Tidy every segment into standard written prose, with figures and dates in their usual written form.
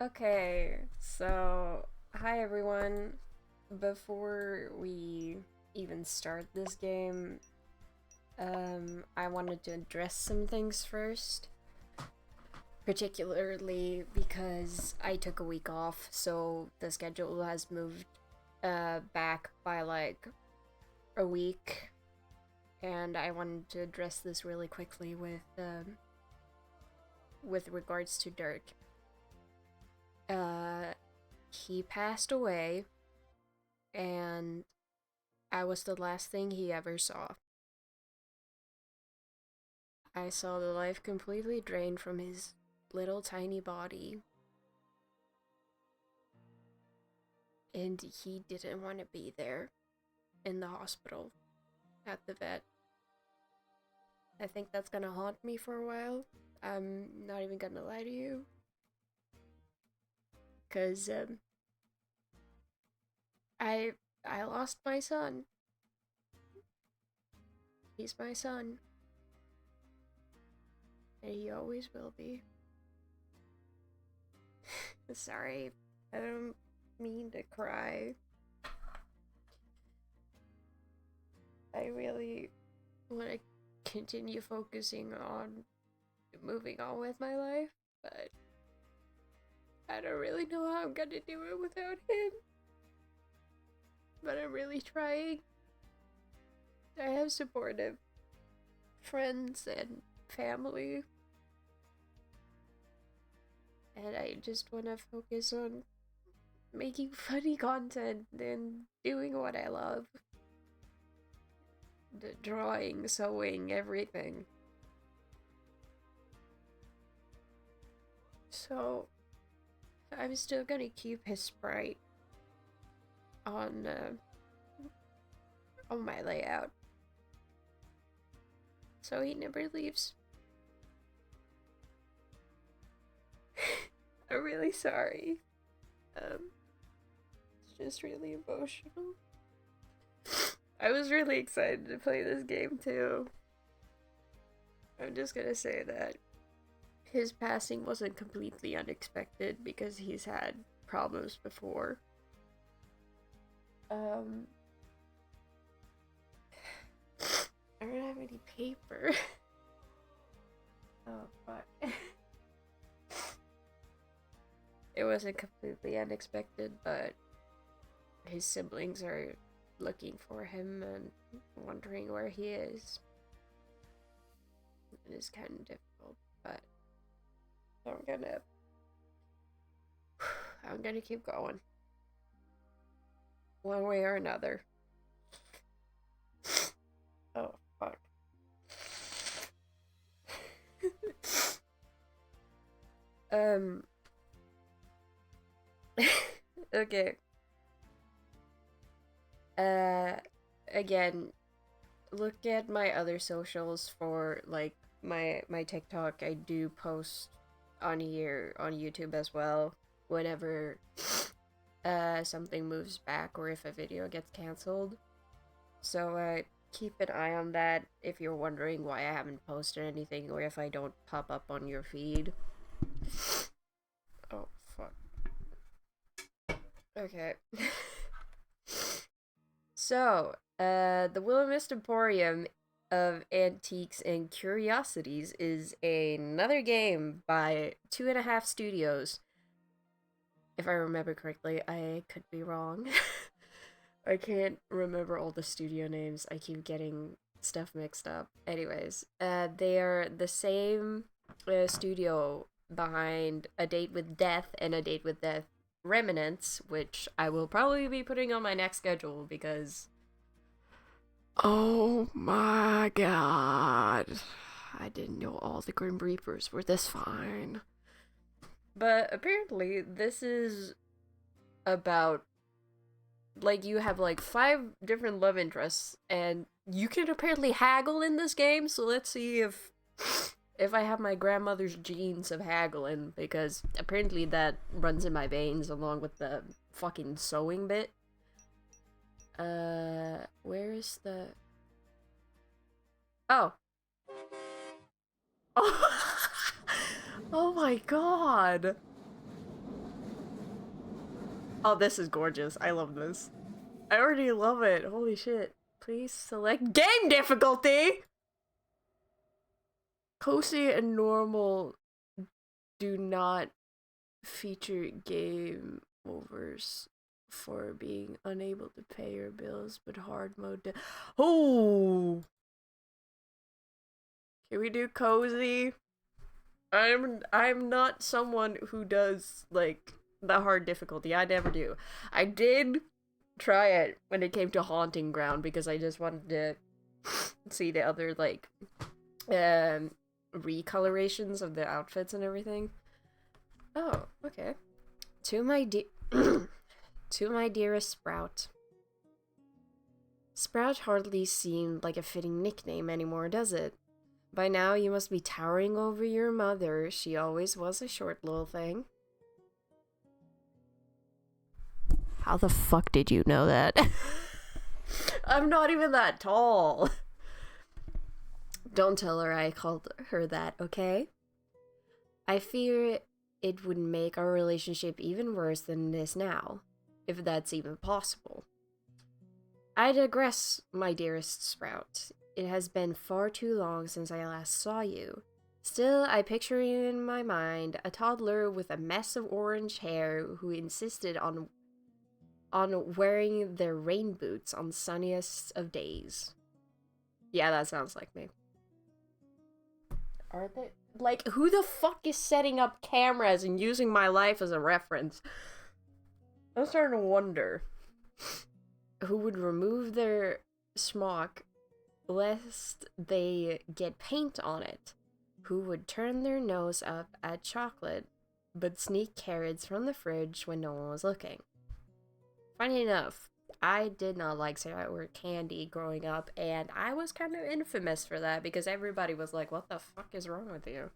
Okay, so hi everyone. Before we even start this game, I wanted to address some things first, particularly because I took a week off, so the schedule has moved back by like a week, and I wanted to address this really quickly with regards to Dirk. Uh, he passed away, and I was the last thing he ever saw. I saw the life completely drained from his little tiny body, and he didn't want to be there in the hospital at the vet. I think that's gonna haunt me for a while. I'm not even gonna lie to you, cause I I lost my son. He's my son, and he always will be. Sorry, I don't mean to cry. I really want to continue focusing on moving on with my life, but I don't really know how I'm gonna do it without him. But I'm really trying. I have supportive friends and family, and I just want to focus on making funny content and doing what I love. The drawing, sewing, everything. So, I'm still gonna keep his sprite on my layout, so he never leaves. I'm really sorry. It's just really emotional. I was really excited to play this game too. I'm just gonna say that his passing wasn't completely unexpected because he's had problems before. I don't have any paper. Oh, fuck. It wasn't completely unexpected, but his siblings are looking for him and wondering where he is. It is kind of difficult, but I'm gonna keep going. One way or another. Oh, fuck. Okay. Uh, Again, look at my other socials for like my TikTok. I do post on here on YouTube as well whenever something moves back or if a video gets canceled. So keep an eye on that if you're wondering why I haven't posted anything or if I don't pop up on your feed. Oh fuck. Okay. So, the Willowmist Emporium of Antiques and Curiosities is another game by 2.5 Studios. If I remember correctly, I could be wrong. I can't remember all the studio names. I keep getting stuff mixed up. Anyways, they are the same studio behind A Date with Death and A Date with Death Remnants, which I will probably be putting on my next schedule because oh my god. I didn't know all the Grim Reapers were this fine. But apparently, this is about like you have like 5 different love interests, and you can apparently haggle in this game. So let's see if I have my grandmother's genes of haggling, because apparently that runs in my veins along with the fucking sewing bit. Where is the... Oh. Oh, oh my god. Oh, this is gorgeous. I love this. I already love it. Holy shit. Please select game difficulty! Cozy and normal do not feature game overs for being unable to pay your bills, but hard mode oh! Can we do cozy? I'm not someone who does like the hard difficulty. I never do. I did try it when it came to Haunting Ground because I just wanted to see the other like recolorations of the outfits and everything. Oh, okay. To my to my dearest Sprout. Sprout hardly seemed like a fitting nickname anymore, does it? By now you must be towering over your mother. She always was a short little thing. How the fuck did you know that? I'm not even that tall. Don't tell her I called her that, okay? I fear it would make our relationship even worse than it is now, if that's even possible. I digress, my dearest Sprout. It has been far too long since I last saw you. Still, I picture you in my mind, a toddler with a mess of orange hair who insisted on wearing their rain boots on sunniest of days. Yeah, that sounds like me. Are they? Like, who the fuck is setting up cameras and using my life as a reference? I'm starting to wonder who would remove their smock lest they get paint on it. Who would turn their nose up at chocolate but sneak carrots from the fridge when no one was looking. Funny enough, I did not like sour candy growing up, and I was kind of infamous for that because everybody was like, what the fuck is wrong with you?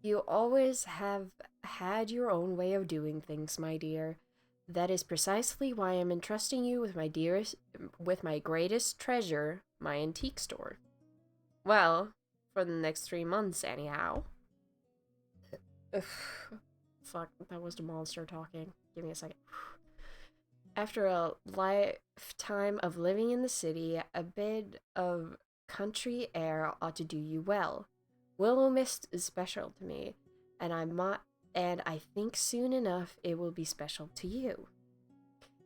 You always have had your own way of doing things, my dear. That is precisely why I'm entrusting you with my greatest treasure, my antique store. Well, for the next 3 months, anyhow. Fuck, that was the monster talking. Give me a second. After a lifetime of living in the city, a bit of country air ought to do you well. Willowmist is special to me, and I think soon enough it will be special to you.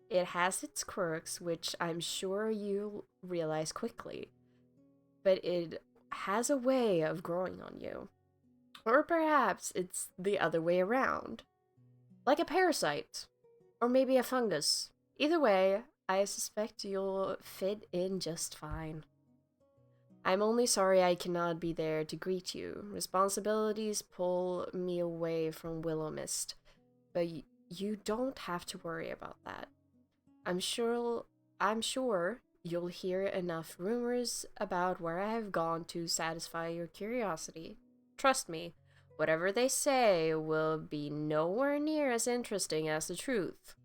It has its quirks, which I'm sure you'll realize quickly, but it has a way of growing on you. Or perhaps it's the other way around. Like a parasite. Or maybe a fungus. Either way, I suspect you'll fit in just fine. I'm only sorry I cannot be there to greet you. Responsibilities pull me away from Willowmist, but you don't have to worry about that. I'm sure you'll hear enough rumors about where I have gone to satisfy your curiosity. Trust me, whatever they say will be nowhere near as interesting as the truth.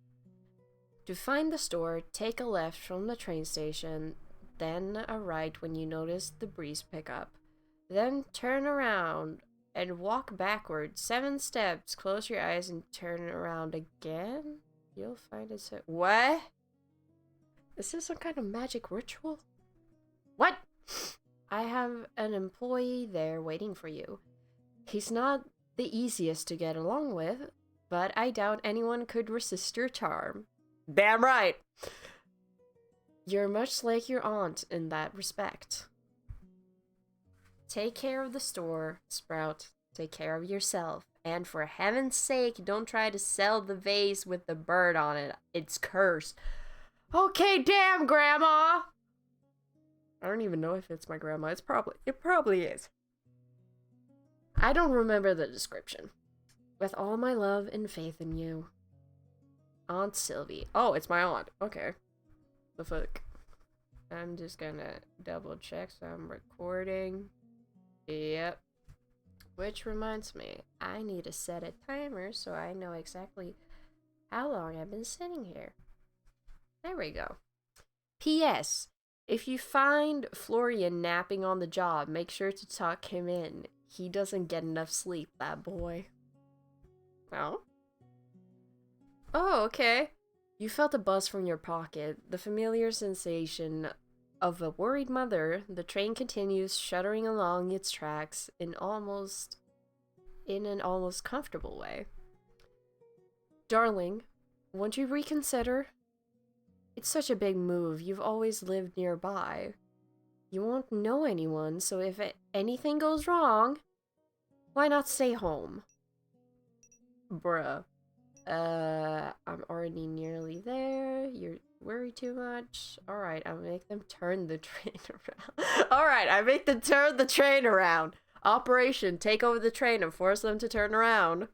To find the store, take a left from the train station, then a right when you notice the breeze pickup. Then turn around and walk backward 7 steps, close your eyes and turn around again. You'll find it What? Is this some kind of magic ritual? What? I have an employee there waiting for you. He's not the easiest to get along with, but I doubt anyone could resist your charm. Damn right! You're much like your aunt in that respect. Take care of the store, Sprout. Take care of yourself. And for heaven's sake, don't try to sell the vase with the bird on it. It's cursed. Okay, damn, Grandma! I don't even know if it's my grandma. It probably is. I don't remember the description. With all my love and faith in you. Aunt Sylvie. Oh, it's my aunt. Okay. The fuck? I'm just gonna double check so I'm recording. Yep. Which reminds me, I need to set a timer so I know exactly how long I've been sitting here. There we go. P.S. If you find Florian napping on the job, make sure to tuck him in. He doesn't get enough sleep, that boy. Oh? Oh, okay. You felt a buzz from your pocket, the familiar sensation of a worried mother. The train continues, shuddering along its tracks in an almost comfortable way. Darling, won't you reconsider? It's such a big move. You've always lived nearby. You won't know anyone, so if anything goes wrong, why not stay home? Bruh. I'm already nearly there. You're worried too much. Alright, I'll make them turn the train around. Alright, I make them turn the train around. Operation, take over the train and force them to turn around.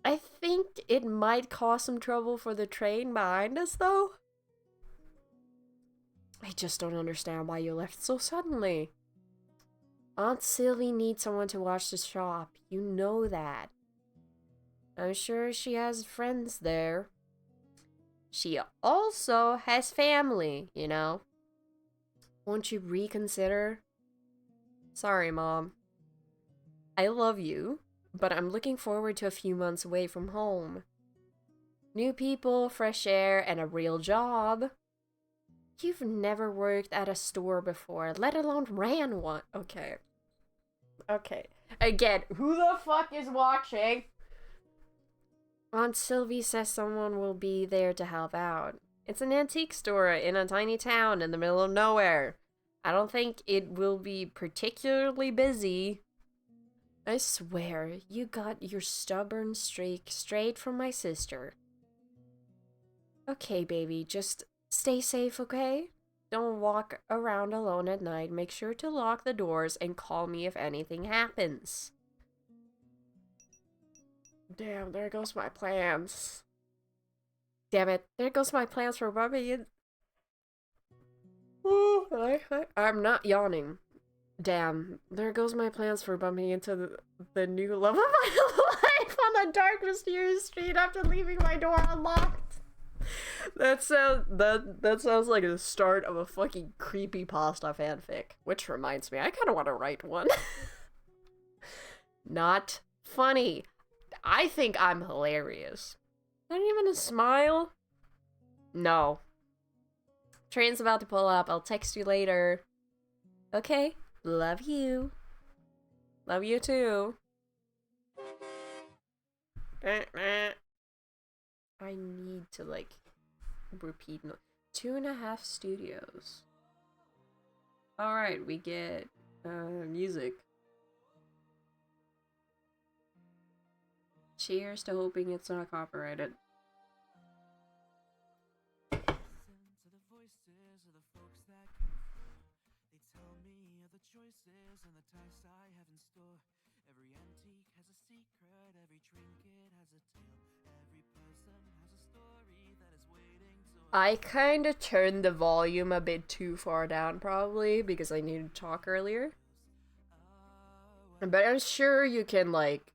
I think it might cause some trouble for the train behind us, though. I just don't understand why you left so suddenly. Aunt Sylvie needs someone to watch the shop. You know that. I'm sure she has friends there. She also has family, you know. Won't you reconsider? Sorry, Mom. I love you, but I'm looking forward to a few months away from home. New people, fresh air, and a real job. You've never worked at a store before, let alone ran one. Okay. Okay. Again, who the fuck is watching? Aunt Sylvie says someone will be there to help out. It's an antique store in a tiny town in the middle of nowhere. I don't think it will be particularly busy. I swear, you got your stubborn streak straight from my sister. Okay, baby, just stay safe, okay? Don't walk around alone at night. Make sure to lock the doors and call me if anything happens. Damn, there goes my plans. Damn it, there goes my plans for Bubby and... Ooh, I'm not yawning. Damn, there goes my plans for bumping into the new love of my life on a dark, mysterious street after leaving my door unlocked. That sounds like the start of a fucking creepypasta fanfic. Which reminds me, I kind of want to write one. Not funny. I think I'm hilarious. Not even a smile? No. Train's about to pull up. I'll text you later. Okay. Love you. Love you too. I need to, like, repeat. 2.5 studios. Alright, we get music. Cheers to hoping it's not copyrighted. I kind of turned the volume a bit too far down, probably, because I needed to talk earlier. But I'm sure you can, like,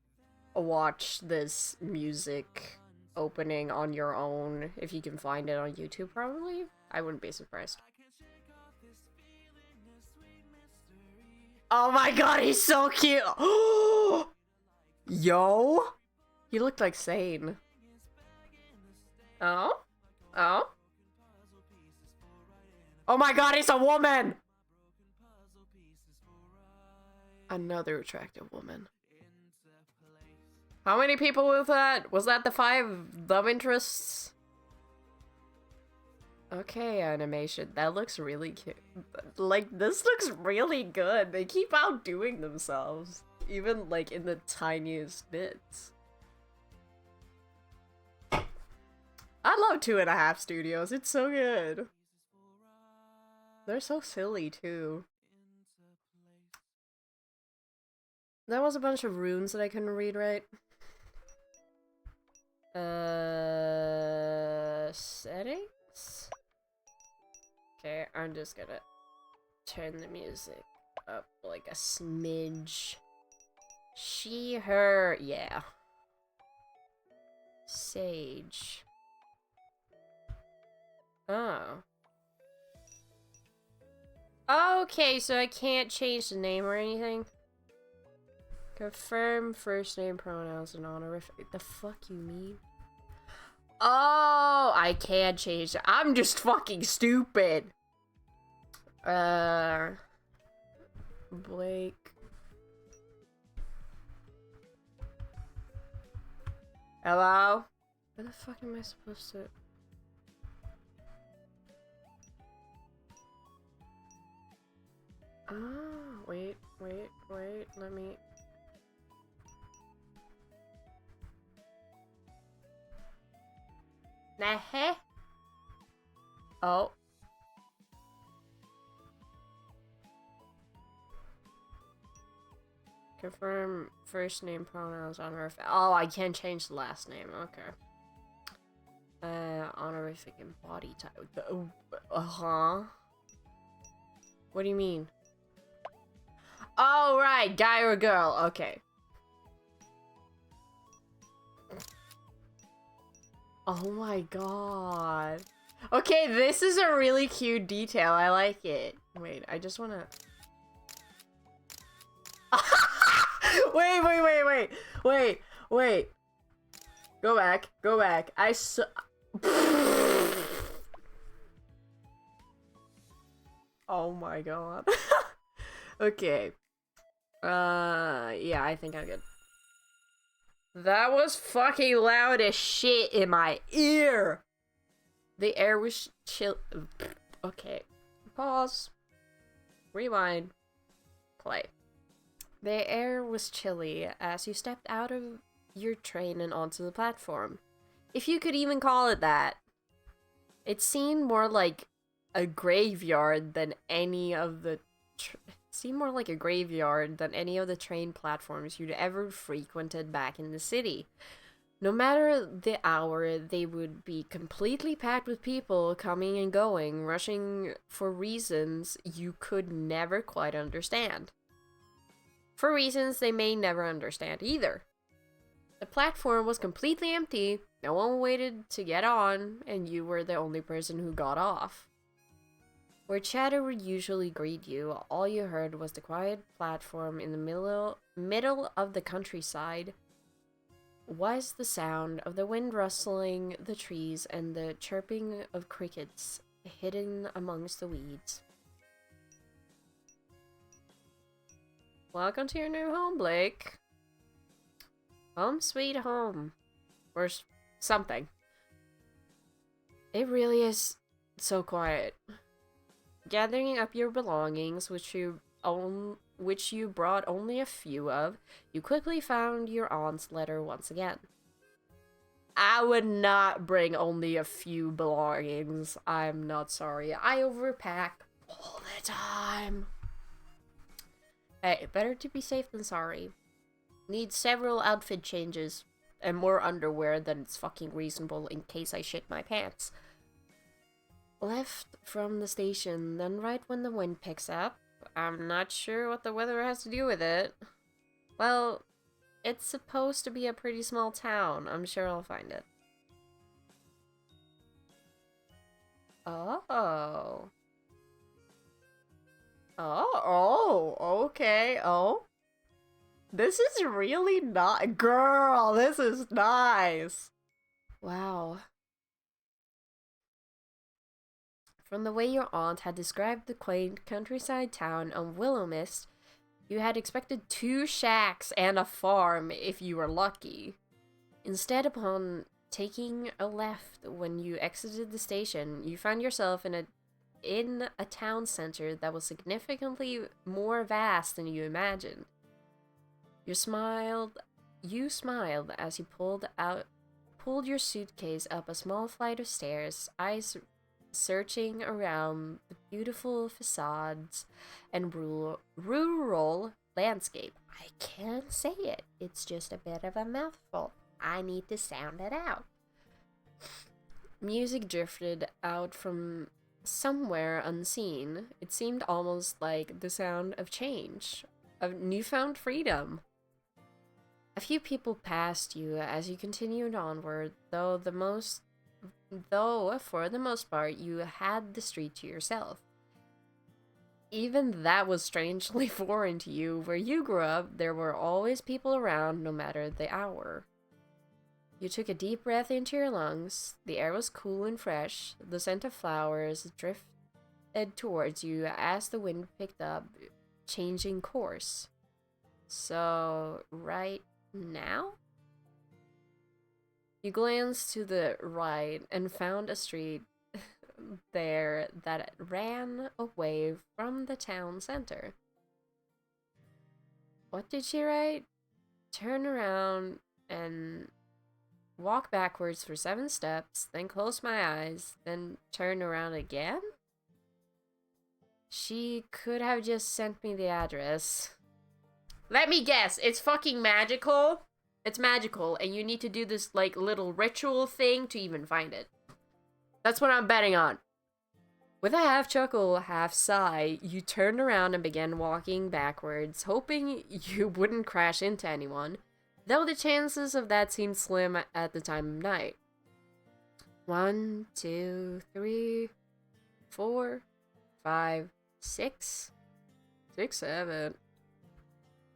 watch this music opening on your own if you can find it on YouTube, probably. I wouldn't be surprised. Oh my god, he's so cute! Yo! He looked like Sane. Oh? Oh? Oh my god, he's a woman! Another attractive woman. How many people was that? Was that the 5 love interests? Okay, animation. That looks really cute. Like, this looks really good. They keep outdoing themselves. Even, like, in the tiniest bits. I love 2.5 studios. It's so good. They're so silly, too. That was a bunch of runes that I couldn't read right. Settings? Okay, I'm just gonna turn the music up like a smidge. She, her, yeah. Sage. Oh. Okay, so I can't change the name or anything? Confirm first name, pronouns, and honorific. The fuck you mean? Oh, I can change it. I'm just fucking stupid. Blake. Hello? Where the fuck am I supposed to... Oh, wait, let me... Nah. Oh. Confirm first name pronouns honorific. Oh, I can change the last name. Okay. Honorific and body type. Uh-huh. What do you mean? Oh, right. Guy or girl. Okay. Oh my god. Okay, this is a really cute detail. I like it. Wait, I just wanna... Wait. Go back. Oh my god. Okay. Yeah, I think I'm good. That was fucking loud as shit in my ear. The air was chill. Okay. Pause. Rewind. Play. The air was chilly as you stepped out of your train and onto the platform. If you could even call it that. It seemed more like a graveyard than any of the... train platforms you'd ever frequented back in the city. No matter the hour, they would be completely packed with people coming and going, rushing for reasons you could never quite understand. For reasons they may never understand either. The platform was completely empty, no one waited to get on, and you were the only person who got off. Where chatter would usually greet you, all you heard was the quiet platform in the middle of the countryside. Was the sound of the wind rustling the trees and the chirping of crickets hidden amongst the weeds. Welcome to your new home, Blake. Home sweet home. Or something. It really is so quiet. Gathering up your belongings, which you brought only a few of, you quickly found your aunt's letter once again. I would not bring only a few belongings. I'm not sorry. I overpack all the time. Hey, better to be safe than sorry. Need several outfit changes and more underwear than it's fucking reasonable in case I shit my pants. Left from the station, then right when the wind picks up. I'm not sure what the weather has to do with it. Well, it's supposed to be a pretty small town. I'm sure I'll find it. Oh. Okay. Oh. This is really not... Girl, this is nice. Wow. From the way your aunt had described the quaint countryside town of Willowmist, you had expected 2 shacks and a farm if you were lucky. Instead, upon taking a left when you exited the station, you found yourself in a town center that was significantly more vast than you imagined. You smiled as you pulled your suitcase up a small flight of stairs, eyes searching around the beautiful facades and rural landscape. I can't say it. It's just a bit of a mouthful. I need to sound it out. Music drifted out from somewhere unseen. It seemed almost like the sound of change, of newfound freedom. A few people passed you as you continued onward, though for the most part you had the street to yourself. Even that was strangely foreign to you. Where you grew up, there were always people around, no matter the hour. You took a deep breath into your lungs. The air was cool and fresh. The scent of flowers drifted towards you as the wind picked up, changing course. So, right now? You glanced to the right and found a street there that ran away from the town center. What did she write? Turn around and walk backwards for 7 steps, then close my eyes, then turn around again? She could have just sent me the address. Let me guess, it's fucking magical? It's magical, and you need to do this, like, little ritual thing to even find it. That's what I'm betting on. With a half chuckle, half sigh, you turned around and began walking backwards, hoping you wouldn't crash into anyone, though the chances of that seemed slim at the time of night. 1, 2, 3, 4, 5, 6, 6, 7.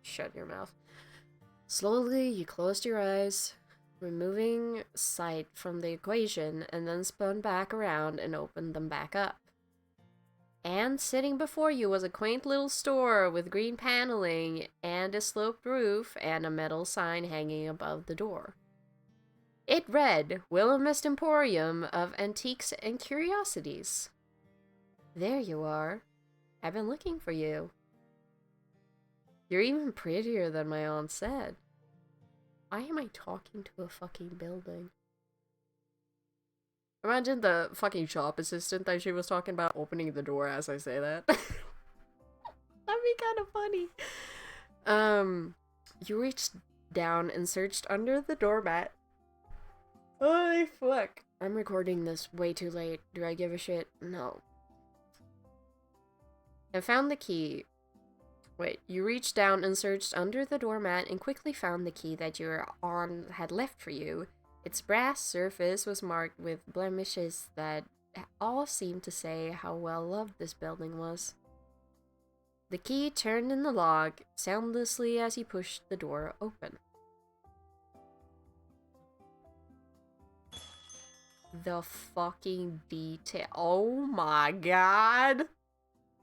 Shut your mouth. Slowly, you closed your eyes, removing sight from the equation, and then spun back around and opened them back up. And sitting before you was a quaint little store with green paneling and a sloped roof and a metal sign hanging above the door. It read, Willowmist Emporium of Antiques and Curiosities. There you are. I've been looking for you. You're even prettier than my aunt said. Why am I talking to a fucking building? Imagine the fucking shop assistant that she was talking about opening the door as I say that. That'd be kind of funny. You reached down and searched under the doormat. Holy fuck. I'm recording this way too late. Do I give a shit? No. And found the key. Wait, you reached down and searched under the doormat and quickly found the key that your aunt had left for you. Its brass surface was marked with blemishes that all seemed to say how well loved this building was. The key turned in the lock soundlessly as you pushed the door open. The fucking detail. Oh my god!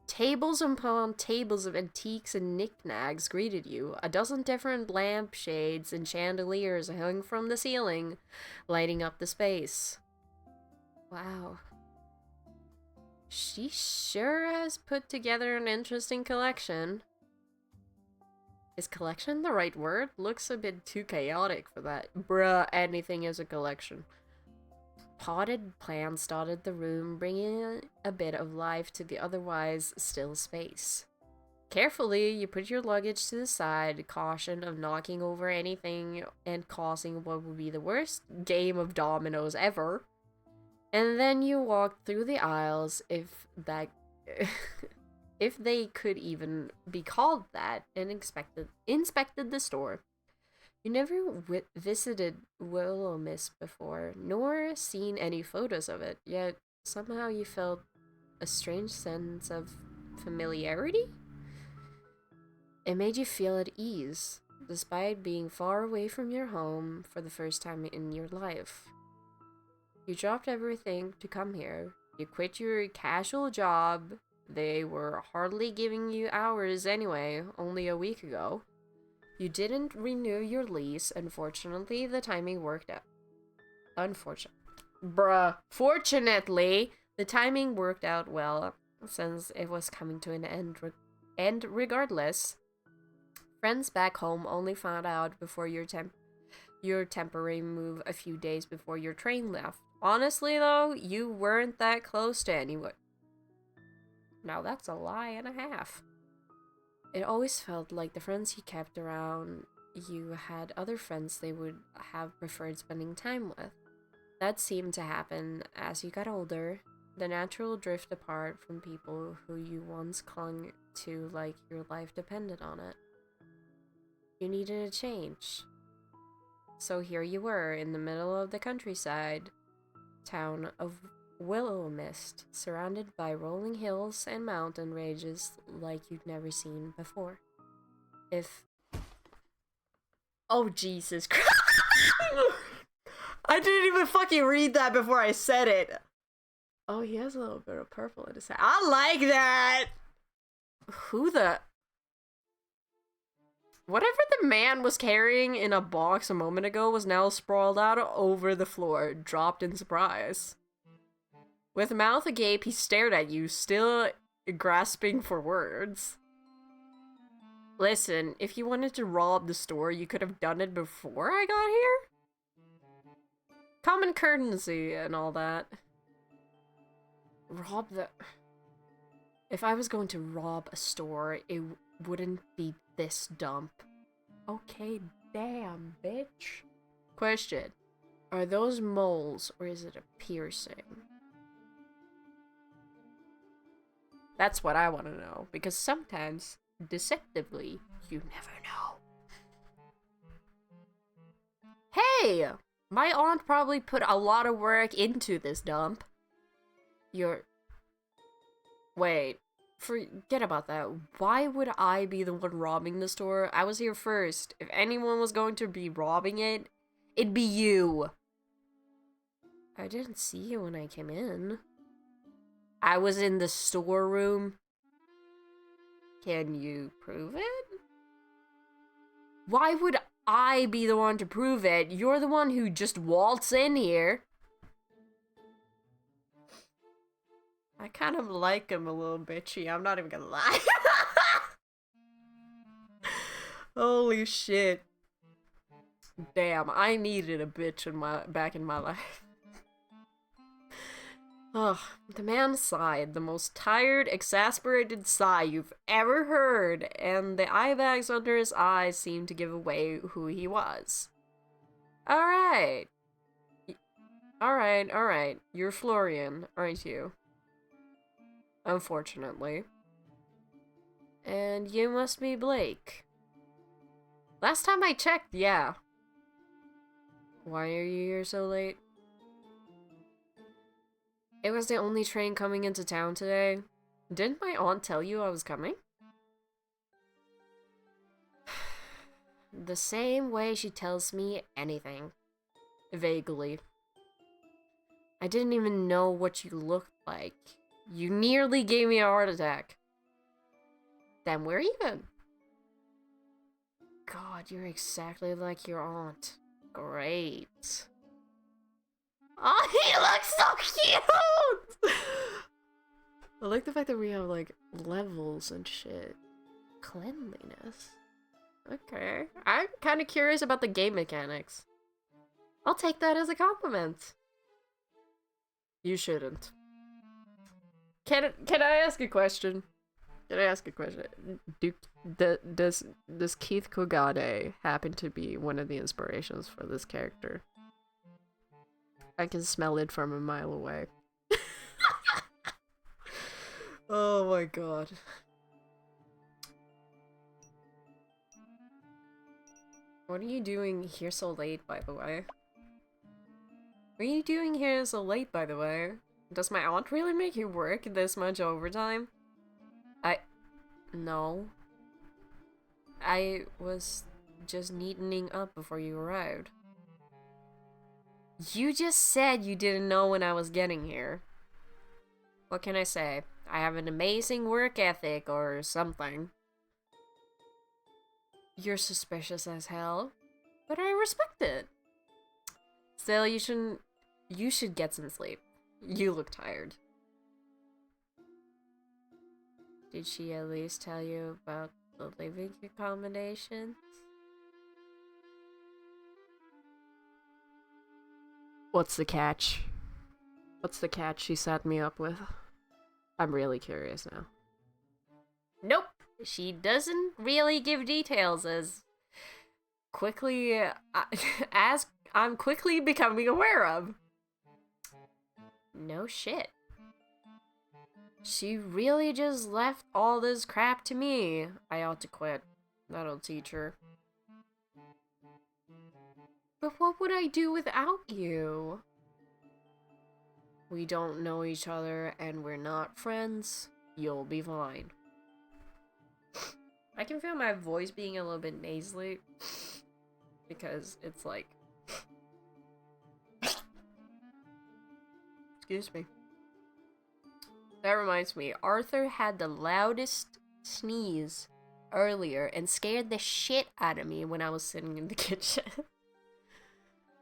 Tables upon tables of antiques and knickknacks greeted you. A dozen different lampshades and chandeliers hung from the ceiling, lighting up the space. Wow. She sure has put together an interesting collection. Is collection the right word? Looks a bit too chaotic for that. Bruh, anything is a collection. Potted plants dotted the room, bringing a bit of life to the otherwise still space. Carefully, you put your luggage to the side, caution of knocking over anything and causing what would be the worst game of dominoes ever. And then you walked through the aisles, if that... if they could even be called that, and inspected the store. You never visited Willowmist before, nor seen any photos of it, yet somehow you felt a strange sense of familiarity? It made you feel at ease, despite being far away from your home for the first time in your life. You dropped everything to come here. You quit your casual job. They were hardly giving you hours anyway, only a week ago. You didn't renew your lease. Unfortunately, the timing worked out. Fortunately, the timing worked out well, since it was coming to an end regardless. Friends back home only found out before your temporary move a few days before your train left. Honestly, though, you weren't that close to anyone. Now that's a lie and a half. It always felt like the friends you kept around, you had other friends they would have preferred spending time with. That seemed to happen as you got older, the natural drift apart from people who you once clung to like your life depended on it. You needed a change. So here you were in the middle of the countryside town of Willowmist, surrounded by rolling hills and mountain ranges like you'd never seen before. Oh, Jesus Christ! I didn't even fucking read that before I said it. Oh, he has a little bit of purple in his hair. I like that! Who the... Whatever the man was carrying in a box a moment ago was now sprawled out over the floor, dropped in surprise. With mouth agape, he stared at you, still grasping for words. Listen, if you wanted to rob the store, you could have done it before I got here? Common courtesy and all that. Rob the... If I was going to rob a store, it wouldn't be this dump. Okay, damn, bitch. Question. Are those moles, or is it a piercing? That's what I want to know, because sometimes, deceptively, you never know. Hey! My aunt probably put a lot of work into this dump. Wait, forget about that. Why would I be the one robbing the store? I was here first. If anyone was going to be robbing it, it'd be you. I didn't see you when I came in. I was in the storeroom. Can you prove it? Why would I be the one to prove it? You're the one who just waltzed in here. I kind of like him a little bitchy, I'm not even gonna lie. Holy shit. Damn, I needed a bitch back in my life. Ugh, the man sighed, the most tired, exasperated sigh you've ever heard, and the eye bags under his eyes seemed to give away who he was. Alright. Alright. You're Florian, aren't you? Unfortunately. And you must be Blake. Last time I checked, yeah. Why are you here so late? It was the only train coming into town today. Didn't my aunt tell you I was coming? The same way she tells me anything. Vaguely. I didn't even know what you looked like. You nearly gave me a heart attack. Then we're even. God, you're exactly like your aunt. Great. Oh, he looks so cute! I like the fact that we have, like, levels and shit. Cleanliness. Okay. I'm kind of curious about the game mechanics. I'll take that as a compliment. You shouldn't. Can I ask a question? Can I ask a question? Does Keith Kogade happen to be one of the inspirations for this character? I can smell it from a mile away. Oh my god. What are you doing here so late, by the way? What are you doing here so late, by the way? Does my aunt really make you work this much overtime? No. I was just neatening up before you arrived. You just said you didn't know when I was getting here. What can I say? I have an amazing work ethic or something. You're suspicious as hell, but I respect it. Still, you should get some sleep. You look tired. Did she at least tell you about the living accommodations? What's the catch? What's the catch she set me up with? I'm really curious now. Nope. She doesn't really give details as I'm quickly becoming aware of. No shit. She really just left all this crap to me. I ought to quit. That'll teach her. But what would I do without you? We don't know each other and we're not friends. You'll be fine. I can feel my voice being a little bit nasally because it's like Excuse me. That reminds me, Arthur had the loudest sneeze earlier and scared the shit out of me when I was sitting in the kitchen.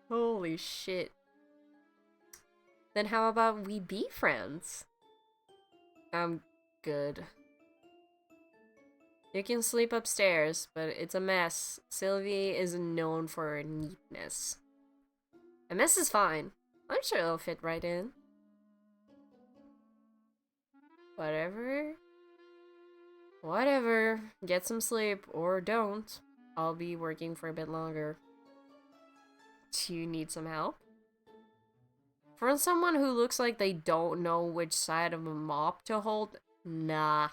Holy shit. Then how about we be friends? I'm good. You can sleep upstairs, but it's a mess. Sylvie is known for her neatness. A mess is fine. I'm sure it'll fit right in. Whatever. Whatever. Get some sleep, or don't. I'll be working for a bit longer. Do you need some help? For someone who looks like they don't know which side of a mop to hold, nah.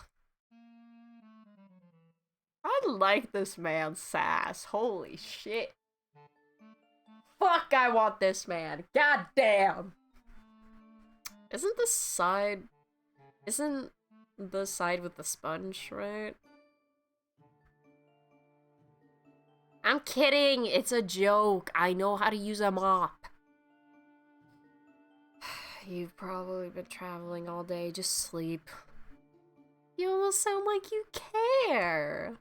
I like this man's sass. Holy shit. Fuck, I want this man. God damn. Isn't the side with the sponge, right? I'm kidding. It's a joke. I know how to use a mop. You've probably been traveling all day. Just sleep. You almost sound like you care.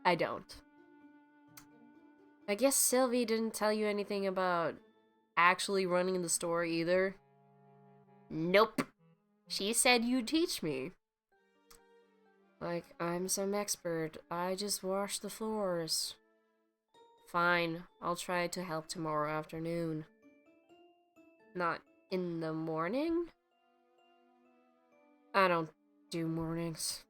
I don't. I guess Sylvie didn't tell you anything about actually running the store either. Nope. She said you'd teach me. Like, I'm some expert. I just wash the floors. Fine. I'll try to help tomorrow afternoon. Not in the morning? I don't do mornings.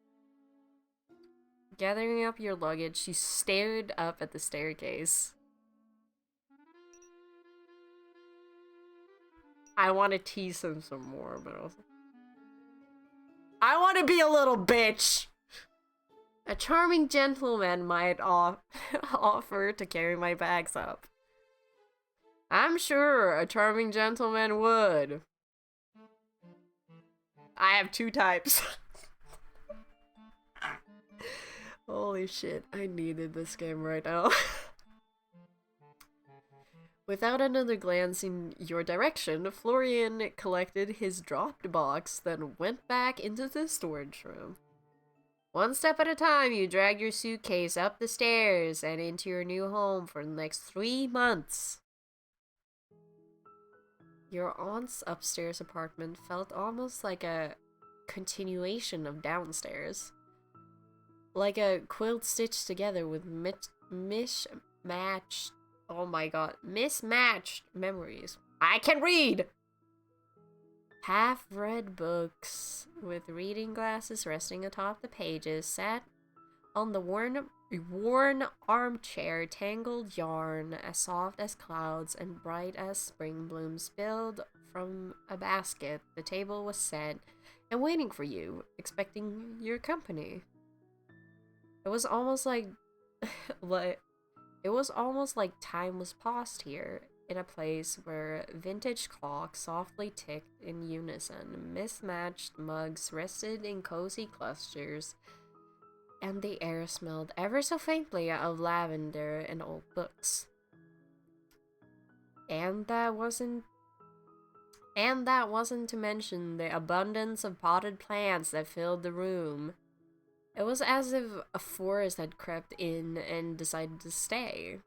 Gathering up your luggage, she stared up at the staircase. I want to tease him some more, but also... I want to be a little bitch! A charming gentleman might offer to carry my bags up. I'm sure a charming gentleman would. I have two types. Holy shit, I needed this game right now. Without another glance in your direction, Florian collected his dropped box, then went back into the storage room. One step at a time, you drag your suitcase up the stairs and into your new home for the next 3 months. Your aunt's upstairs apartment felt almost like a continuation of downstairs. Like a quilt stitched together with mismatched memories. I can read! Half-read books with reading glasses resting atop the pages sat on the worn armchair, tangled yarn as soft as clouds and bright as spring blooms spilled from a basket. The table was set and waiting for you, expecting your company. It was almost like time was paused here, in a place where vintage clocks softly ticked in unison, mismatched mugs rested in cozy clusters, and the air smelled ever so faintly of lavender and old books. And that wasn't to mention the abundance of potted plants that filled the room. It was as if a forest had crept in and decided to stay.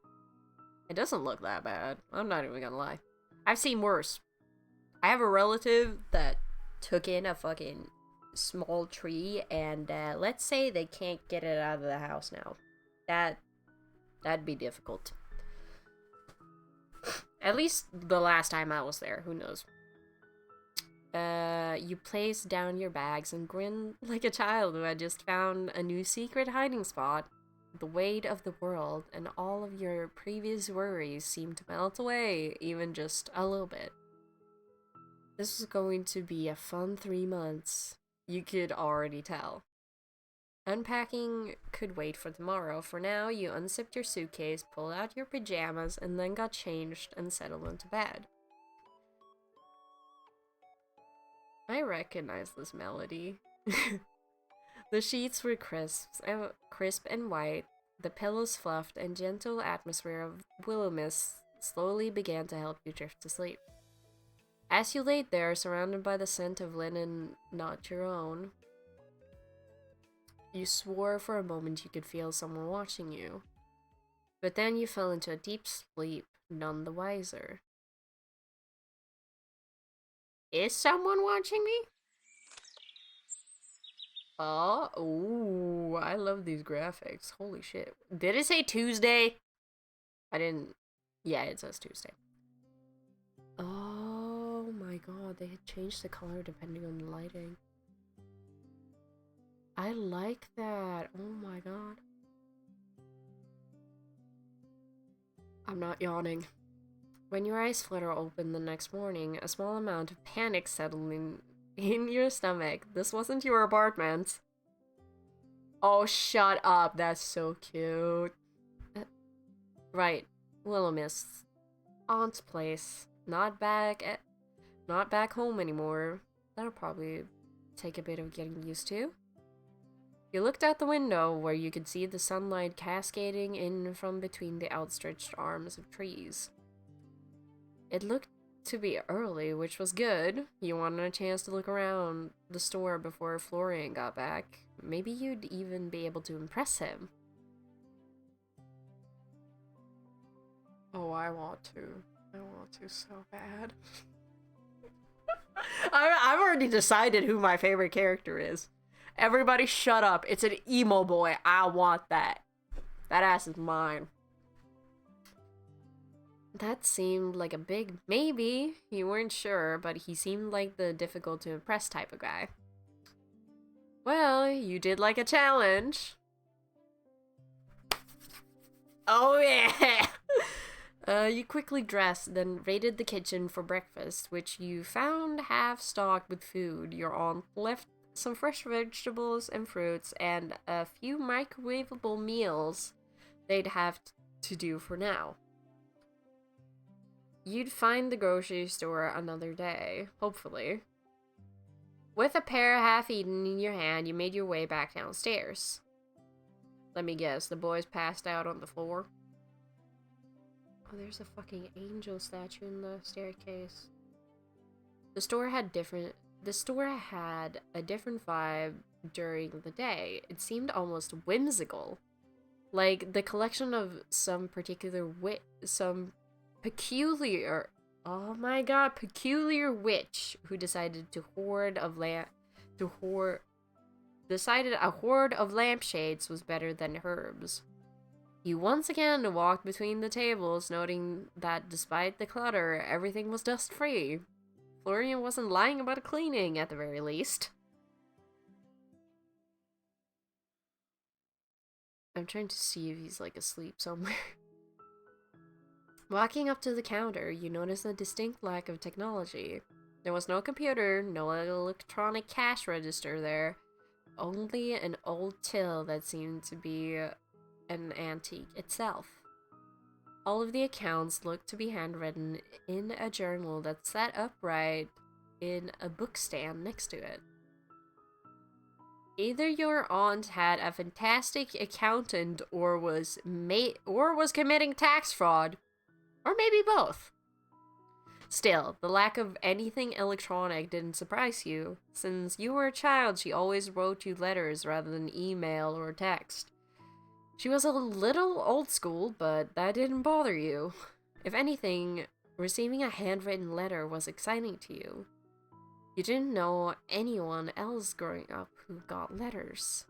It doesn't look that bad. I'm not even gonna lie. I've seen worse. I have a relative that took in a fucking small tree, and let's say they can't get it out of the house now. That'd be difficult. At least the last time I was there. Who knows? You placed down your bags and grinned like a child who had just found a new secret hiding spot. The weight of the world and all of your previous worries seemed to melt away, even just a little bit. This was going to be a fun 3 months. You could already tell. Unpacking could wait for tomorrow. For now, you unzipped your suitcase, pulled out your pajamas, and then got changed and settled into bed. I recognize this melody. The sheets were crisp and white, the pillows fluffed, and gentle atmosphere of Willowmist slowly began to help you drift to sleep. As you laid there, surrounded by the scent of linen not your own, you swore for a moment you could feel someone watching you. But then you fell into a deep sleep, none the wiser. Is someone watching me? Oh, ooh, I love these graphics. Holy shit. Did it say Tuesday? I didn't. Yeah, it says Tuesday. Oh my god, they had changed the color depending on the lighting. I like that. Oh my god. I'm not yawning. When your eyes flutter open the next morning, a small amount of panic settled in your stomach. This wasn't your apartment. Oh, shut up. That's so cute. Right. Willowmist. Aunt's place. Not back home anymore. That'll probably take a bit of getting used to. You looked out the window where you could see the sunlight cascading in from between the outstretched arms of trees. It looked to be early, which was good. You wanted a chance to look around the store before Florian got back. Maybe you'd even be able to impress him. Oh, I want to. I want to so bad. I've already decided who my favorite character is. Everybody shut up. It's an emo boy. I want that. That ass is mine. That seemed like a big maybe. You weren't sure, but he seemed like the difficult to impress type of guy. Well, you did like a challenge. Oh yeah! You quickly dressed, then raided the kitchen for breakfast, which you found half stocked with food. Your aunt left some fresh vegetables and fruits, and a few microwavable meals they'd have to do for now. You'd find the grocery store another day, hopefully. With a pear half-eaten in your hand, you made your way back downstairs. Let me guess, the boys passed out on the floor? Oh, there's a fucking angel statue in the staircase. The store had a different vibe during the day. It seemed almost whimsical. Like the collection of some peculiar, oh my god, peculiar witch who decided decided a hoard of lampshades was better than herbs. You once again walked between the tables, noting that despite the clutter, everything was dust-free. Florian wasn't lying about cleaning, at the very least. I'm trying to see if he's, like, asleep somewhere. Walking up to the counter, you notice a distinct lack of technology. There was no computer, no electronic cash register there, only an old till that seemed to be an antique itself. All of the accounts looked to be handwritten in a journal that sat upright in a bookstand next to it. Either your aunt had a fantastic accountant or was committing tax fraud, or maybe both. Still, the lack of anything electronic didn't surprise you. Since you were a child, she always wrote you letters rather than email or text. She was a little old school, but that didn't bother you. If anything, receiving a handwritten letter was exciting to you. You didn't know anyone else growing up who got letters.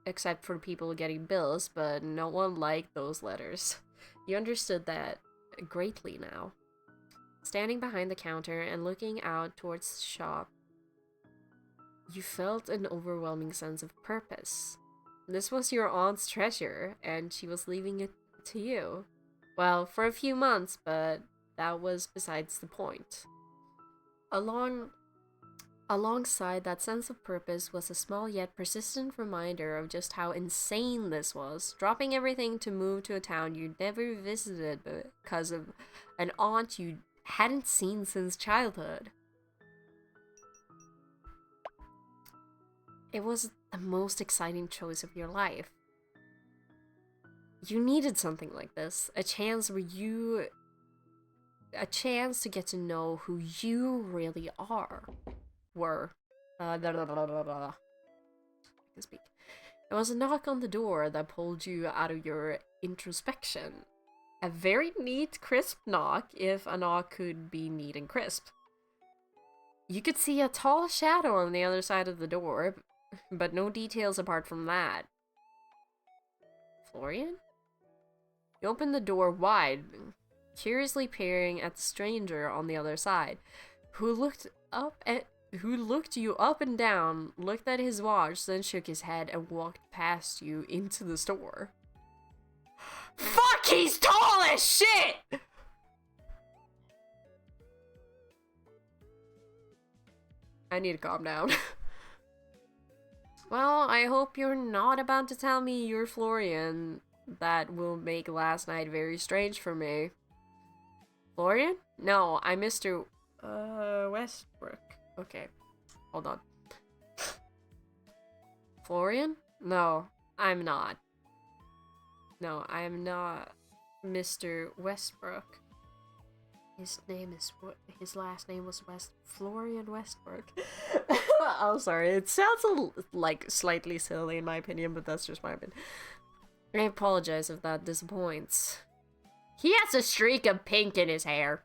Except for people getting bills, but no one liked those letters. You understood that greatly now. Standing behind the counter and looking out towards the shop, you felt an overwhelming sense of purpose. This was your aunt's treasure, and she was leaving it to you. Well, for a few months, but that was besides the point. Alongside that sense of purpose was a small yet persistent reminder of just how insane this was, dropping everything to move to a town you'd never visited because of an aunt you hadn't seen since childhood. It was the most exciting choice of your life. You needed something like this, a chance where you a chance to get to know who you really are. I can speak. It was a knock on the door that pulled you out of your introspection. A very neat, crisp knock, if a knock could be neat and crisp. You could see a tall shadow on the other side of the door, but no details apart from that. Florian? You opened the door wide, curiously peering at the stranger on the other side, who looked you up and down, looked at his watch, then shook his head and walked past you into the store. Fuck, he's tall as shit! I need to calm down. Well, I hope you're not about to tell me you're Florian. That will make last night very strange for me. Florian? No, I'm Mr. Westbrook. Okay, hold on. Florian? No, I'm not. No, I am not Mr. Westbrook. His last name was Florian Westbrook. I'm sorry, it sounds like slightly silly in my opinion, but that's just my opinion. I apologize if that disappoints. He has a streak of pink in his hair.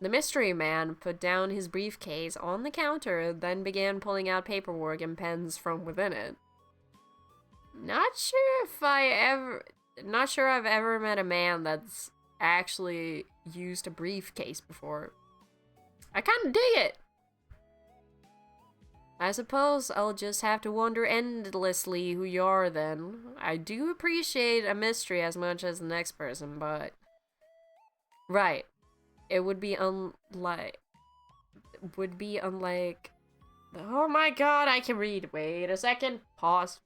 The mystery man put down his briefcase on the counter, then began pulling out paperwork and pens from within it. Not sure I've ever met a man that's actually used a briefcase before. I kinda dig it. I suppose I'll just have to wonder endlessly who you are then. I do appreciate a mystery as much as the next person, but... Right. It would be unlike... Oh my god, I can read. Wait a second. Pause.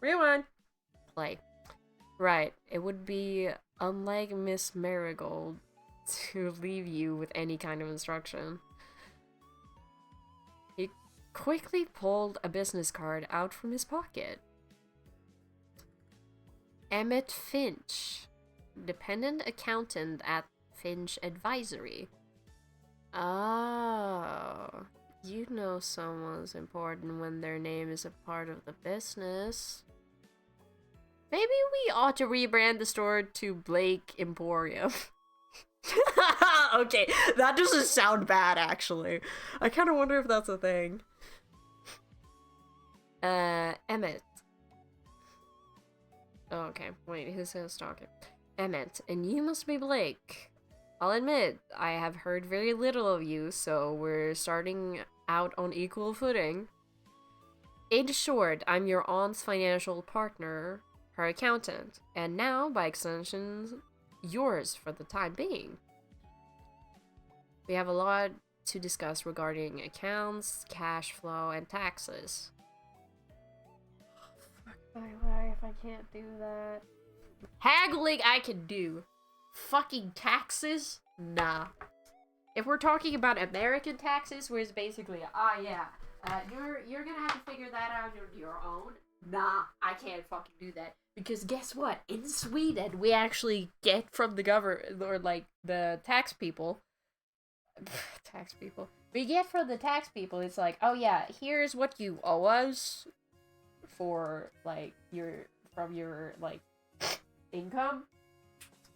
Rewind. Play. Right. It would be unlike Miss Marigold to leave you with any kind of instruction. He quickly pulled a business card out from his pocket. Emmett Finch, dependent accountant at Finch Advisory. Oh, you know someone's important when their name is a part of the business. Maybe we ought to rebrand the store to Blake Emporium. Okay, that doesn't sound bad, actually. I kind of wonder if that's a thing. Emmett. Oh, okay, wait, who's talking? Emmett, and you must be Blake. I'll admit, I have heard very little of you, so we're starting out on equal footing. In short, I'm your aunt's financial partner, her accountant, and now, by extension, yours for the time being. We have a lot to discuss regarding accounts, cash flow, and taxes. Fuck my life, I can't do that. Haggling I can do. Fucking taxes? Nah. If we're talking about American taxes, where it's basically, you're gonna have to figure that out on your own. Nah, I can't fucking do that. Because guess what? In Sweden, we actually get from the government, or like, the tax people. We get from the tax people, it's like, oh yeah, here's what you owe us for, like, from your, like, income.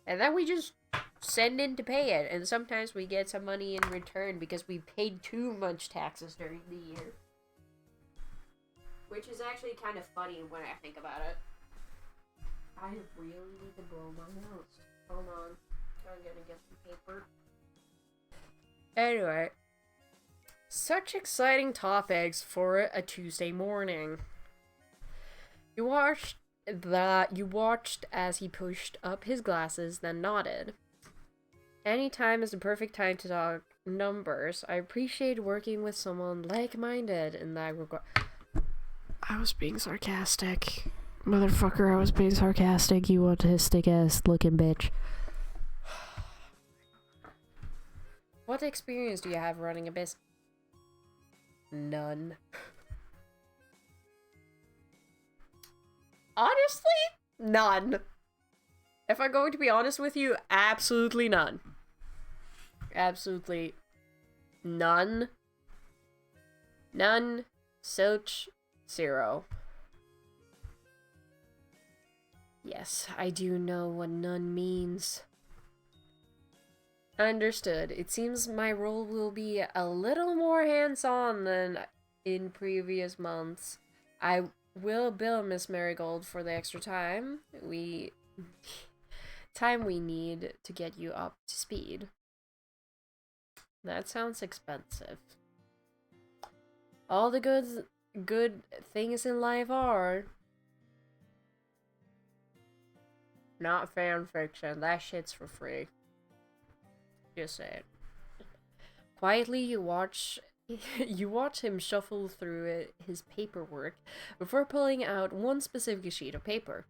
And then we just send in to pay it. And sometimes we get some money in return because we paid too much taxes during the year. Which is actually kind of funny when I think about it. I really need to blow my nose. Hold on. I'm gonna get some paper. Anyway. Such exciting topics for a Tuesday morning. You watched as he pushed up his glasses, then nodded. Any time is the perfect time to talk numbers. I appreciate working with someone like-minded in that regard. I was being sarcastic. Motherfucker, I was being sarcastic, you autistic-ass looking bitch. What experience do you have running a business? None. Honestly, none. If I'm going to be honest with you, absolutely none. Absolutely none. None. Silch. Zero. Yes, I do know what none means. Understood. It seems my role will be a little more hands-on than in previous months. I will bill Miss Marigold for the extra time we need to get you up to speed. That sounds expensive. All the good things in life are not fan fiction. That shit's for free. Just say it. Quietly, you watch him shuffle through his paperwork before pulling out one specific sheet of paper.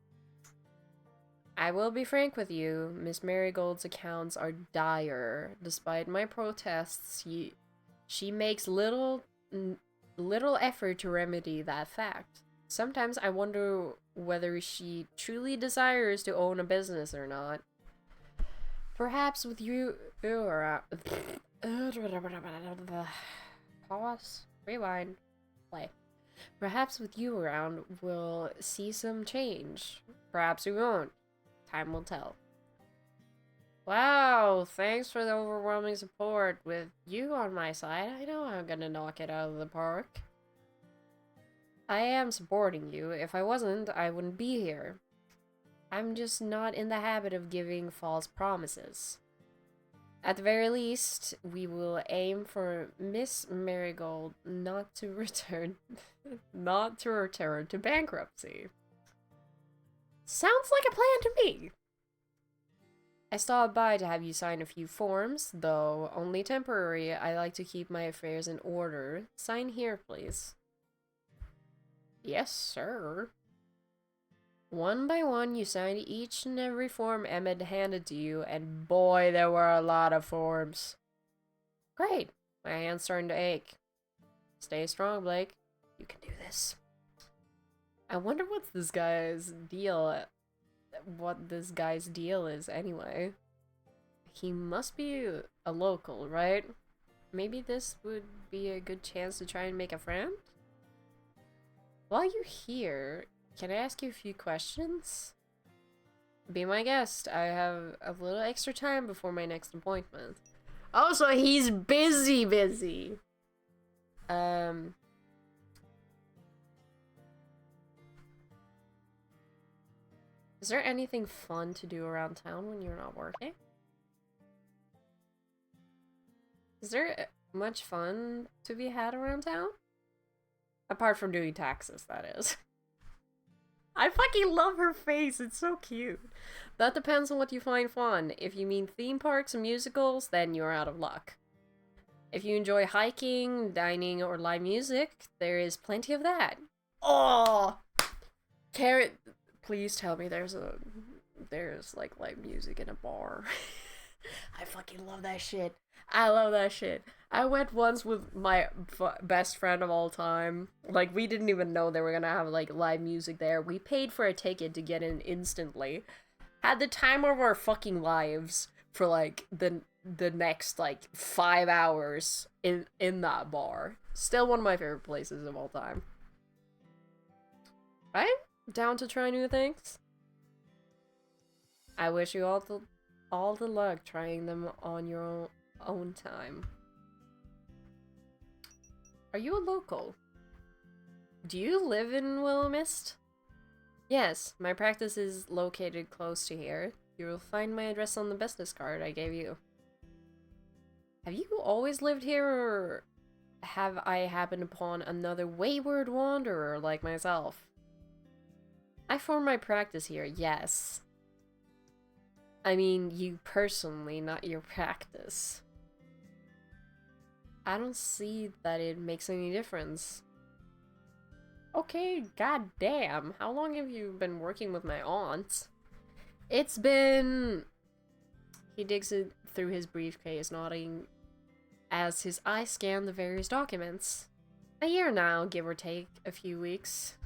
I will be frank with you, Miss Marigold's accounts are dire. Despite my protests, she makes little effort to remedy that fact. Sometimes I wonder whether she truly desires to own a business or not. Perhaps with you pause, rewind, play. Perhaps with you around, we'll see some change. Perhaps we won't. Time will tell. Wow, thanks for the overwhelming support. With you on my side, I know I'm gonna knock it out of the park. I am supporting you. If I wasn't, I wouldn't be here. I'm just not in the habit of giving false promises. At the very least, we will aim for Miss Marigold not to return to bankruptcy. Sounds like a plan to me. I stopped by to have you sign a few forms, though only temporary. I like to keep my affairs in order. Sign here, please. Yes, sir. One by one, you signed each and every form Emmett handed to you, and boy, there were a lot of forms. Great. My hand's starting to ache. Stay strong, Blake. You can do this. I wonder what this guy's deal is anyway. He must be a local, right? Maybe this would be a good chance to try and make a friend? While you're here, can I ask you a few questions? Be my guest. I have a little extra time before my next appointment. Oh, so he's busy. Is there anything fun to do around town when you're not working? Is there much fun to be had around town? Apart from doing taxes, that is. I fucking love her face, it's so cute. That depends on what you find fun. If you mean theme parks and musicals, then you're out of luck. If you enjoy hiking, dining, or live music, there is plenty of that. Oh! Carrot, please tell me there's like live music in a bar. I fucking love that shit. I love that shit. I went once with my best friend of all time. Like, we didn't even know they were gonna have, like, live music there. We paid for a ticket to get in instantly. Had the time of our fucking lives for, like, the next, like, 5 hours in that bar. Still one of my favorite places of all time. I'm down to try new things. I wish you all the luck trying them on your own time. Are you a local? Do you live in Willowmist? Yes, my practice is located close to here. You will find my address on the business card I gave you. Have you always lived here, or have I happened upon another wayward wanderer like myself? I form my practice here, yes. I mean, you personally, not your practice. I don't see that it makes any difference. Okay, goddamn. How long have you been working with my aunt? It's been... He digs it through his briefcase, nodding as his eyes scan the various documents. A year now, give or take a few weeks.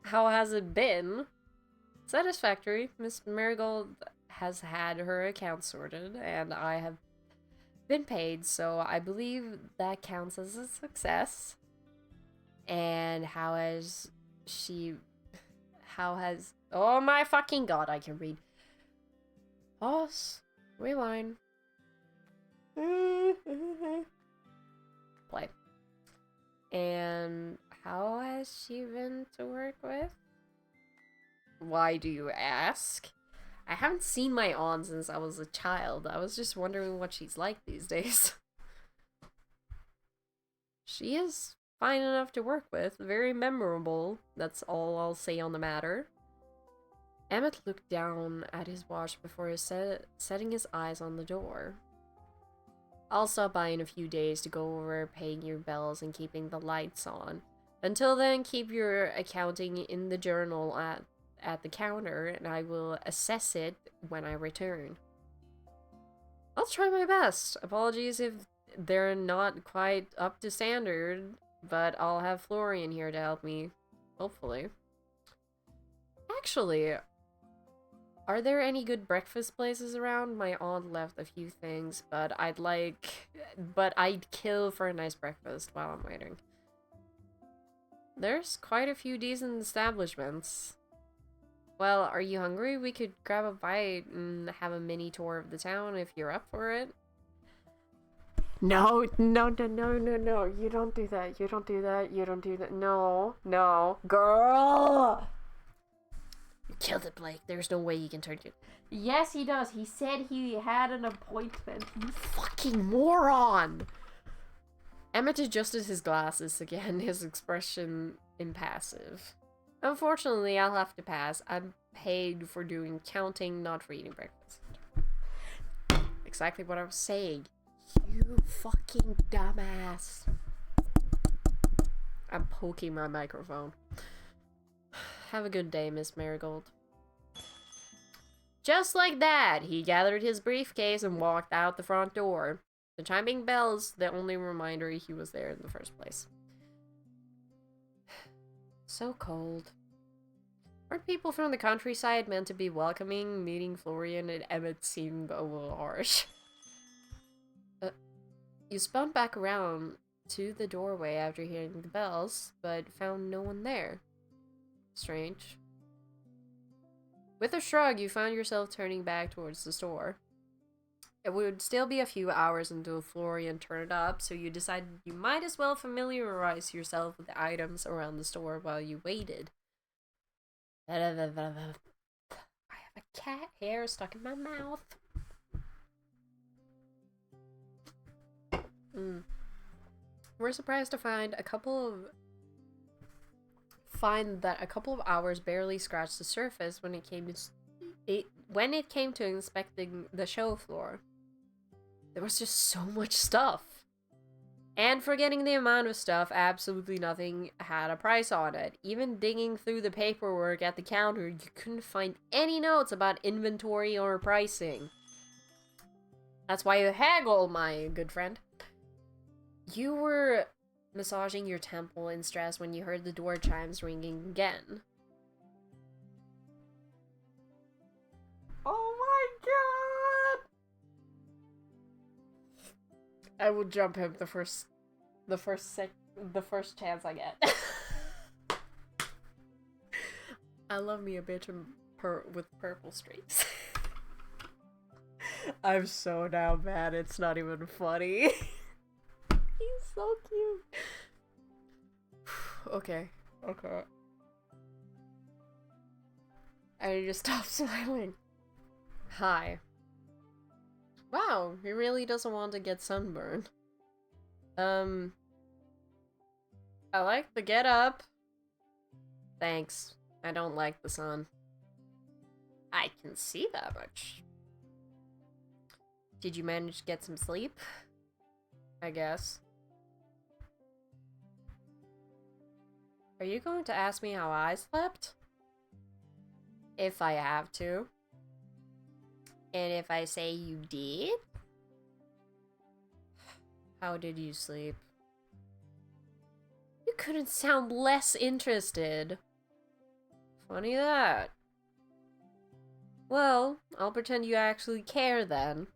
How has it been? Satisfactory. Miss Marigold has had her account sorted, and I have been paid, so I believe that counts as a success. And how has, oh my fucking god, I can read. Pause. Rewind. Play. And how has she been to work with? Why do you ask? I haven't seen my aunt since I was a child. I was just wondering what she's like these days. She is fine enough to work with. Very memorable. That's all I'll say on the matter. Emmett looked down at his watch before setting his eyes on the door. I'll stop by in a few days to go over paying your bills and keeping the lights on. Until then, keep your accounting in the journal at the counter, and I will assess it when I return. I'll try my best. Apologies if they're not quite up to standard, but I'll have Florian here to help me. Hopefully. Actually, are there any good breakfast places around? My aunt left a few things, but I'd kill for a nice breakfast while I'm waiting. There's quite a few decent establishments. Well, are you hungry? We could grab a bite and have a mini tour of the town if you're up for it. No. You don't do that. You don't do that. No. Girl! You killed it, Blake. There's no way he can turn you. Yes, he does. He said he had an appointment. You fucking moron! Emmett adjusted his glasses again, his expression impassive. Unfortunately, I'll have to pass. I'm paid for doing counting, not for eating breakfast. Exactly what I was saying. You fucking dumbass. I'm poking my microphone. Have a good day, Miss Marigold. Just like that, he gathered his briefcase and walked out the front door. The chiming bells, the only reminder he was there in the first place. So cold. Aren't people from the countryside meant to be welcoming? Meeting Florian and Emmett seemed a little harsh. You spun back around to the doorway after hearing the bells, but found no one there. Strange. With a shrug, you found yourself turning back towards the store. It would still be a few hours until Florian turned up, so you decided you might as well familiarize yourself with the items around the store while you waited. I have a cat hair stuck in my mouth. We're surprised to find that a couple of hours barely scratched the surface when it came to inspecting the show floor. There was just so much stuff. And forgetting the amount of stuff, absolutely nothing had a price on it. Even digging through the paperwork at the counter, you couldn't find any notes about inventory or pricing. That's why you haggle, my good friend. You were massaging your temple in stress when you heard the door chimes ringing again. Oh my god! I will jump him the first chance I get. I love me a bitch with purple streaks. I'm so down bad, it's not even funny. He's so cute. Okay. I need to stop smiling. Hi. Wow, he really doesn't want to get sunburned. I like the get up. Thanks. I don't like the sun. I can see that much. Did you manage to get some sleep? I guess. Are you going to ask me how I slept? If I have to. And if I say you did? How did you sleep? You couldn't sound less interested. Funny that. Well, I'll pretend you actually care then.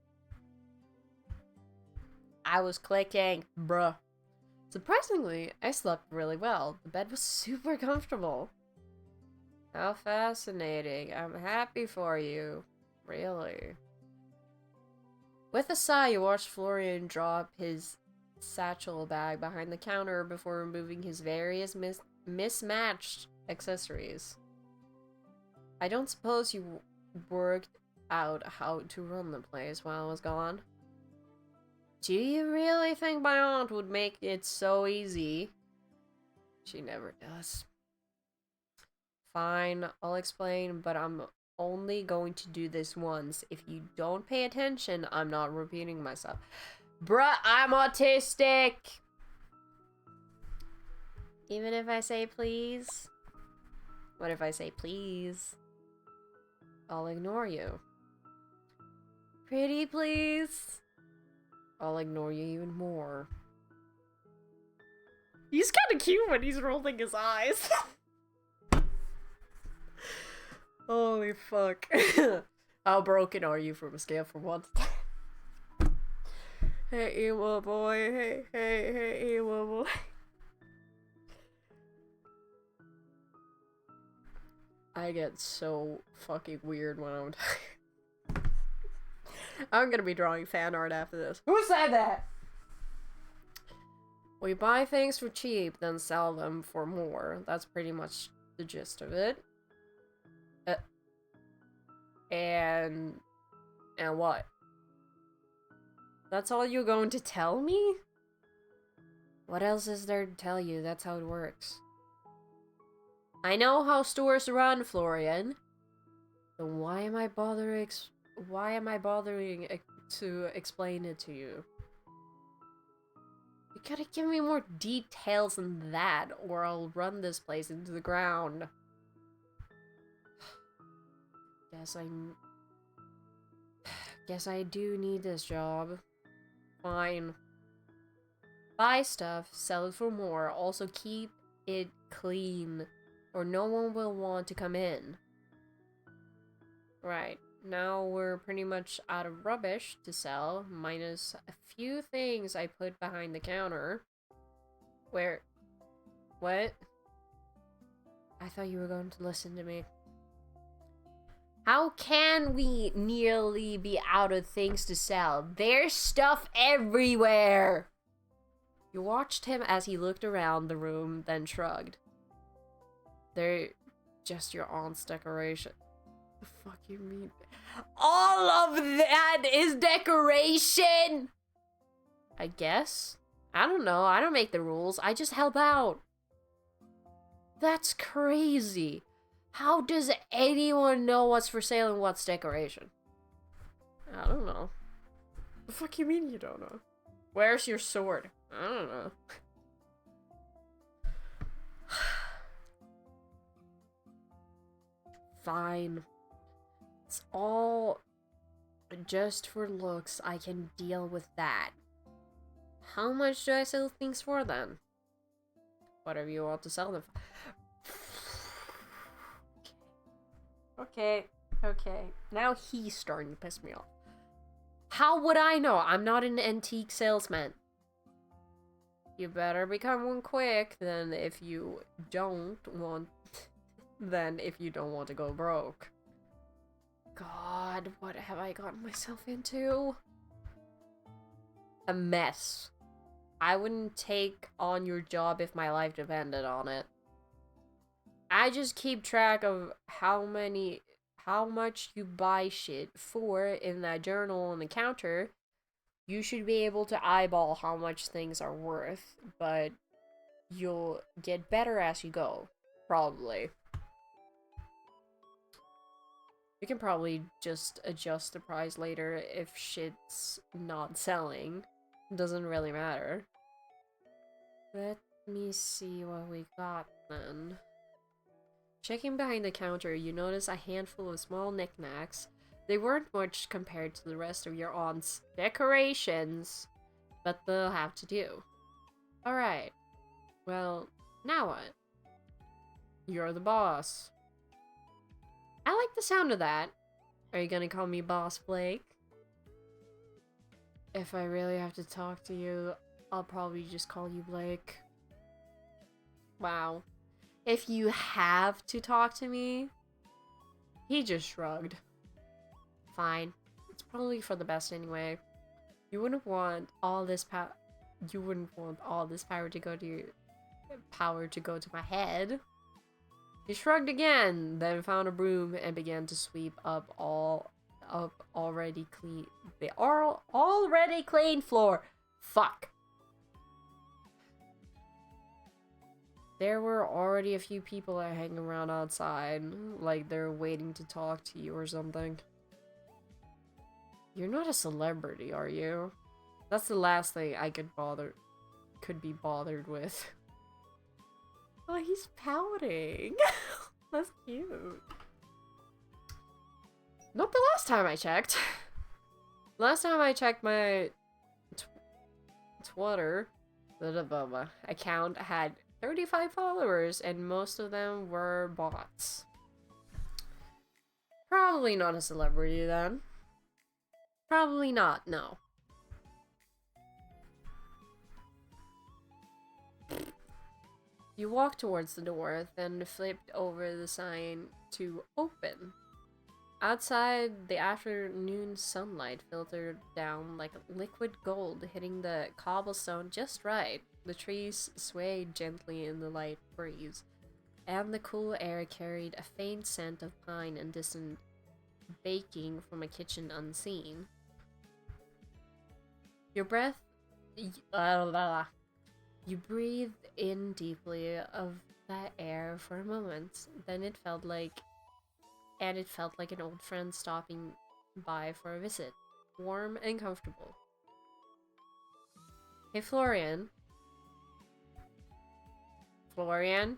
I was clicking, bruh. Surprisingly, I slept really well. The bed was super comfortable. How fascinating. I'm happy for you. Really. With a sigh, you watched Florian drop his satchel bag behind the counter before removing his various mismatched accessories. I don't suppose you worked out how to run the place while I was gone? Do you really think my aunt would make it so easy? She never does. Fine, I'll explain, but I'm only going to do this once. If you don't pay attention, I'm not repeating myself. Bruh, I'm autistic! Even if I say please? What if I say please? I'll ignore you. Pretty please? I'll ignore you even more. He's kind of cute when he's rolling his eyes. Holy fuck. How broken are you from a scale from 1 to 10? Hey, emo boy. Hey, emo boy. I get so fucking weird when I'm tired. I'm gonna be drawing fan art after this. Who said that? We buy things for cheap, then sell them for more. That's pretty much the gist of it. And what? That's all you're going to tell me? What else is there to tell you? That's how it works. I know how stores run, Florian. Then why am I bothering to explain it to you? You gotta give me more details than that, or I'll run this place into the ground. Guess I do need this job. Fine. Buy stuff, sell it for more, also keep it clean, or no one will want to come in. Right, now we're pretty much out of rubbish to sell, minus a few things I put behind the counter. Where? What? I thought you were going to listen to me. How can we nearly be out of things to sell? There's stuff everywhere! You watched him as he looked around the room, then shrugged. They're just your aunt's decoration. The fuck you mean? All of that is decoration! I guess? I don't know, I don't make the rules, I just help out. That's crazy. How does anyone know what's for sale and what's decoration? I don't know. The fuck you mean you don't know? Where's your sword? I don't know. Fine. It's all just for looks. I can deal with that. How much do I sell things for then? Whatever you want to sell them for. Okay. Now he's starting to piss me off. How would I know? I'm not an antique salesman. You better become one quick, then if you don't want to go broke. God, what have I gotten myself into? A mess. I wouldn't take on your job if my life depended on it. I just keep track of how much you buy shit for in that journal on the counter. You should be able to eyeball how much things are worth, but you'll get better as you go. Probably. You can probably just adjust the price later if shit's not selling. Doesn't really matter. Let me see what we got then. Checking behind the counter, you notice a handful of small knickknacks. They weren't much compared to the rest of your aunt's decorations, but they'll have to do. Alright. Well, now what? You're the boss. I like the sound of that. Are you gonna call me Boss Blake? If I really have to talk to you, I'll probably just call you Blake. Wow. If you have to talk to me? He just shrugged. Fine. It's probably for the best anyway. You wouldn't want all this power. You wouldn't want all this power to go to your my head. He shrugged again, then found a broom and began to sweep up already clean floor. Fuck. There were already a few people hanging around outside, like they're waiting to talk to you or something. You're not a celebrity, are you? That's the last thing I could be bothered with. Oh, he's pouting. That's cute. Not the last time I checked. Last time I checked my Twitter account had 35 followers, and most of them were bots. Probably not a celebrity then. Probably not, no. You walked towards the door, then flipped over the sign to open. Outside, the afternoon sunlight filtered down like liquid gold, hitting the cobblestone just right. The trees swayed gently in the light breeze, and the cool air carried a faint scent of pine and distant baking from a kitchen unseen. Your breath... You breathed in deeply of that air for a moment, then it felt like an old friend stopping by for a visit, warm and comfortable. Hey, Florian. Florian?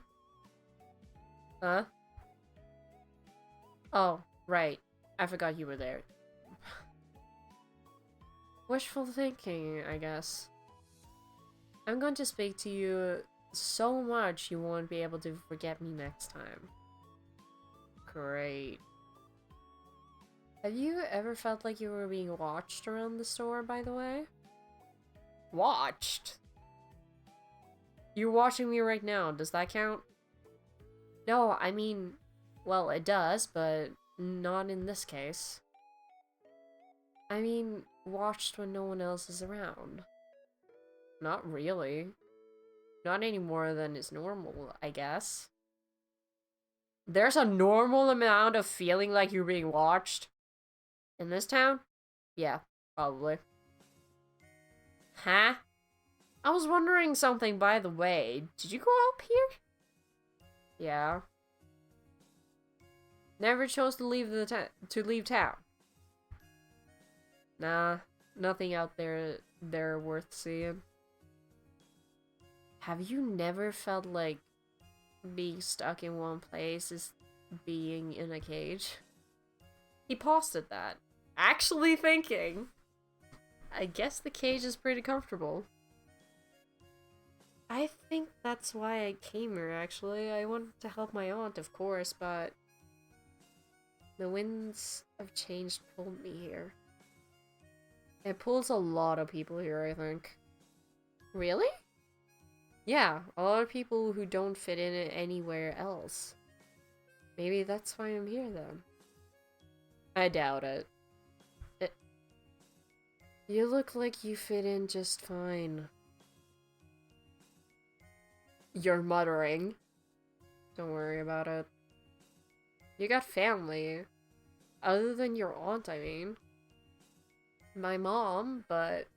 Huh? Oh, right. I forgot you were there. Wishful thinking, I guess. I'm going to speak to you so much you won't be able to forget me next time. Great. Have you ever felt like you were being watched around the store, by the way? Watched? You're watching me right now, does that count? No, I mean, well, it does, but not in this case. I mean, watched when no one else is around. Not really. Not any more than is normal, I guess. There's a normal amount of feeling like you're being watched in this town? Yeah, probably. Huh? I was wondering something, by the way. Did you grow up here? Yeah. Never chose to leave town. Nah, nothing out there worth seeing. Have you never felt like being stuck in one place is being in a cage? He paused at that, actually thinking. I guess the cage is pretty comfortable. I think that's why I came here, actually. I wanted to help my aunt, of course, but the winds of change pulled me here. It pulls a lot of people here, I think. Really? Yeah, a lot of people who don't fit in anywhere else. Maybe that's why I'm here, then. I doubt it. You look like you fit in just fine. You're muttering. Don't worry about it. You got family. Other than your aunt, I mean. My mom, but...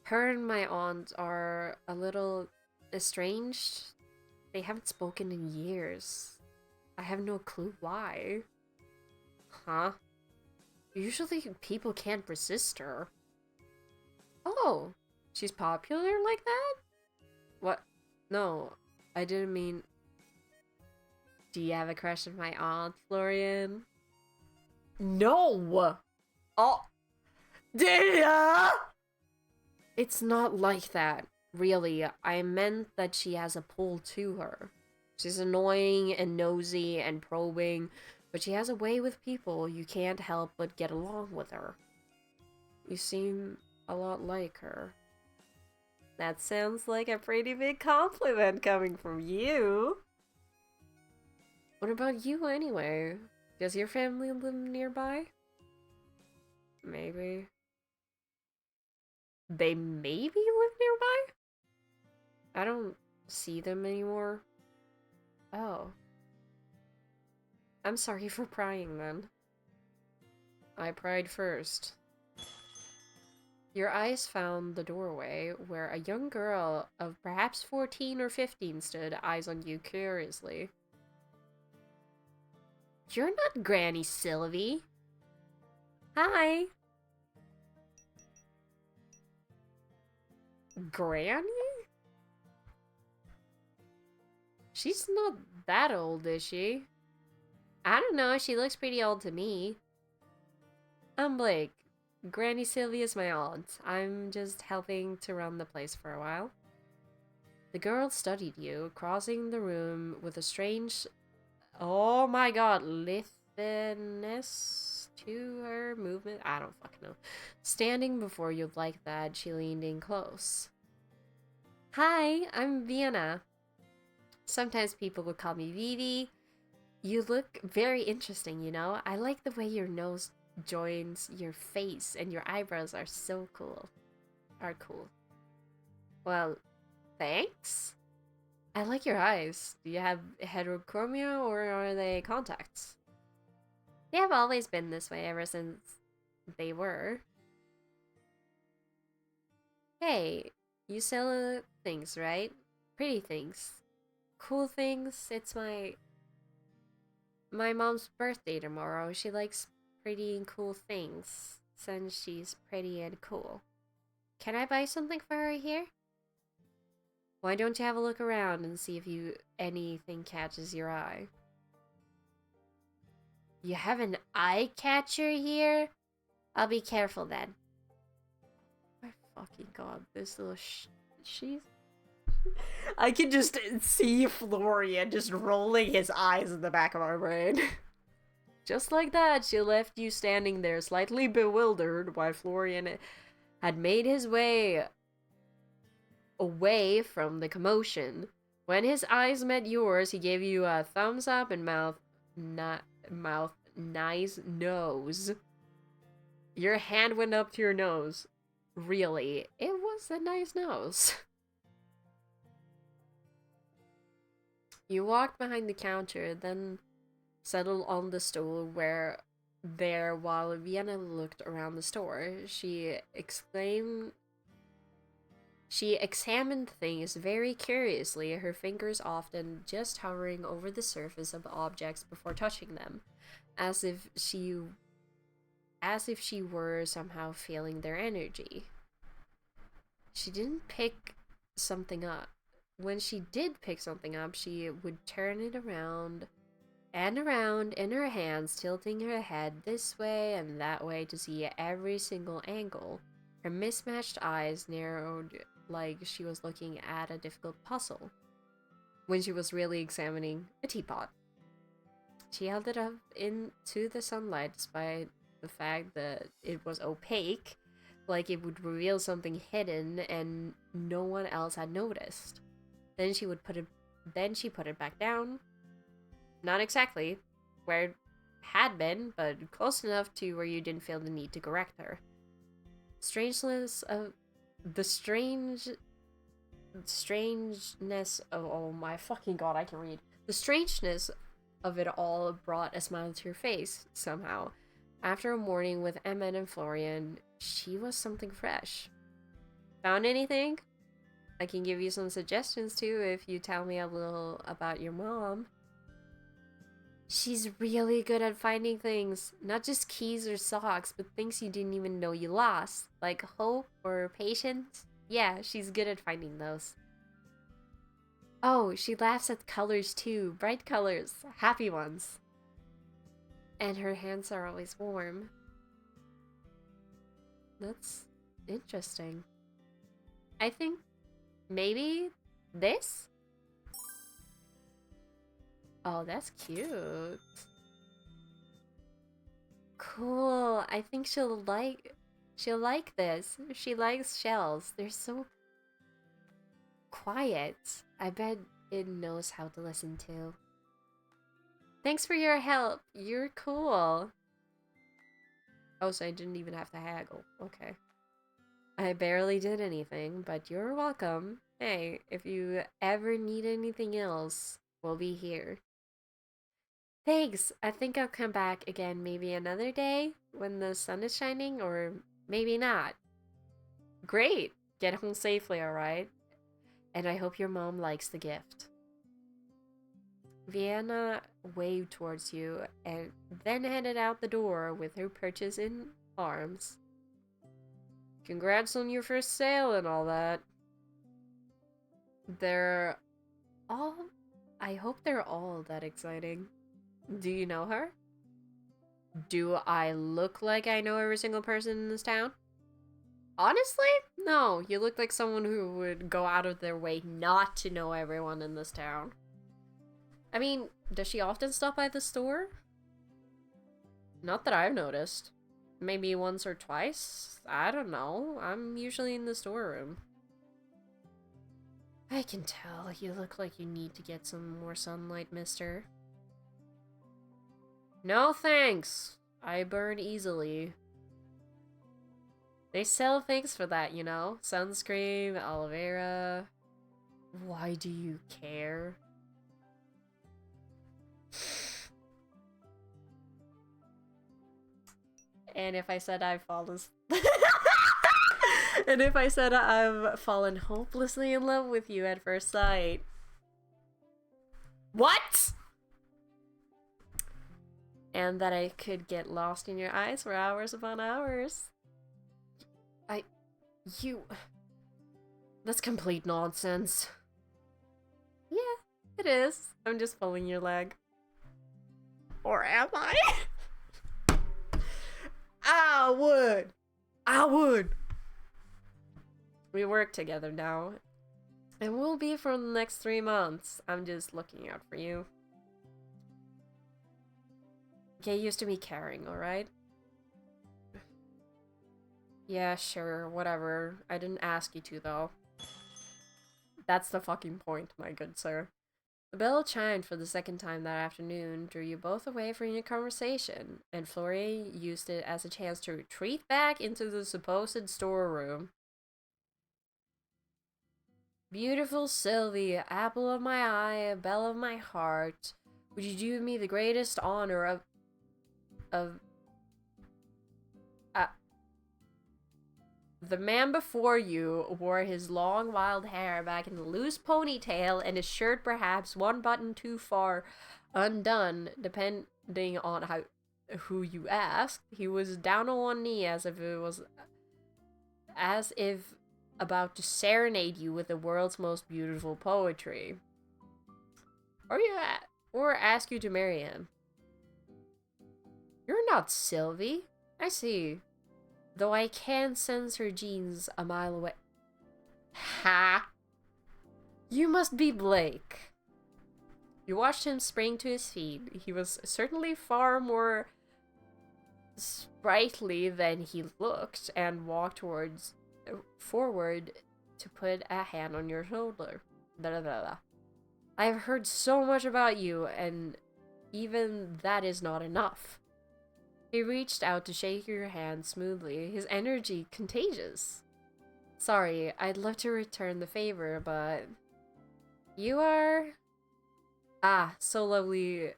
Her and my aunt are a little estranged. They haven't spoken in years. I have no clue why. Huh? Usually people can't resist her. Oh, she's popular like that? What? No, I didn't mean... Do you have a crush on my aunt, Florian? No! Oh! Did ya? It's not like that, really. I meant that she has a pull to her. She's annoying and nosy and probing, But she has a way with people. You can't help but get along with her. You seem a lot like her. That sounds like a pretty big compliment coming from you. What about you anyway? Does your family live nearby? Maybe. They maybe live nearby? I don't see them anymore. Oh. I'm sorry for prying then. I pried first. Your eyes found the doorway where a young girl of perhaps 14 or 15 stood, eyes on you curiously. You're not Granny Sylvie. Hi. Granny? She's not that old, is she? I don't know, she looks pretty old to me. I'm Blake. Granny Sylvia's my aunt. I'm just helping to run the place for a while. The girl studied you, crossing the room with a strange, oh my god, lithiness to her movement. I don't fucking know. Standing before you like that, she leaned in close. Hi, I'm Vienna. Sometimes people would call me Vivi. You look very interesting, you know? I like the way your nose joins your face and your eyebrows are so cool. Well, thanks. I like your eyes. Do you have heterochromia or are they contacts? They have always been this way ever since they were. Hey, you sell things, right? Pretty things. Cool things. It's my mom's birthday tomorrow. She likes pretty and cool things since she's pretty and cool. Can I buy something for her here? Why don't you have a look around and see if anything catches your eye? You have an eye catcher here? I'll be careful then. My fucking god, this little she's... I can just see Florian just rolling his eyes in the back of our brain. Just like that, she left you standing there slightly bewildered while Florian had made his way away from the commotion. When his eyes met yours, he gave you a thumbs up and nice nose. Your hand went up to your nose. Really, it was a nice nose. You walked behind the counter, then settled on the stool while Vienna looked around the store. She examined things very curiously, her fingers often just hovering over the surface of objects before touching them, as if she were somehow feeling their energy. She didn't pick something up. When she did pick something up, she would turn it around and around in her hands, tilting her head this way and that way to see every single angle. Her mismatched eyes narrowed like she was looking at a difficult puzzle when she was really examining a teapot. She held it up into the sunlight despite the fact that it was opaque, like it would reveal something hidden and no one else had noticed. Then she put it back down. Not exactly where it had been, but close enough to where you didn't feel the need to correct her. Strangeness of oh my fucking god, I can read. The strangeness of it all brought a smile to her face, somehow. After a morning with Emma and Florian, she was something fresh. Found anything? I can give you some suggestions too if you tell me a little about your mom. She's really good at finding things. Not just keys or socks, but things you didn't even know you lost. Like hope or patience. Yeah, she's good at finding those. Oh, she laughs at colors too. Bright colors. Happy ones. And her hands are always warm. That's interesting. I think maybe this? Oh, that's cute. cool. I think she'll like this. She likes shells. They're so quiet. I bet it knows how to listen too. Thanks for your help. You're cool. Oh, so I didn't even have to haggle. Okay. I barely did anything, but you're welcome. Hey, if you ever need anything else, we'll be here. Thanks. I think I'll come back again maybe another day when the sun is shining, or maybe not. Great. Get home safely, alright? And I hope your mom likes the gift. Vienna waved towards you and then headed out the door with her purchase in arms. Congrats on your first sale and all that. They're all... I hope they're all that exciting. Do you know her? Do I look like I know every single person in this town? Honestly, no. You look like someone who would go out of their way not to know everyone in this town. I mean, does she often stop by the store? Not that I've noticed. Maybe once or twice? I don't know. I'm usually in the storeroom. I can tell. You look like you need to get some more sunlight, mister. No thanks. I burn easily. They sell things for that, you know? Sunscreen, aloe vera. Why do you care? And if I said I've fallen... And if I said I've fallen hopelessly in love with you at first sight... What?! And that I could get lost in your eyes for hours upon hours. You... That's complete nonsense. Yeah, it is. I'm just pulling your leg. Or am I? I would. I would. We work together now. And we'll be for the next 3 months. I'm just looking out for you. Get used to me caring, alright? Yeah, sure, whatever. I didn't ask you to, though. That's the fucking point, my good sir. The bell chimed for the second time that afternoon, drew you both away from your conversation, and Florian used it as a chance to retreat back into the supposed storeroom. Beautiful Sylvie, apple of my eye, belle of my heart, would you do me the greatest honor of the man before you wore his long wild hair back in a loose ponytail and his shirt perhaps one button too far undone, depending on who you asked. He was down on one knee as if about to serenade you with the world's most beautiful poetry. Or ask you to marry him. You're not Sylvie. I see. Though I can sense her genes a mile away. Ha! You must be Blake. You watched him spring to his feet. He was certainly far more sprightly than he looked, and walked forward to put a hand on your shoulder. I've heard so much about you, and even that is not enough. He reached out to shake your hand smoothly, his energy contagious. Sorry, I'd love to return the favor, but... You are... Ah, so lovely.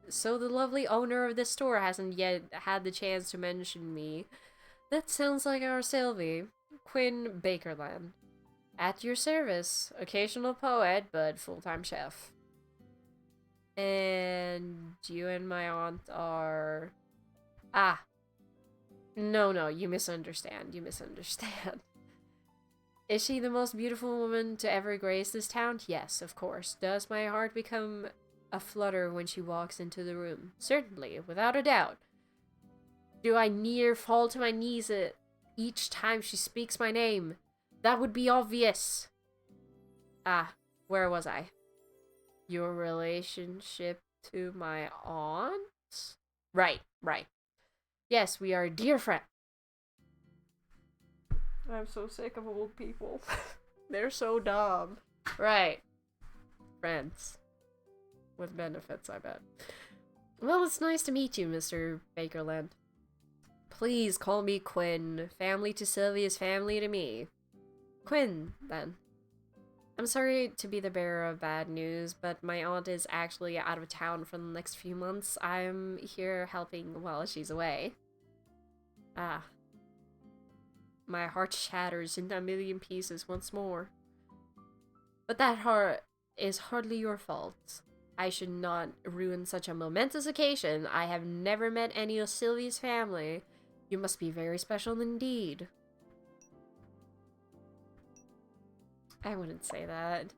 So the lovely owner of this store hasn't yet had the chance to mention me. That sounds like our Sylvie, Quinn Bakerland. At your service, occasional poet, but full-time chef. And you and my aunt are... Ah. No, you misunderstand. You misunderstand. Is she the most beautiful woman to ever grace this town? Yes, of course. Does my heart become a flutter when she walks into the room? Certainly, without a doubt. Do I near fall to my knees each time she speaks my name? That would be obvious. Ah, where was I? Your relationship to my aunt? Right. Yes, we are dear friends. I'm so sick of old people. They're so dumb. Right. Friends. With benefits, I bet. Well, it's nice to meet you, Mr. Bakerland. Please call me Quinn. Family to Sylvie is family to me. Quinn, then. I'm sorry to be the bearer of bad news, but my aunt is actually out of town for the next few months. I'm here helping while she's away. Ah. My heart shatters into a million pieces once more. But that heart is hardly your fault. I should not ruin such a momentous occasion. I have never met any of Sylvie's family. You must be very special indeed. I wouldn't say that.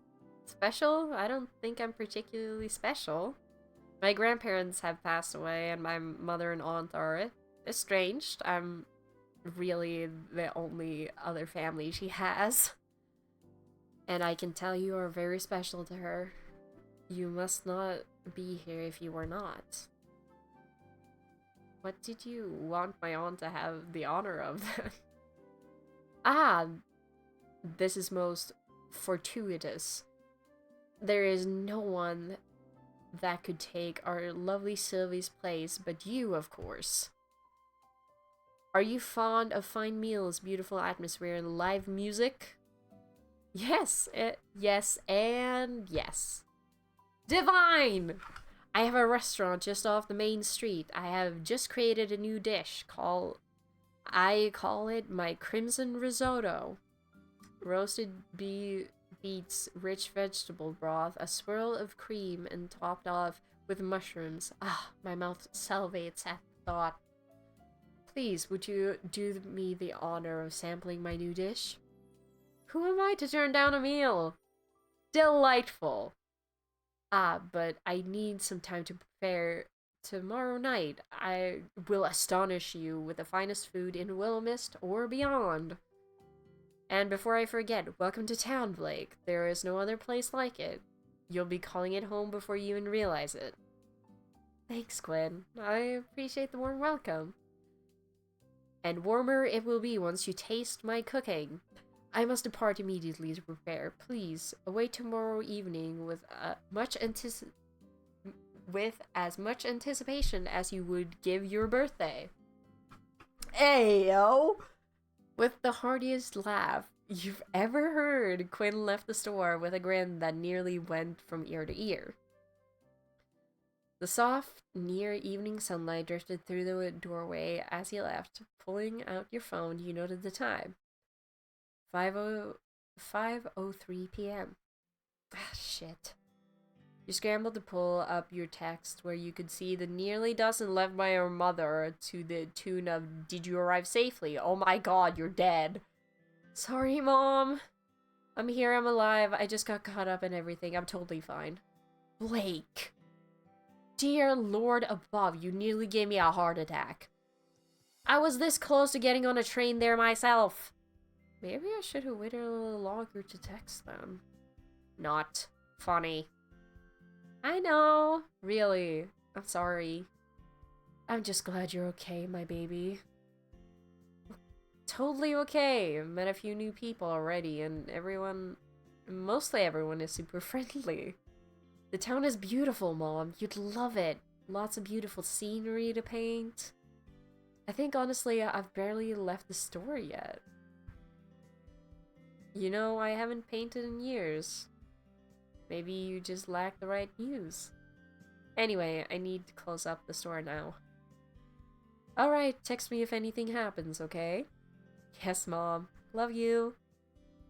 Special? I don't think I'm particularly special. My grandparents have passed away, and my mother and aunt are estranged. I'm really the only other family she has. And I can tell you are very special to her. You must not be here if you were not. What did you want my aunt to have the honor of then? Ah, this is most fortuitous. There is no one that could take our lovely Sylvie's place but you, of course. Are you fond of fine meals, beautiful atmosphere, and live music? Yes, yes, and yes. Divine! I have a restaurant just off the main street. I have just created a new dish I call it my Crimson Risotto. Roasted beets, rich vegetable broth, a swirl of cream, and topped off with mushrooms. Ah, my mouth salivates at the thought. Please, would you do me the honor of sampling my new dish? Who am I to turn down a meal? Delightful! Ah, but I need some time to prepare. Tomorrow night, I will astonish you with the finest food in Willowmist or beyond. And before I forget, welcome to town, Blake. There is no other place like it. You'll be calling it home before you even realize it. Thanks, Gwen. I appreciate the warm welcome. And warmer it will be once you taste my cooking. I must depart immediately to prepare. Please, await tomorrow evening with as much anticipation as you would give your birthday. Ayo! With the heartiest laugh you've ever heard, Quinn left the store with a grin that nearly went from ear to ear. The soft, near evening sunlight drifted through the doorway as he left. Pulling out your phone, you noted the time. 5:03 p.m. Ah, shit. You scrambled to pull up your text where you could see the nearly dozen left by your mother to the tune of, "Did you arrive safely? Oh my god, you're dead." Sorry, Mom. I'm here, I'm alive. I just got caught up in everything. I'm totally fine. Blake. Dear Lord above, you nearly gave me a heart attack. I was this close to getting on a train there myself. Maybe I should have waited a little longer to text them. Not funny. I know. Really. I'm sorry. I'm just glad you're okay, my baby. Totally okay. Met a few new people already, and mostly everyone is super friendly. The town is beautiful, Mom. You'd love it. Lots of beautiful scenery to paint. I think, honestly, I've barely left the store yet. You know, I haven't painted in years. Maybe you just lack the right muse. Anyway, I need to close up the store now. Alright, text me if anything happens, okay? Yes, Mom. Love you.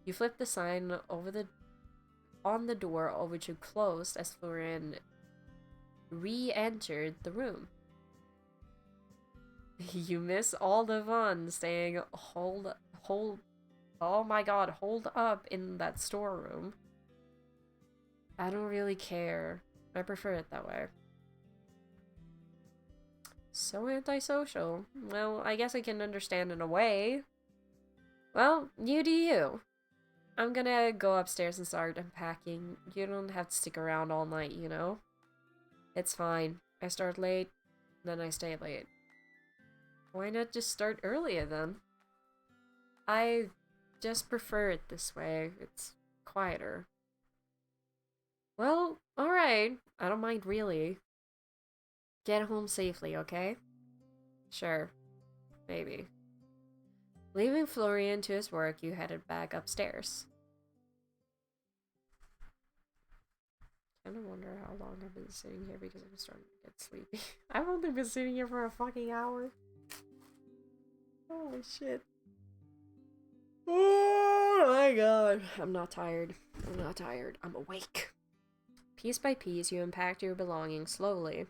You flipped the sign on the door, which you closed as Florian re-entered the room. You miss all the fun staying oh my god, hold up in that storeroom. I don't really care. I prefer it that way. So antisocial. Well, I guess I can understand in a way. Well, you do you. I'm gonna go upstairs and start unpacking. You don't have to stick around all night, you know? It's fine. I start late, then I stay late. Why not just start earlier then? I just prefer it this way. It's quieter. Well, alright. I don't mind really. Get home safely, okay? Sure. Maybe. Leaving Florian to his work, you headed back upstairs. Kinda wonder how long I've been sitting here because I'm starting to get sleepy. I've only been sitting here for a fucking hour. Holy shit. Oh my god. I'm not tired. I'm not tired. I'm awake. Piece by piece, you unpacked your belongings slowly.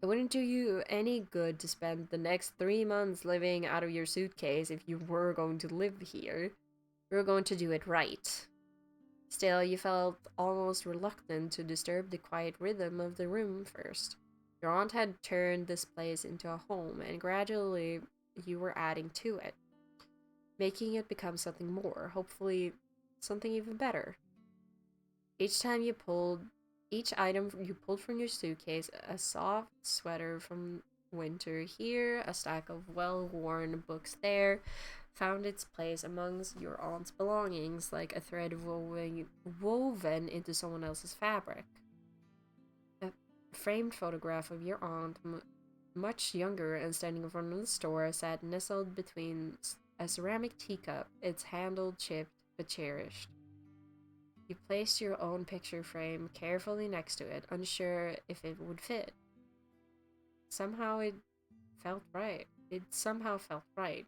It wouldn't do you any good to spend the next 3 months living out of your suitcase if you were going to live here. You were going to do it right. Still, you felt almost reluctant to disturb the quiet rhythm of the room first. Your aunt had turned this place into a home, and gradually you were adding to it, making it become something more, hopefully something even better. Each item you pulled from your suitcase, a soft sweater from winter here, a stack of well-worn books there, found its place amongst your aunt's belongings like a thread woven into someone else's fabric. A framed photograph of your aunt, much younger and standing in front of the store, sat nestled between a ceramic teacup, its handle chipped but cherished. You placed your own picture frame carefully next to it, unsure if it would fit. Somehow it felt right. It somehow felt right.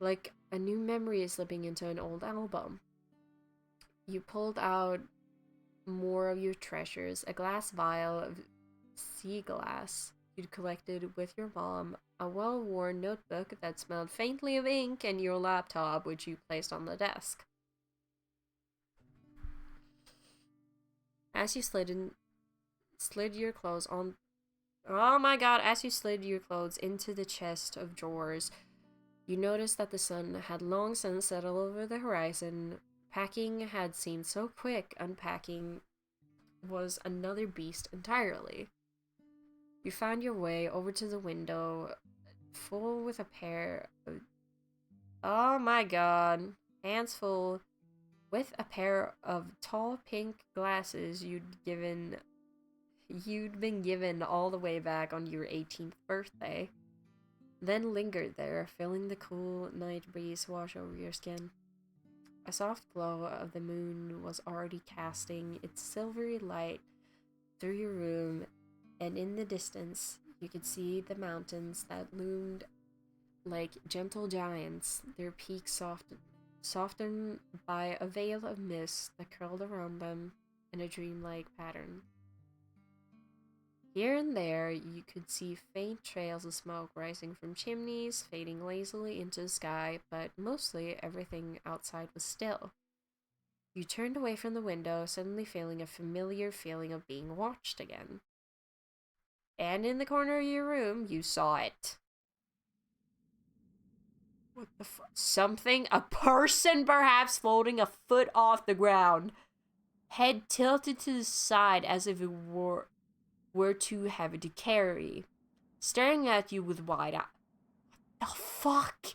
Like a new memory is slipping into an old album. You pulled out more of your treasures, a glass vial of sea glass you'd collected with your mom, a well-worn notebook that smelled faintly of ink, and your laptop, which you placed on the desk. As you slid your clothes on... Oh my god, as you slid your clothes into the chest of drawers, you noticed that the sun had long since settled over the horizon. Packing had seemed so quick, unpacking was another beast entirely. You found your way over to the window, full with a pair of... Oh my god. Hands full with a pair of tall pink glasses you'd been given all the way back on your 18th birthday. Then lingered there, feeling the cool night breeze wash over your skin. A soft glow of the moon was already casting its silvery light through your room, and in the distance you could see the mountains that loomed like gentle giants, their peaks softened by a veil of mist that curled around them in a dreamlike pattern. Here and there, you could see faint trails of smoke rising from chimneys, fading lazily into the sky, but mostly everything outside was still. You turned away from the window, suddenly feeling a familiar feeling of being watched again. And in the corner of your room, you saw it. What the fuck? Something? A person, perhaps, floating a foot off the ground. Head tilted to the side as if it were too heavy to carry. Staring at you with wide eyes. The fuck?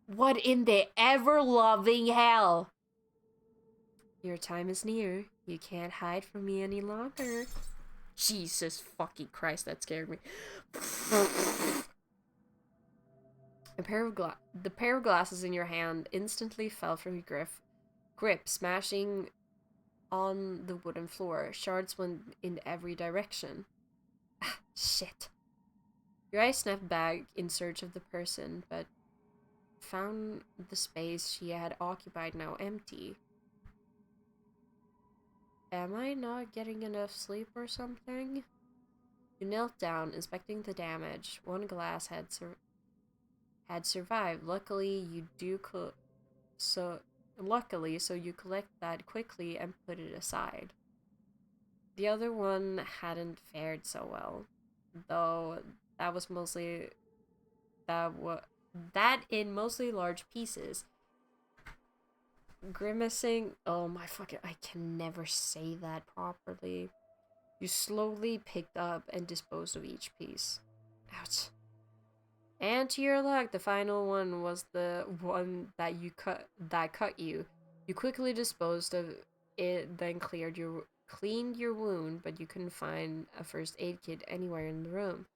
What in the ever-loving hell? Your time is near. You can't hide from me any longer. Jesus fucking Christ, that scared me. The pair of glasses in your hand instantly fell from your grip, smashing on the wooden floor. Shards went in every direction. Ah, shit. Your eyes snapped back in search of the person, but found the space she had occupied now empty. Am I not getting enough sleep or something? You knelt down, inspecting the damage. One glass had survived. Luckily, so you collect that quickly and put it aside. The other one hadn't fared so well, though that was mostly that in mostly large pieces. Grimacing, oh my fucking, I can never say that properly. You slowly picked up and disposed of each piece. Ouch. And to your luck, the final one was the one that cut you. You quickly disposed of it, then cleaned your wound, but you couldn't find a first aid kit anywhere in the room.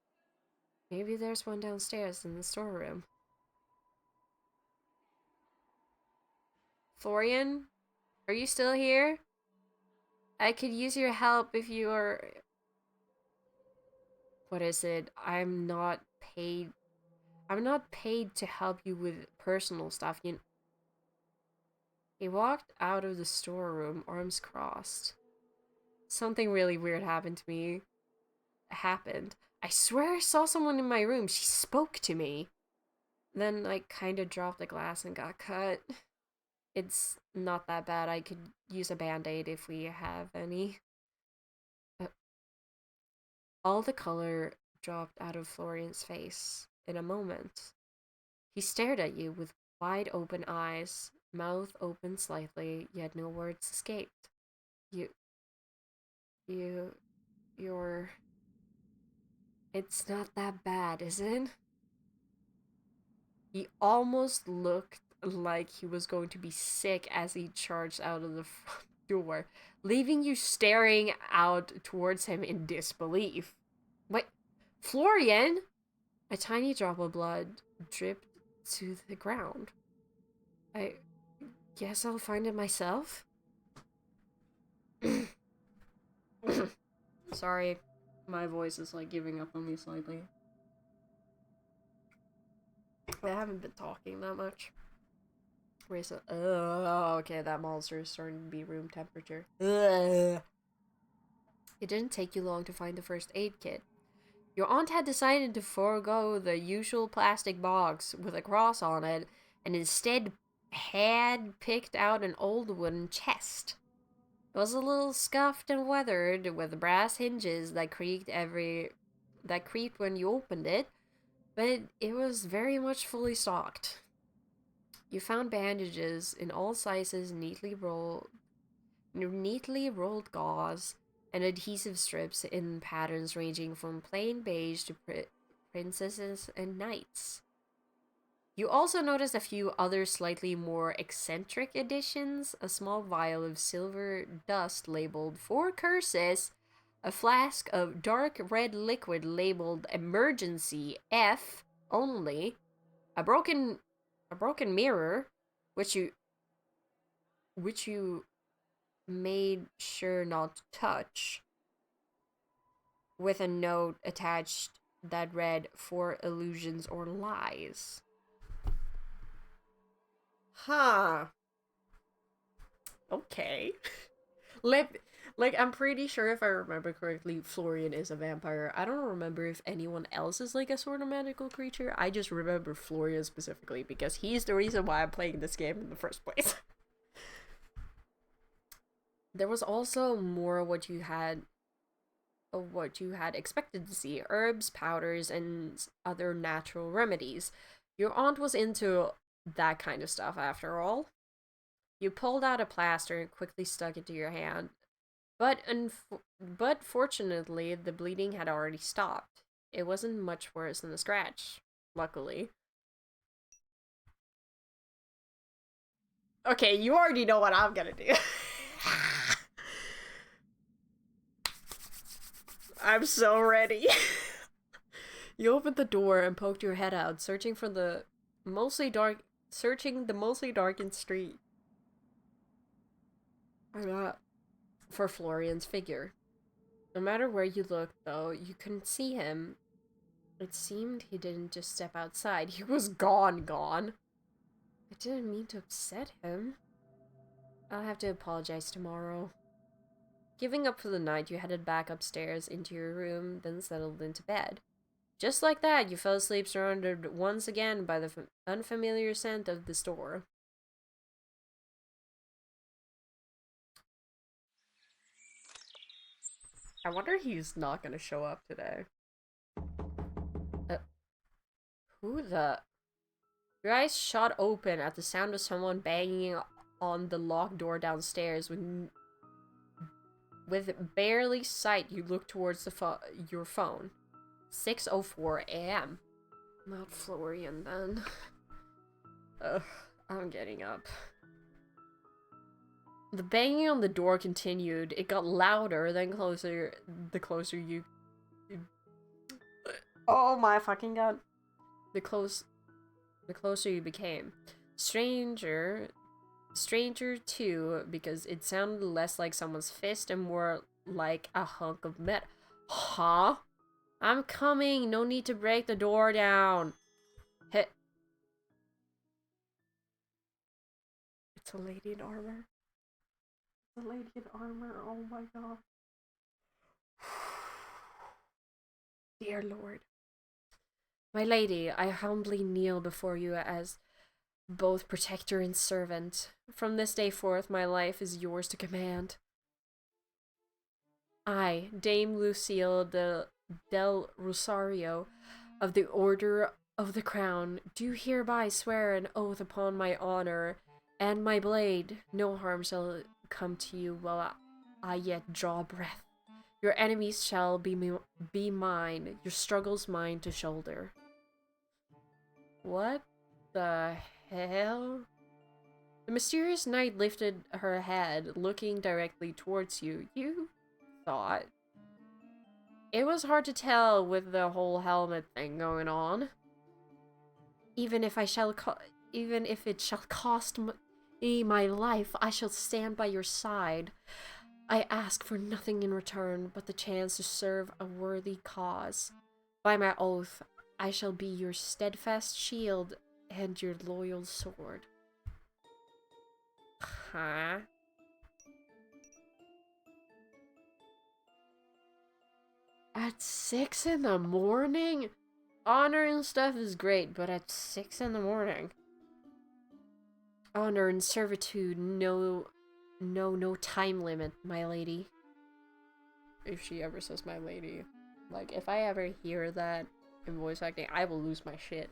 Maybe there's one downstairs in the storeroom. Florian, are you still here? I could use your help if you are... What is it? I'm not paid. I'm not paid to help you with personal stuff. He walked out of the storeroom, arms crossed. Something really weird happened to me. I swear I saw someone in my room. She spoke to me. Then I kind of dropped the glass and got cut. It's not that bad. I could use a band-aid if we have any. All the color dropped out of Florian's face in a moment. He stared at you with wide open eyes, mouth open slightly, yet no words escaped. You, you're... It's not that bad, is it? He almost looked like he was going to be sick as he charged out of the front door, leaving you staring out towards him in disbelief. Wait, Florian? A tiny drop of blood dripped to the ground. I guess I'll find it myself? Sorry, my voice is like giving up on me slightly. I haven't been talking that much. Recently. Okay, that monster is starting to be room temperature. It didn't take you long to find the first aid kit. Your aunt had decided to forego the usual plastic box with a cross on it and instead had picked out an old wooden chest. It was a little scuffed and weathered with brass hinges that creaked when you opened it, but it was very much fully stocked. You found bandages in all sizes, neatly rolled gauze, and adhesive strips in patterns ranging from plain beige to princesses and knights. You also noticed a few other slightly more eccentric additions: a small vial of silver dust labeled "For Curses," a flask of dark red liquid labeled "Emergency F Only," a broken mirror, which you made sure not to touch, with a note attached that read, "For illusions or lies." Huh. Okay. like, I'm pretty sure if I remember correctly, Florian is a vampire. I don't remember if anyone else is like a sort of magical creature. I just remember Florian specifically because he's the reason why I'm playing this game in the first place. There was also more what you had expected to see: herbs, powders, and other natural remedies. Your aunt was into that kind of stuff after all. You pulled out a plaster and quickly stuck it to your hand. But fortunately, the bleeding had already stopped. It wasn't much worse than a scratch, luckily. Okay, you already know what I'm gonna do. I'm so ready. You opened the door and poked your head out, searching the mostly darkened street for Florian's figure. No matter where you looked, though, you couldn't see him. It seemed he didn't just step outside. He was gone. I didn't mean to upset him. I'll have to apologize tomorrow. Giving up for the night, you headed back upstairs into your room, then settled into bed. Just like that, you fell asleep surrounded once again by the unfamiliar scent of the store. I wonder he's not gonna show up today. Uh, who the... Your eyes shot open at the sound of someone banging on the locked door downstairs. With barely sight, you look towards your phone. 6:04 a.m. Not Florian, then. Ugh, I'm getting up. The banging on the door continued. It got louder, then closer, the closer you... Oh my fucking god. The closer you became. Stranger too, because it sounded less like someone's fist and more like a hunk of metal. Huh? I'm coming! No need to break the door down! Hit. It's a lady in armor. It's a lady in armor, oh my god. Dear Lord. My lady, I humbly kneel before you as both protector and servant. From this day forth, my life is yours to command. I, Dame Lucille del Rosario, of the Order of the Crown, do hereby swear an oath upon my honor and my blade. No harm shall come to you while I yet draw breath. Your enemies shall be mine, your struggles mine to shoulder. What the hell? The mysterious knight lifted her head, looking directly towards you. You thought. It was hard to tell with the whole helmet thing going on. Even if it shall cost me my life, I shall stand by your side. I ask for nothing in return but the chance to serve a worthy cause. By my oath, I shall be your steadfast shield and your loyal sword. Huh? At 6 in the morning? Honor and stuff is great, but at 6 in the morning? Honor and servitude, no time limit, my lady. If she ever says my lady. Like, if I ever hear that in voice acting, I will lose my shit.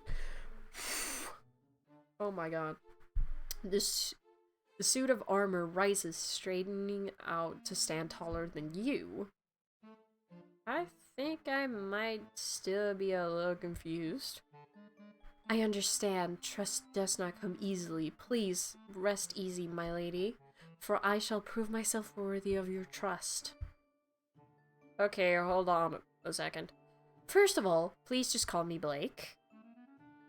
Oh my god. The suit of armor rises, straightening out to stand taller than you. I think I might still be a little confused. I understand. Trust does not come easily. Please, rest easy, my lady, for I shall prove myself worthy of your trust. Okay, hold on a second. First of all, please just call me Blake.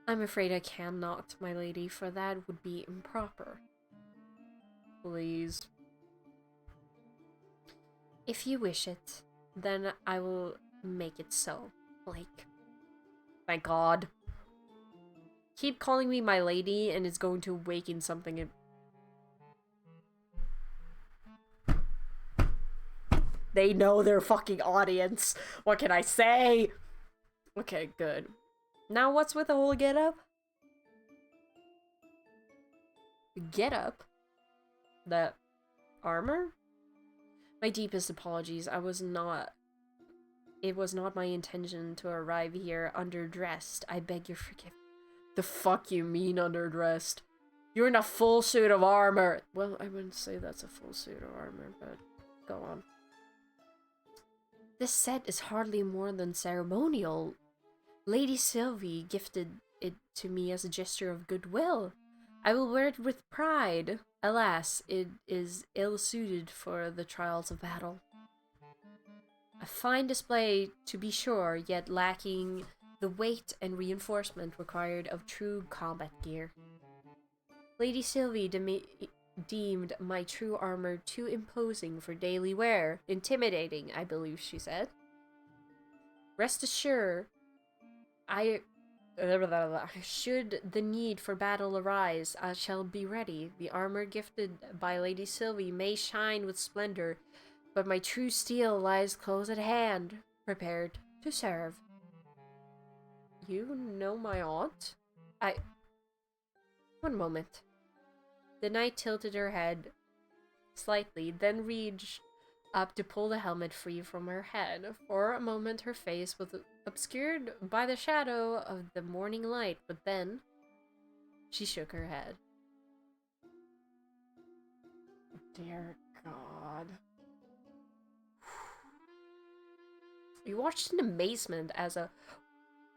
I'm afraid I cannot, my lady, for that would be improper. Please. If you wish it, then I will make it so, Blake. Thank God. Keep calling me my lady and it's going to awaken something in... They know their fucking audience. What can I say? Okay, good. Now what's with the whole get up? Get up? The armor? My deepest apologies. It was not my intention to arrive here underdressed. I beg your forgiveness. The fuck you mean underdressed? You're in a full suit of armor. Well, I wouldn't say that's a full suit of armor, but go on. This set is hardly more than ceremonial. Lady Sylvie gifted it to me as a gesture of goodwill. I will wear it with pride. Alas, it is ill-suited for the trials of battle. A fine display, to be sure, yet lacking the weight and reinforcement required of true combat gear. Lady Sylvie deemed my true armor too imposing for daily wear. Intimidating, I believe she said. Rest assured, should the need for battle arise, I shall be ready. The armor gifted by Lady Sylvie may shine with splendor, but my true steel lies close at hand, prepared to serve. You know my aunt? One moment. The knight tilted her head slightly, then reached up to pull the helmet free from her head. For a moment her face was obscured by the shadow of the morning light, but then she shook her head. Dear God. You watched in amazement as a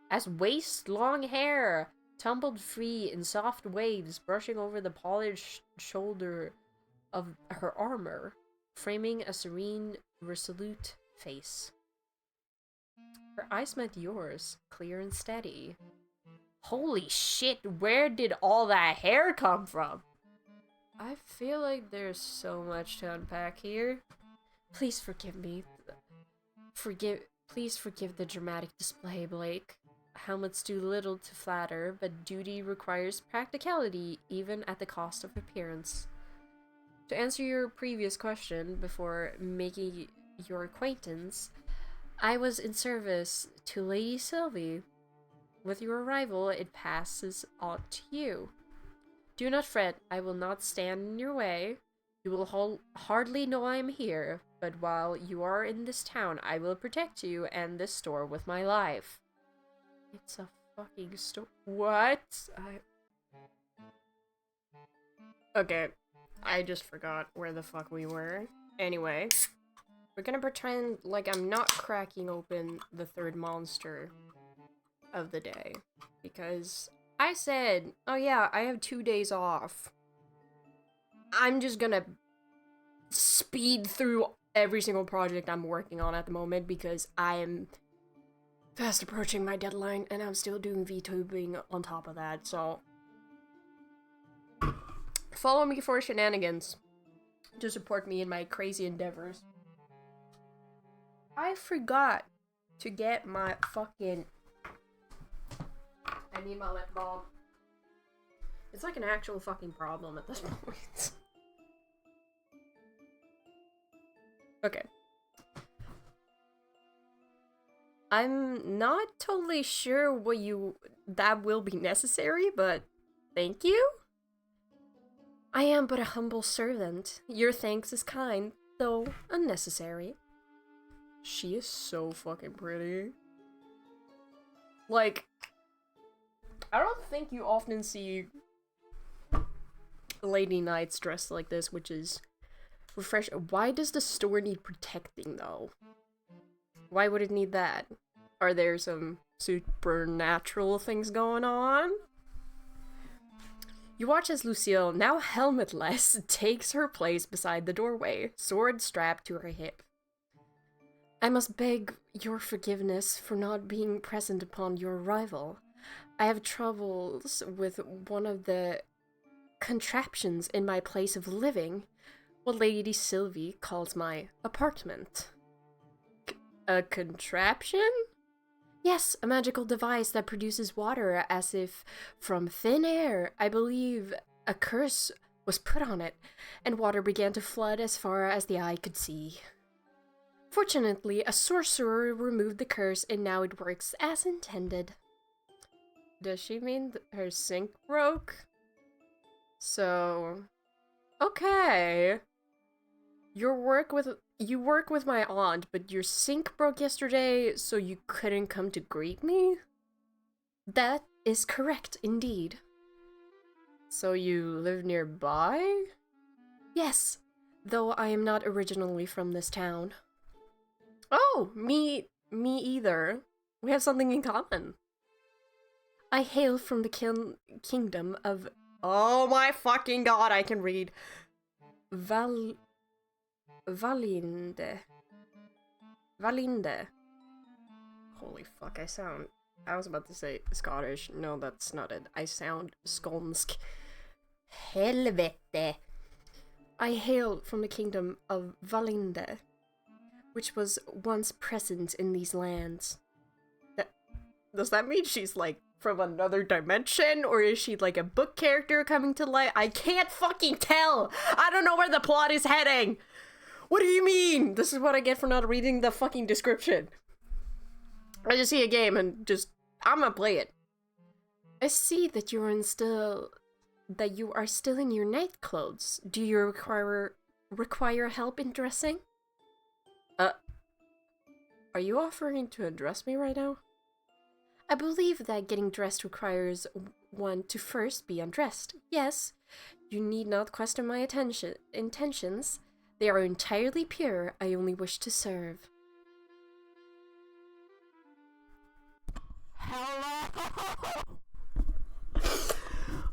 as waist-long hair tumbled free in soft waves, brushing over the polished shoulder of her armor, framing a serene, resolute face. Her eyes met yours, clear and steady. Holy shit, where did all that hair come from? I feel like there's so much to unpack here. Please forgive me. Please forgive the dramatic display, Blake. Helmets do little to flatter, but duty requires practicality, even at the cost of appearance. To answer your previous question, before making your acquaintance, I was in service to Lady Sylvie. With your arrival, it passes on to you. Do not fret, I will not stand in your way. You will hardly know I am here, but while you are in this town, I will protect you and this store with my life. It's a fucking store. What? Okay, I just forgot where the fuck we were. Anyway, we're gonna pretend like I'm not cracking open the third monster of the day, because I said, oh yeah, I have 2 days off. I'm just gonna speed through every single project I'm working on at the moment because I am fast approaching my deadline and I'm still doing VTubing on top of that, so follow me for shenanigans to support me in my crazy endeavors. I forgot to get my fucking... I need my lip balm. It's like an actual fucking problem at this point. Okay. I'm not totally sure that will be necessary, but thank you? I am but a humble servant. Your thanks is kind, though unnecessary. She is so fucking pretty. Like, I don't think you often see lady knights dressed like this, which is refreshing. Why does the store need protecting, though? Why would it need that? Are there some supernatural things going on? You watch as Lucille, now helmetless, takes her place beside the doorway, sword strapped to her hip. I must beg your forgiveness for not being present upon your arrival. I have troubles with one of the contraptions in my place of living, what Lady Sylvie calls my apartment. A contraption? Yes, a magical device that produces water as if from thin air. I believe a curse was put on it, and water began to flood as far as the eye could see. Fortunately, a sorcerer removed the curse, and now it works as intended. Does she mean her sink broke? So... okay. You work with my aunt, but your sink broke yesterday, so you couldn't come to greet me? That is correct, indeed. So you live nearby? Yes, though I am not originally from this town. Oh, me either. We have something in common. I hail from the kingdom of... oh my fucking god, I can read. Valinde. Holy fuck, I was about to say Scottish. No, that's not it. I sound skånsk. Helvete. I hail from the kingdom of Valinde, which was once present in these lands. Does that mean she's like from another dimension, or is she like a book character coming to life? I can't fucking tell! I don't know where the plot is heading! What do you mean? This is what I get for not reading the fucking description. I just see a game and I'm gonna play it. I see that you are still in your night clothes. Do you require help in dressing? Are you offering to undress me right now? I believe that getting dressed requires one to first be undressed. Yes, you need not question my intentions. They are entirely pure. I only wish to serve. Hello!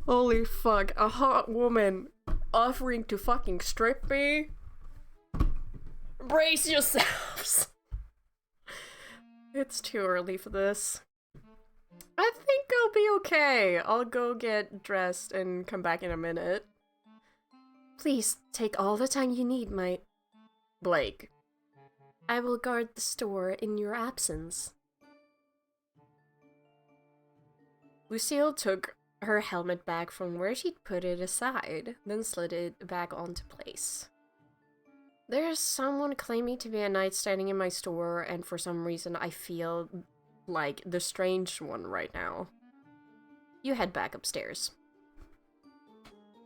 Holy fuck, a hot woman offering to fucking strip me? Brace yourselves! It's too early for this. I think I'll be okay. I'll go get dressed and come back in a minute. Please take all the time you need, my... Blake. I will guard the store in your absence. Lucille took her helmet back from where she'd put it aside, then slid it back onto place. There's someone claiming to be a knight standing in my store, and for some reason I feel like the strange one right now. You head back upstairs.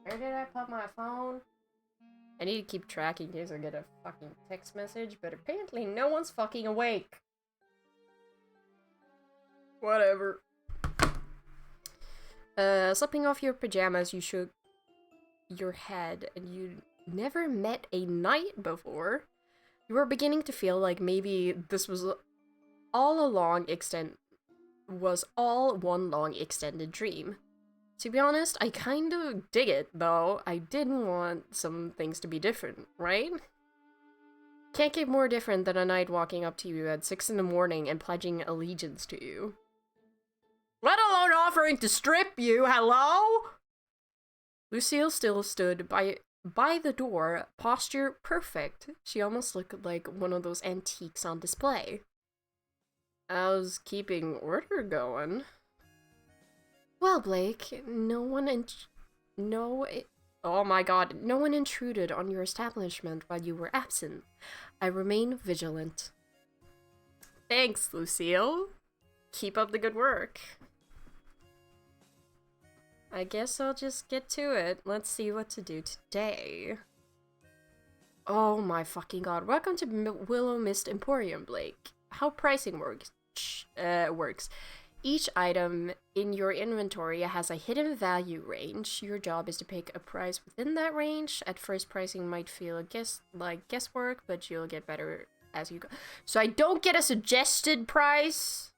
Where did I put my phone? I need to keep track in case I get a fucking text message, but apparently no one's fucking awake. Whatever. Slipping off your pajamas, you shook your head, and you never met a knight before. You were beginning to feel like maybe this was all one long extended dream. To be honest, I kind of dig it, though. I didn't want some things to be different, right? Can't get more different than a knight walking up to you at 6 in the morning and pledging allegiance to you. Let alone offering to strip you, hello? Lucille still stood by the door, posture perfect. She almost looked like one of those antiques on display. How's keeping order going? Well, Blake, no one intruded on your establishment while you were absent. I remain vigilant. Thanks, Lucille. Keep up the good work. I guess I'll just get to it. Let's see what to do today. Oh my fucking god. Welcome to Willowmist Emporium, Blake. How pricing works. Each item in your inventory has a hidden value range. Your job is to pick a price within that range. At first, pricing might feel like guesswork, but you'll get better as you go. So I don't get a suggested price.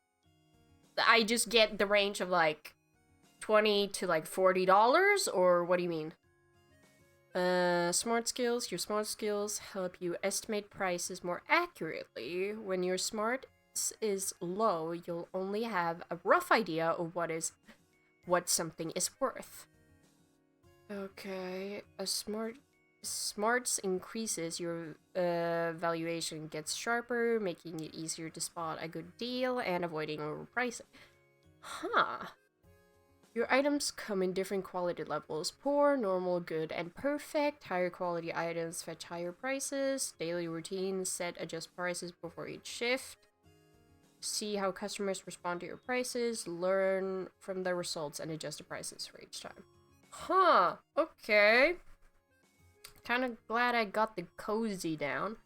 I just get the range of like $20 to like $40, or what do you mean? Smart skills. Your smart skills help you estimate prices more accurately. When your smart is low, you'll only have a rough idea of what something is worth. Okay, smarts increases, your valuation gets sharper, making it easier to spot a good deal and avoiding overpricing. Huh. Your items come in different quality levels: poor, normal, good, and perfect. Higher quality items fetch higher prices. Daily routines set adjust prices before each shift. See how customers respond to your prices, learn from the results, and adjust the prices for each time. Huh, okay. Kind of glad I got the cozy down.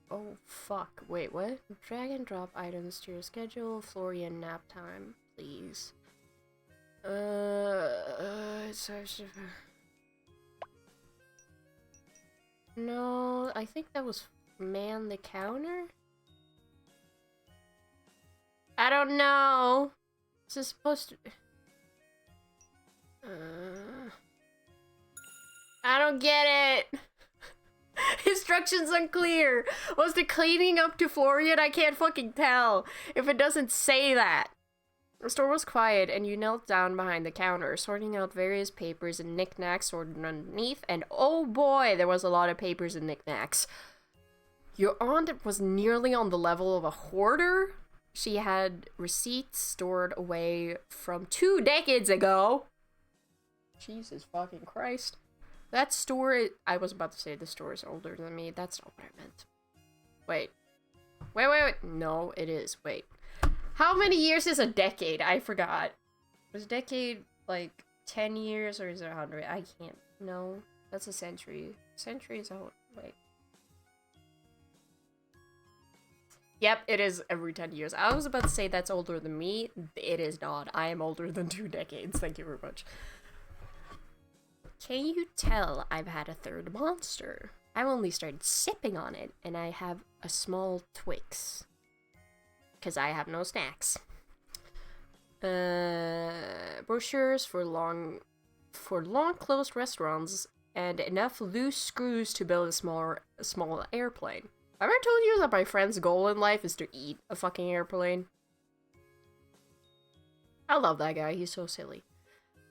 Oh fuck, wait, what? Drag and drop items to your schedule, Florian nap time, please. No, I think that was man the counter? I don't know. This is supposed to... I don't get it. Instructions unclear. Was the cleaning up to Florian? I can't fucking tell if it doesn't say that. The store was quiet, and you knelt down behind the counter, sorting out various papers and knickknacks sorted underneath, and oh boy, there was a lot of papers and knickknacks. Your aunt was nearly on the level of a hoarder. She had receipts stored away from 2 decades ago. Jesus fucking Christ. That store, I was about to say the store is older than me. That's not what I meant. Wait. No, it is. Wait. How many years is a decade? I forgot. Was a decade like 10 years or is it 100? I can't. No, that's a century. Century is a whole... Wait. Yep, it is every 10 years. I was about to say that's older than me. It is not. I am older than 2 decades. Thank you very much. Can you tell I've had a third monster? I've only started sipping on it, and I have a small Twix. because I have no snacks. Brochures for long closed restaurants and enough loose screws to build a small airplane. Have I ever told you that my friend's goal in life is to eat a fucking airplane? I love that guy, he's so silly.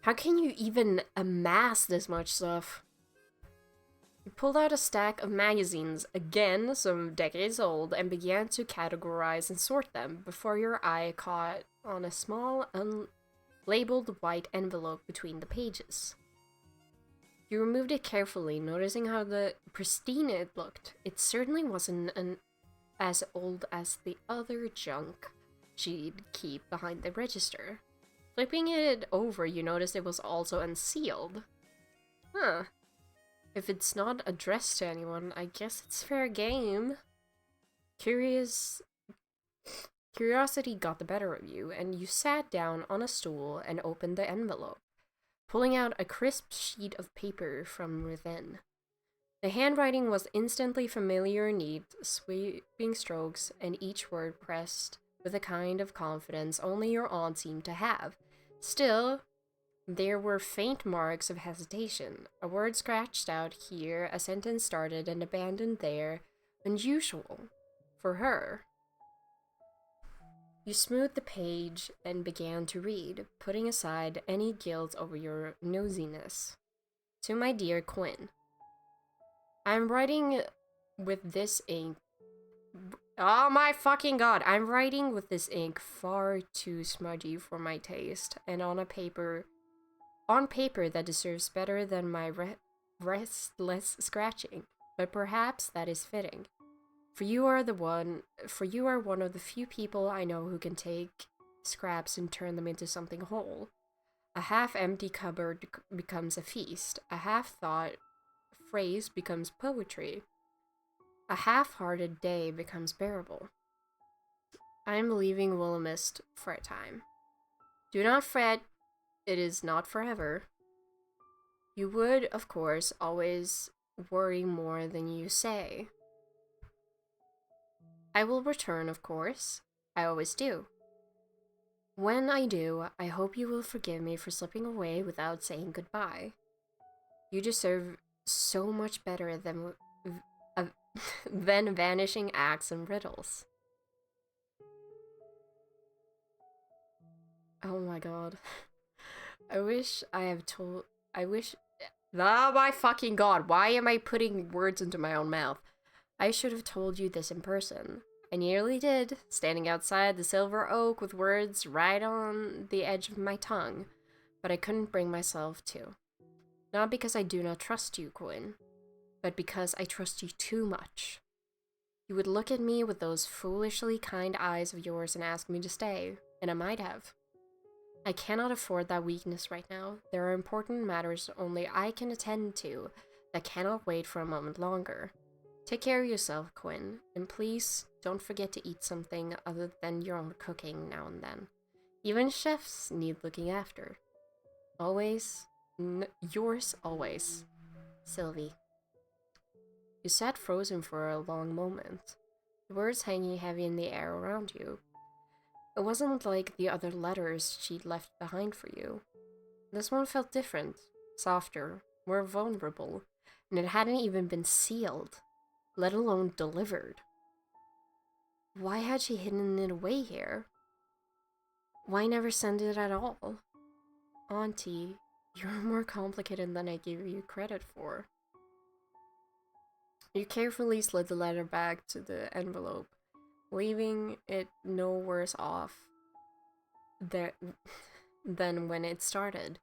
How can you even amass this much stuff? You pulled out a stack of magazines, again some decades old, and began to categorize and sort them before your eye caught on a small, unlabeled white envelope between the pages. You removed it carefully, noticing how pristine it looked. It certainly wasn't as old as the other junk she'd keep behind the register. Flipping it over, you noticed it was also unsealed. Huh. If it's not addressed to anyone, I guess it's fair game. Curiosity got the better of you, and you sat down on a stool and opened the envelope, pulling out a crisp sheet of paper from within. The handwriting was instantly familiar, neat, sweeping strokes, and each word pressed with a kind of confidence only your aunt seemed to have. Still, there were faint marks of hesitation, a word scratched out here, a sentence started and abandoned there, unusual for her. You smoothed the page and began to read, putting aside any guilt over your nosiness. To my dear Quinn, I'm writing with this ink. Oh my fucking god, I'm writing with this ink far too smudgy for my taste, and on paper that deserves better than my restless scratching, but perhaps that is fitting. For you are one of the few people I know who can take scraps and turn them into something whole. A half-empty cupboard becomes a feast, a half-thought phrase becomes poetry, a half-hearted day becomes bearable. I am leaving Willowmist for a time. Do not fret, it is not forever. You would, of course, always worry more than you say. I will return, of course. I always do. When I do, I hope you will forgive me for slipping away without saying goodbye. You deserve so much better than vanishing acts and riddles. Oh my god. Oh my fucking god, why am I putting words into my own mouth? I should have told you this in person. I nearly did, standing outside the silver oak with words right on the edge of my tongue, but I couldn't bring myself to. Not because I do not trust you, Quinn, but because I trust you too much. You would look at me with those foolishly kind eyes of yours and ask me to stay, and I might have. I cannot afford that weakness right now. There are important matters only I can attend to that cannot wait for a moment longer. Take care of yourself, Quinn, and please don't forget to eat something other than your own cooking now and then. Even chefs need looking after. Always, yours always, Sylvie. You sat frozen for a long moment, the words hanging heavy in the air around you. It wasn't like the other letters she'd left behind for you. This one felt different, softer, more vulnerable, and it hadn't even been sealed, let alone delivered. Why had she hidden it away here? Why never send it at all? Auntie, you're more complicated than I give you credit for. You carefully slid the letter back to the envelope, leaving it no worse off than when it started.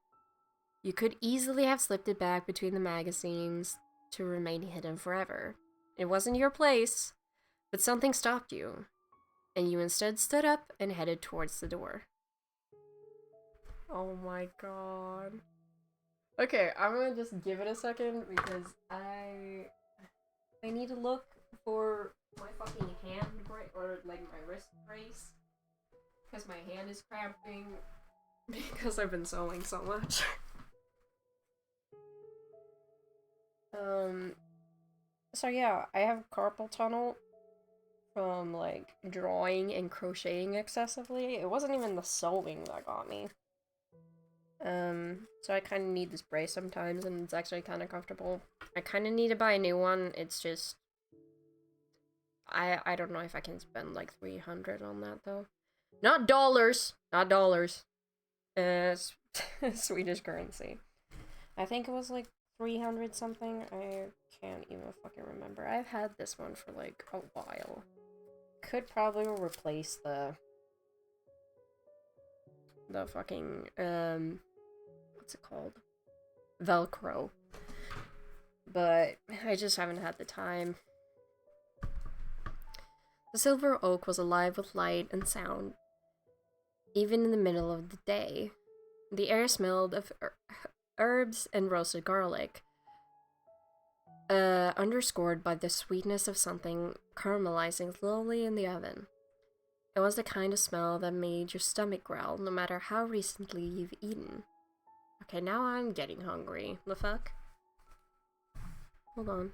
You could easily have slipped it back between the magazines to remain hidden forever. It wasn't your place, but something stopped you, and you instead stood up and headed towards the door. Oh my god. Okay, I'm gonna just give it a second because I need to look for my fucking hand brace, or like my wrist brace, because my hand is cramping because I've been sewing so much. So yeah, I have carpal tunnel, from like drawing and crocheting excessively. It wasn't even the sewing that got me. So I kind of need this brace sometimes, and it's actually kind of comfortable. I kind of need to buy a new one. It's just I don't know if I can spend like 300 on that though. Not dollars, not dollars. Swedish currency. I think it was like 300 something. I can't even fucking remember. I've had this one for like a while. Could probably replace the fucking what's it called? Velcro. But I just haven't had the time. The silver oak was alive with light and sound, even in the middle of the day. The air smelled of herbs and roasted garlic, underscored by the sweetness of something caramelizing slowly in the oven. It was the kind of smell that made your stomach growl, no matter how recently you've eaten. Okay, now I'm getting hungry. The fuck? Hold on.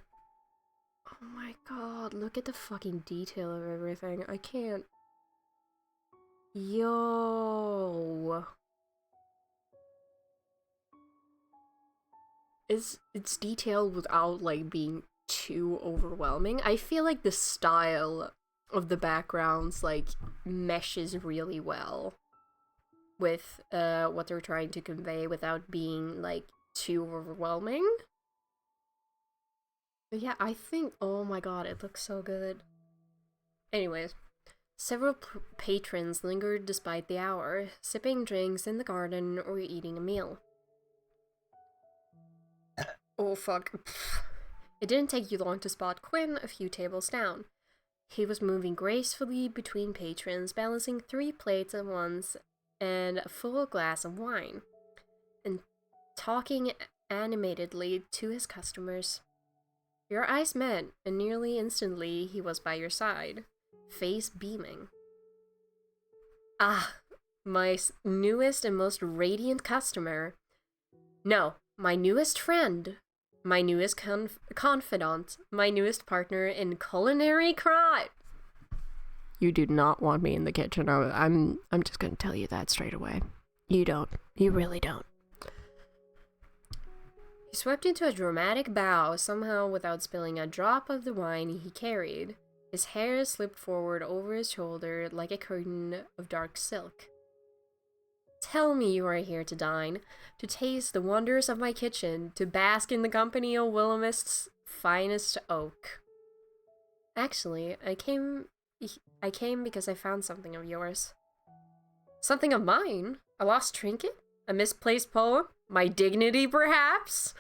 Oh my god, look at the fucking detail of everything. I can't. Yo. It's detailed without like being too overwhelming. I feel like the style of the backgrounds like meshes really well with what they're trying to convey without being like too overwhelming. But yeah, I think, oh my god, it looks so good. Anyways, several patrons lingered despite the hour, sipping drinks in the garden or eating a meal. Oh fuck. It didn't take you long to spot Quinn a few tables down. He was moving gracefully between patrons, balancing 3 plates at once and a full glass of wine, and talking animatedly to his customers. Your eyes met, and nearly instantly he was by your side, face beaming. Ah, my newest and most radiant customer. No, my newest friend. My newest confidant. My newest partner in culinary crime. You do not want me in the kitchen. I'm just gonna tell you that straight away. You don't. You really don't. He swept into a dramatic bow, somehow without spilling a drop of the wine he carried. His hair slipped forward over his shoulder like a curtain of dark silk. Tell me you are here to dine, to taste the wonders of my kitchen, to bask in the company of Willowmist's finest oak. Actually, I came because I found something of yours. Something of mine? A lost trinket? A misplaced poem? My dignity, perhaps?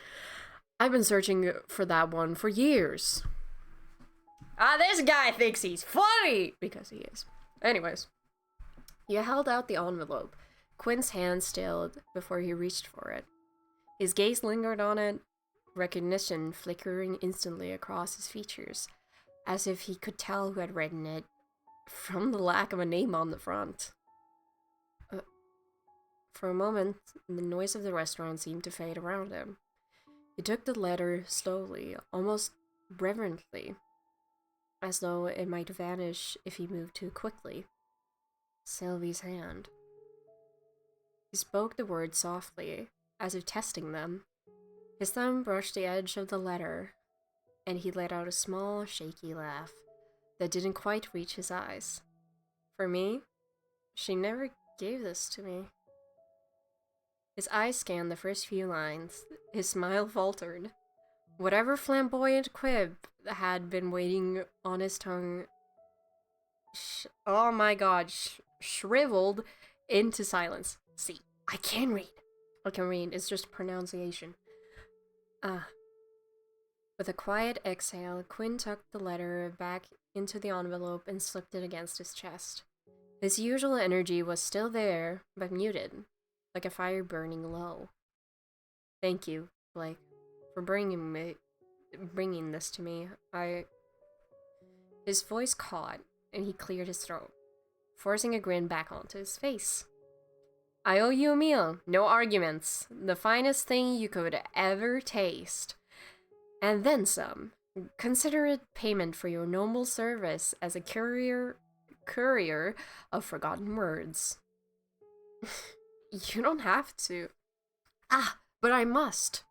I've been searching for that one for years. Ah, this guy thinks he's funny! Because he is. Anyways. You held out the envelope. Quinn's hand stilled before he reached for it. His gaze lingered on it, recognition flickering instantly across his features, as if he could tell who had written it from the lack of a name on the front. For a moment, the noise of the restaurant seemed to fade around him. He took the letter slowly, almost reverently, as though it might vanish if he moved too quickly. Sylvie's hand. He spoke the words softly, as if testing them. His thumb brushed the edge of the letter, and he let out a small, shaky laugh that didn't quite reach his eyes. For me, she never gave this to me. His eyes scanned the first few lines. His smile faltered. Whatever flamboyant quip had been waiting on his tongue shriveled into silence. See, I can read. I can read. It's just pronunciation. With a quiet exhale, Quinn tucked the letter back into the envelope and slipped it against his chest. His usual energy was still there, but muted, like a fire burning low. Thank you, Blake, for bringing this to me. His voice caught, and he cleared his throat, forcing a grin back onto his face. I owe you a meal, no arguments, the finest thing you could ever taste. And then some. Consider it payment for your noble service as a courier of forgotten words. You don't have to. Ah, but I must.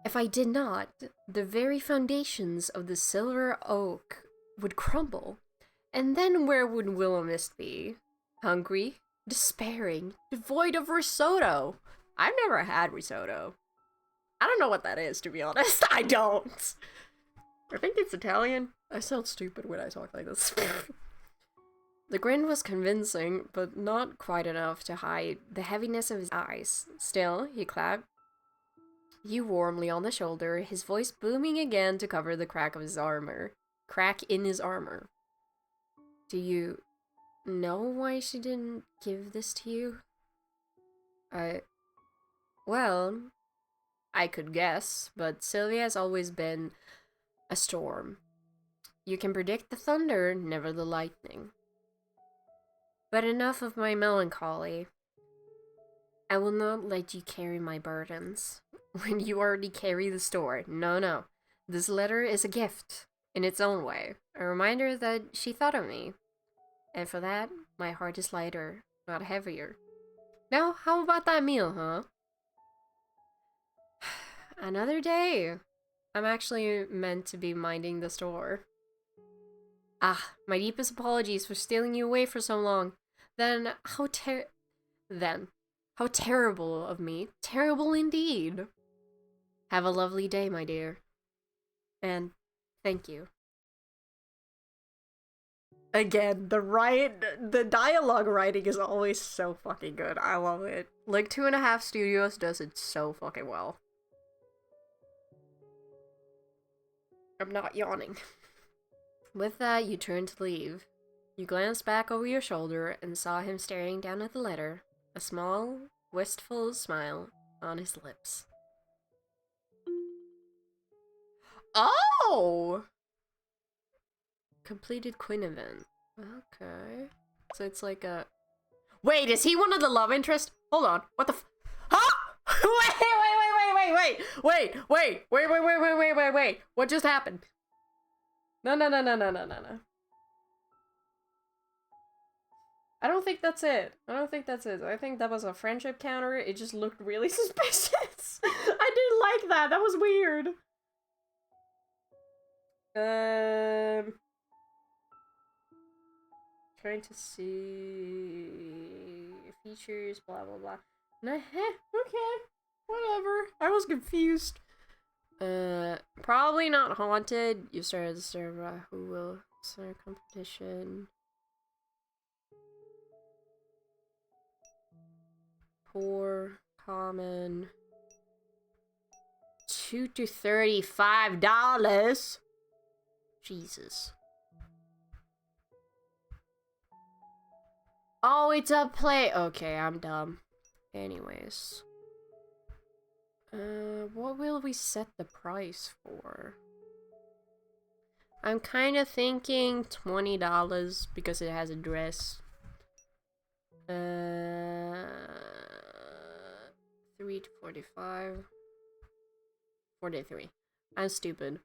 If I did not, the very foundations of the Silver Oak would crumble. And then where would Willowmist be? Hungry, despairing, devoid of risotto. I've never had risotto. I don't know what that is, to be honest. I don't. I think it's Italian. I sound stupid when I talk like this. The grin was convincing, but not quite enough to hide the heaviness of his eyes. Still, he clapped you warmly on the shoulder, his voice booming again to cover the crack in his armor. Do you know why she didn't give this to you? Well, I could guess, but Sylvia has always been a storm. You can predict the thunder, never the lightning. But enough of my melancholy. I will not let you carry my burdens when you already carry the store. No. This letter is a gift, in its own way. A reminder that she thought of me. And for that, my heart is lighter, not heavier. Now, how about that meal, huh? Another day. I'm actually meant to be minding the store. Ah, my deepest apologies for stealing you away for so long. Then, how terrible of me. Terrible indeed. Have a lovely day, my dear. And thank you. Again, the dialogue writing is always so fucking good. I love it. Like 2.5 Studios does it so fucking well. I'm not yawning. With that, you turned to leave. You glanced back over your shoulder and saw him staring down at the letter, a small, wistful smile on his lips. Oh! Completed Quinn event. Okay. So it's like a... Wait, is he one of the love interests? Hold on. What the f... Huh? Wait. What just happened? No. I don't think that's it. I think that was a friendship counter. It just looked really suspicious. I didn't like that. That was weird. Trying to see features, blah blah blah. Nah, okay, whatever. I was confused. Probably not haunted. You started to serve who will start competition. Poor, common. $2 to $35. Jesus. Oh, it's a play. Okay, I'm dumb. Anyways. What will we set the price for? I'm kind of thinking $20 because it has a dress. 3 to 45. 43. I'm stupid.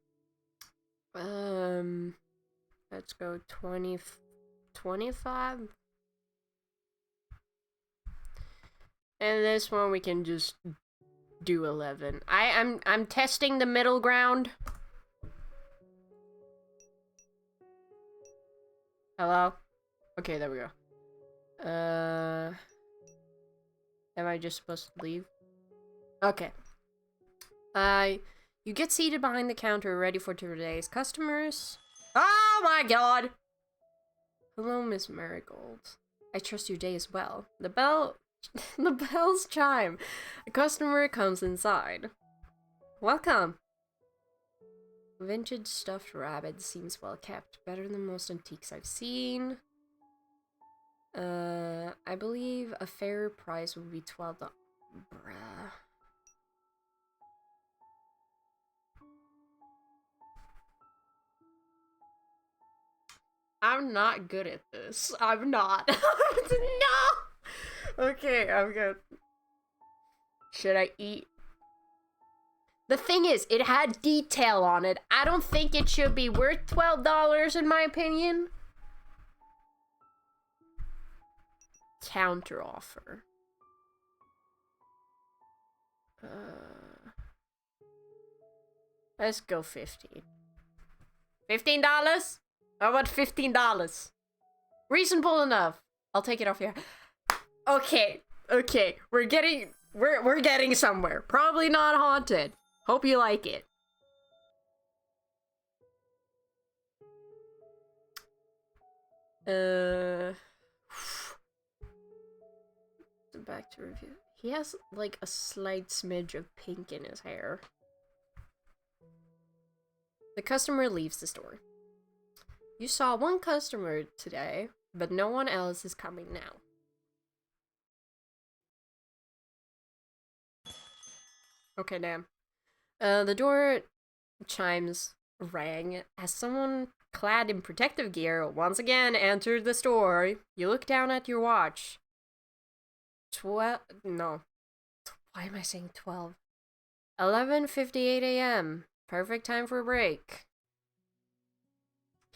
Let's go 25. And this one we can just do 11. I'm testing the middle ground. Hello? Okay, there we go. Am I just supposed to leave? Okay. You get seated behind the counter ready for today's customers. Oh my god! Hello, Miss Marigold. I trust your day as well. The bells chime. A customer comes inside. Welcome. Vintage stuffed rabbit seems well kept. Better than most antiques I've seen. I believe a fair price would be $12. Bruh. I'm not good at this. I'm not. No! Okay, I'm good. Should I eat? The thing is, it had detail on it. I don't think it should be worth $12 in my opinion. Counter offer. Let's go 15. $15? How about $15? Reasonable enough. I'll take it off here. Okay, we're getting somewhere. Probably not haunted. Hope you like it. Back to review. He has like a slight smidge of pink in his hair. The customer leaves the store. You saw one customer today, but no one else is coming now. Okay, damn. The door chimes rang as someone clad in protective gear once again entered the store. You look down at your watch. 12. No. Why am I saying 12? 11:58 a.m. Perfect time for a break.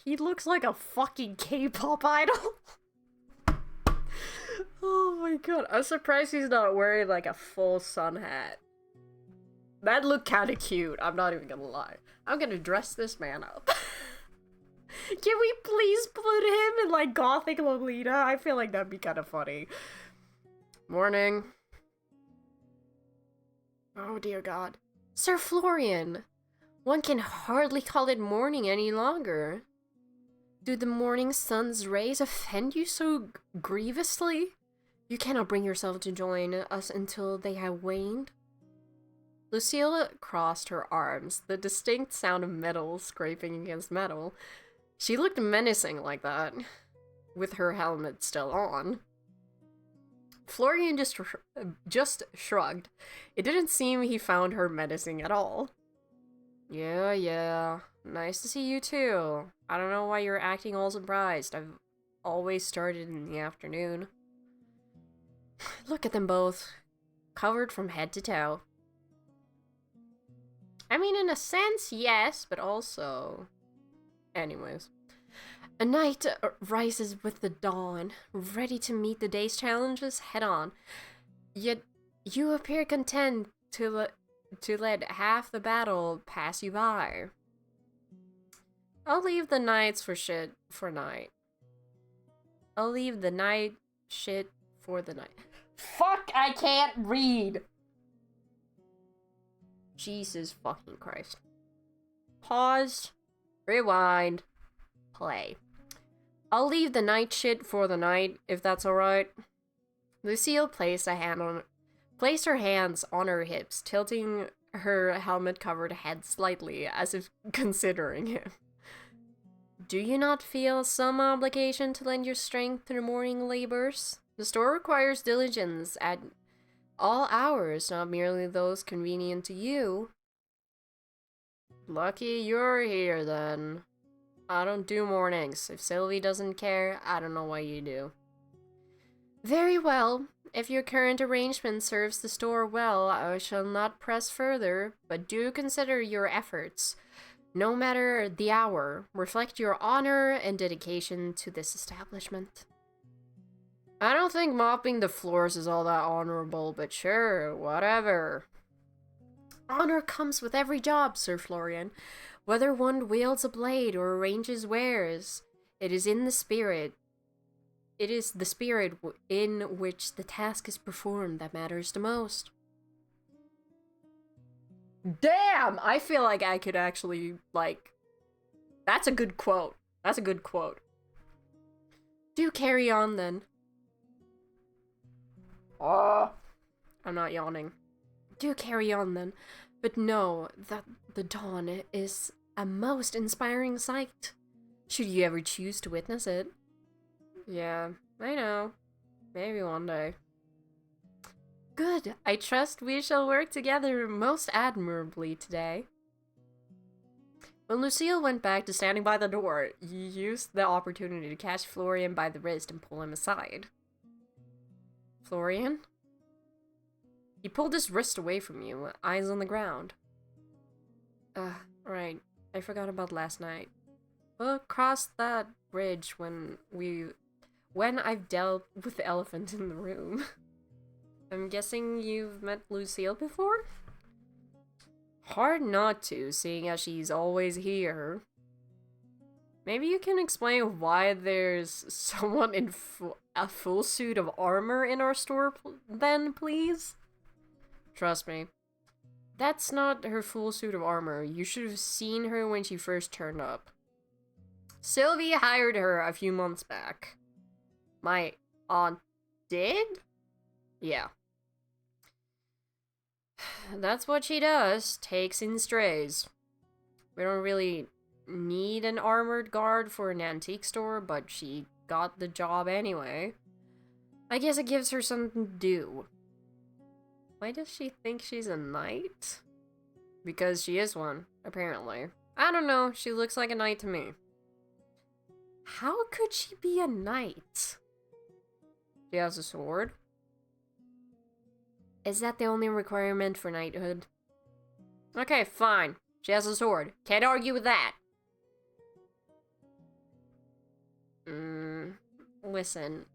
He looks like a fucking K-pop idol. Oh my god. I'm surprised he's not wearing like a full sun hat. That looked kind of cute. I'm not even gonna lie. I'm gonna dress this man up. Can we please put him in like gothic Lolita? I feel like that'd be kind of funny. Morning. Oh dear god. Sir Florian! One can hardly call it morning any longer. Do the morning sun's rays offend you so grievously? You cannot bring yourself to join us until they have waned? Lucille crossed her arms, the distinct sound of metal scraping against metal. She looked menacing like that, with her helmet still on. Florian just shrugged. It didn't seem he found her menacing at all. Yeah. Nice to see you too. I don't know why you're acting all surprised. I've always started in the afternoon. Look at them both. Covered from head to toe. I mean, in a sense, yes, but also... Anyways. A night rises with the dawn, ready to meet the day's challenges head-on. Yet, you appear content to let half the battle pass you by. I'll leave the nights for shit for night. I'll leave the night shit for the night. Fuck, I can't read! Jesus fucking Christ. Pause. Rewind. Play. I'll leave the night shit for the night, if that's alright. Lucille placed her hands on her hips, tilting her helmet-covered head slightly, as if considering him. Do you not feel some obligation to lend your strength to the morning labors? The store requires diligence at all hours, not merely those convenient to you. Lucky you're here, then. I don't do mornings. If Sylvie doesn't care, I don't know what you do. Very well. If your current arrangement serves the store well, I shall not press further, but do consider your efforts. No matter the hour, reflect your honor and dedication to this establishment. I don't think mopping the floors is all that honorable, but sure, whatever. Honor comes with every job, Sir Florian. Whether one wields a blade or arranges wares, it is the spirit in which the task is performed that matters the most. Damn! I feel like I could actually, like... That's a good quote. That's a good quote. Do carry on, then. Oh, I'm not yawning. Do carry on, then. But know that the dawn is a most inspiring sight, should you ever choose to witness it. Yeah, I know. Maybe one day. Good. I trust we shall work together most admirably today. When Lucille went back to standing by the door, you used the opportunity to catch Florian by the wrist and pull him aside. Florian? He pulled his wrist away from you, eyes on the ground. Right. I forgot about last night. We'll cross that bridge when I've dealt with the elephant in the room. I'm guessing you've met Lucille before? Hard not to, seeing as she's always here. Maybe you can explain why there's someone in a full suit of armor in our store then, please? Trust me. That's not her full suit of armor. You should have seen her when she first turned up. Sylvie hired her a few months back. My aunt did? Yeah. That's what she does, takes in strays. We don't really need an armored guard for an antique store, but she got the job anyway. I guess it gives her something to do. Why does she think she's a knight? Because she is one, apparently. I don't know, she looks like a knight to me. How could she be a knight? She has a sword. Is that the only requirement for knighthood? Okay, fine. She has a sword. Can't argue with that. Listen.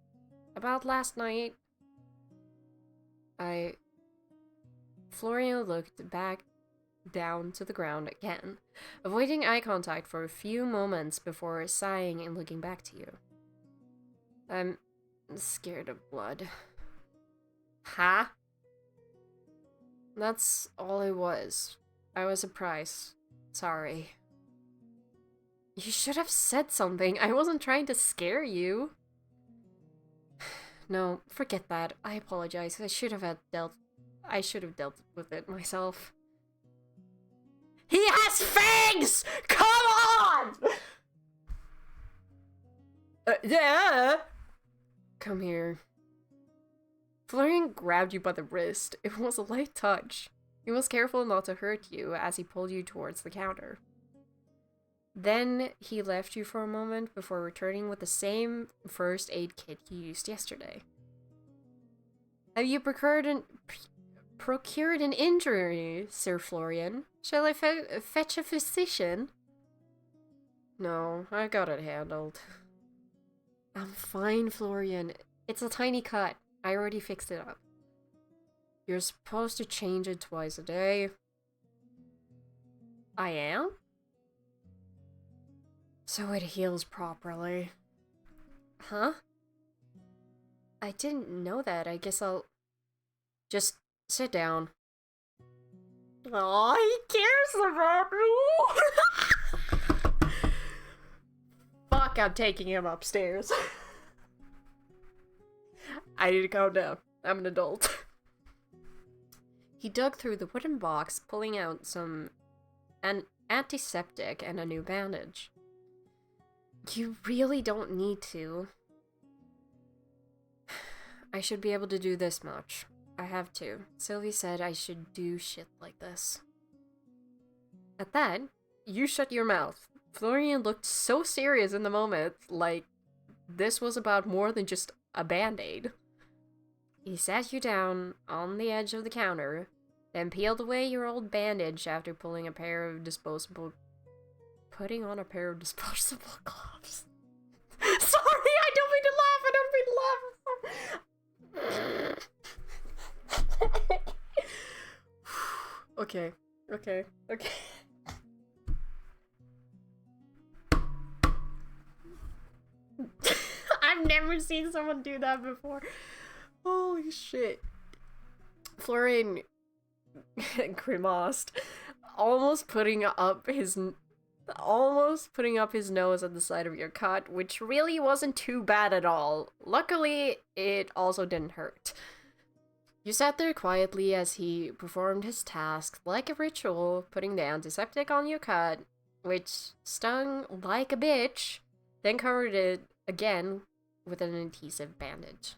About last night, Florian looked back down to the ground again, avoiding eye contact for a few moments before sighing and looking back to you. I'm scared of blood. Huh? That's all it was. I was surprised. Sorry. You should have said something. I wasn't trying to scare you. No, forget that. I apologize. I should have dealt with it myself. He has fangs! Come on! Yeah. Come here. Florian grabbed you by the wrist. It was a light touch. He was careful not to hurt you as he pulled you towards the counter. Then he left you for a moment before returning with the same first aid kit you used yesterday. Have you procured an injury, Sir Florian? Shall I fetch a physician? No, I got it handled. I'm fine, Florian. It's a tiny cut. I already fixed it up. You're supposed to change it twice a day. I am? So it heals properly. Huh? I didn't know that. I guess I'll... Just sit down. Aw, he cares about me! Fuck, I'm taking him upstairs. I need to calm down. I'm an adult. He dug through the wooden box, pulling out an antiseptic and a new bandage. You really don't need to. I should be able to do this much. I have to. Sylvie said I should do shit like this. At that, you shut your mouth. Florian looked so serious in the moment, like this was about more than just a band-aid. He sat you down on the edge of the counter, then peeled away your old bandage after putting on a pair of disposable gloves. Sorry, I don't mean to laugh. Okay. I've never seen someone do that before. Holy shit. Florian grimaced, almost putting up his nose at the side of your cut, which really wasn't too bad at all. Luckily, it also didn't hurt. You sat there quietly as he performed his task like a ritual, putting the antiseptic on your cut, which stung like a bitch, then covered it again with an adhesive bandage.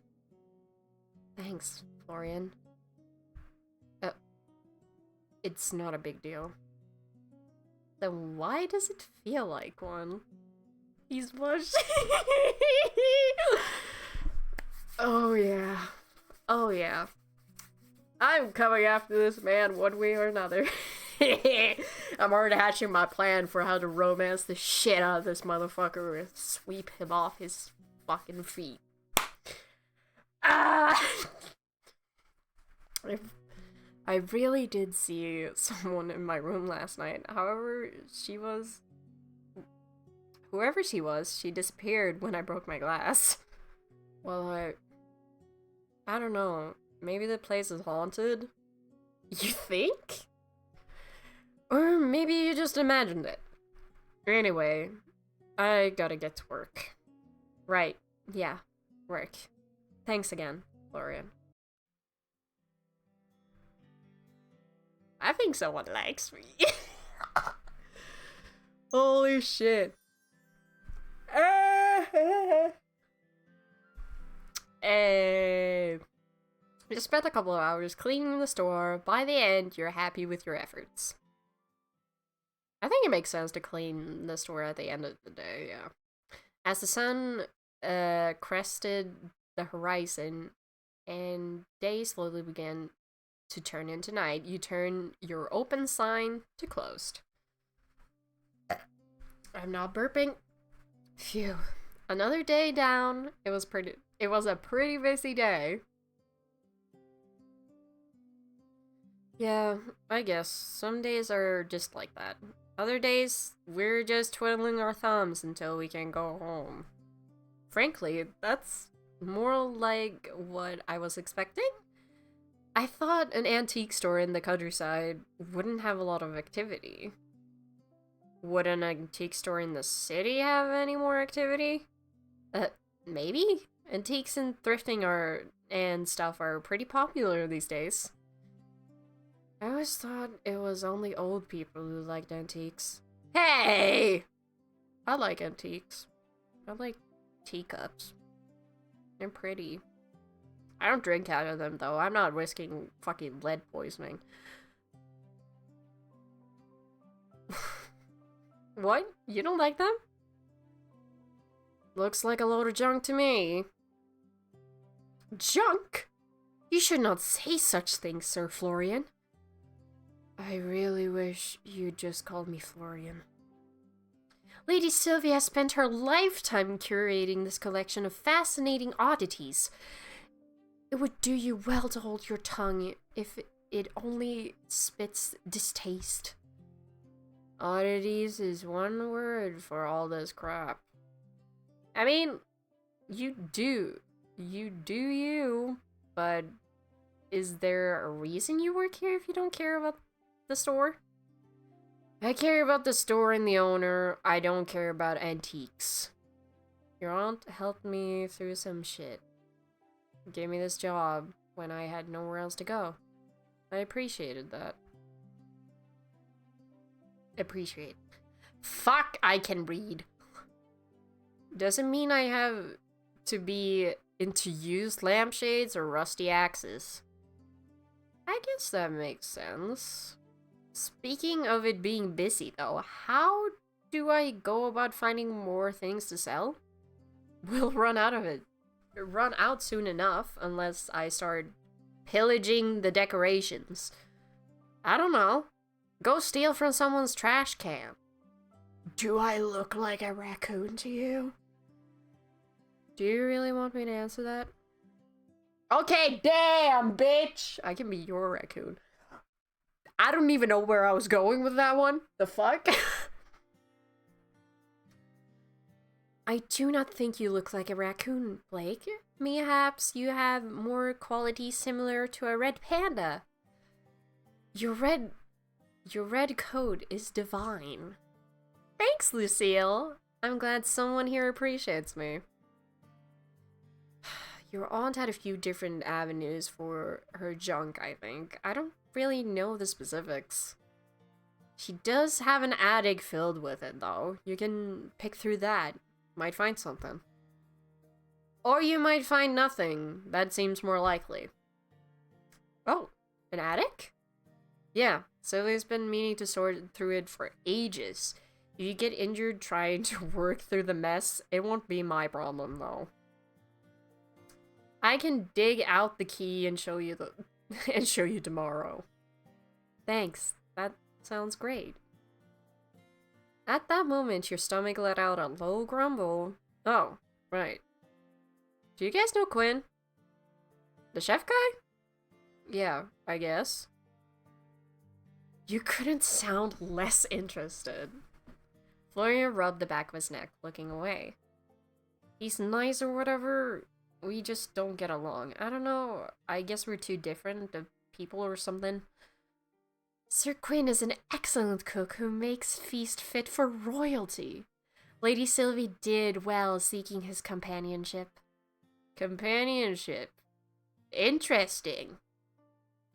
Thanks, Florian. It's not a big deal. Then why does it feel like one? He's blushing. Oh yeah. I'm coming after this man one way or another. I'm already hatching my plan for how to romance the shit out of this motherfucker and sweep him off his fucking feet. Ah! I really did see someone in my room last night. However, whoever she was, she disappeared when I broke my glass. Well, I don't know. Maybe the place is haunted? You think? Or maybe you just imagined it. Anyway, I gotta get to work. Right, yeah, work. Thanks again, Florian. I think someone likes me. Holy shit. You spent a couple of hours cleaning the store. By the end, you're happy with your efforts. I think it makes sense to clean the store at the end of the day, yeah. As the sun crested the horizon and day slowly began to turn into night, you turn your open sign to closed. I'm not burping. Phew. Another day down. It was a pretty busy day. Yeah, I guess. Some days are just like that. Other days, we're just twiddling our thumbs until we can go home. Frankly, that's more like what I was expecting. I thought an antique store in the countryside wouldn't have a lot of activity. Would an antique store in the city have any more activity? Maybe? Antiques and thrifting and stuff are pretty popular these days. I always thought it was only old people who liked antiques. Hey! I like antiques. I like teacups. They're pretty. I don't drink out of them, though. I'm not risking fucking lead poisoning. What? You don't like them? Looks like a load of junk to me. Junk? You should not say such things, Sir Florian. I really wish you'd just called me Florian. Lady Sylvia has spent her lifetime curating this collection of fascinating oddities. It would do you well to hold your tongue if it only spits distaste. Oddities is one word for all this crap. I mean, you do you, but is there a reason you work here if you don't care about the store? I care about the store and the owner. I don't care about antiques. Your aunt helped me through some shit. Gave me this job when I had nowhere else to go. I appreciated that. Appreciate. Fuck, I can read. Doesn't mean I have to be into used lampshades or rusty axes. I guess that makes sense. Speaking of it being busy, though, how do I go about finding more things to sell? We'll run out soon enough, unless I start pillaging the decorations. I don't know. Go steal from someone's trash can. Do I look like a raccoon to you? Do you really want me to answer that? Okay, damn, bitch! I can be your raccoon. I don't even know where I was going with that one. The fuck? I do not think you look like a raccoon, Blake. Mayhaps you have more qualities similar to a red panda. Your red coat is divine. Thanks, Lucille. I'm glad someone here appreciates me. Your aunt had a few different avenues for her junk, I think. I don't really know the specifics. She does have an attic filled with it, though. You can pick through that. Might find something. Or you might find nothing. That seems more likely. Oh, an attic? Yeah, Sylvia's been meaning to sort through it for ages. If you get injured trying to work through the mess, it won't be my problem, though. I can dig out the key and show you tomorrow. Thanks. Sounds great. At that moment, your stomach let out a low grumble. Oh, right. Do you guys know Quinn? The chef guy? Yeah, I guess. You couldn't sound less interested. Florian rubbed the back of his neck, looking away. He's nice or whatever, we just don't get along. I don't know, I guess we're too different of people or something. Sir Quinn is an excellent cook who makes feast fit for royalty. Lady Sylvie did well seeking his companionship. Companionship? Interesting.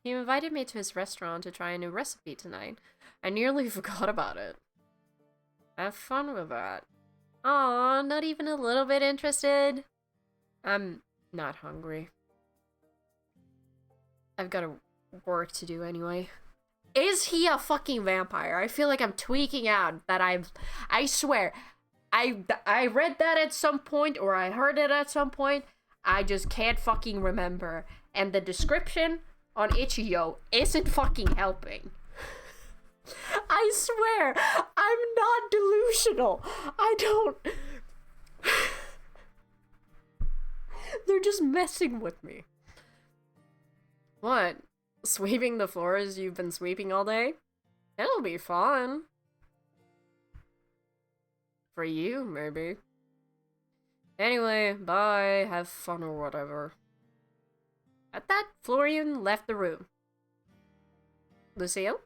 He invited me to his restaurant to try a new recipe tonight. I nearly forgot about it. Have fun with that. Aw, not even a little bit interested? I'm not hungry. I've got work to do anyway. Is he a fucking vampire? I feel like I'm tweaking out that I swear, I read that at some point or I heard it at some point. I just can't fucking remember. And the description on Itch.io isn't fucking helping. I swear, I'm not delusional. I don't... They're just messing with me. What? Sweeping the floors you've been sweeping all day? It'll be fun. For you, maybe. Anyway, bye, have fun or whatever. At that, Florian left the room. Lucille?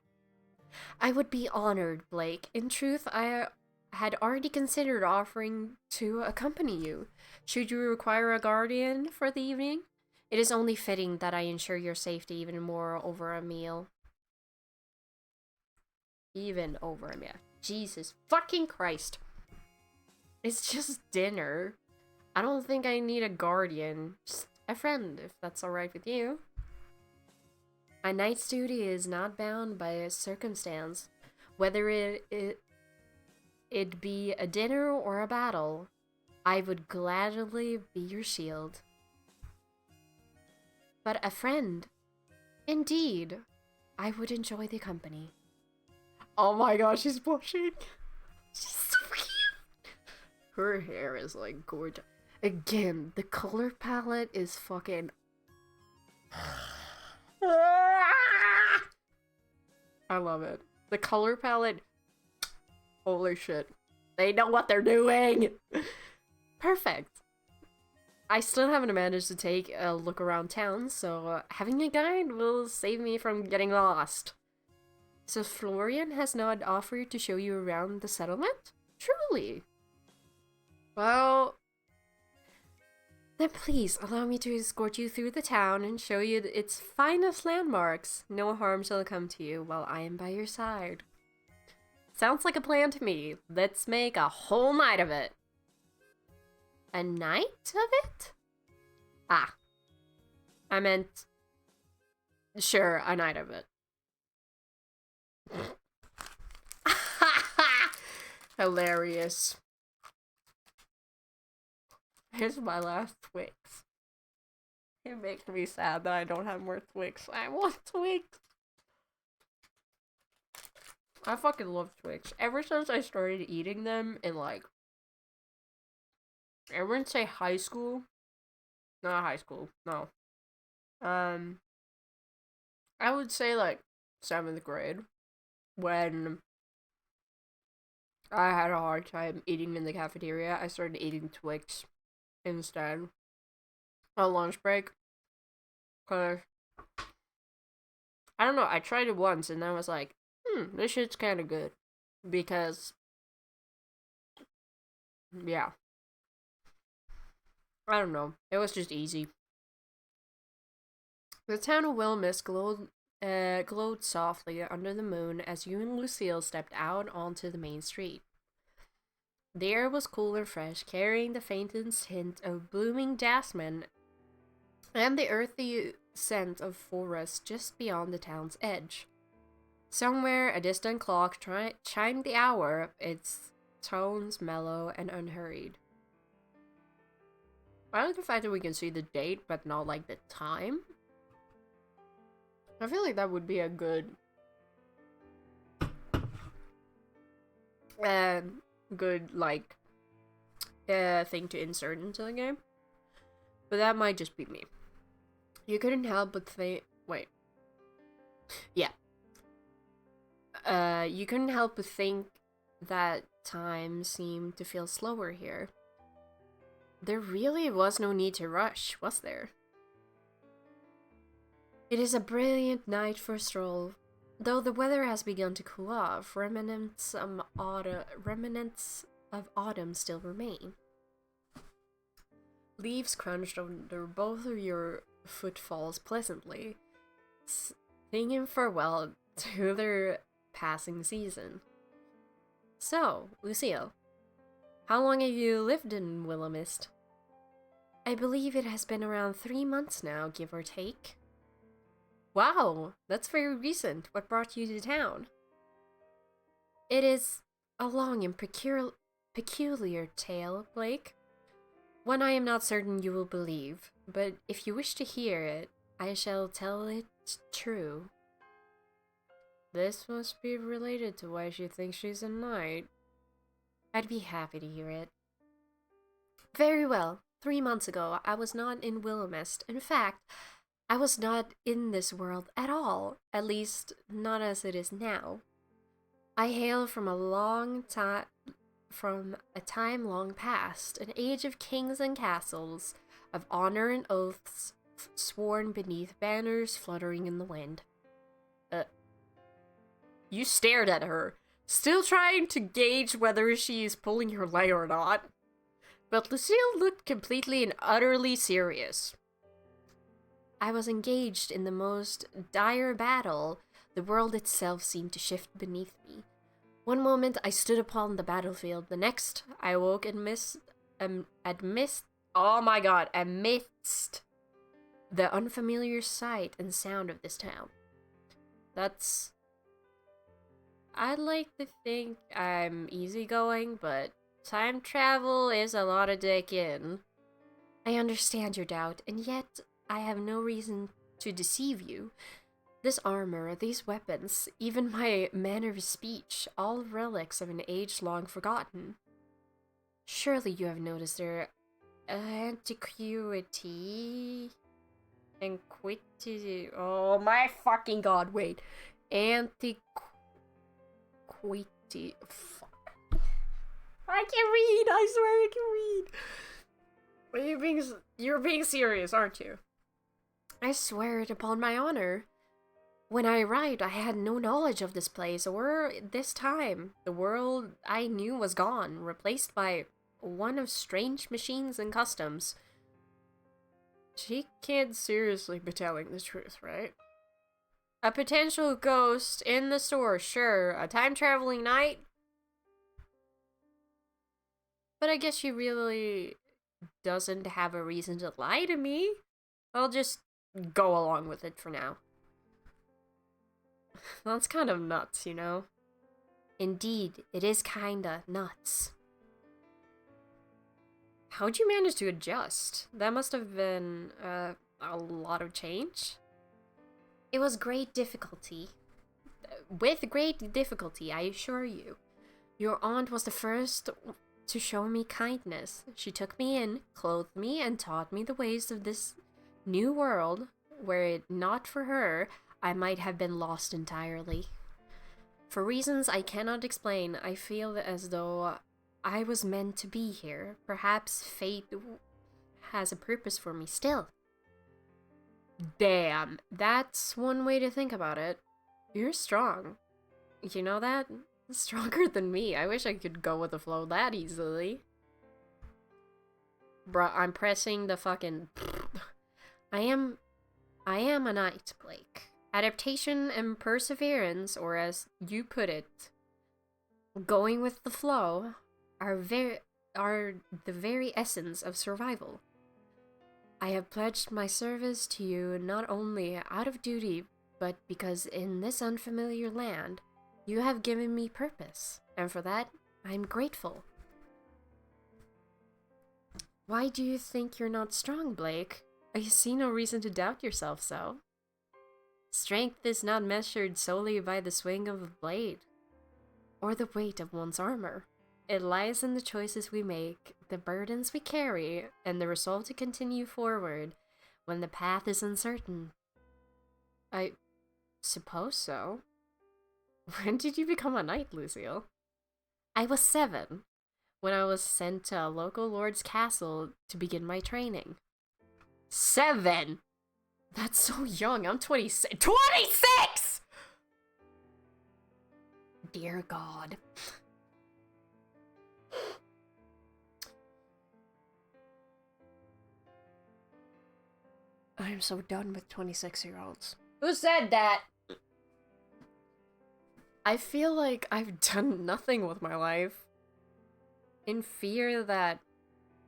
I would be honored, Blake. In truth, I had already considered offering to accompany you. Should you require a guardian for the evening? It is only fitting that I ensure your safety even more over a meal. Even over a meal. Jesus fucking Christ. It's just dinner. I don't think I need a guardian. Just a friend, if that's alright with you. A knight's duty is not bound by a circumstance. Whether it be a dinner or a battle, I would gladly be your shield. But a friend, indeed, I would enjoy the company. Oh my gosh, she's blushing. She's so cute. Her hair is like gorgeous. Again, the color palette is fucking... I love it. The color palette... Holy shit. They know what they're doing! Perfect. I still haven't managed to take a look around town, so having a guide will save me from getting lost. So Florian has not offered to show you around the settlement? Truly. Well... Then please allow me to escort you through the town and show you its finest landmarks. No harm shall come to you while I am by your side. Sounds like a plan to me. Let's make a whole night of it. A night of it? Ah. I meant... Sure, a night of it. Hilarious. Here's my last Twix. It makes me sad that I don't have more Twix. I want Twix. I fucking love Twix. Ever since I started eating them in like... I wouldn't say high school. Not high school, no. I would say like 7th grade. When I had a hard time eating in the cafeteria, I started eating Twix instead on lunch break. Cause I don't know, I tried it once and I was like, this shit's kind of good. Because, yeah. I don't know. It was just easy. The town of Willowmist glowed softly under the moon as you and Lucille stepped out onto the main street. The air was cool and fresh, carrying the faintest hint of blooming jasmine and the earthy scent of forest just beyond the town's edge. Somewhere, a distant clock chimed the hour, its tones mellow and unhurried. I like the fact that we can see the date, but not like the time. I feel like that would be a good good, like, thing to insert into the game. But that might just be me. You couldn't help but think. Wait. Yeah. You couldn't help but think that time seemed to feel slower here. There really was no need to rush, was there? It is a brilliant night for a stroll. Though the weather has begun to cool off, remnants of autumn still remain. Leaves crunched under both of your footfalls pleasantly, singing farewell to their passing season. So, Lucille, how long have you lived in Willowmist? I believe it has been around 3 months now, give or take. Wow, that's very recent. What brought you to town? It is a long and peculiar tale, Blake. One I am not certain you will believe, but if you wish to hear it, I shall tell it true. This must be related to why she thinks she's a knight. I'd be happy to hear it. Very well. 3 months ago, I was not in Willowmist. In fact, I was not in this world at all, at least not as it is now. I hail from a time long past, an age of kings and castles, of honor and oaths sworn beneath banners fluttering in the wind. You stared at her, still trying to gauge whether she's pulling her leg or not. But Lucille looked completely and utterly serious. I was engaged in the most dire battle. The world itself seemed to shift beneath me. One moment I stood upon the battlefield, the next I awoke amidst the unfamiliar sight and sound of this town. I'd like to think I'm easygoing, but time travel is a lot to take in. I understand your doubt, and yet I have no reason to deceive you. This armor, these weapons, even my manner of speech, all relics of an age long forgotten. Surely you have noticed their antiquity. Oh my fucking god, wait. Antiquity. Fuck. I can read, I swear I can read. You're being serious, aren't you? I swear it upon my honor. When I arrived, I had no knowledge of this place or this time. The world I knew was gone, replaced by one of strange machines and customs. She can't seriously be telling the truth, right? A potential ghost in the store, sure. A time-traveling knight? But I guess she really doesn't have a reason to lie to me. I'll just go along with it for now. That's kind of nuts, you know? Indeed, it is kinda nuts. How'd you manage to adjust? That must have been, a lot of change? It was great difficulty. With great difficulty, I assure you. Your aunt was the first to show me kindness. She took me in, clothed me, and taught me the ways of this new world, were it not for her, I might have been lost entirely. For reasons I cannot explain, I feel as though I was meant to be here. Perhaps fate has a purpose for me still. Damn, that's one way to think about it. You're strong. You know that? Stronger than me. I wish I could go with the flow that easily. Bruh, I'm pressing the fucking... I am a knight, Blake. Adaptation and perseverance, or as you put it, going with the flow, are the very essence of survival. I have pledged my service to you not only out of duty, but because in this unfamiliar land, you have given me purpose, and for that, I am grateful. Why do you think you're not strong, Blake? I see no reason to doubt yourself so. Strength is not measured solely by the swing of a blade. or the weight of one's armor. It lies in the choices we make, the burdens we carry, and the resolve to continue forward when the path is uncertain. I suppose so. When did you become a knight, Lucille? I was 7, when I was sent to a local lord's castle to begin my training. 7? That's so young. I'm 26. 26! Dear God. I am so done with 26-year-olds. Who said that? I feel like I've done nothing with my life. In fear that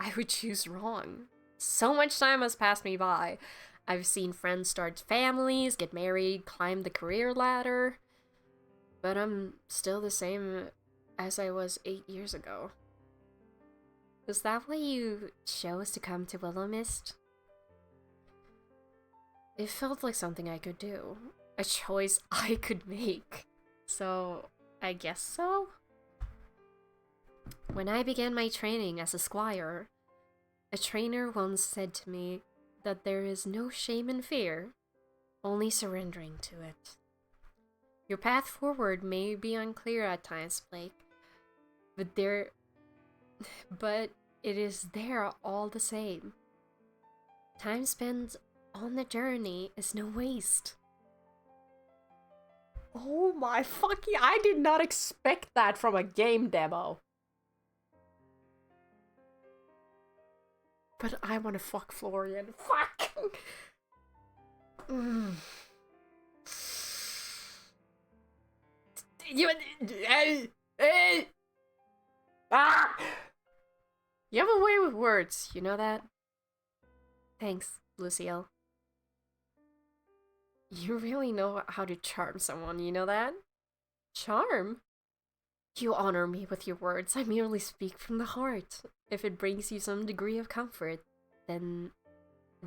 I would choose wrong. So much time has passed me by. I've seen friends start families, get married, climb the career ladder. But I'm still the same as I was 8 years ago. Is that why you chose to come to Willowmist? It felt like something I could do. A choice I could make. So, I guess so? When I began my training as a squire, a trainer once said to me that there is no shame in fear, only surrendering to it. Your path forward may be unclear at times, Blake, but it is there all the same. Time spent on the journey is no waste. Oh my fucking, I did not expect that from a game demo. But I want to fuck Florian. Fuck! You have a way with words, you know that? Thanks, Lucille. You really know how to charm someone, you know that? Charm? You honor me with your words. I merely speak from the heart. If it brings you some degree of comfort, then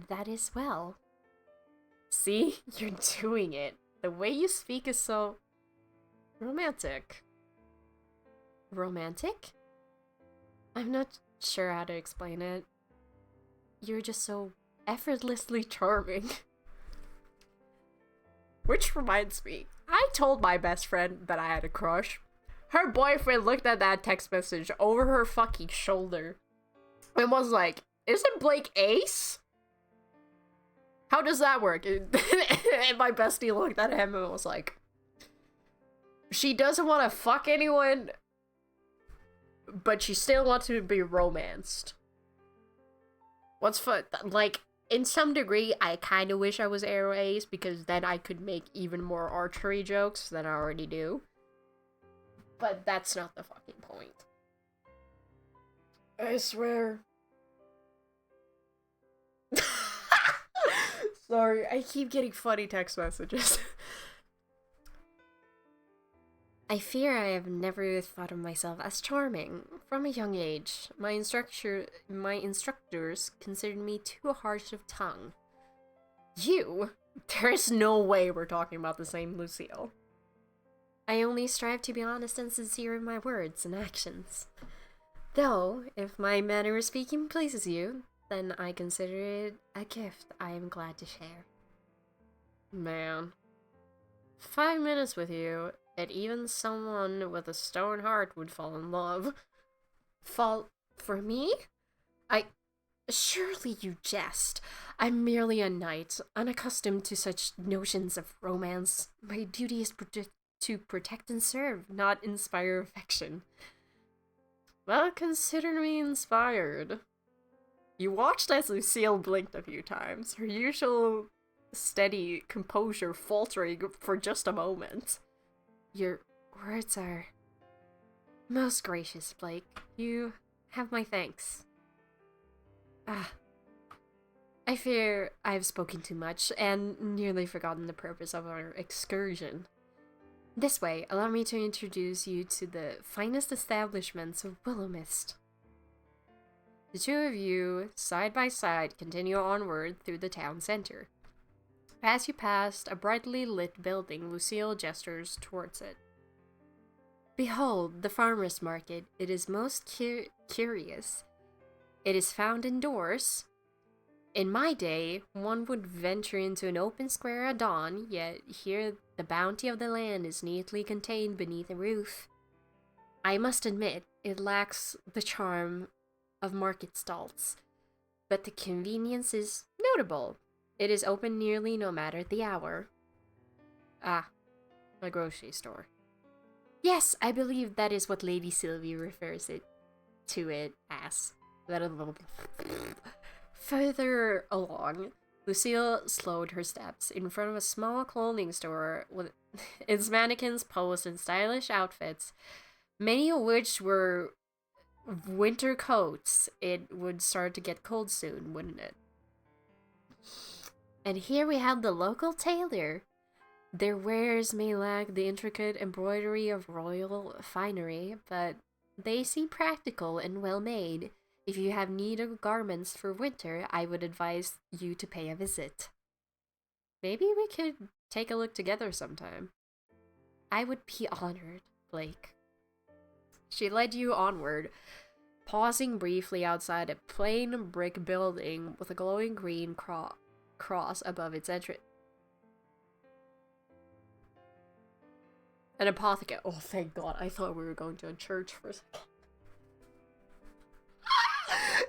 that is well. See? You're doing it. The way you speak is so romantic. Romantic? I'm not sure how to explain it. You're just so effortlessly charming. Which reminds me, I told my best friend that I had a crush. Her boyfriend looked at that text message over her fucking shoulder and was like, "Isn't Blake ace? How does that work?" And my bestie looked at him and was like, "She doesn't want to fuck anyone, but she still wants to be romanced." What's fun? Like, in some degree, I kind of wish I was arrow ace because then I could make even more archery jokes than I already do. But that's not the fucking point. I swear. Sorry, I keep getting funny text messages. I fear I have never thought of myself as charming. From a young age, my instructors considered me too harsh of tongue. You? There's no way we're talking about the same Lucille. I only strive to be honest and sincere in my words and actions. Though, if my manner of speaking pleases you, then I consider it a gift I am glad to share. Man. 5 minutes with you, and even someone with a stone heart would fall in love. Fall for me? Surely you jest. I'm merely a knight, unaccustomed to such notions of romance. My duty is to protect and serve, not inspire affection. Well, consider me inspired. You watched as Lucille blinked a few times, her usual steady composure faltering for just a moment. Your words are most gracious, Blake. You have my thanks. I fear I have spoken too much and nearly forgotten the purpose of our excursion. This way, allow me to introduce you to the finest establishments of Willowmist. The two of you, side by side, continue onward through the town center. As you pass a brightly lit building, Lucille gestures towards it. Behold, the farmer's market. It is most curious. It is found indoors. In my day, one would venture into an open square at dawn, yet here the bounty of the land is neatly contained beneath a roof. I must admit, it lacks the charm of market stalls, but the convenience is notable. It is open nearly no matter the hour. Ah, a grocery store. Yes, I believe that is what Lady Sylvie refers to it as. Further along, Lucille slowed her steps in front of a small clothing store with its mannequins posed in stylish outfits, many of which were winter coats. It would start to get cold soon, wouldn't it? And here we have the local tailor. Their wares may lack the intricate embroidery of royal finery, but they seem practical and well made. If you have need of garments for winter, I would advise you to pay a visit. Maybe we could take a look together sometime. I would be honored, Blake. She led you onward, pausing briefly outside a plain brick building with a glowing green cross above its entrance. An apothecary. Oh, thank God. I thought we were going to a church for a second.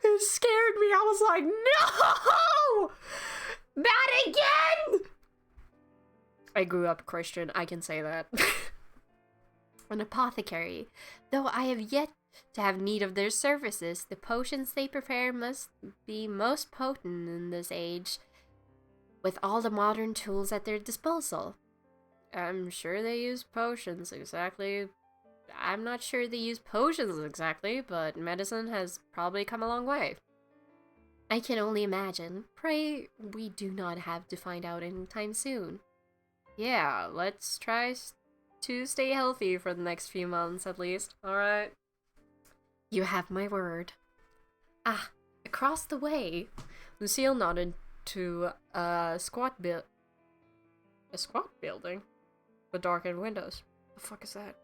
It scared me. I was like, no! Not again! I grew up Christian. I can say that. An apothecary. Though I have yet to have need of their services, the potions they prepare must be most potent in this age, with all the modern tools at their disposal. I'm sure they use potions exactly. I'm not sure they use potions exactly, but medicine has probably come a long way. I can only imagine. Pray we do not have to find out anytime soon. Yeah, let's try to stay healthy for the next few months at least, alright? You have my word. Ah, across the way. Lucille nodded to a squat building? With darkened windows. The fuck is that?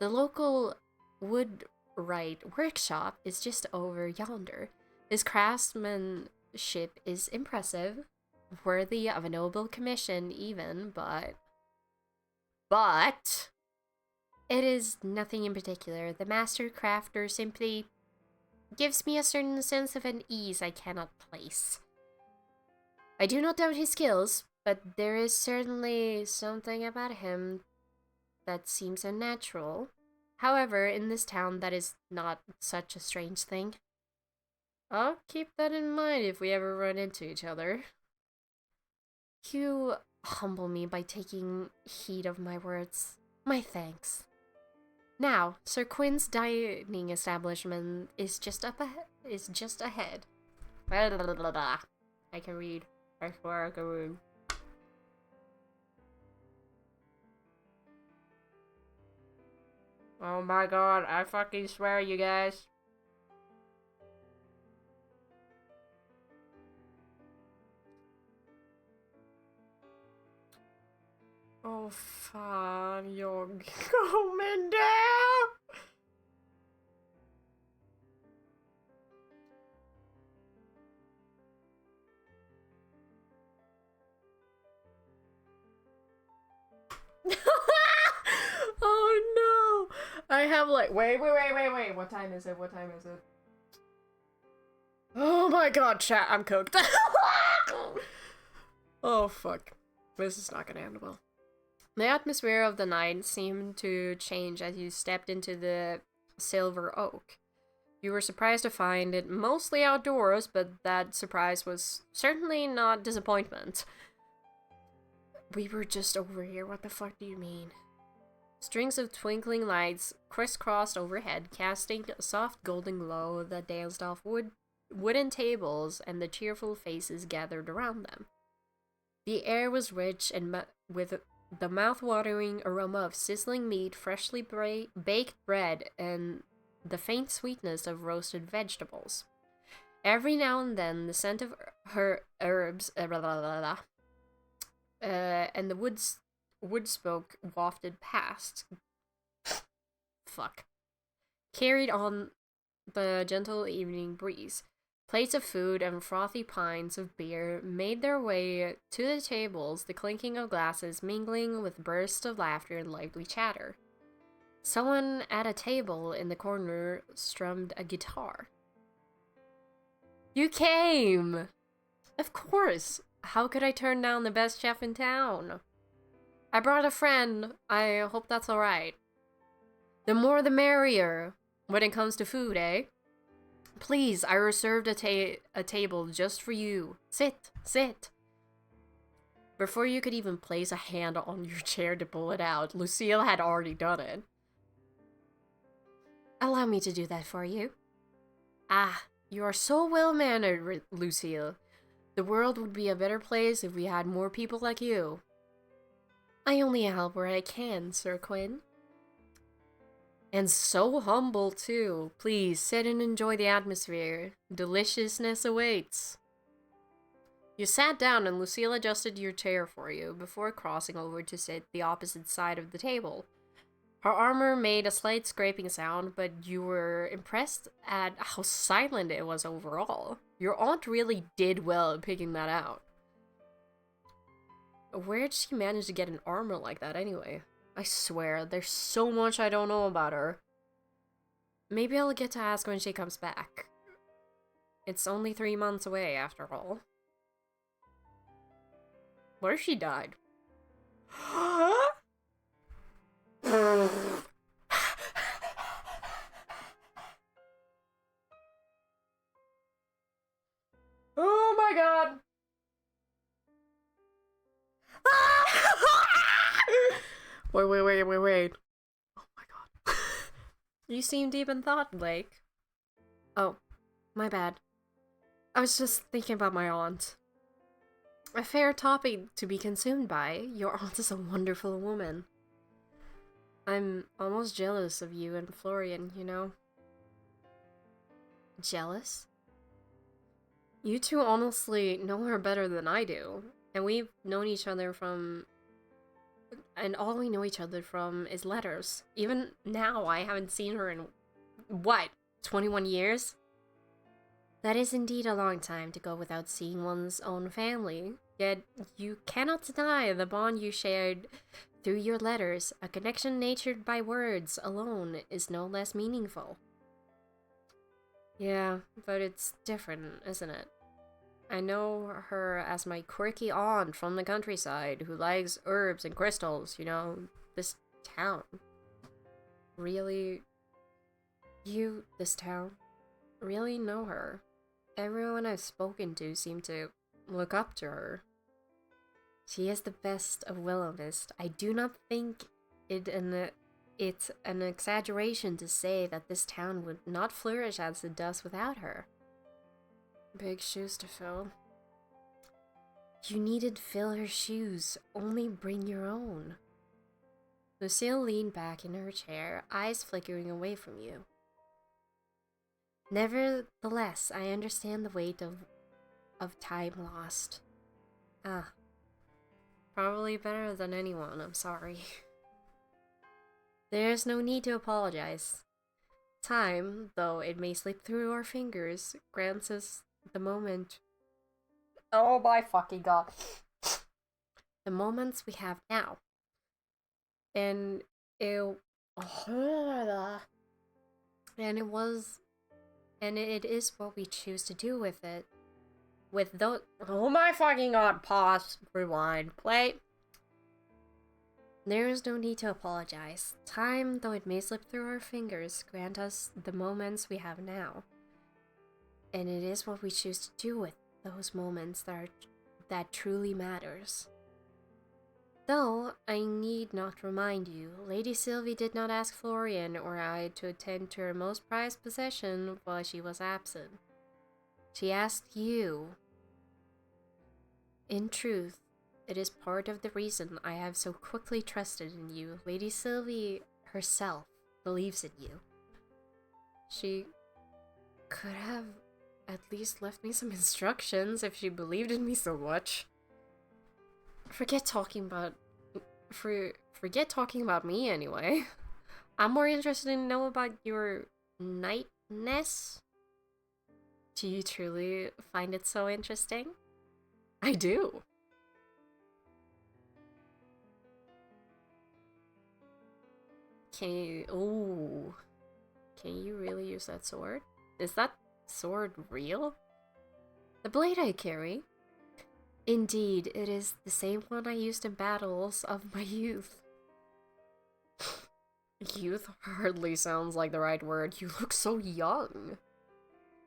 The local woodwright workshop is just over yonder. His craftsmanship is impressive, worthy of a noble commission even, but it is nothing in particular. The master crafter simply gives me a certain sense of an ease I cannot place. I do not doubt his skills, but there is certainly something about him that seems unnatural. However, in this town, that is not such a strange thing. I'll keep that in mind if we ever run into each other. You humble me by taking heed of my words. My thanks. Now, Sir Quinn's dining establishment is just ahead. I can read. I swear I can read. Oh my God, I fucking swear, you guys. Oh, fan, you're coming down! Oh no! I have like, wait. What time is it? Oh my God, chat, I'm cooked. Oh fuck. This is not gonna end well. The atmosphere of the night seemed to change as you stepped into the Silver Oak. You were surprised to find it mostly outdoors, but that surprise was certainly not disappointment. We were just over here, what the fuck do you mean? Strings of twinkling lights crisscrossed overhead, casting a soft golden glow that danced off wooden tables and the cheerful faces gathered around them. The air was rich and with the mouth-watering aroma of sizzling meat, freshly baked bread, and the faint sweetness of roasted vegetables. Every now and then, the scent of her herbs and the wood smoke wafted past. fuck, carried on the gentle evening breeze. Plates of food and frothy pints of beer made their way to the tables, the clinking of glasses mingling with bursts of laughter and lively chatter. Someone at a table in the corner strummed a guitar. You came! Of course! How could I turn down the best chef in town? I brought a friend. I hope that's alright. The more the merrier when it comes to food, eh? Please, I reserved a table just for you. Sit, sit. Before you could even place a hand on your chair to pull it out, Lucille had already done it. Allow me to do that for you. Ah, you are so well-mannered, Lucille. The world would be a better place if we had more people like you. I only help where I can, Sir Quinn. And so humble, too. Please, sit and enjoy the atmosphere. Deliciousness awaits. You sat down and Lucille adjusted your chair for you before crossing over to sit the opposite side of the table. Her armor made a slight scraping sound, but you were impressed at how silent it was overall. Your aunt really did well at picking that out. Where did she manage to get an armor like that anyway? I swear, there's so much I don't know about her. Maybe I'll get to ask when she comes back. It's only 3 months away, after all. What if she died? Oh my god! Wait. Oh my god. You seem deep in thought, Blake. Oh, my bad. I was just thinking about my aunt. A fair topic to be consumed by. Your aunt is a wonderful woman. I'm almost jealous of you and Florian, you know? Jealous? You two honestly know her better than I do. And we've known each other from... And all we know each other from is letters. Even now, I haven't seen her in... What? 21 years? That is indeed a long time to go without seeing one's own family. Yet, you cannot deny the bond you shared through your letters. A connection natured by words alone is no less meaningful. Yeah, but it's different, isn't it? I know her as my quirky aunt from the countryside who likes herbs and crystals, you know, this town. Really, this town, really know her. Everyone I've spoken to seemed to look up to her. She is the best of Willowmist. I do not think it's an exaggeration to say that this town would not flourish as it does without her. Big shoes to fill. You needn't fill her shoes, only bring your own. Lucille leaned back in her chair, eyes flickering away from you. Nevertheless, I understand the weight of time lost. Ah. Probably better than anyone, I'm sorry. There's no need to apologize. Time, though it may slip through our fingers, grants us the moment. Oh my fucking god. The moments we have now. And it is what we choose to do with it. With those... Oh my fucking god, pause, rewind, play. There is no need to apologize. Time, though it may slip through our fingers, grant us the moments we have now. And it is what we choose to do with those moments that truly matters. Though, I need not remind you, Lady Sylvie did not ask Florian or I to attend to her most prized possession while she was absent. She asked you. In truth, it is part of the reason I have so quickly trusted in you. Lady Sylvie herself believes in you. She could have at least left me some instructions if she believed in me so much. Forget talking about me anyway. I'm more interested in know about your knightness. Do you truly find it so interesting? I do. Can you... Ooh. Can you really use that sword? Is that sword real? The blade I carry? Indeed, it is the same one I used in battles of my youth. Youth hardly sounds like the right word. You look so young.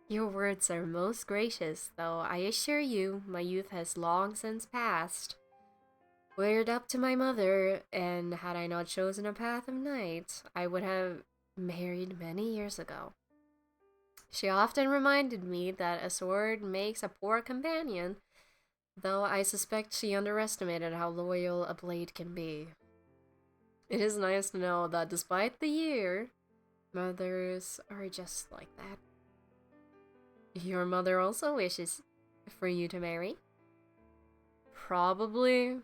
Your words are most gracious, though I assure you my youth has long since passed. Were it up to my mother, and had I not chosen a path of night, I would have married many years ago. She often reminded me that a sword makes a poor companion, though I suspect she underestimated how loyal a blade can be. It is nice to know that despite the year, mothers are just like that. Your mother also wishes for you to marry? Probably.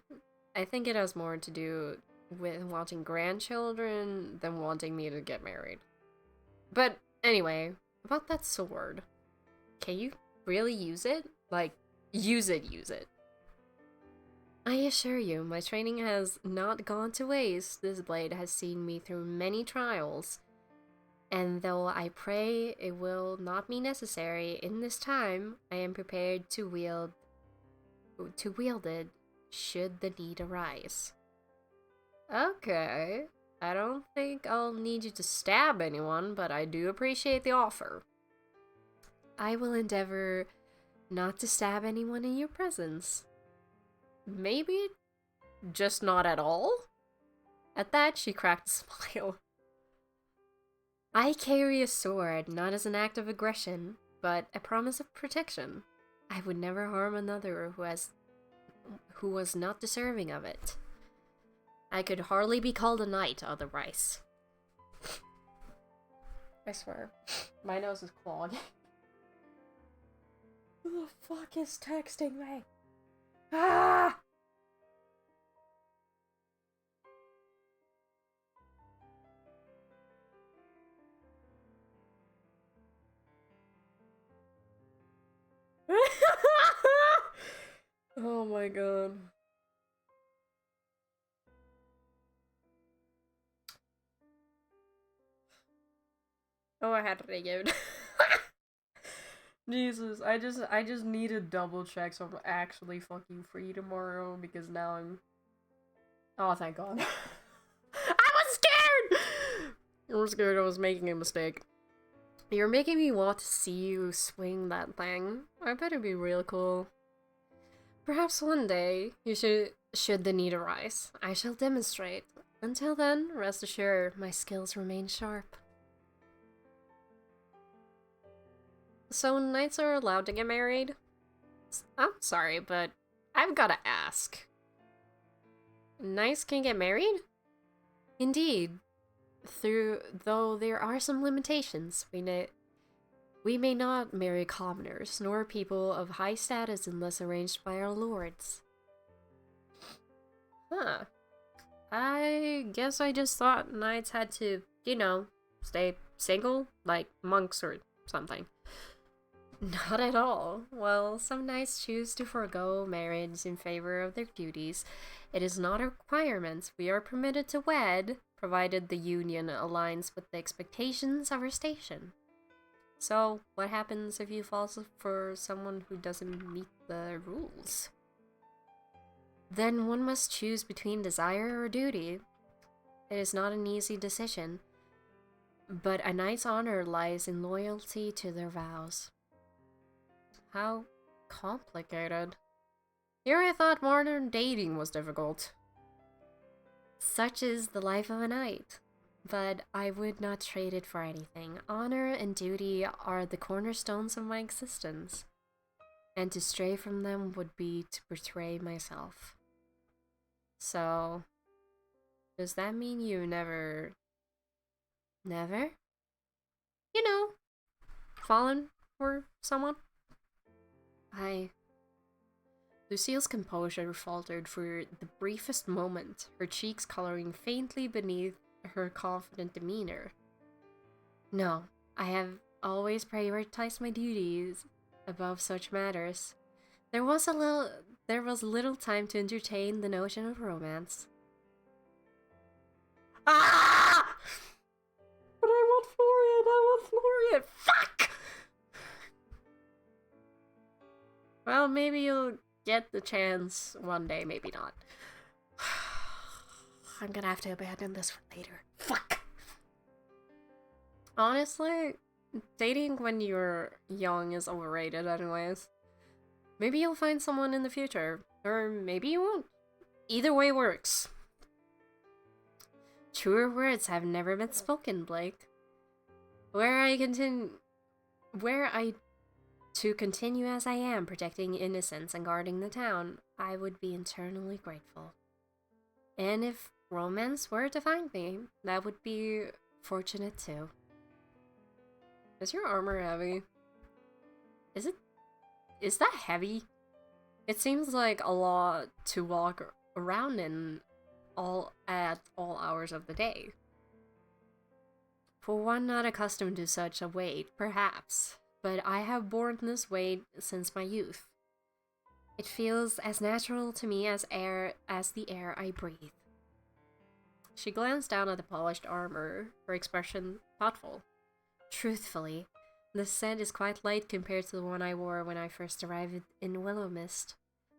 I think it has more to do with wanting grandchildren than wanting me to get married. But anyway, about that sword. Can you really use it? Like, use it. I assure you, my training has not gone to waste. This blade has seen me through many trials. And though I pray it will not be necessary in this time, I am prepared to wield it should the need arise. Okay. I don't think I'll need you to stab anyone, but I do appreciate the offer. I will endeavor not to stab anyone in your presence. Maybe just not at all? At that, she cracked a smile. I carry a sword not as an act of aggression, but a promise of protection. I would never harm another who was not deserving of it. I could hardly be called a knight otherwise. I swear. My nose is clogged. Who the fuck is texting me? Ah! Oh my god. Oh, I had to take it. Jesus, I just need to double check so I'm actually fucking free tomorrow because now I'm... Oh, thank god. I was scared! I was scared I was making a mistake. You're making me want to see you swing that thing. I bet it'd be real cool. Perhaps one day, should the need arise, I shall demonstrate. Until then, rest assured, my skills remain sharp. So knights are allowed to get married? I'm sorry, but I've gotta ask. Knights can get married? Indeed. Though there are some limitations, we may not marry commoners, nor people of high status unless arranged by our lords. Huh. I guess I just thought knights had to, stay single, like monks or something. Not at all. Well, some knights choose to forego marriage in favor of their duties. It is not a requirement. We are permitted to wed, provided the union aligns with the expectations of our station. So, what happens if you fall for someone who doesn't meet the rules? Then one must choose between desire or duty. It is not an easy decision, but a knight's honor lies in loyalty to their vows. How complicated. Here I thought modern dating was difficult. Such is the life of a knight. But I would not trade it for anything. Honor and duty are the cornerstones of my existence. And to stray from them would be to betray myself. So, does that mean you never... fallen for someone? Lucille's composure faltered for the briefest moment, her cheeks coloring faintly beneath her confident demeanor. No, I have always prioritized my duties above such matters. There was little time to entertain the notion of romance. Ah! But I want Florian! I want Florian! Fuck! Well, maybe you'll get the chance one day, maybe not. I'm gonna have to abandon this for later. Fuck! Honestly, dating when you're young is overrated anyways. Maybe you'll find someone in the future, or maybe you won't. Either way works. Truer words have never been spoken, Blake. Were I to continue as I am, protecting innocence and guarding the town, I would be eternally grateful. And if romance were to find me, that would be fortunate too. Is your armor heavy? Is that heavy? It seems like a lot to walk around in at all hours of the day. For one not accustomed to such a weight, perhaps, but I have borne this weight since my youth. It feels as natural to me as the air I breathe. She glanced down at the polished armor, her expression thoughtful. Truthfully, this set is quite light compared to the one I wore when I first arrived in Willowmist.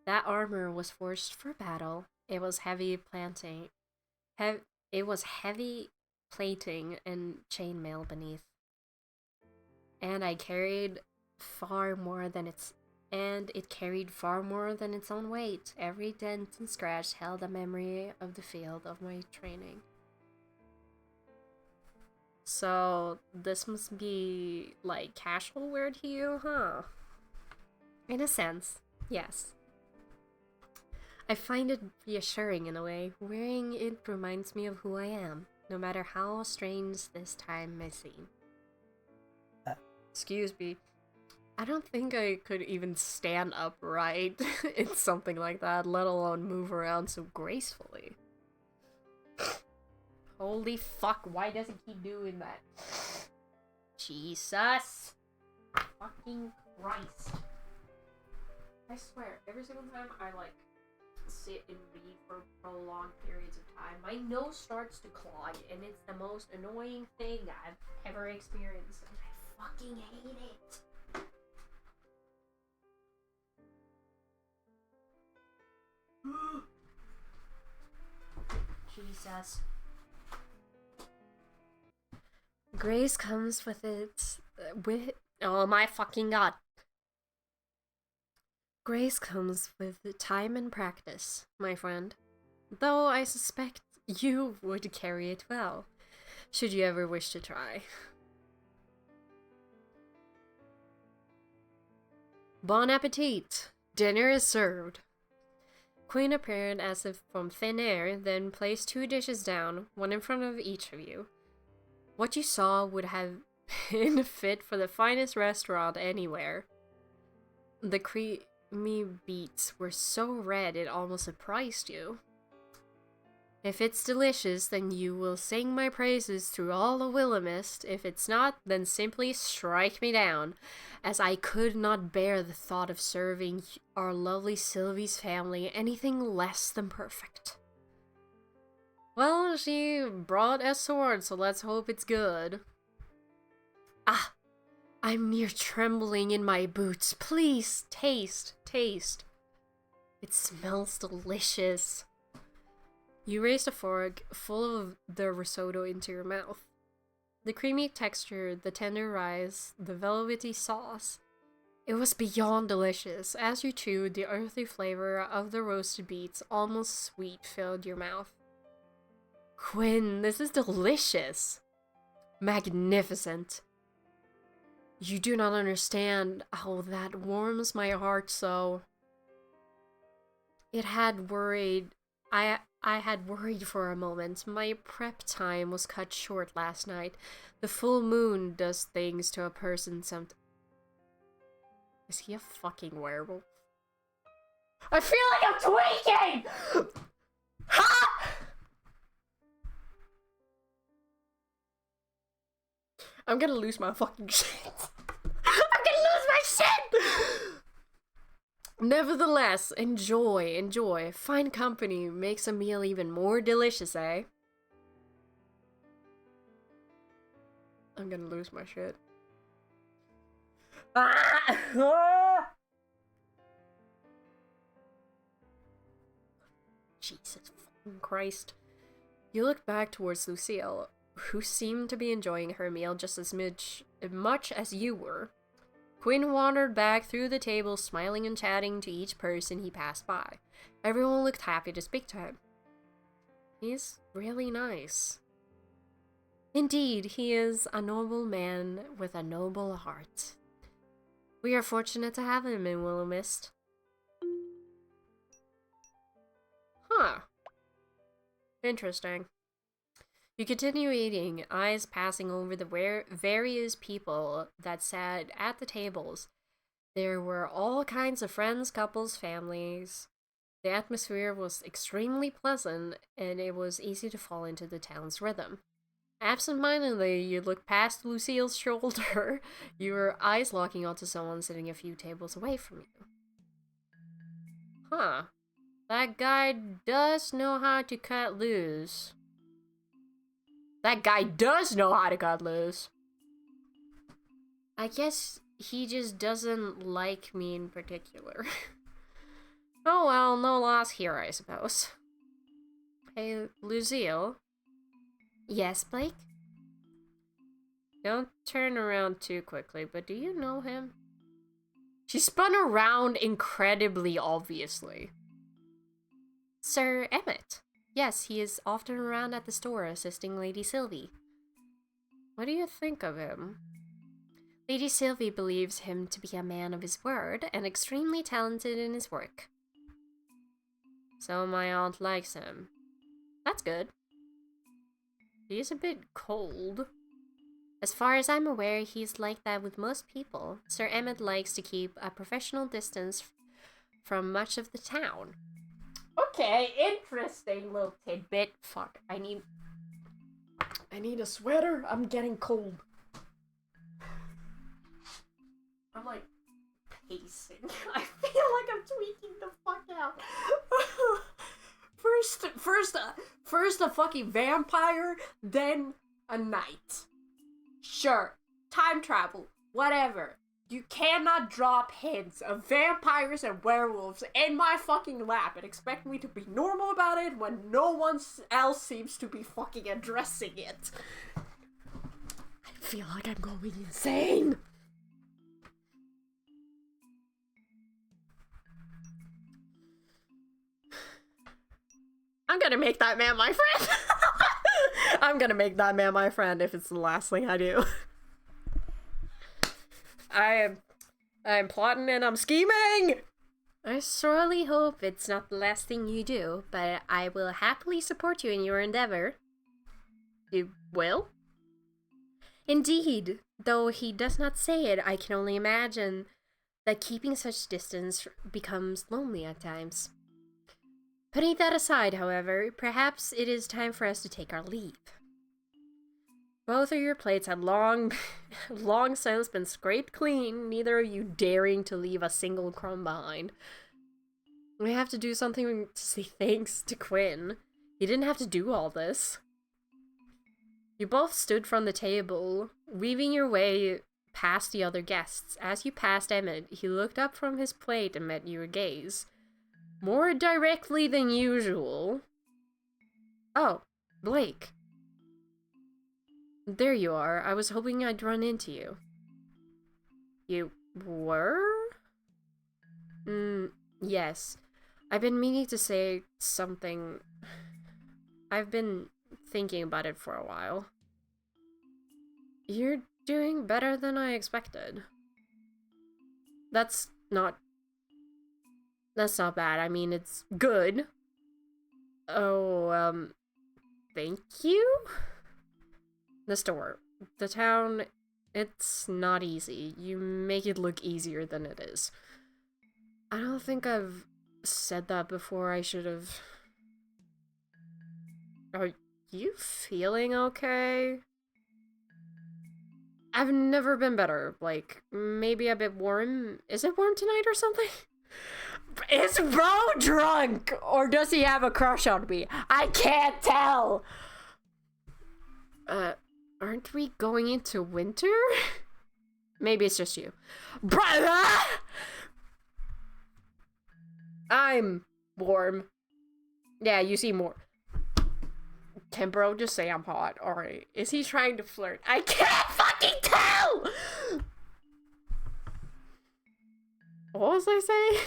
That armor was forged for battle. It was heavy plating and chainmail beneath. And it carried far more than its own weight. Every dent and scratch held a memory of the field of my training. So, this must be, like, casual wear to you, huh? In a sense, yes. I find it reassuring in a way. Wearing it reminds me of who I am, no matter how strange this time may seem. Excuse me. I don't think I could even stand upright in something like that, let alone move around so gracefully. Holy fuck, why does it keep doing that? Jesus! Fucking Christ. I swear, every single time I, like, sit and read for prolonged periods of time, my nose starts to clog, and it's the most annoying thing I've ever experienced, and I fucking hate it. Jesus. Grace comes with oh my fucking god. Grace comes with time and practice, my friend. Though I suspect you would carry it well, should you ever wish to try. Bon appetit! Dinner is served. Queen appeared as if from thin air, then placed 2 dishes down, one in front of each of you. What you saw would have been fit for the finest restaurant anywhere. The creamy beets were so red it almost surprised you. If it's delicious, then you will sing my praises through all the Willowmist. If it's not, then simply strike me down, as I could not bear the thought of serving our lovely Sylvie's family anything less than perfect. Well, she brought a sword, so let's hope it's good. Ah, I'm near trembling in my boots. Please, taste. It smells delicious. You raised a fork full of the risotto into your mouth. The creamy texture, the tender rice, the velvety sauce. It was beyond delicious. As you chewed, the earthy flavor of the roasted beets, almost sweet, filled your mouth. Quinn, this is delicious. Magnificent. You do not understand how that warms my heart so. I had worried for a moment. My prep time was cut short last night. The full moon does things to a person sometimes. Is he a fucking werewolf? I feel like I'm tweaking! Ha! I'm gonna lose my fucking shit. I'm gonna lose my shit! Nevertheless, enjoy. Fine company makes a meal even more delicious, eh? I'm gonna lose my shit. Jesus fucking Christ. You look back towards Lucille, who seemed to be enjoying her meal just as much as you were. Quinn wandered back through the table, smiling and chatting to each person he passed by. Everyone looked happy to speak to him. He's really nice. Indeed, he is a noble man with a noble heart. We are fortunate to have him in Willowmist. Huh. Interesting. You continue eating, eyes passing over the various people that sat at the tables. There were all kinds of friends, couples, families. The atmosphere was extremely pleasant, and it was easy to fall into the town's rhythm. Absent-mindedly, you looked past Lucille's shoulder, your eyes locking onto someone sitting a few tables away from you. Huh. That guy does know how to cut loose. That guy does know how to cut loose. I guess he just doesn't like me in particular. Oh well, no loss here, I suppose. Hey, Lucille. Yes, Blake? Don't turn around too quickly, but do you know him? She spun around incredibly obviously. Sir Emmett. Yes, he is often around at the store assisting Lady Sylvie. What do you think of him? Lady Sylvie believes him to be a man of his word and extremely talented in his work. So my aunt likes him. That's good. He's a bit cold. As far as I'm aware, he's like that with most people. Sir Emmett likes to keep a professional distance from much of the town. Okay, interesting little tidbit. Fuck, I need a sweater. I'm getting cold. I'm like pacing. I feel like I'm tweaking the fuck out. First a fucking vampire, then a knight. Sure, time travel, whatever. You cannot drop hints of vampires and werewolves in my fucking lap and expect me to be normal about it when no one else seems to be fucking addressing it. I feel like I'm going insane. I'm gonna make that man my friend. I'm gonna make that man my friend if it's the last thing I do. I'm plotting and I'm scheming! I sorely hope it's not the last thing you do, but I will happily support you in your endeavor. You will? Indeed, though he does not say it, I can only imagine that keeping such distance becomes lonely at times. Putting that aside, however, perhaps it is time for us to take our leave. Both of your plates had long since been scraped clean, neither of you daring to leave a single crumb behind. We have to do something to say thanks to Quinn. You didn't have to do all this. You both stood from the table, weaving your way past the other guests. As you passed Emmett, he looked up from his plate and met your gaze. More directly than usual. Oh, Blake. There you are. I was hoping I'd run into you. You were? Yes. I've been meaning to say something. I've been thinking about it for a while. You're doing better than I expected. That's not bad. I mean, it's good. Oh, thank you? The store. The town, it's not easy. You make it look easier than it is. I don't think I've said that before. I should have. Are you feeling okay? I've never been better. Like, maybe a bit warm. Is it warm tonight or something? Is bro drunk? Or does he have a crush on me? I can't tell! Aren't we going into winter? Maybe it's just you. Brother! I'm warm. Yeah, you seem more. Can bro just say I'm hot? Alright. Is he trying to flirt? I can't fucking tell! What was I saying?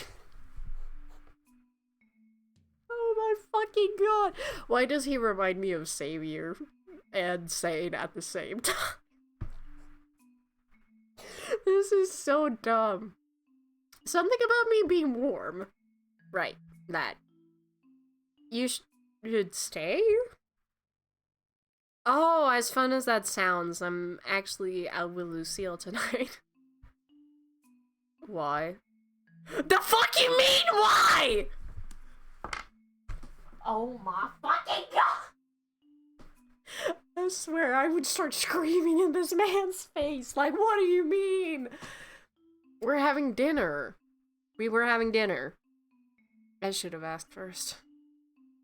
Oh my fucking god. Why does he remind me of Savior and Sane at the same time? This is so dumb. Something about me being warm. Right, that. You should stay? Oh, as fun as that sounds, I'm actually out with Lucille tonight. Why? The fuck you mean, why? Oh my fucking god! I swear I would start screaming in this man's face. Like, what do you mean? We're having dinner. We were having dinner. I should have asked first.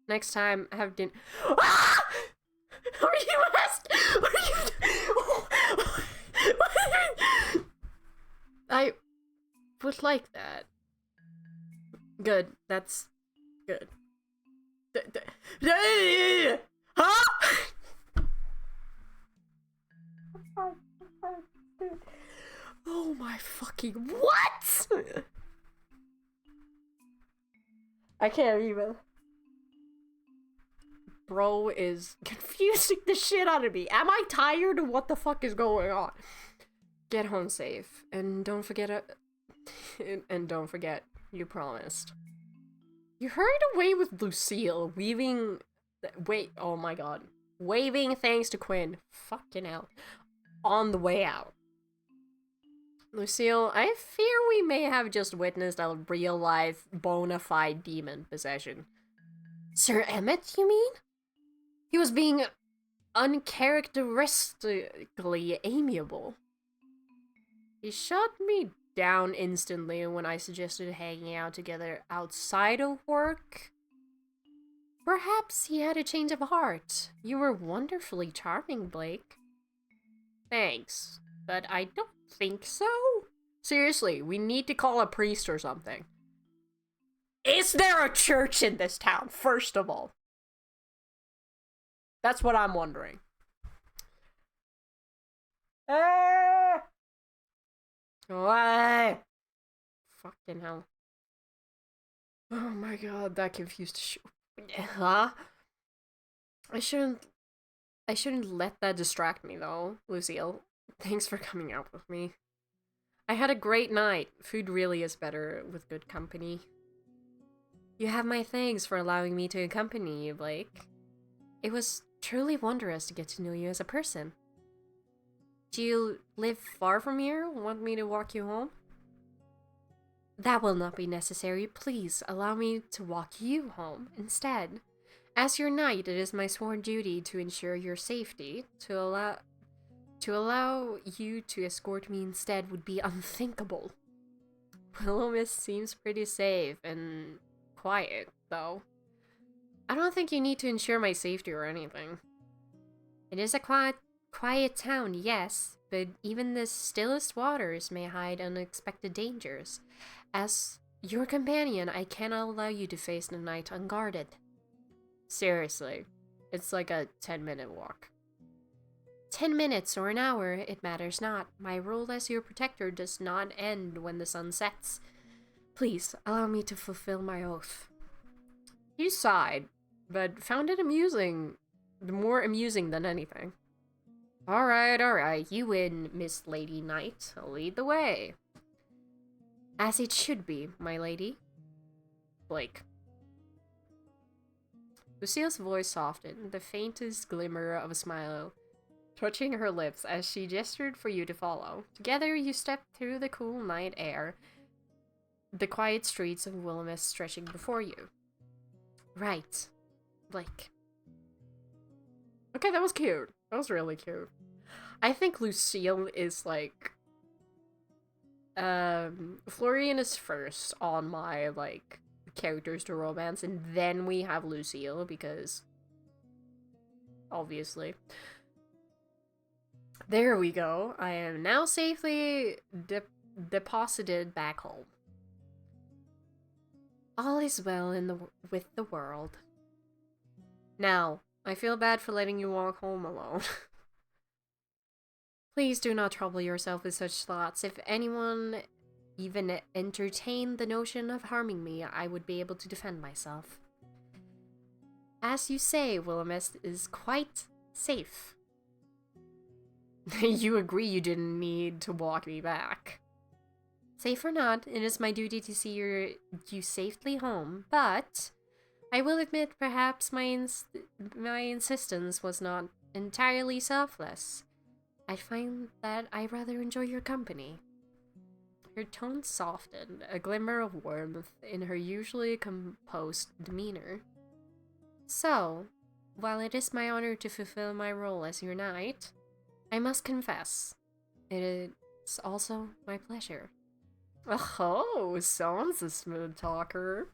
Next time, have dinner. Ah! Are you asked? I would like that. Good. That's good. Huh? Oh my fucking what? I can't even. Bro is confusing the shit out of me. Am I tired or what the fuck is going on? Get home safe and don't forget and don't forget you promised. You hurried away with Lucille, oh my god. Waving thanks to Quinn. Fucking hell. On the way out. Lucille, I fear we may have just witnessed a real-life, bona fide demon possession. Sir Emmett, you mean? He was being uncharacteristically amiable. He shut me down instantly when I suggested hanging out together outside of work. Perhaps he had a change of heart. You were wonderfully charming, Blake. Thanks, but I don't think so. Seriously, we need to call a priest or something. Is there a church in this town, first of all? That's what I'm wondering. Why? Fucking hell. Oh my god, that confused Huh? I shouldn't let that distract me though, Lucille. Thanks for coming out with me. I had a great night. Food really is better with good company. You have my thanks for allowing me to accompany you, Blake. It was truly wondrous to get to know you as a person. Do you live far from here? Want me to walk you home? That will not be necessary. Please allow me to walk you home instead. As your knight, it is my sworn duty to ensure your safety. To allow you to escort me instead would be unthinkable. Willowmist seems pretty safe and quiet, though. I don't think you need to ensure my safety or anything. It is a quiet town, yes, but even the stillest waters may hide unexpected dangers. As your companion, I cannot allow you to face the night unguarded. Seriously, it's like a 10-minute walk. 10 minutes or an hour, it matters not. My role as your protector does not end when the sun sets. Please, allow me to fulfill my oath. You sighed, but found it amusing. More amusing than anything. Alright, you win, Miss Lady Knight. Lead the way. As it should be, my lady. Blake. Lucille's voice softened, the faintest glimmer of a smile touching her lips as she gestured for you to follow. Together you stepped through the cool night air, the quiet streets of Willowmist stretching before you. Right. Blake. Okay, that was cute. That was really cute. I think Lucille is like Florian is first on my like characters to romance, and then we have Lucille because obviously. There we go. I am now safely deposited back home. All is well with the world. Now, I feel bad for letting you walk home alone. Please do not trouble yourself with such thoughts. If anyone even entertained the notion of harming me, I would be able to defend myself. As you say, Willowmist is quite safe. You agree you didn't need to walk me back. Safe or not, it is my duty to see you safely home, but I will admit perhaps my insistence was not entirely selfless. I find that I rather enjoy your company. Her tone softened, a glimmer of warmth in her usually composed demeanor. So, while it is my honor to fulfill my role as your knight, I must confess, it is also my pleasure. Oh, someone's a smooth talker.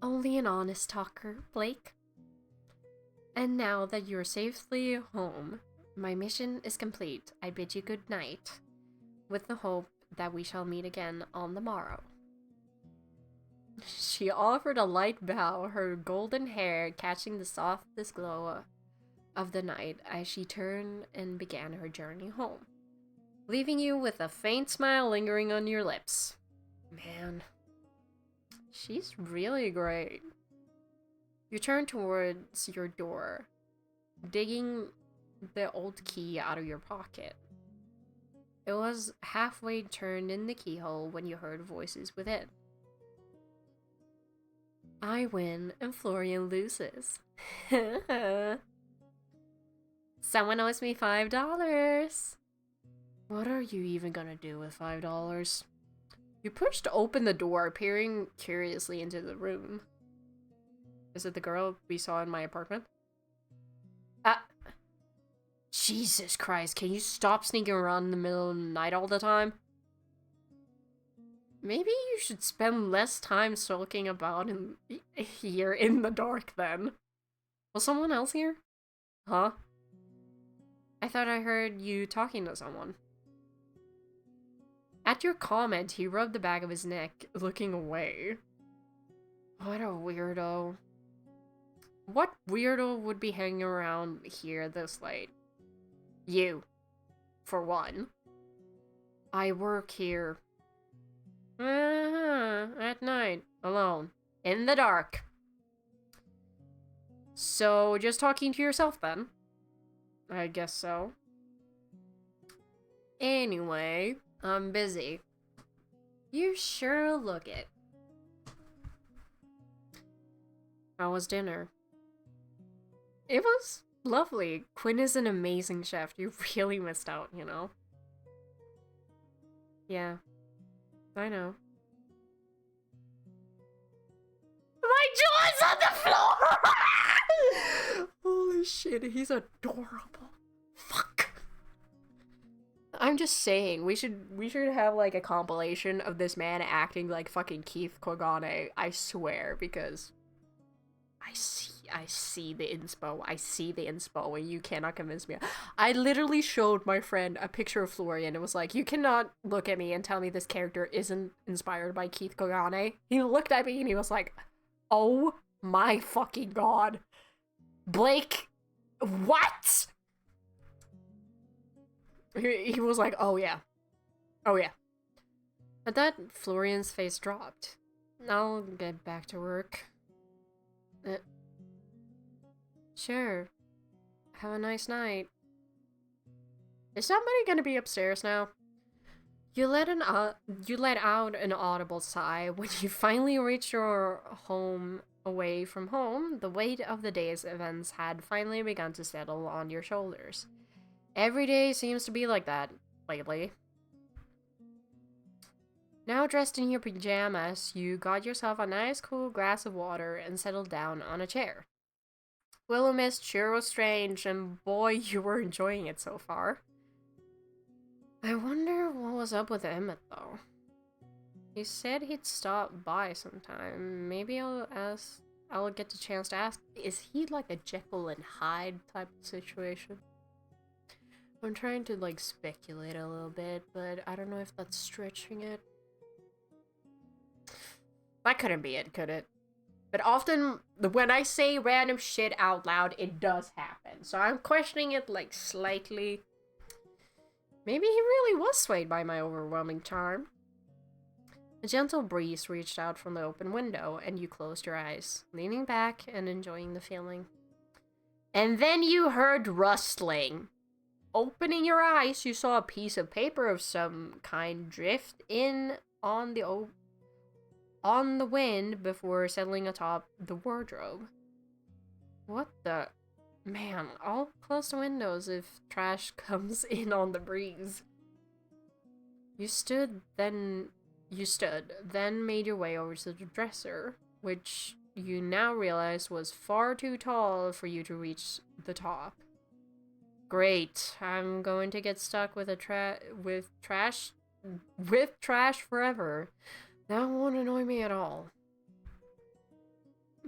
Only an honest talker, Blake. And now that you're safely home, my mission is complete. I bid you good night, with the hope that we shall meet again on the morrow. She offered a light bow, her golden hair catching the softest glow of the night as she turned and began her journey home, leaving you with a faint smile lingering on your lips. Man, she's really great. You turn towards your door, digging the old key out of your pocket. It was halfway turned in the keyhole when you heard voices within. I win and Florian loses. Someone owes me $5. What are you even gonna do with $5? You pushed open the door, peering curiously into the room. Is it the girl we saw in my apartment? Jesus Christ, can you stop sneaking around in the middle of the night all the time? Maybe you should spend less time sulking about here in the dark then. Was someone else here? Huh? I thought I heard you talking to someone. At your comment, he rubbed the back of his neck, looking away. What a weirdo. What weirdo would be hanging around here this late? You. For one. I work here. At night. Alone. In the dark. So, just talking to yourself then? I guess so. Anyway, I'm busy. You sure look it. How was dinner? It was lovely. Quinn is an amazing chef. You really missed out, you know? Yeah. I know. My jaw's on the floor! Holy shit, he's adorable. Fuck. I'm just saying, we should have like a compilation of this man acting like fucking Keith Kogane, I swear, because I see the inspo. I see the inspo, and you cannot convince me. I literally showed my friend a picture of Florian and was like, you cannot look at me and tell me this character isn't inspired by Keith Kogane. He looked at me and he was like, oh my fucking god. Blake, what? He was like, oh yeah. Oh yeah. At that, Florian's face dropped. I'll get back to work. Sure. Have a nice night. Is somebody gonna be upstairs now? You let out an audible sigh when you finally reached your home away from home. The weight of the day's events had finally begun to settle on your shoulders. Every day seems to be like that lately. Now dressed in your pajamas, you got yourself a nice cool glass of water and settled down on a chair. Willowmist sure was strange, and boy, you were enjoying it so far. I wonder what was up with Emmett, though. He said he'd stop by sometime. Maybe I'll get the chance to ask. Is he like a Jekyll and Hyde type of situation? I'm trying to like speculate a little bit, but I don't know if that's stretching it. That couldn't be it, could it? But often, when I say random shit out loud, it does happen. So I'm questioning it like slightly. Maybe he really was swayed by my overwhelming charm. A gentle breeze reached out from the open window, and you closed your eyes, leaning back and enjoying the feeling. And then you heard rustling. Opening your eyes, you saw a piece of paper of some kind drift in on the wind before settling atop the wardrobe. What the... Man, I'll close the windows if trash comes in on the breeze. You stood, then made your way over to the dresser, which you now realize was far too tall for you to reach the top. Great, I'm going to get stuck with trash forever. That won't annoy me at all.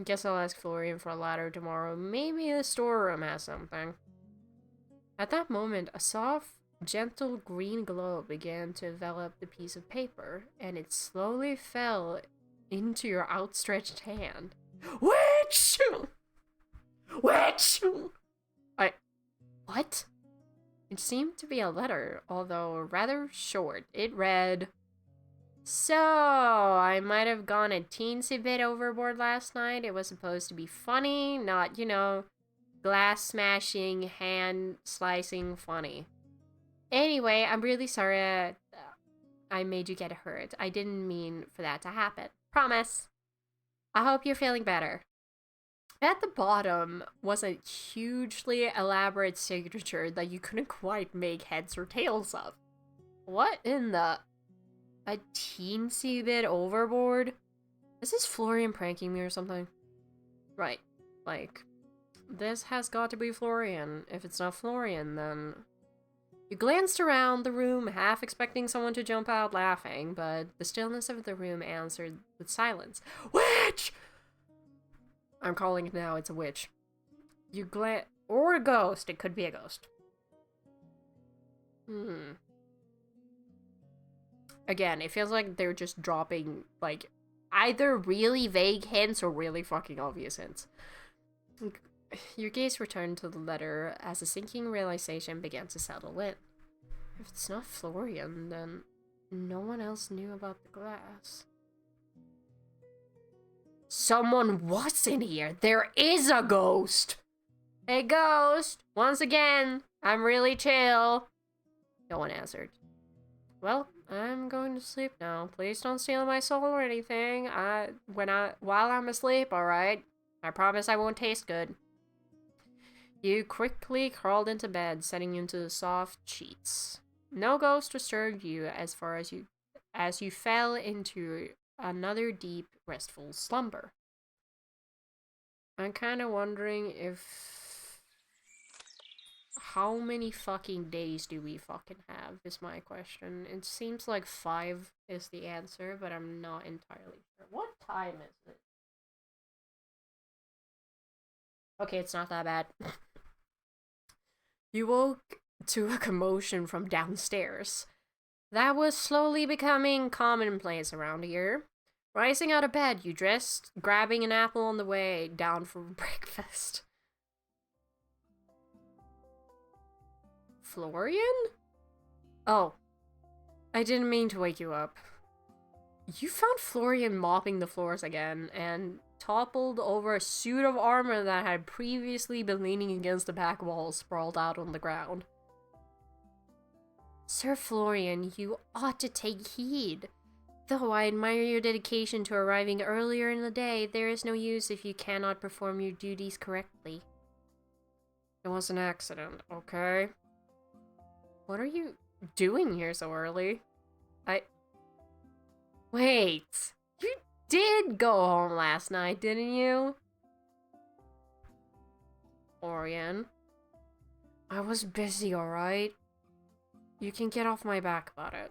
Guess I'll ask Florian for a ladder tomorrow. Maybe the storeroom has something. At that moment, a soft, gentle green glow began to envelop the piece of paper, and it slowly fell into your outstretched hand. Witch! Witch! What? It seemed to be a letter, although rather short. It read, "So, I might have gone a teensy bit overboard last night. It was supposed to be funny, not, glass smashing, hand slicing funny. Anyway, I'm really sorry I made you get hurt. I didn't mean for that to happen. Promise. I hope you're feeling better." At the bottom was a hugely elaborate signature that you couldn't quite make heads or tails of. What in the... A teensy bit overboard? Is this Florian pranking me or something? Right. Like, this has got to be Florian. If it's not Florian, then... You glanced around the room, half expecting someone to jump out laughing, but the stillness of the room answered with silence. Witch! I'm calling it now, it's a witch. You or a ghost, it could be a ghost. Again, it feels like they're just dropping, like, either really vague hints or really fucking obvious hints. Your gaze returned to the letter as a sinking realization began to settle in. If it's not Florian, then no one else knew about the glass. Someone was in here! There is a ghost! Hey, ghost! Once again, I'm really chill. No one answered. Well, I'm going to sleep now. Please don't steal my soul or anything. While I'm asleep, alright? I promise I won't taste good. You quickly crawled into bed, settling into the soft sheets. No ghost disturbed you as you fell into another deep, restful slumber. I'm kind of wondering how many fucking days do we fucking have, is my question. It seems like 5 is the answer, but I'm not entirely sure. What time is it? Okay, it's not that bad. You woke to a commotion from downstairs. That was slowly becoming commonplace around here. Rising out of bed, you dressed, grabbing an apple on the way down for breakfast. Florian? Oh, I didn't mean to wake you up. You found Florian mopping the floors again, and toppled over a suit of armor that had previously been leaning against the back wall, sprawled out on the ground. Sir Florian, you ought to take heed. Though I admire your dedication to arriving earlier in the day, there is no use if you cannot perform your duties correctly. It was an accident, okay? What are you doing here so early? Wait, you did go home last night, didn't you? Orion. I was busy, alright? You can get off my back about it.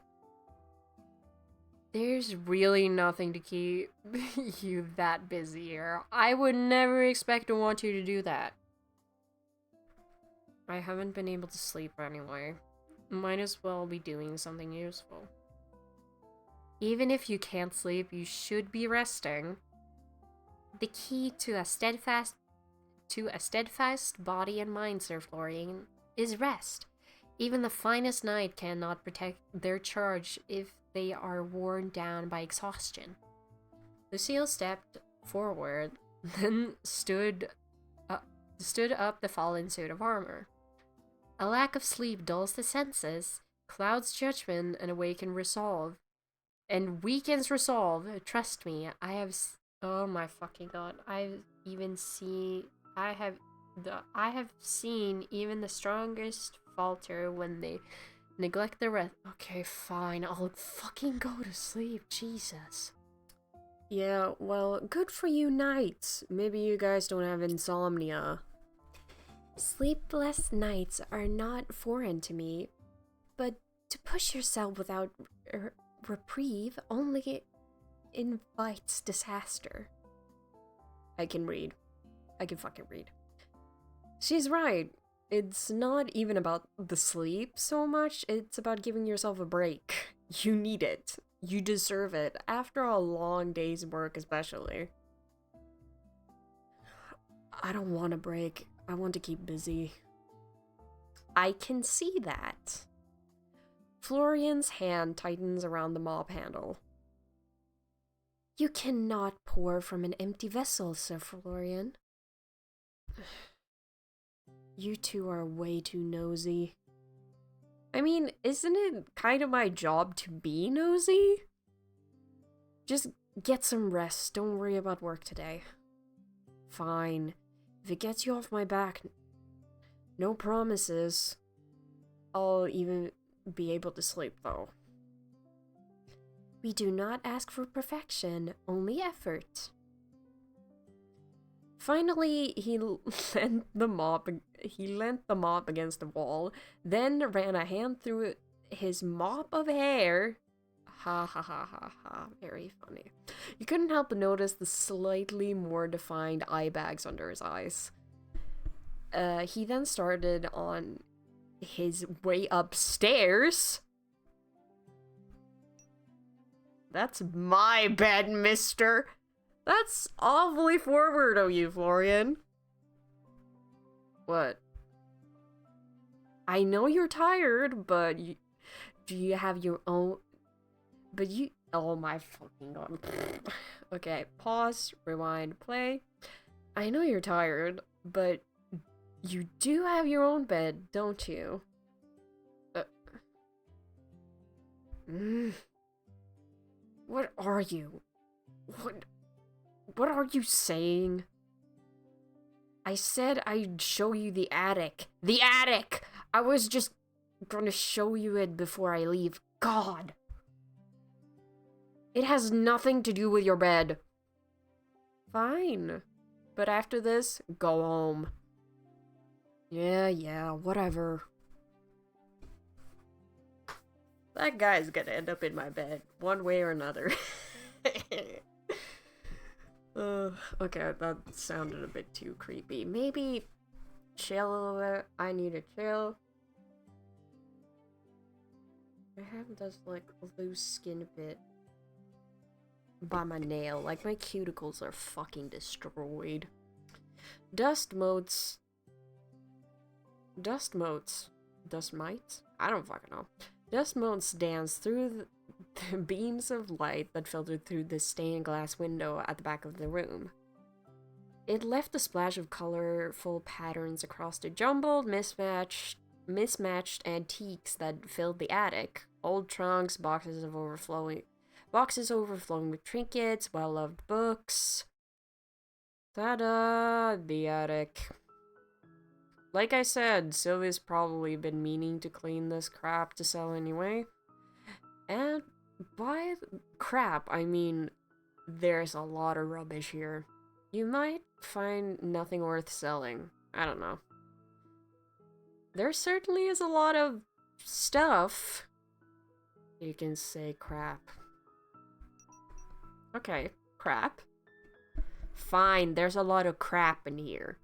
There's really nothing to keep you that busy here. I would never expect to want you to do that. I haven't been able to sleep anyway. Might as well be doing something useful. Even if you can't sleep, you should be resting. The key to a steadfast body and mind, Sir Florian, is rest. Even the finest knight cannot protect their charge if they are worn down by exhaustion. Lucille stepped forward, then stood up the fallen suit of armor. A lack of sleep dulls the senses, clouds judgment, and awakens resolve. And weakens resolve. Trust me, oh my fucking god! I have seen even the strongest falter when they neglect their rest. Okay, fine. I'll fucking go to sleep. Jesus. Yeah, well, good for you knights. Maybe you guys don't have insomnia. Sleepless nights are not foreign to me, but to push yourself without reprieve only invites disaster. I can fucking read. She's right. It's not even about the sleep so much, it's about giving yourself a break. You need it. You deserve it, after a long day's work especially. I don't want a break. I want to keep busy. I can see that. Florian's hand tightens around the mop handle. You cannot pour from an empty vessel, Sir Florian. You two are way too nosy. I mean, isn't it kind of my job to be nosy? Just get some rest. Don't worry about work today. Fine. If it gets you off my back, no promises. I'll even be able to sleep, though. We do not ask for perfection, only effort. Finally, he leant the mop against the wall, then ran a hand through his mop of hair. Ha ha ha ha ha, very funny. You couldn't help but notice the slightly more defined eye bags under his eyes. He then started on his way upstairs. That's my bed, mister. That's awfully forward of you, Florian. What? I know you're tired, but do you have your own... But you... Oh my fucking god. Okay, pause, rewind, play. I know you're tired, but you do have your own bed, don't you? What are you? What are you saying? I said I'd show you the attic. The attic! I was just gonna show you it before I leave. God! It has nothing to do with your bed. Fine. But after this, go home. Yeah, whatever. That guy's gonna end up in my bed, one way or another. Okay, that sounded a bit too creepy. Maybe chill a little bit. I need to chill. I have this, like, loose skin bit by my nail. Like, my cuticles are fucking destroyed. Dust mites? Dust mites? I don't fucking know. Dust motes dance through the beams of light that filtered through the stained glass window at the back of the room. It left a splash of colorful patterns across the jumbled, mismatched antiques that filled the attic. Old trunks, boxes overflowing with trinkets, well-loved books. Ta-da! The attic. Like I said, Sylvia's probably been meaning to clean this crap to sell anyway. And by crap, I mean, there's a lot of rubbish here. You might find nothing worth selling. I don't know. There certainly is a lot of stuff. You can say crap. Okay, crap. Fine, there's a lot of crap in here.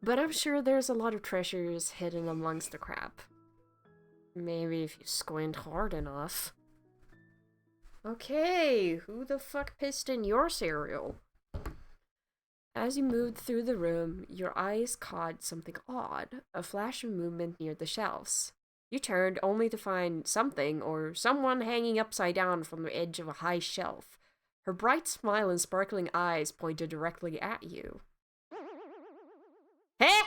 But I'm sure there's a lot of treasures hidden amongst the crap. Maybe if you squint hard enough. Okay, who the fuck pissed in your cereal? As you moved through the room, your eyes caught something odd, a flash of movement near the shelves. You turned only to find something or someone hanging upside down from the edge of a high shelf. Her bright smile and sparkling eyes pointed directly at you. Hey!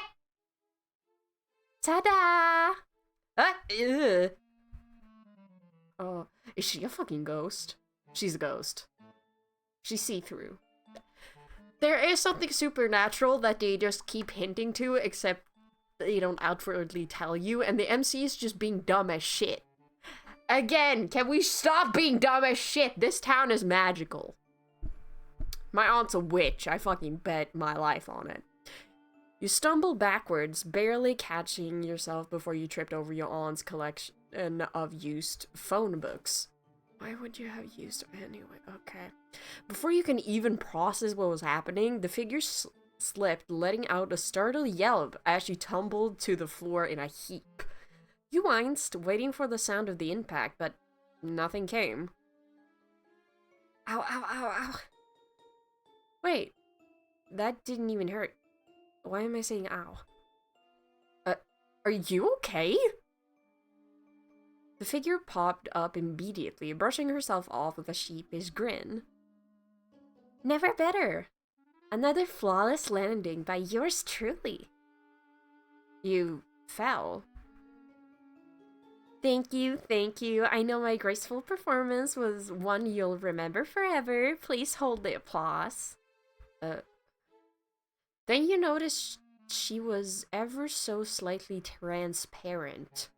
Ta-da! Ugh. Oh, is she a fucking ghost? She's a ghost. She's see-through. There is something supernatural that they just keep hinting to, except they don't outwardly tell you, and the MC is just being dumb as shit. Again, can we stop being dumb as shit? This town is magical. My aunt's a witch. I fucking bet my life on it. You stumble backwards, barely catching yourself before you tripped over your aunt's collection of used phone books. Why would you have used them anyway? Okay. Before you can even process what was happening, the figure slipped, letting out a startled yelp as you tumbled to the floor in a heap. You winced, waiting for the sound of the impact, but nothing came. Ow, ow, ow, ow. Wait, that didn't even hurt. Why am I saying ow? Are you okay? The figure popped up immediately, brushing herself off with a sheepish grin. Never better. Another flawless landing by yours truly. You fell. Thank you, thank you. I know my graceful performance was one you'll remember forever. Please hold the applause. Then you noticed she was ever so slightly transparent.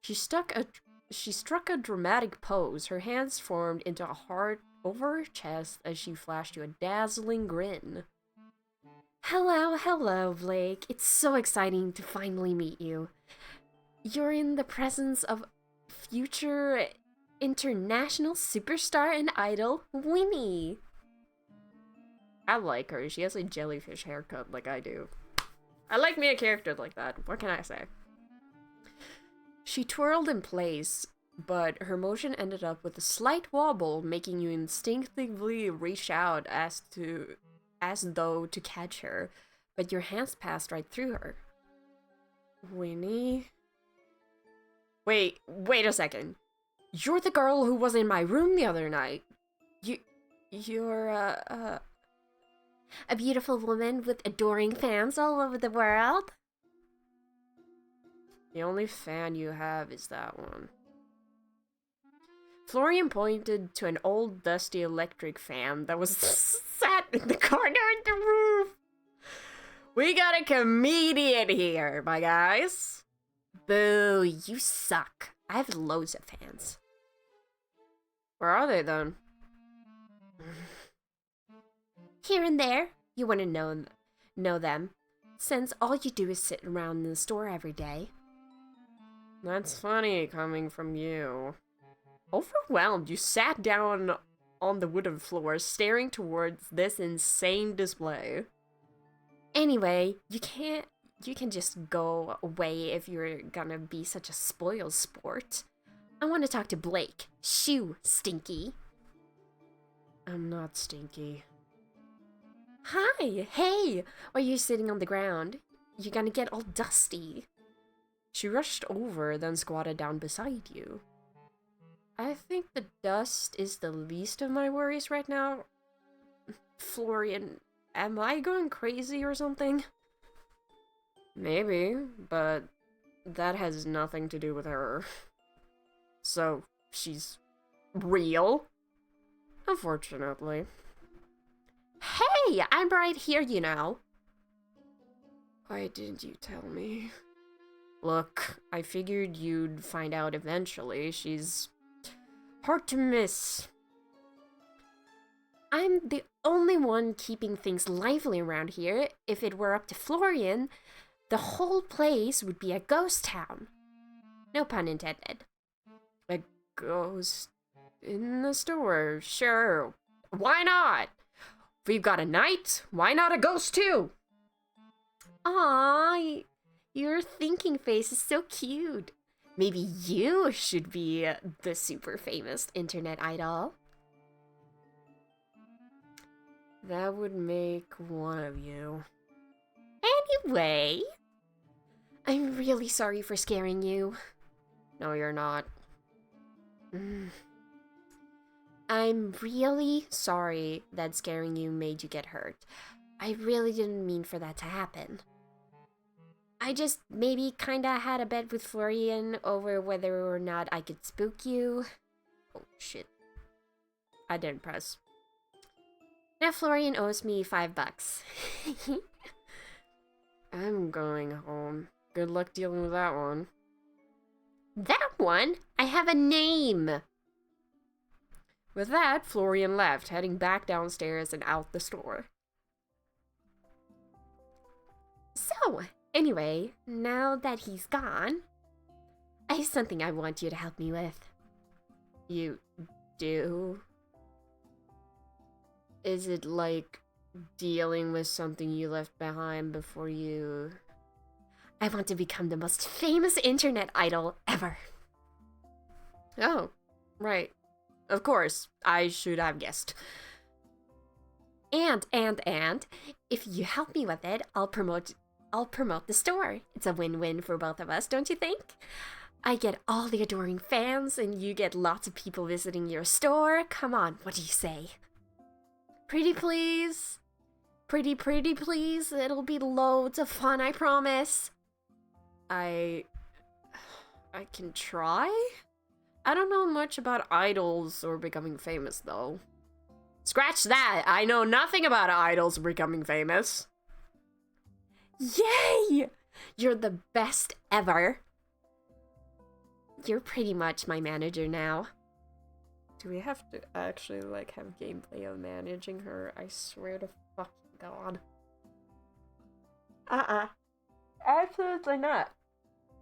She struck a dramatic pose. Her hands formed into a heart over her chest as she flashed you a dazzling grin. Hello, hello, Blake. It's so exciting to finally meet you. You're in the presence of future international superstar and idol, Winnie. I like her. She has a jellyfish haircut like I do. I like me a character like that. What can I say? She twirled in place, but her motion ended up with a slight wobble, making you instinctively reach out as though to catch her, but your hands passed right through her. Winnie? Wait a second. You're the girl who was in my room the other night. You're a beautiful woman with adoring fans all over the world? The only fan you have is that one. Florian pointed to an old, dusty electric fan that was sat in the corner of the room. We got a comedian here, my guys. Boo, you suck. I have loads of fans. Where are they, then? Here and there. You wouldn't know them, since all you do is sit around in the store every day. That's funny, coming from you. Overwhelmed, you sat down on the wooden floor, staring towards this insane display. Anyway, you can just go away if you're gonna be such a spoiled sport. I want to talk to Blake. Shoo, Stinky. I'm not Stinky. Hi, hey! Why are you sitting on the ground? You're gonna get all dusty. She rushed over, then squatted down beside you. I think the dust is the least of my worries right now. Florian, am I going crazy or something? Maybe, but that has nothing to do with her. So, she's real? Unfortunately. Hey, I'm right here, you know. Why didn't you tell me? Look, I figured you'd find out eventually. She's hard to miss. I'm the only one keeping things lively around here. If it were up to Florian, the whole place would be a ghost town. No pun intended. A ghost in the store, sure. Why not? If we've got a knight, why not a ghost too? Aww, your thinking face is so cute. Maybe you should be the super famous internet idol. That would make one of you. Anyway, I'm really sorry for scaring you. No, you're not. I'm really sorry that scaring you made you get hurt. I really didn't mean for that to happen. I just maybe kinda had a bet with Florian over whether or not I could spook you. Oh shit. I didn't press. Now Florian owes me $5. I'm going home. Good luck dealing with that one. That one? I have a name! With that, Florian left, heading back downstairs and out the store. So, anyway, now that he's gone, I have something I want you to help me with. You do? Is it like dealing with something you left behind before you... I want to become the most famous internet idol ever. Oh, right. Of course, I should have guessed. And, if you help me with it, I'll promote the store. It's a win-win for both of us, don't you think? I get all the adoring fans, and you get lots of people visiting your store. Come on, what do you say? Pretty please? Pretty please? It'll be loads of fun, I promise. I can try? I don't know much about idols or becoming famous, though. Scratch that! I know nothing about idols becoming famous. Yay! You're the best ever. You're pretty much my manager now. Do we have to actually, like, have gameplay of managing her? I swear to fucking God. Absolutely not.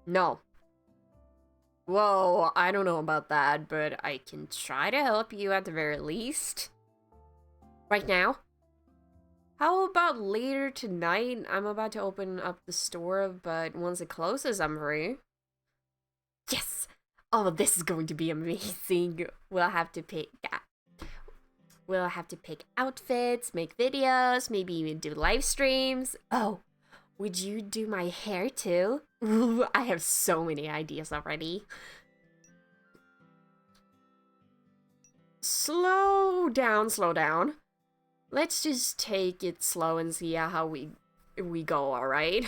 No. Whoa, I don't know about that, but I can try to help you at the very least. Right now? How about later tonight? I'm about to open up the store, but once it closes, I'm free. Yes! Oh, this is going to be amazing. We'll have to pick outfits, make videos, maybe even do live streams. Oh, would you do my hair too? Ooh, I have so many ideas already. Slow down. Let's just take it slow and see how we go, alright?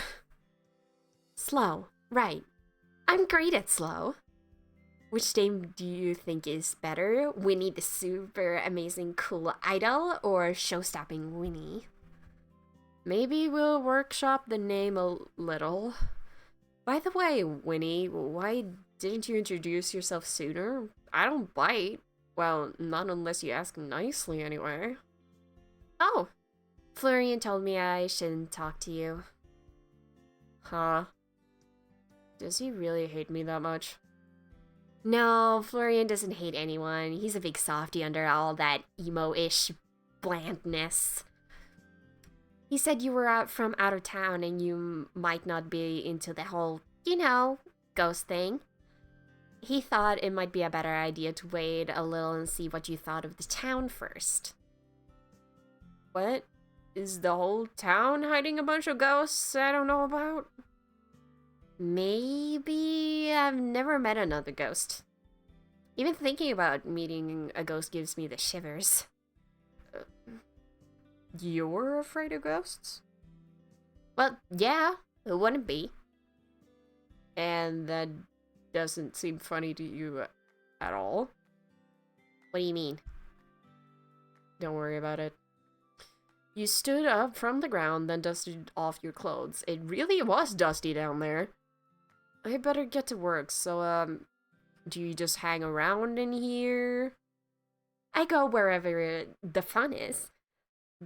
Slow, right. I'm great at slow. Which name do you think is better? Winnie the super amazing cool idol or show-stopping Winnie? Maybe we'll workshop the name a little. By the way, Winnie, why didn't you introduce yourself sooner? I don't bite. Well, not unless you ask nicely anyway. Oh, Florian told me I shouldn't talk to you. Huh? Does he really hate me that much? No, Florian doesn't hate anyone. He's a big softie under all that emo-ish blandness. He said you were out from out of town and you might not be into the whole, you know, ghost thing. He thought it might be a better idea to wait a little and see what you thought of the town first. What? Is the whole town hiding a bunch of ghosts I don't know about? Maybe I've never met another ghost. Even thinking about meeting a ghost gives me the shivers. You're afraid of ghosts? Well, yeah, who wouldn't be? And that doesn't seem funny to you at all? What do you mean? Don't worry about it. You stood up from the ground, then dusted off your clothes. It really was dusty down there. I better get to work, so, do you just hang around in here? I go wherever the fun is.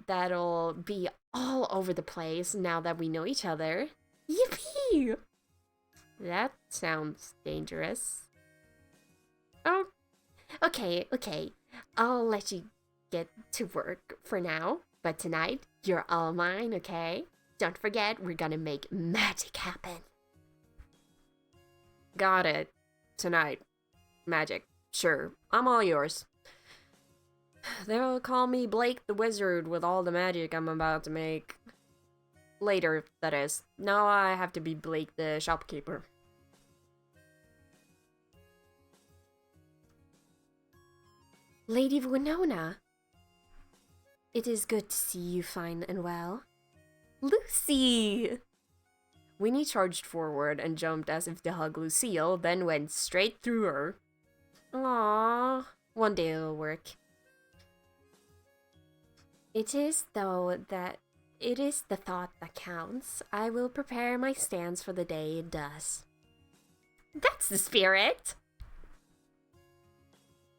That'll be all over the place now that we know each other. Yippee! That sounds dangerous. Oh, okay. I'll let you get to work for now. But tonight, you're all mine, okay? Don't forget, we're gonna make magic happen. Got it. Tonight. Magic. Sure, I'm all yours. They'll call me Blake the Wizard with all the magic I'm about to make. Later, that is. Now I have to be Blake the shopkeeper. Lady Winona. It is good to see you fine and well. Lucy! Winnie charged forward and jumped as if to hug Lucille, then went straight through her. Aww, one day it'll work. It is the thought that counts. I will prepare my stance for the day it does. That's the spirit!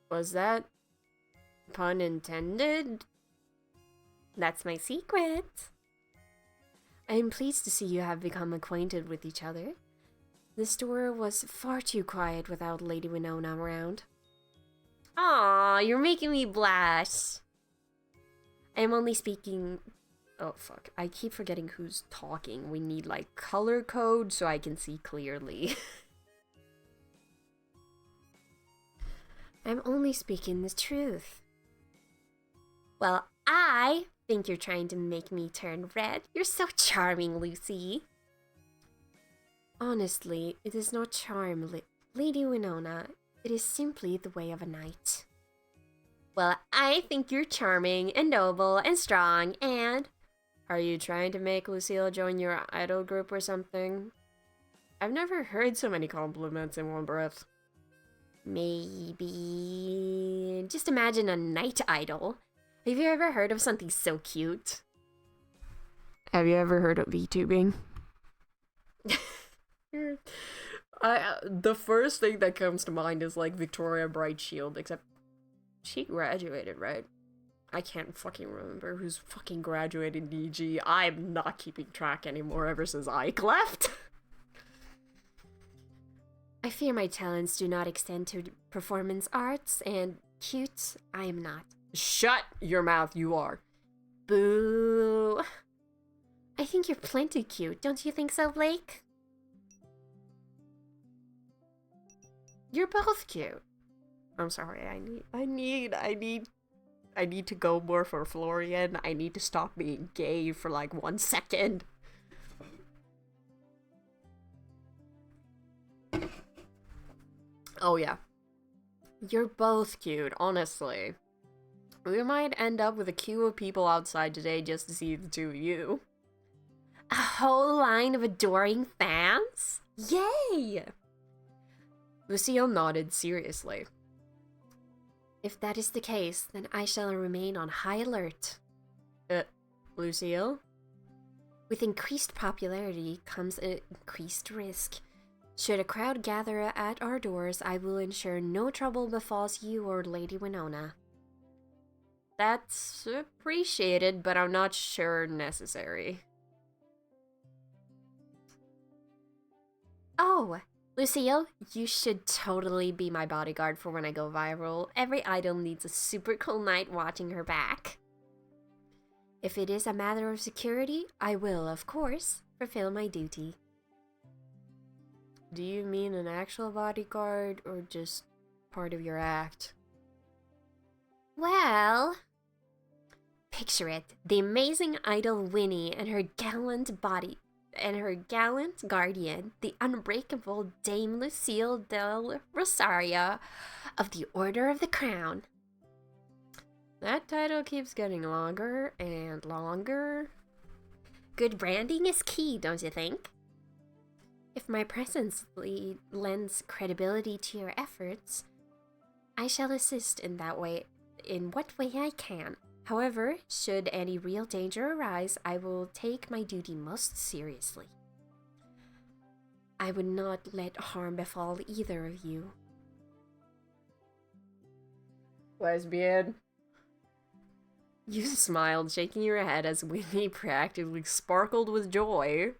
Was that pun intended? That's my secret. I am pleased to see you have become acquainted with each other. The store was far too quiet without Lady Winona around. Aw, you're making me blush. I am only speaking... Oh, fuck. I keep forgetting who's talking. We need, like, color code so I can see clearly. I'm only speaking the truth. Well, I think you're trying to make me turn red. You're so charming, Lucy. Honestly, it is not charm, Lady Winona. It is simply the way of a knight. Well, I think you're charming and noble and strong and... Are you trying to make Lucille join your idol group or something? I've never heard so many compliments in one breath. Maybe... Just imagine a night idol. Have you ever heard of something so cute? Have you ever heard of VTubing? The first thing that comes to mind is like Victoria Brightshield, except she graduated, right? I can't fucking remember who's fucking graduated DG. I'm not keeping track anymore ever since Ike left. I fear my talents do not extend to performance arts, and cute, I am not. Shut your mouth, you are. Boo. I think you're plenty cute, don't you think so, Blake? You're both cute. I'm sorry, I need to go more for Florian. I need to stop being gay for like 1 second. Oh yeah. You're both cute, honestly. We might end up with a queue of people outside today just to see the two of you. A whole line of adoring fans? Yay! Lucille nodded seriously. If that is the case, then I shall remain on high alert. Lucille? With increased popularity comes an increased risk. Should a crowd gather at our doors, I will ensure no trouble befalls you or Lady Winona. That's appreciated, but I'm not sure necessary. Oh, Lucille, you should totally be my bodyguard for when I go viral. Every idol needs a super cool knight watching her back. If it is a matter of security, I will, of course, fulfill my duty. Do you mean an actual bodyguard or just part of your act? Well, picture it. The amazing idol Winnie and her gallant guardian, the unbreakable Dame Lucille del Rosario of the Order of the Crown. That title keeps getting longer and longer. Good branding is key, don't you think? If my presence lends credibility to your efforts, I shall assist in that way, in what way I can. However, should any real danger arise, I will take my duty most seriously. I would not let harm befall either of you. Lesbian. You smiled, shaking your head as Winnie practically sparkled with joy.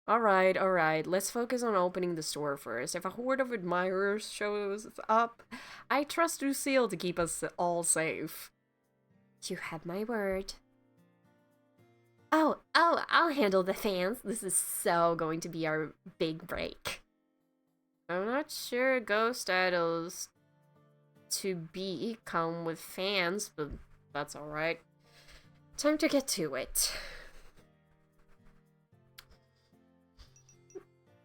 Alright, let's focus on opening the store first. If a horde of admirers shows up, I trust Lucille to keep us all safe. You have my word. Oh, I'll handle the fans. This is so going to be our big break. I'm not sure ghost idols to be come with fans, but that's alright. Time to get to it.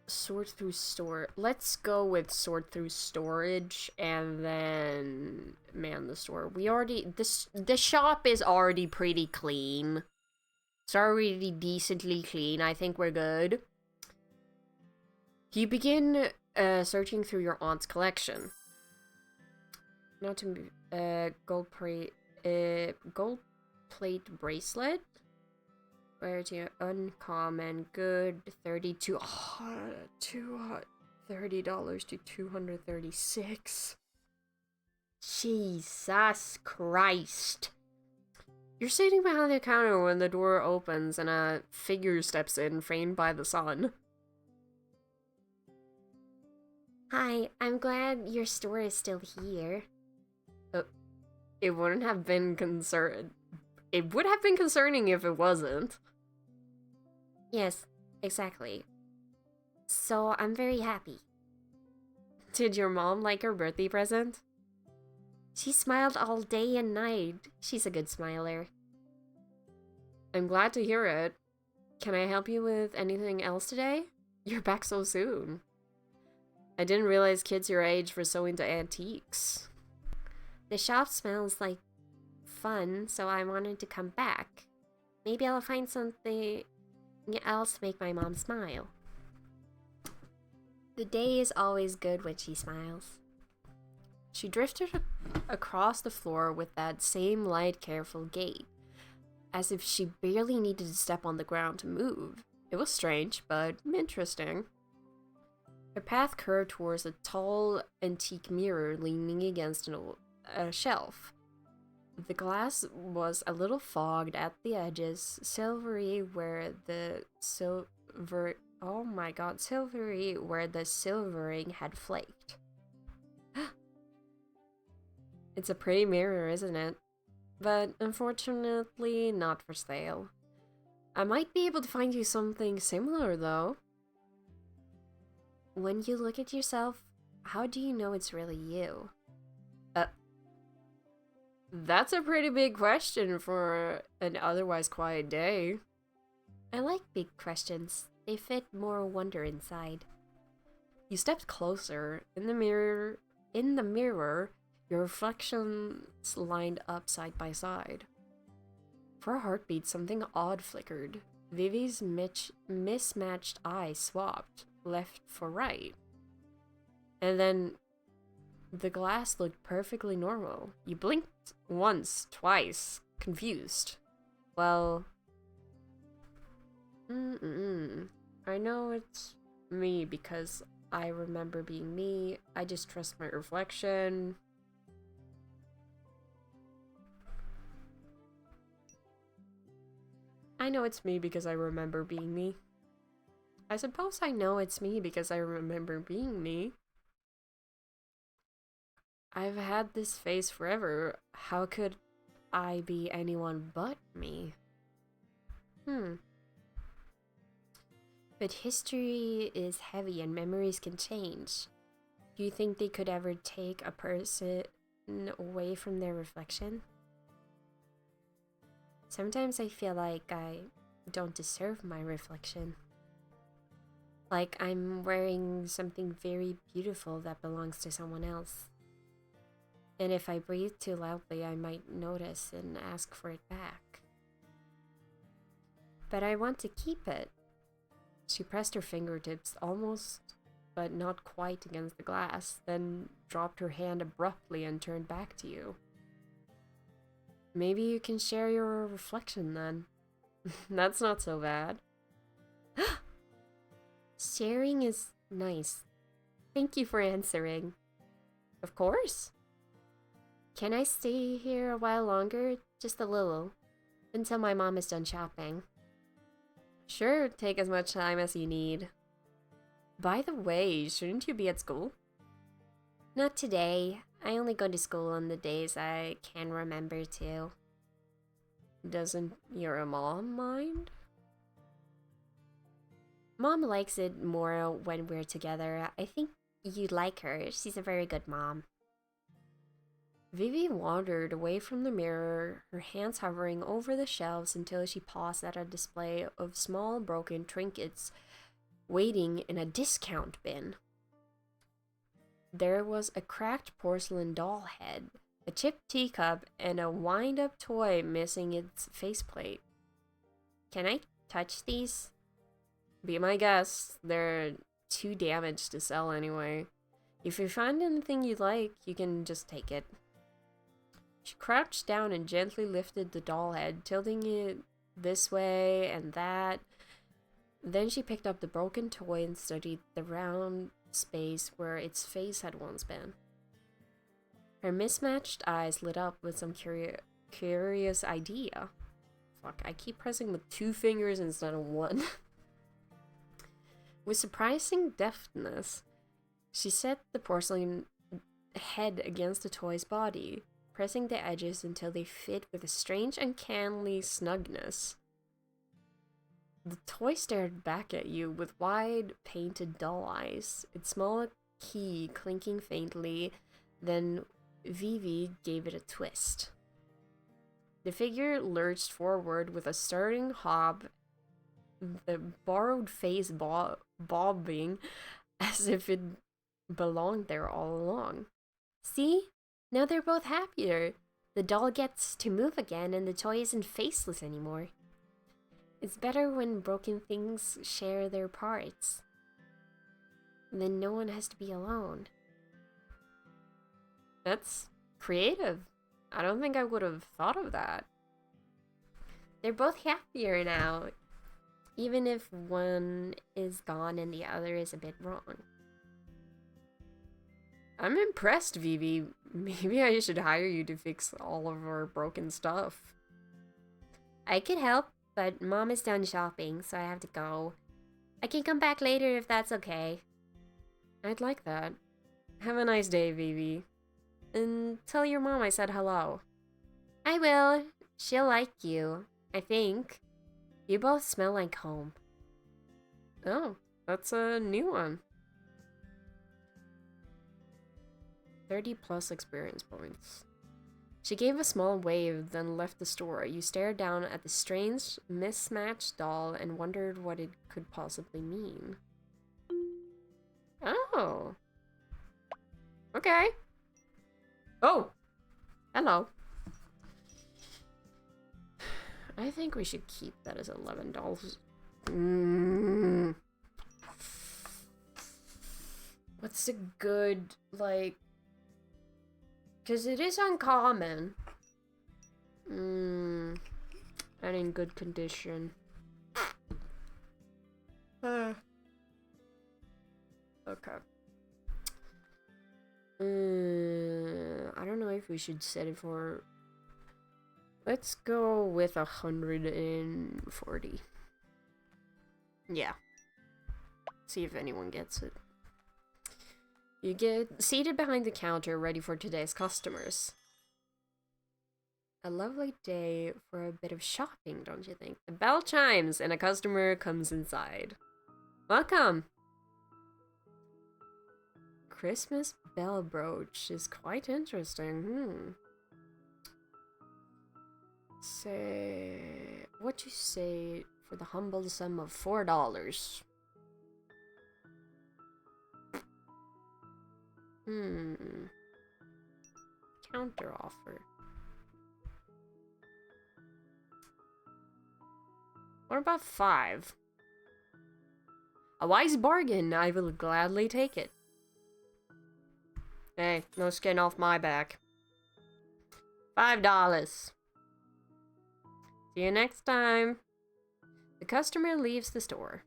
Sort through store. Let's go with sort through storage and then man the store. We already the shop is already pretty clean. It's already decently clean. I think we're good. You begin searching through your aunt's collection. Not to gold plate bracelet. Rarity uncommon, good, $30 to $236. Jesus Christ. You're sitting behind the counter when the door opens and a figure steps in, framed by the sun. Hi, I'm glad your store is still here. It wouldn't have been It would have been concerning if it wasn't. Yes, exactly. So I'm very happy. Did your mom like her birthday present? She smiled all day and night. She's a good smiler. I'm glad to hear it. Can I help you with anything else today? You're back so soon. I didn't realize kids your age were so into antiques. The shop smells like fun, so I wanted to come back. Maybe I'll find something else to make my mom smile. The day is always good when she smiles. She drifted across the floor with that same light, careful gait, as if she barely needed to step on the ground to move. It was strange, but interesting. Her path curved towards a tall, antique mirror leaning against a shelf. The glass was a little fogged at the edges, silvery where the silvering had flaked. It's a pretty mirror, isn't it? But unfortunately not for sale. I might be able to find you something similar though. When you look at yourself, how do you know it's really you? That's a pretty big question for an otherwise quiet day. I like big questions. They fit more wonder inside. You stepped closer. In the mirror, your reflections lined up side by side. For a heartbeat, something odd flickered. Vivi's mismatched eyes swapped, left for right. And then the glass looked perfectly normal. You blinked once, twice, confused. Well, I know it's me because I remember being me. I just trust my reflection. I know it's me because I remember being me. I suppose I know it's me because I remember being me. I've had this face forever. How could I be anyone but me? But history is heavy and memories can change. Do you think they could ever take a person away from their reflection? Sometimes I feel like I don't deserve my reflection. Like I'm wearing something very beautiful that belongs to someone else. And if I breathe too loudly, I might notice and ask for it back. But I want to keep it. She pressed her fingertips almost, but not quite against the glass, then dropped her hand abruptly and turned back to you. Maybe you can share your reflection then. That's not so bad. Sharing is nice. Thank you for answering. Of course. Can I stay here a while longer? Just a little. Until my mom is done shopping. Sure, take as much time as you need. By the way, shouldn't you be at school? Not today. I only go to school on the days I can remember to. Doesn't your mom mind? Mom likes it more when we're together. I think you'd like her. She's a very good mom. Vivi wandered away from the mirror, her hands hovering over the shelves until she paused at a display of small broken trinkets waiting in a discount bin. There was a cracked porcelain doll head, a chipped teacup, and a wind-up toy missing its faceplate. Can I touch these? Be my guest. They're too damaged to sell anyway. If you find anything you like, you can just take it. She crouched down and gently lifted the doll head, tilting it this way and that. Then she picked up the broken toy and studied the round space where its face had once been. Her mismatched eyes lit up with some curious idea. Fuck, I keep pressing with 2 fingers instead of 1. With surprising deftness, she set the porcelain head against the toy's body, pressing the edges until they fit with a strange uncanny snugness. The toy stared back at you with wide, painted doll eyes, its small key clinking faintly. Then Vivi gave it a twist. The figure lurched forward with a starting hop, the borrowed face bobbing as if it belonged there all along. See? Now they're both happier. The doll gets to move again and the toy isn't faceless anymore. It's better when broken things share their parts. Then no one has to be alone. That's creative. I don't think I would have thought of that. They're both happier now, even if one is gone and the other is a bit wrong. I'm impressed, Vivi. Maybe I should hire you to fix all of our broken stuff. I could help, but Mom is done shopping, so I have to go. I can come back later if that's okay. I'd like that. Have a nice day, Vivi. And tell your mom I said hello. I will. She'll like you, I think. You both smell like home. Oh, that's a new one. 30+ experience points. She gave a small wave, then left the store. You stared down at the strange, mismatched doll and wondered what it could possibly mean. Oh. Okay. Oh! Hello. I think we should keep that as $11. What's a good, like... Because it is uncommon. And in good condition. Okay. I don't know if we should set it for... Let's go with 140. Yeah. See if anyone gets it. You get seated behind the counter, ready for today's customers. A lovely day for a bit of shopping, don't you think? The bell chimes and a customer comes inside. Welcome! Christmas bell brooch is quite interesting. Say... What you say for the humble sum of $4? Counter offer. What about 5? A wise bargain. I will gladly take it. Hey, no skin off my back. $5. See you next time. The customer leaves the store.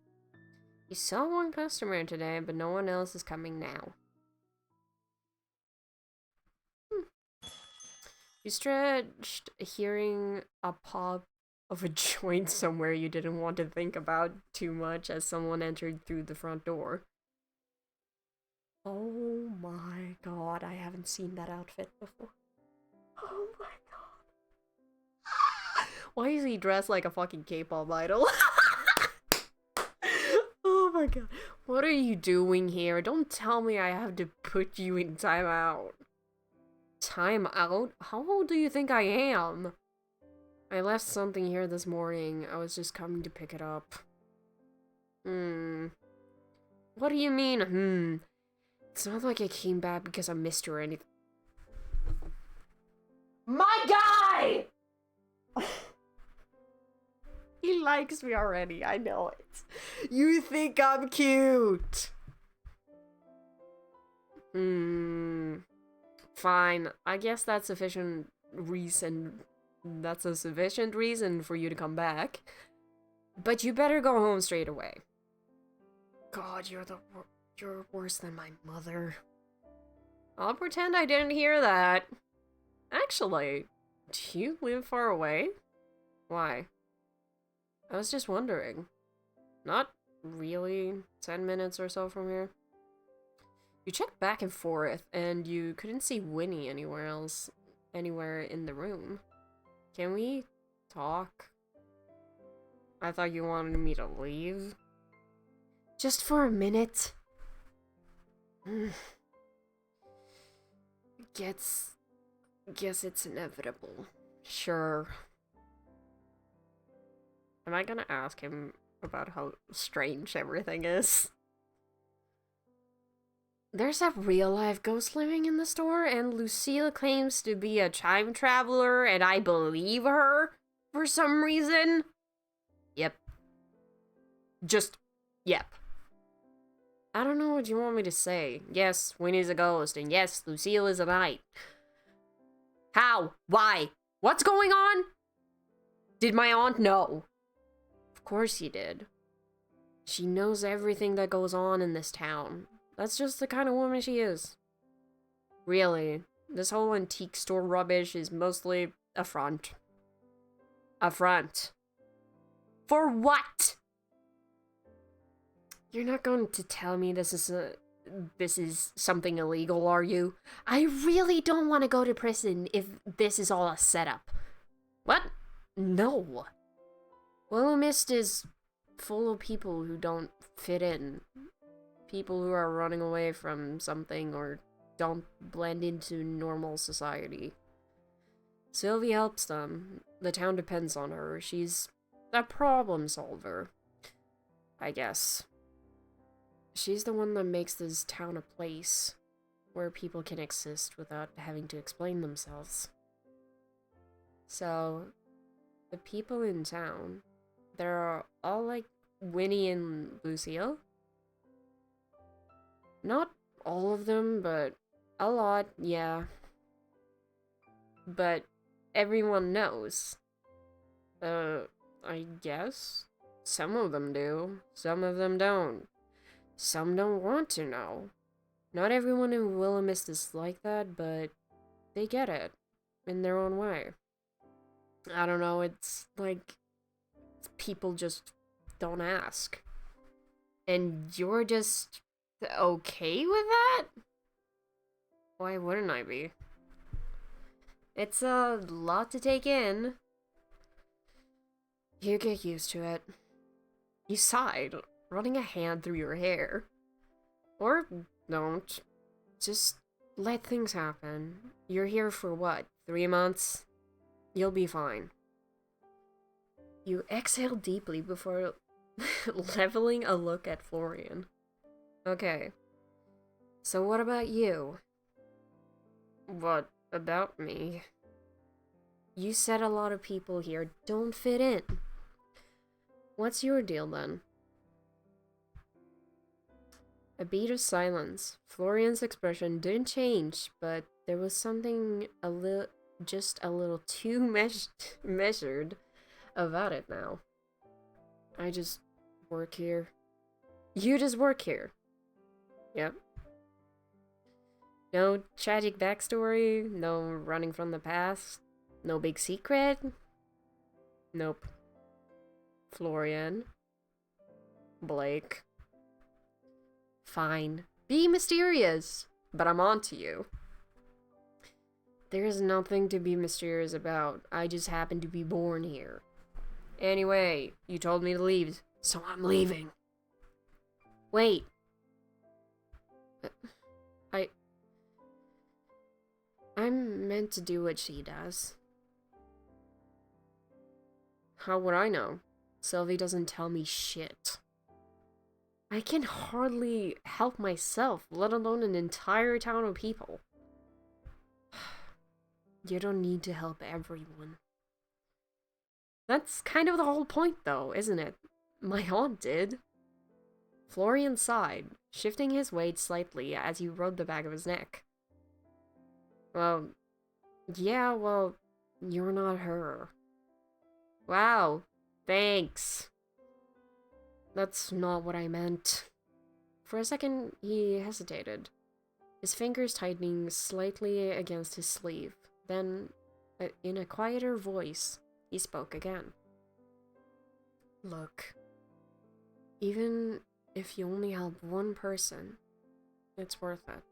You saw one customer today, but no one else is coming now. You stretched, hearing a pop of a joint somewhere you didn't want to think about too much as someone entered through the front door. Oh my god, I haven't seen that outfit before. Oh my god. Why is he dressed like a fucking K-pop idol? Oh my god. What are you doing here? Don't tell me I have to put you in timeout. Timeout? How old do you think I am? I left something here this morning. I was just coming to pick it up. What do you mean, It's not like I came back because I missed you or anything. My guy! He likes me already, I know it. You think I'm cute! Fine. I guess that's sufficient reason. That's a sufficient reason for you to come back. But you better go home straight away. God, you're worse than my mother. I'll pretend I didn't hear that. Actually, do you live far away? Why? I was just wondering. Not really 10 minutes or so from here. You checked back and forth, and you couldn't see Winnie anywhere in the room. Can we talk? I thought you wanted me to leave. Just for a minute. Guess it's inevitable. Sure. Am I gonna ask him about how strange everything is? There's a real-life ghost living in the store, and Lucille claims to be a time traveler, and I believe her for some reason. Yep. Just, yep. I don't know what you want me to say. Yes, Winnie's a ghost, and yes, Lucille is a knight. How? Why? What's going on? Did my aunt know? Of course she did. She knows everything that goes on in this town. That's just the kind of woman she is. Really, this whole antique store rubbish is mostly a front. A front. For what? You're not going to tell me this is something illegal, are you? I really don't want to go to prison if this is all a setup. What? No. Willowmist is full of people who don't fit in. People who are running away from something or don't blend into normal society. Sylvie helps them. The town depends on her. She's a problem solver, I guess. She's the one that makes this town a place where people can exist without having to explain themselves. So, the people in town, they're all like Winnie and Lucille. Not all of them, but a lot, yeah. But everyone knows. I guess. Some of them do. Some of them don't. Some don't want to know. Not everyone in Willowmist is like that, but they get it. In their own way. I don't know, it's like people just don't ask. And you're just okay with that? Why wouldn't I be? It's a lot to take in. You get used to it. You sighed, running a hand through your hair. Or don't. Just let things happen. You're here for what, 3 months? You'll be fine. You exhale deeply before leveling a look at Florian. Okay. So what about you? What about me? You said a lot of people here don't fit in. What's your deal then? A beat of silence. Florian's expression didn't change, but there was something just a little too measured about it now. I just work here. You just work here. Yep. No tragic backstory, no running from the past, no big secret. Nope. Florian. Blake. Fine. Be mysterious, but I'm on to you. There's nothing to be mysterious about. I just happen to be born here. Anyway, you told me to leave, so I'm leaving. Wait. I'm meant to do what she does. How would I know? Sylvie doesn't tell me shit. I can hardly help myself, let alone an entire town of people. You don't need to help everyone. That's kind of the whole point, though, isn't it? My aunt did. Florian sighed, shifting his weight slightly as he rubbed the back of his neck. Well, yeah, well, you're not her. Wow, thanks. That's not what I meant. For a second, he hesitated, his fingers tightening slightly against his sleeve. Then, in a quieter voice, he spoke again. Look, even if you only help one person, it's worth it.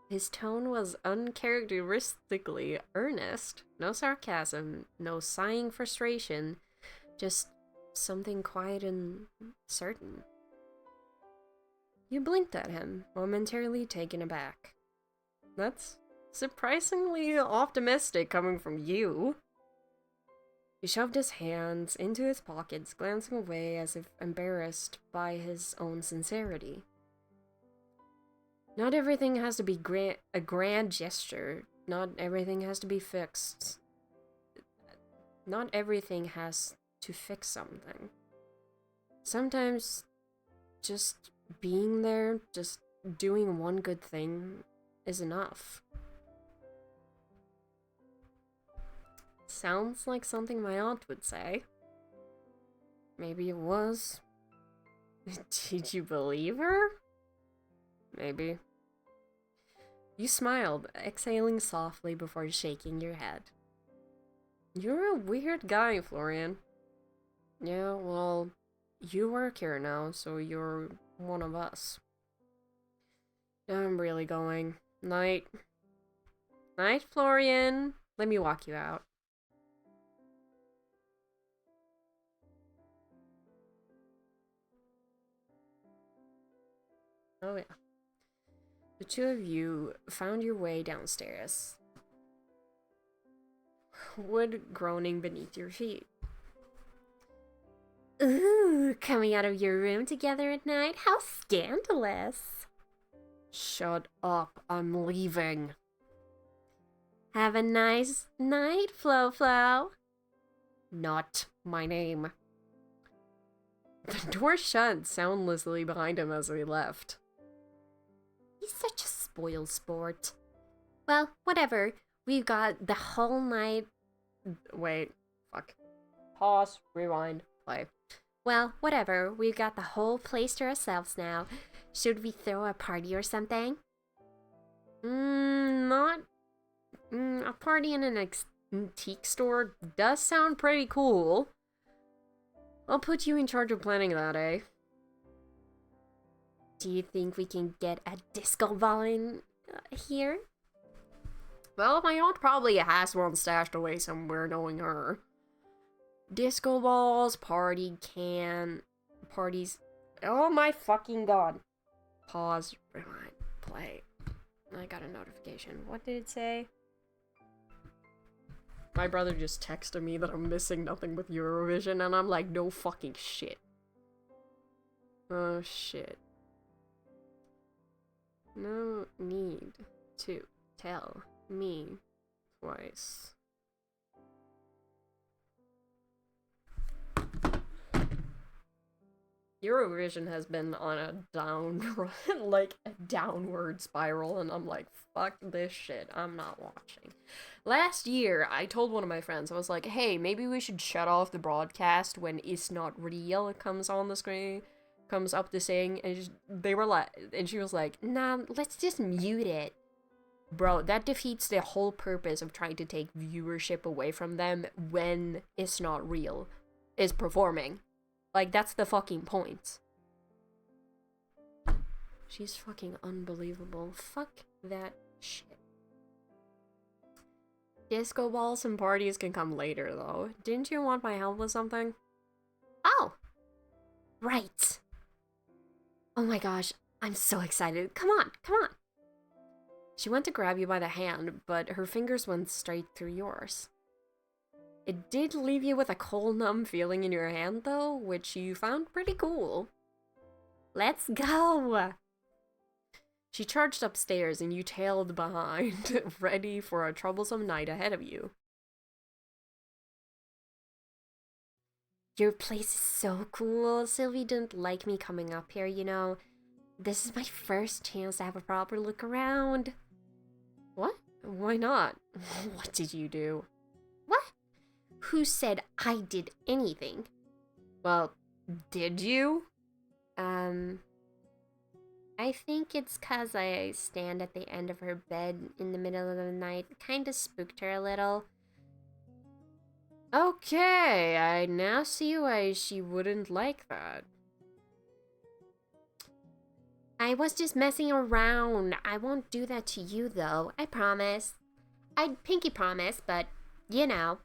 His tone was uncharacteristically earnest. No sarcasm, no sighing frustration, just something quiet and certain. You blinked at him, momentarily taken aback. That's surprisingly optimistic coming from you. He shoved his hands into his pockets, glancing away as if embarrassed by his own sincerity. Not everything has to be a grand gesture. Not everything has to be fixed. Not everything has to fix something. Sometimes just being there, just doing one good thing is enough. Sounds like something my aunt would say. Maybe it was. Did you believe her? Maybe. You smiled, exhaling softly before shaking your head. You're a weird guy, Florian. Yeah, well, you work here now, so you're one of us. I'm really going. Night. Night, Florian. Let me walk you out. Oh, yeah. The two of you found your way downstairs, wood groaning beneath your feet. Ooh, coming out of your room together at night? How scandalous! Shut up, I'm leaving. Have a nice night, Flo. Not my name. The door shut soundlessly behind him as he left. He's such a spoiled sport. Well, whatever. We've got the whole night. Wait. Fuck. Pause. Rewind. Play. Well, whatever. We've got the whole place to ourselves now. Should we throw a party or something? Not. A party in an antique store does sound pretty cool. I'll put you in charge of planning that, eh? Do you think we can get a disco ball in here? Well, my aunt probably has one stashed away somewhere, knowing her. Disco balls, parties. Oh my fucking god. Pause, rewind, play. I got a notification. What did it say? My brother just texted me that I'm missing nothing with Eurovision, and I'm like, no fucking shit. Oh shit. No need to tell me twice. Eurovision has been on a downward spiral, and I'm like, fuck this shit, I'm not watching. Last year, I told one of my friends, I was like, hey, maybe we should shut off the broadcast when It's Not Real comes on the screen, comes up to sing, and they were like, and she was like, "Nah, let's just mute it." Bro, that defeats the whole purpose of trying to take viewership away from them when it's not real. Is performing. Like, that's the fucking point. She's fucking unbelievable. Fuck that shit. Disco balls and parties can come later, though. Didn't you want my help with something? Oh! Right! Oh my gosh, I'm so excited. Come on, come on! She went to grab you by the hand, but her fingers went straight through yours. It did leave you with a cold, numb feeling in your hand, though, which you found pretty cool. Let's go! She charged upstairs and you tailed behind, ready for a troublesome night ahead of you. Your place is so cool. Sylvie didn't like me coming up here, you know. This is my first chance to have a proper look around. What? Why not? What did you do? What? Who said I did anything? Well, did you? I think it's 'cause I stand at the end of her bed in the middle of the night. Kinda spooked her a little. Okay, I now see why she wouldn't like that. I was just messing around. I won't do that to you, though. I promise. I'd pinky promise, but, you know.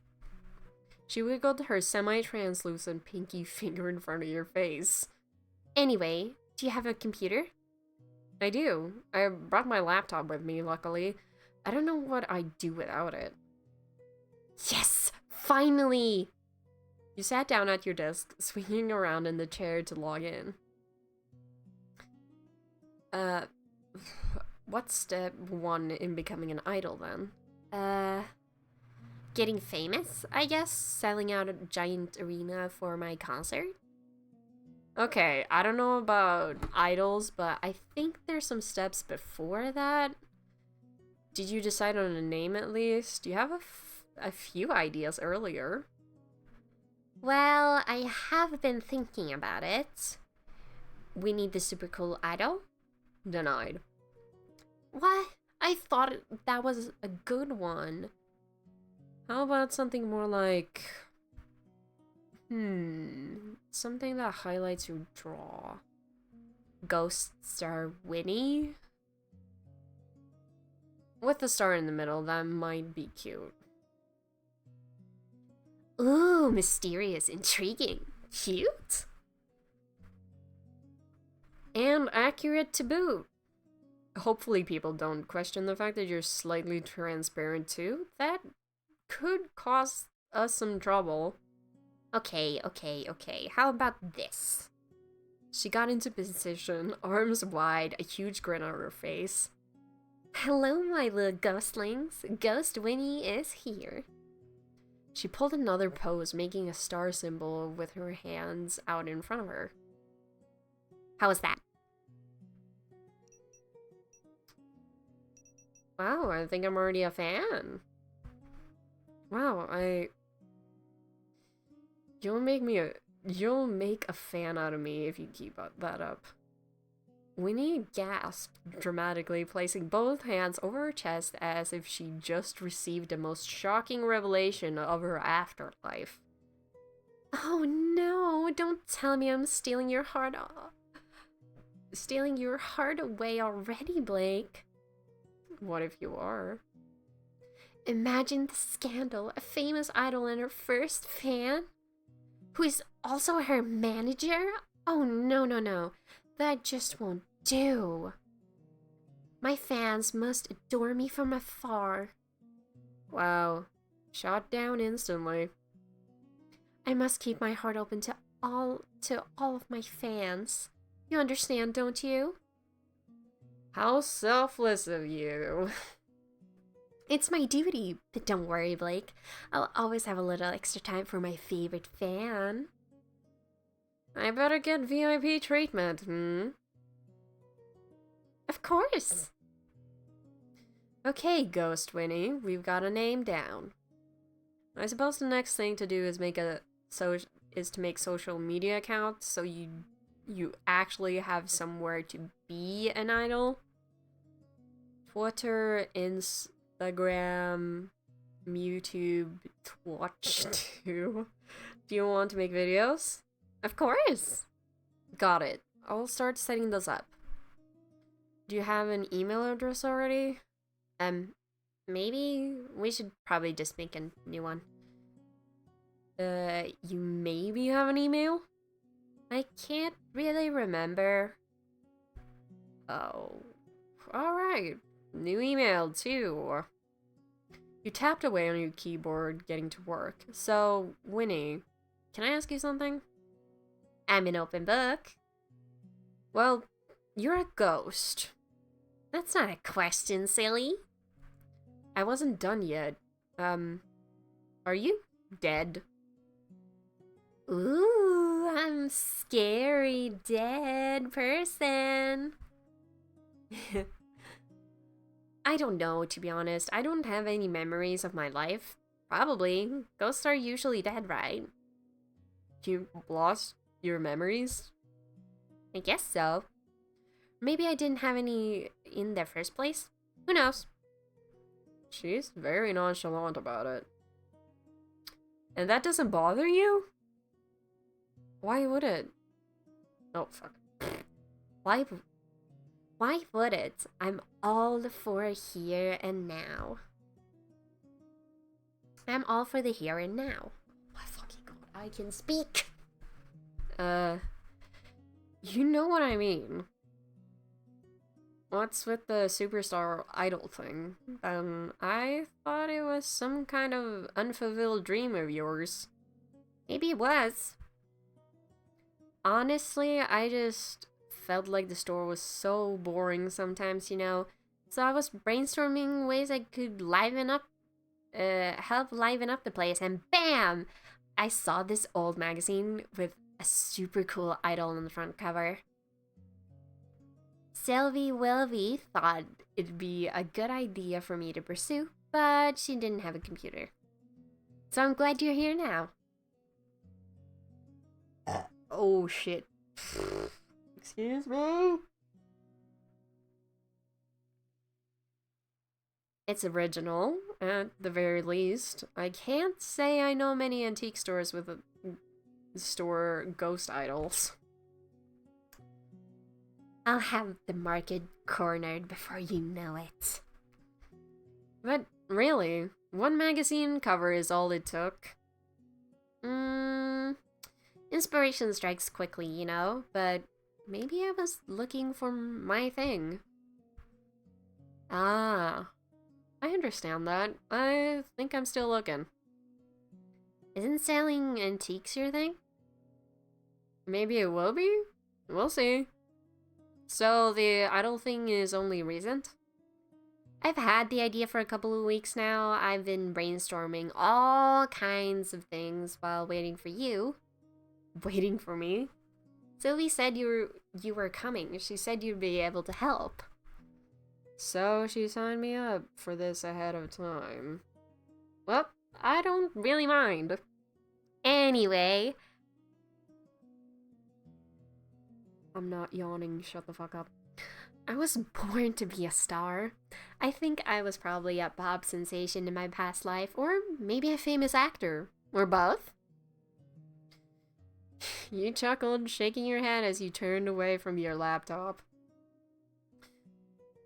She wiggled her semi-translucent pinky finger in front of your face. Anyway, do you have a computer? I do. I brought my laptop with me, luckily. I don't know what I'd do without it. Yes! Finally! You sat down at your desk, swinging around in the chair to log in. What's step 1 in becoming an idol, then? Getting famous, I guess? Selling out a giant arena for my concert? Okay, I don't know about idols, but I think there's some steps before that. Did you decide on a name at least? You have a few ideas earlier. Well, I have been thinking about it. We need the super cool idol? Denied. What? I thought that was a good one. How about something more like... something that highlights your draw. Ghost Star Winnie? With the star in the middle, that might be cute. Ooh, mysterious, intriguing, cute? And accurate to boot. Hopefully people don't question the fact that you're slightly transparent too. That could cause us some trouble. Okay. How about this? She got into position, arms wide, a huge grin on her face. Hello, my little ghostlings. Ghost Winnie is here. She pulled another pose, making a star symbol with her hands out in front of her. How was that? Wow, I think I'm already a fan. Wow, You'll make a fan out of me if you keep that up. Winnie gasped dramatically, placing both hands over her chest as if she just received the most shocking revelation of her afterlife. Oh no, don't tell me I'm stealing your heart away already, Blake. What if you are? Imagine the scandal, a famous idol and her first fan? Who is also her manager? Oh, no. That just won't do. My fans must adore me from afar. Wow. Shot down instantly. I must keep my heart open to all of my fans. You understand, don't you? How selfless of you. It's my duty, but don't worry, Blake. I'll always have a little extra time for my favorite fan. I better get VIP treatment, Of course. Okay, Ghost Winnie, we've got a name down. I suppose the next thing to do is to make social media accounts so you you actually have somewhere to be an idol. Twitter, Instagram, YouTube, Twitch too. Do you want to make videos? Of course! Got it. I'll start setting those up. Do you have an email address already? Maybe we should probably just make a new one. You maybe have an email? I can't really remember. Oh, alright. New email, too. You tapped away on your keyboard, getting to work. So, Winnie, can I ask you something? I'm an open book. Well, you're a ghost. That's not a question, silly. I wasn't done yet. Are you dead? Ooh, I'm scary dead person. I don't know, to be honest. I don't have any memories of my life. Probably. Ghosts are usually dead, right? You lost your memories? I guess so. Maybe I didn't have any in the first place. Who knows? She's very nonchalant about it. And that doesn't bother you? Why would it? Oh, fuck. Why would it? I'm all for here and now. I'm all for the here and now. Oh my fucking god, I can speak! You know what I mean. What's with the superstar idol thing? I thought it was some kind of unfulfilled dream of yours. Maybe it was. Honestly, I just felt like the store was so boring sometimes, you know. So I was brainstorming ways I could help liven up the place, and BAM! I saw this old magazine with a super cool idol on the front cover. Sylvie Wilvie thought it'd be a good idea for me to pursue, but she didn't have a computer. So I'm glad you're here now. Oh shit. Excuse me? It's original, at the very least. I can't say I know many antique stores with store ghost idols. I'll have the market cornered before you know it. But really, one magazine cover is all it took. Inspiration strikes quickly, you know, but maybe I was looking for my thing. Ah, I understand that. I think I'm still looking. Isn't selling antiques your thing? Maybe it will be? We'll see. So the idol thing is only recent? I've had the idea for a couple of weeks now. I've been brainstorming all kinds of things while waiting for you. Waiting for me? Sylvie said you were coming. She said you'd be able to help. So she signed me up for this ahead of time. Well, I don't really mind. Anyway. I'm not yawning, shut the fuck up. I was born to be a star. I think I was probably a pop sensation in my past life, or maybe a famous actor, or both. You chuckled, shaking your head as you turned away from your laptop.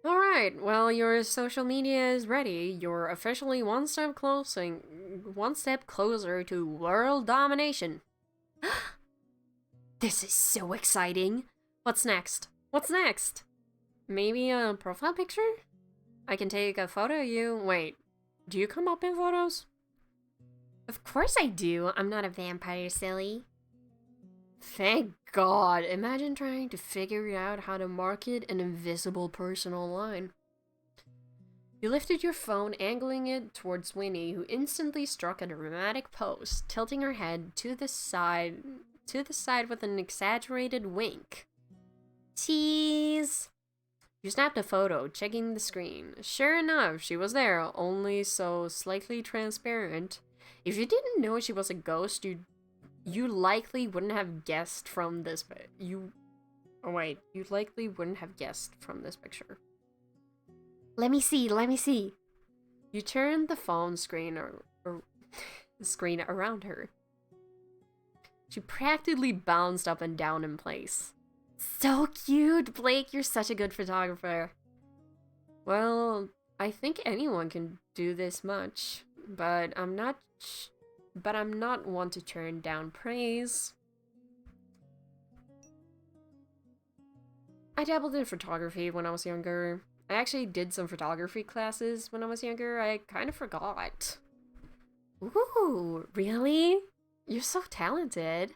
Alright, well, your social media is ready. You're officially one step closer to world domination. This is so exciting. What's next? What's next? Maybe a profile picture? I can take a photo of you. Wait, do you come up in photos? Of course I do. I'm not a vampire, silly. Thank God. Imagine trying to figure out how to market an invisible person online. You lifted your phone, angling it towards Winnie, who instantly struck a dramatic pose, tilting her head to the side with an exaggerated wink. Cheese! You snapped a photo, checking the screen. Sure enough, she was there, only so slightly transparent. If you didn't know she was a ghost, you likely wouldn't have guessed from this. You Oh wait, you likely wouldn't have guessed from this picture. Let me see, let me see. You turn the phone screen or screen around her. She practically bounced up and down in place. So cute, Blake, you're such a good photographer. Well, I think anyone can do this much, but I'm not one to turn down praise. I dabbled in photography when I was younger. I actually did some photography classes when I was younger. I kind of forgot. Ooh, really? You're so talented.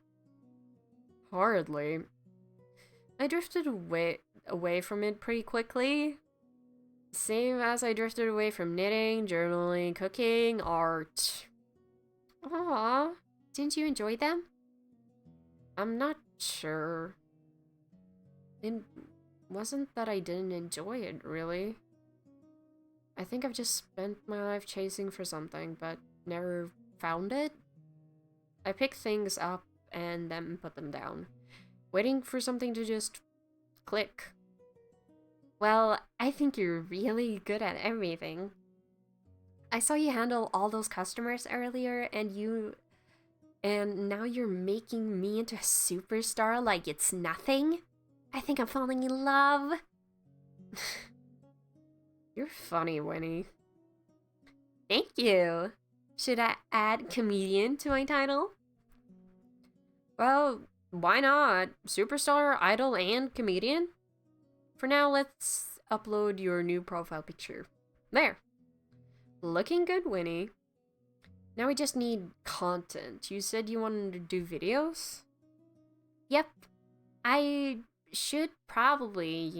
Hardly. I drifted away from it pretty quickly. Same as I drifted away from knitting, journaling, cooking, art. Aww, didn't you enjoy them? I'm not sure. It wasn't that I didn't enjoy it, really. I think I've just spent my life chasing for something, but never found it. I pick things up and then put them down, waiting for something to just click. Well, I think you're really good at everything. I saw you handle all those customers earlier, and now you're making me into a superstar like it's nothing. I think I'm falling in love. You're funny, Winnie. Thank you. Should I add comedian to my title? Well, why not? Superstar, idol, and comedian? For now, let's upload your new profile picture. There. Looking good, Winnie. Now we just need content. You said you wanted to do videos? Yep. I should probably,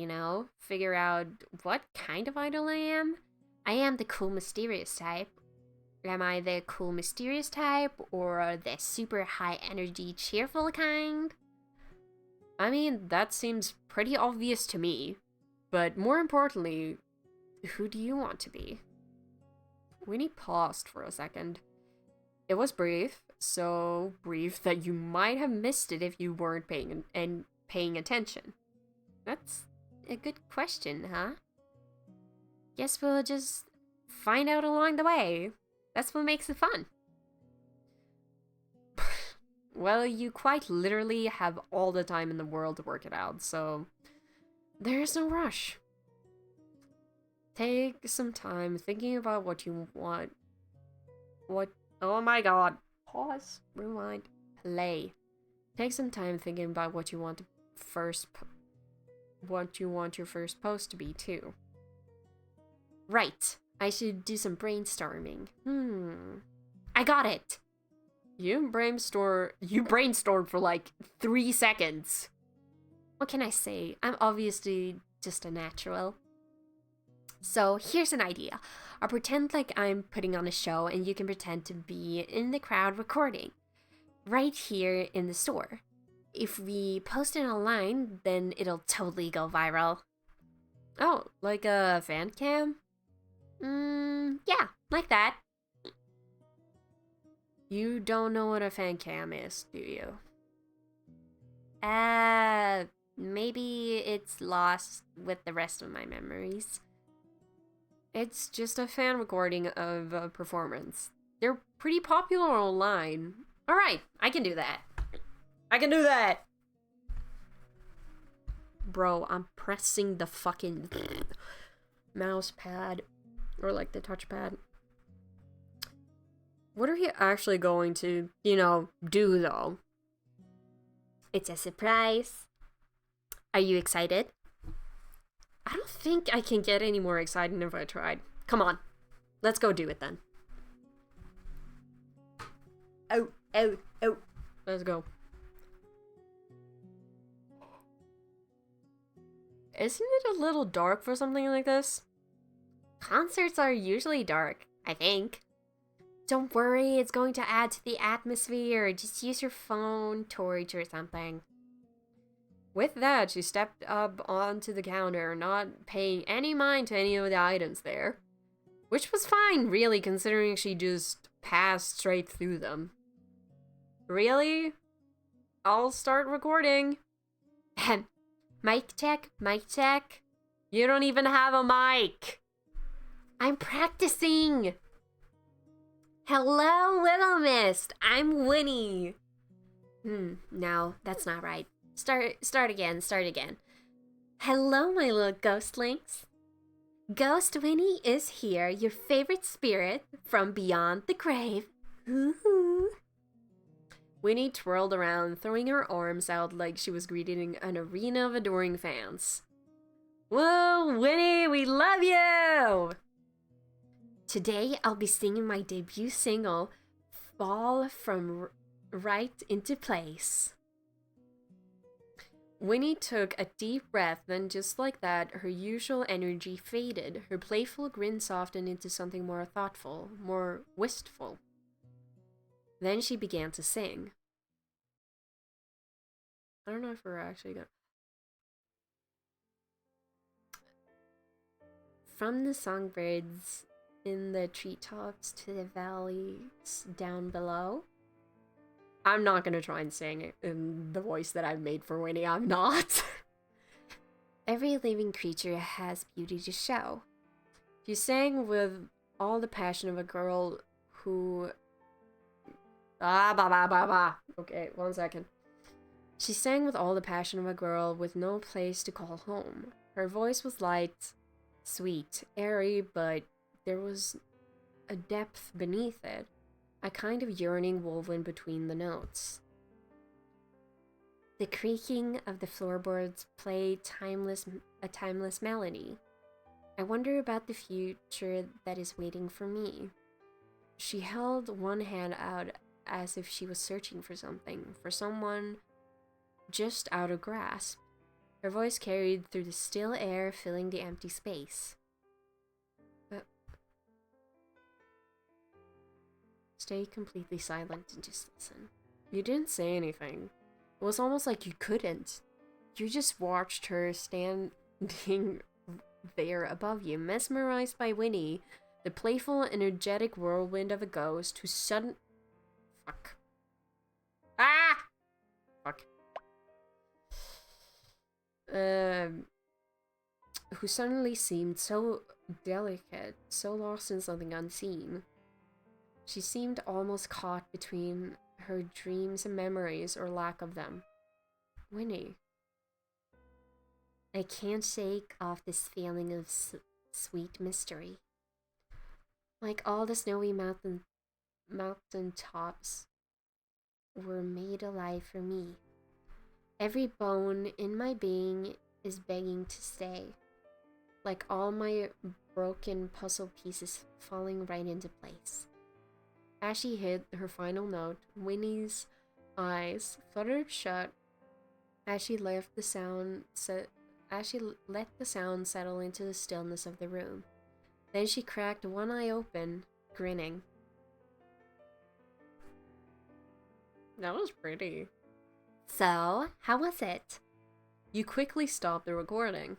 figure out what kind of idol I am. I am the cool, mysterious type. Am I the cool, mysterious type, or the super high energy, cheerful kind? I mean, that seems pretty obvious to me. But more importantly, who do you want to be? Winnie paused for a second. It was brief, so brief that you might have missed it if you weren't paying attention. That's a good question, huh? Guess we'll just find out along the way. That's what makes it fun. Well, you quite literally have all the time in the world to work it out, so there's no rush. Take some time thinking about what you want. Oh my god. Pause, rewind, play. Take some time thinking about what you want your first post to be, too. Right. I should do some brainstorming. I got it. You brainstormed for like 3 seconds. What can I say? I'm obviously just a natural. So here's an idea. I'll pretend like I'm putting on a show and you can pretend to be in the crowd recording. Right here in the store. If we post it online, then it'll totally go viral. Oh, like a fan cam? Yeah, like that. You don't know what a fan cam is, do you? Maybe it's lost with the rest of my memories. It's just a fan recording of a performance. They're pretty popular online. Alright, I can do that. I can do that! Bro, I'm pressing the fucking mouse pad. Or like the touchpad. What are you actually going to, do though? It's a surprise. Are you excited? I don't think I can get any more excited if I tried. Come on. Let's go do it then. Oh. Let's go. Isn't it a little dark for something like this? Concerts are usually dark, I think. Don't worry, it's going to add to the atmosphere. Just use your phone, torch, or something. With that, she stepped up onto the counter, not paying any mind to any of the items there. Which was fine, really, considering she just passed straight through them. Really? I'll start recording. Mic check, mic check. You don't even have a mic. I'm practicing. Hello, Willowmist. I'm Winnie. No, that's not right. Start again. Hello, my little ghostlings. Ghost Winnie is here, your favorite spirit from beyond the grave. Ooh. Winnie twirled around, throwing her arms out like she was greeting an arena of adoring fans. Whoa, Winnie, we love you! Today, I'll be singing my debut single, Fall from Right into Place. Winnie took a deep breath, then just like that, her usual energy faded. Her playful grin softened into something more thoughtful, more wistful. Then she began to sing. I don't know if we're actually gonna... From the songbirds in the treetops to the valleys down below. I'm not gonna try and sing it in the voice that I've made for Winnie. I'm not. Every living creature has beauty to show. She sang with all the passion of a girl who... Okay, 1 second. She sang with all the passion of a girl with no place to call home. Her voice was light, sweet, airy, but there was a depth beneath it. A kind of yearning woven between the notes. The creaking of the floorboards played a timeless melody. I wonder about the future that is waiting for me. She held one hand out as if she was searching for something, for someone just out of grasp. Her voice carried through the still air, filling the empty space. Stay completely silent and just listen. You didn't say anything. It was almost like you couldn't. You just watched her standing there above you, mesmerized by Winnie, the playful, energetic whirlwind of a ghost who Fuck. Who suddenly seemed so delicate, so lost in something unseen. She seemed almost caught between her dreams and memories, or lack of them. Winnie. I can't shake off this feeling of sweet mystery. Like all the snowy mountain tops were made alive for me. Every bone in my being is begging to stay. Like all my broken puzzle pieces falling right into place. As she hit her final note, Winnie's eyes fluttered shut as she let the sound settle into the stillness of the room. Then she cracked one eye open, grinning. That was pretty. So, how was it? You quickly stopped the recording.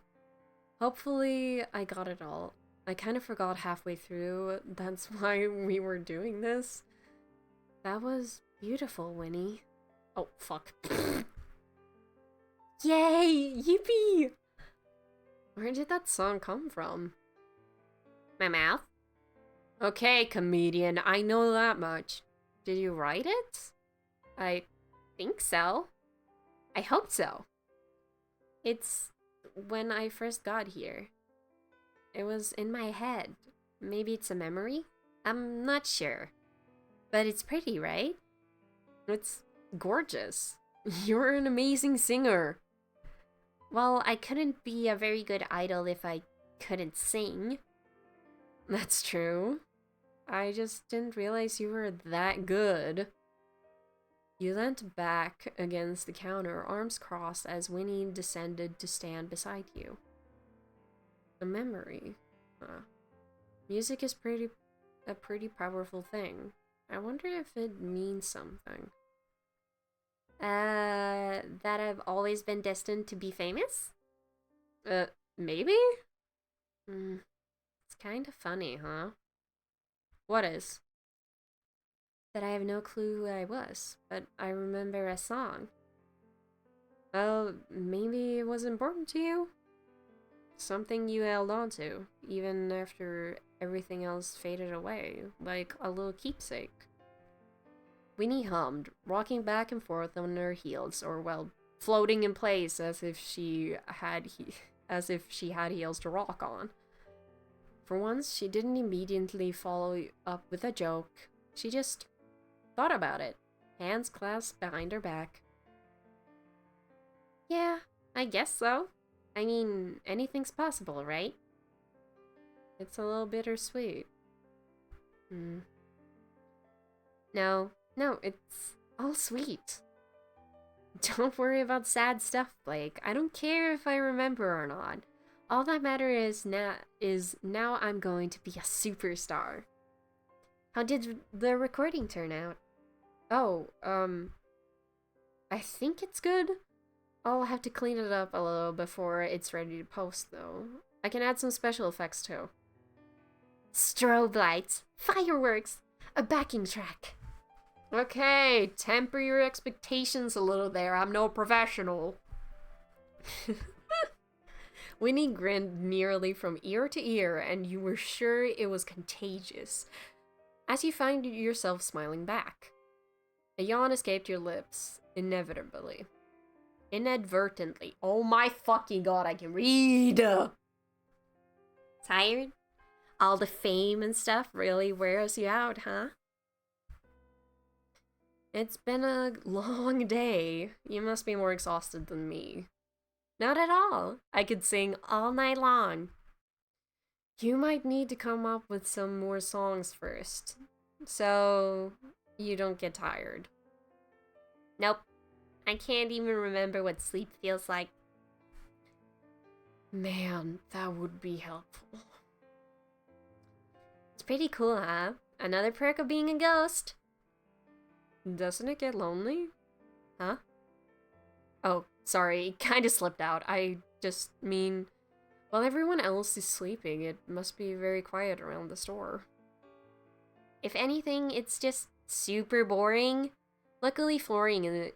Hopefully, I got it all. I kind of forgot halfway through. That's why we were doing this. That was beautiful, Winnie. Oh, fuck. Yay! Yippee! Where did that song come from? My mouth? Okay, comedian, I know that much. Did you write it? I think so. I hope so. It's when I first got here. It was in my head. Maybe it's a memory? I'm not sure. But it's pretty, right? It's gorgeous. You're an amazing singer. Well, I couldn't be a very good idol if I couldn't sing. That's true. I just didn't realize you were that good. You leant back against the counter, arms crossed, as Winnie descended to stand beside you. A memory. Music is a pretty powerful thing. I wonder if it means something. That I've always been destined to be famous? Maybe? It's kind of funny, huh? What is? That I have no clue who I was, but I remember a song. Well, maybe it was important to you? Something you held on to, even after everything else faded away, like a little keepsake. Winnie hummed, rocking back and forth on her heels, or well, floating in place as if she had heels to rock on. For once, she didn't immediately follow up with a joke. She just thought about it, hands clasped behind her back. Yeah, I guess so. I mean, anything's possible, right? It's a little bittersweet. Hmm. No, it's all sweet. Don't worry about sad stuff, Blake. I don't care if I remember or not. All that matters is now I'm going to be a superstar. How did the recording turn out? Oh, I think it's good. I'll have to clean it up a little before it's ready to post, though. I can add some special effects, too. Strobe lights, fireworks, a backing track. Okay, temper your expectations a little there. I'm no professional. Winnie grinned nearly from ear to ear, and you were sure it was contagious, as you find yourself smiling back. A yawn escaped your lips, inevitably. Inadvertently. Oh my fucking god, I can read! Tired? All the fame and stuff really wears you out, huh? It's been a long day. You must be more exhausted than me. Not at all. I could sing all night long. You might need to come up with some more songs first, so you don't get tired. Nope. I can't even remember what sleep feels like. Man, that would be helpful. It's pretty cool, huh? Another perk of being a ghost. Doesn't it get lonely? Huh? Oh, sorry, it kinda slipped out. I just mean, while everyone else is sleeping, it must be very quiet around the store. If anything, it's just super boring. Luckily, Florian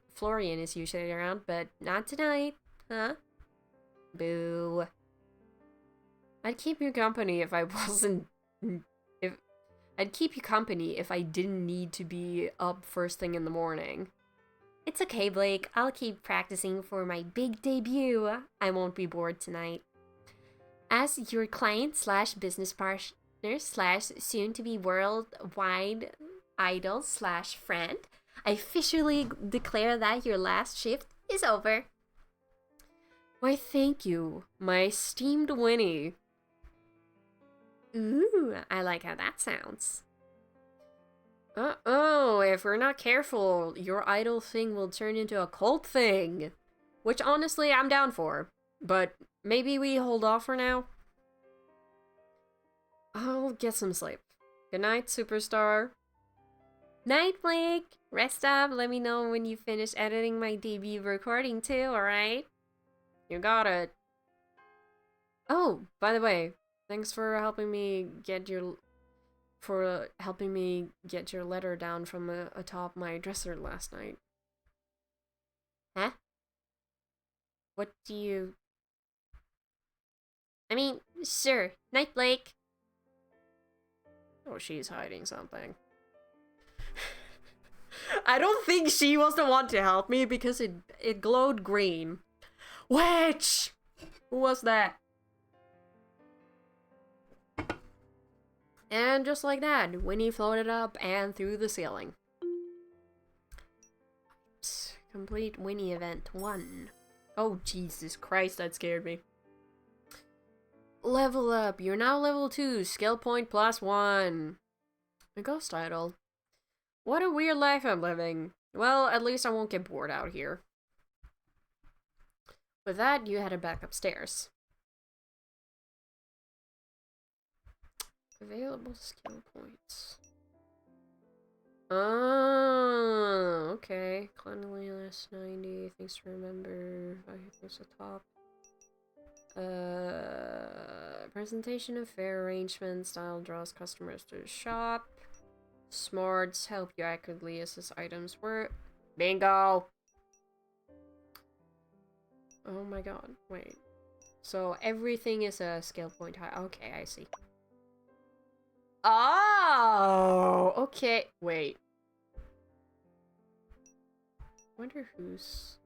is usually around, but not tonight, huh? Boo. I'd keep you company if I wasn't... if I'd keep you company if I didn't need to be up first thing in the morning. It's okay, Blake. I'll keep practicing for my big debut. I won't be bored tonight. As your client slash business partner slash soon-to-be worldwide idol slash friend, I officially declare that your last shift is over. Why, thank you, my esteemed Winnie. Ooh, I like how that sounds. Uh-oh, if we're not careful, your idol thing will turn into a cult thing. Which, honestly, I'm down for. But maybe we hold off for now? I'll get some sleep. Good night, superstar. Night, Blake. Rest up. Let me know when you finish editing my debut recording too, alright? You got it. Oh, by the way, thanks for helping me get your letter down from atop my dresser last night. Huh? What do you... I mean, sure. Night, Blake. Oh, she's hiding something. I don't think she was the one to help me because it glowed green. Witch! Who was that? And just like that, Winnie floated up and through the ceiling. Complete Winnie event 1. Oh, Jesus Christ, that scared me. Level up. You're now level 2. Skill point +1. A ghost idol. What a weird life I'm living. Well, at least I won't get bored out here. With that, you headed back upstairs. Available skill points. Oh, okay. Cleanliness 90. Things to remember. 5 things to top. Presentation of fair arrangement. Style draws customers to the shop. Smarts help you accurately assess items worth. Bingo! Oh my god, wait. So everything is a skill point high. Okay, I see. Oh, okay. Wait. Wonder who's...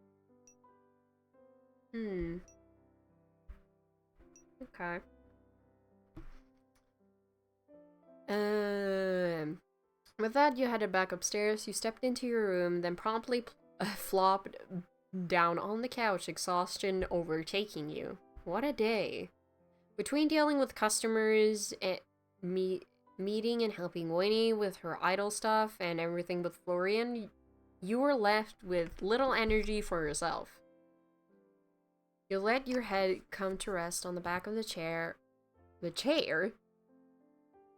Okay. With that, you headed back upstairs. You stepped into your room, then promptly flopped down on the couch, exhaustion overtaking you. What a day. Between dealing with customers, and meeting and helping Winnie with her idol stuff, and everything with Florian, you were left with little energy for yourself. You let your head come to rest on the back of the chair. The chair?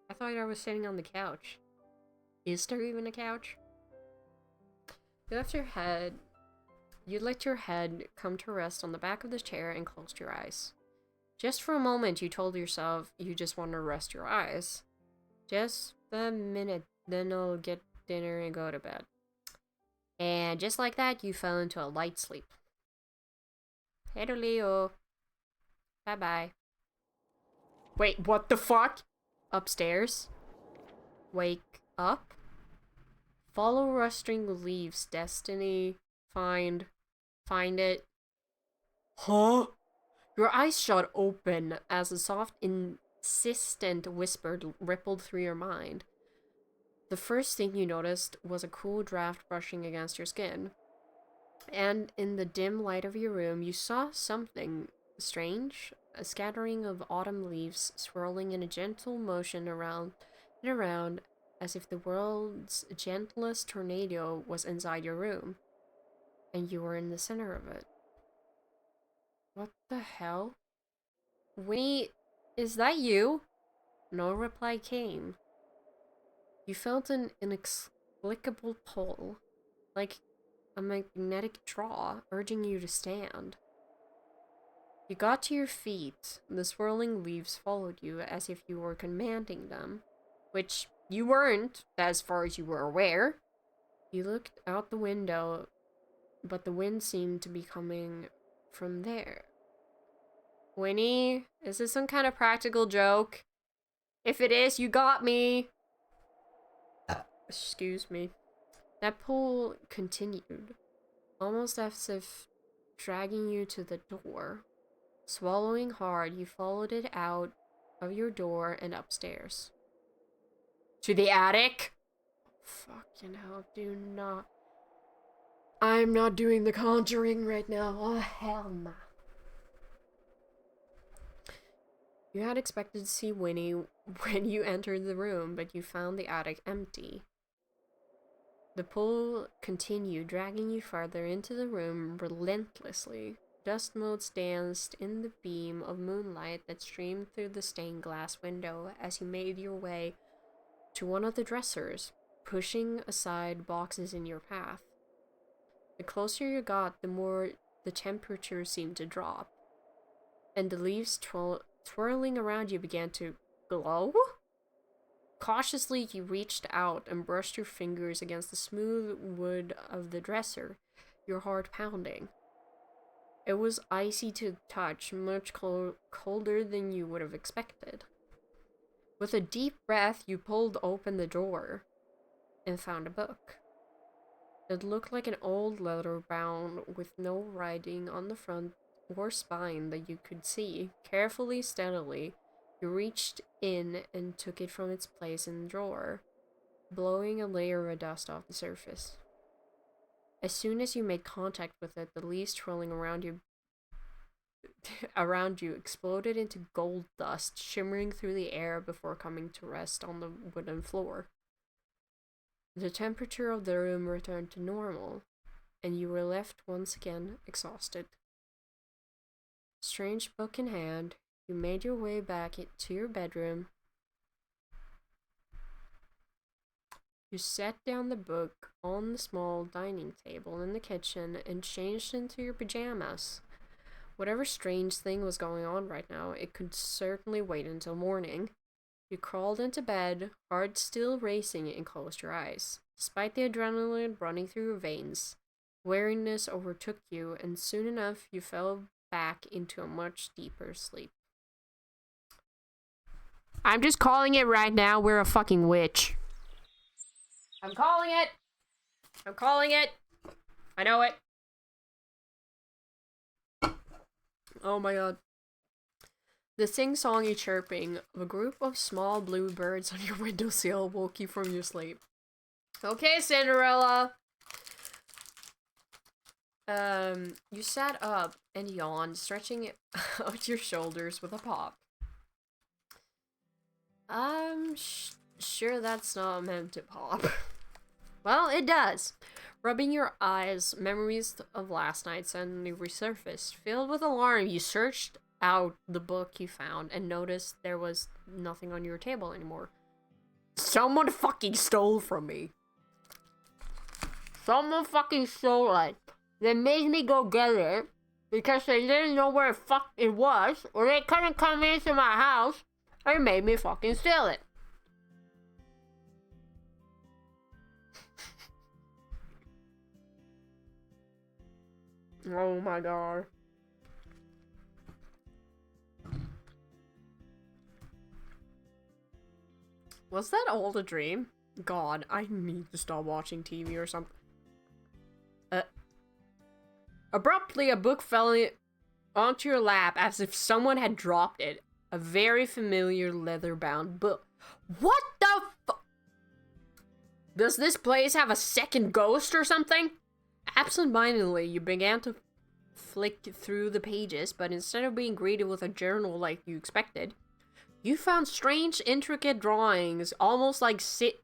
I thought I was sitting on the couch. Is there even a couch? You let your head come to rest on the back of the chair and closed your eyes. Just for a moment, you told yourself you just want to rest your eyes. Just a minute, then I'll get dinner and go to bed. And just like that, you fell into a light sleep. Hey, Leo. Bye-bye. Wait, what the fuck? Upstairs. Wake up. Follow rustling leaves, destiny. Find it. Huh? Your eyes shot open as a soft, insistent whisper rippled through your mind. The first thing you noticed was a cool draft brushing against your skin. And in the dim light of your room, you saw something strange. A scattering of autumn leaves swirling in a gentle motion around and around, as if the world's gentlest tornado was inside your room, and you were in the center of it. What the hell? Winnie, is that you? No reply came. You felt an inexplicable pull, like a magnetic draw, urging you to stand. You got to your feet. The swirling leaves followed you as if you were commanding them, which you weren't, as far as you were aware. You looked out the window, but the wind seemed to be coming from there. Winnie, is this some kind of practical joke? If it is, you got me. Excuse me. That pull continued, almost as if dragging you to the door. Swallowing hard, you followed it out of your door and upstairs. To the attic? Fucking hell, do not. I'm not doing the conjuring right now. Oh, hell no. You had expected to see Winnie when you entered the room, but you found the attic empty. The pull continued, dragging you farther into the room relentlessly. Dust motes danced in the beam of moonlight that streamed through the stained glass window as you made your way to one of the dressers, pushing aside boxes in your path. The closer you got, the more the temperature seemed to drop, and the leaves twirling around you began to glow? Cautiously, you reached out and brushed your fingers against the smooth wood of the dresser, your heart pounding. It was icy to touch, much colder than you would have expected. With a deep breath, you pulled open the drawer and found a book. It looked like an old leather bound with no writing on the front or spine that you could see. Carefully, steadily, you reached in and took it from its place in the drawer, blowing a layer of dust off the surface. As soon as you made contact with it, the leaves twirling around you exploded into gold dust, shimmering through the air before coming to rest on the wooden floor. The temperature of the room returned to normal, and you were left once again exhausted. Strange book in hand, you made your way back to your bedroom. You set down the book on the small dining table in the kitchen and changed into your pajamas. Whatever strange thing was going on right now, it could certainly wait until morning. You crawled into bed, heart still racing, and closed your eyes. Despite the adrenaline running through your veins, Weariness overtook you, and soon enough you fell back into a much deeper sleep. I'm just calling it right now. We're a fucking witch. I'm calling it. I'm calling it. I know it. Oh my god. The sing-songy chirping of a group of small blue birds on your windowsill woke you from your sleep. Okay, Cinderella. You sat up and yawned, stretching out your shoulders with a pop. I'm sure that's not meant to pop. Well, it does. Rubbing your eyes, memories of last night suddenly resurfaced. Filled with alarm, you searched out the book you found and noticed there was nothing on your table anymore. Someone fucking stole from me. Someone fucking stole it. They made me go get it because they didn't know where the fuck it was, or they couldn't come into my house and made me fucking steal it. Oh my god. Was that all a dream? God, I need to stop watching TV or something. Abruptly, a book fell onto your lap as if someone had dropped it. A very familiar leather-bound book. What the fuck? Does this place have a second ghost or something? Absent-mindedly, you began to flick through the pages, but instead of being greeted with a journal like you expected, you found strange, intricate drawings, almost like sigils.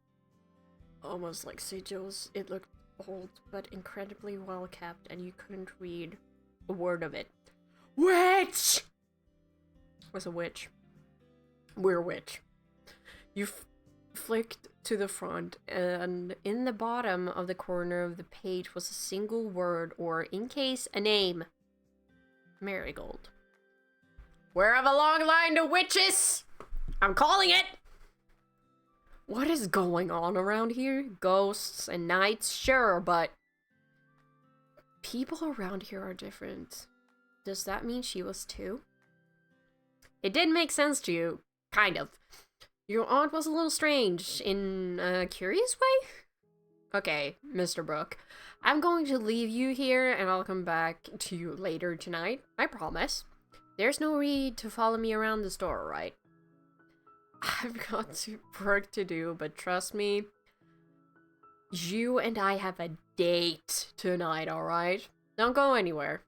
It looked old, but incredibly well kept, and you couldn't read a word of it. Witch! Was a witch. We're a witch. You flicked to the front, and in the bottom of the corner of the page was a single word, or in case, a name. Marigold. We're of a long line to witches! I'm calling it! What is going on around here? Ghosts and knights, sure, but people around here are different. Does that mean she was too? It did make sense to you, kind of. Your aunt was a little strange, in a curious way? Okay, Mr. Brooke. I'm going to leave you here, and I'll come back to you later tonight. I promise. There's no need to follow me around the store, right? I've got work to do, but trust me, you and I have a date tonight, alright? Don't go anywhere.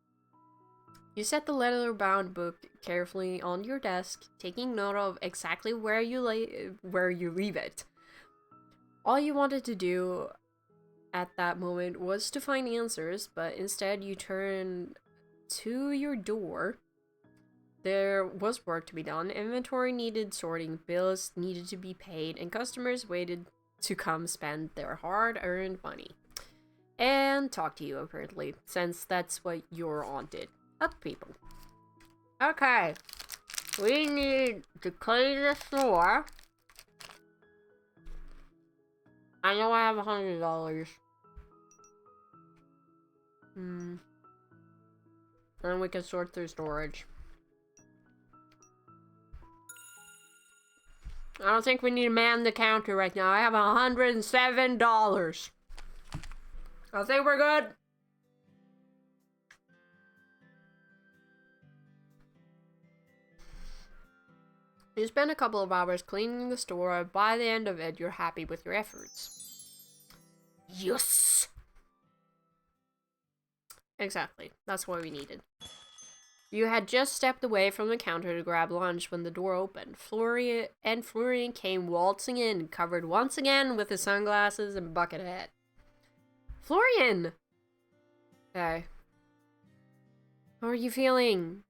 You set the leather-bound book carefully on your desk, taking note of exactly where you leave it. All you wanted to do at that moment was to find answers, but instead you turned to your door. There was work to be done. Inventory needed sorting, bills needed to be paid, and customers waited to come spend their hard-earned money. And talk to you, apparently, since that's what your aunt did. Up, people. Okay. We need to clean the store. I know I have $100. And we can sort through storage. I don't think we need to man the counter right now. I have $107. I think we're good. You spend a couple of hours cleaning the store. By the end of it, you're happy with your efforts. Yes! Exactly. That's what we needed. You had just stepped away from the counter to grab lunch when the door opened. Florian came waltzing in, covered once again with his sunglasses and bucket hat. Florian! Hey. How are you feeling?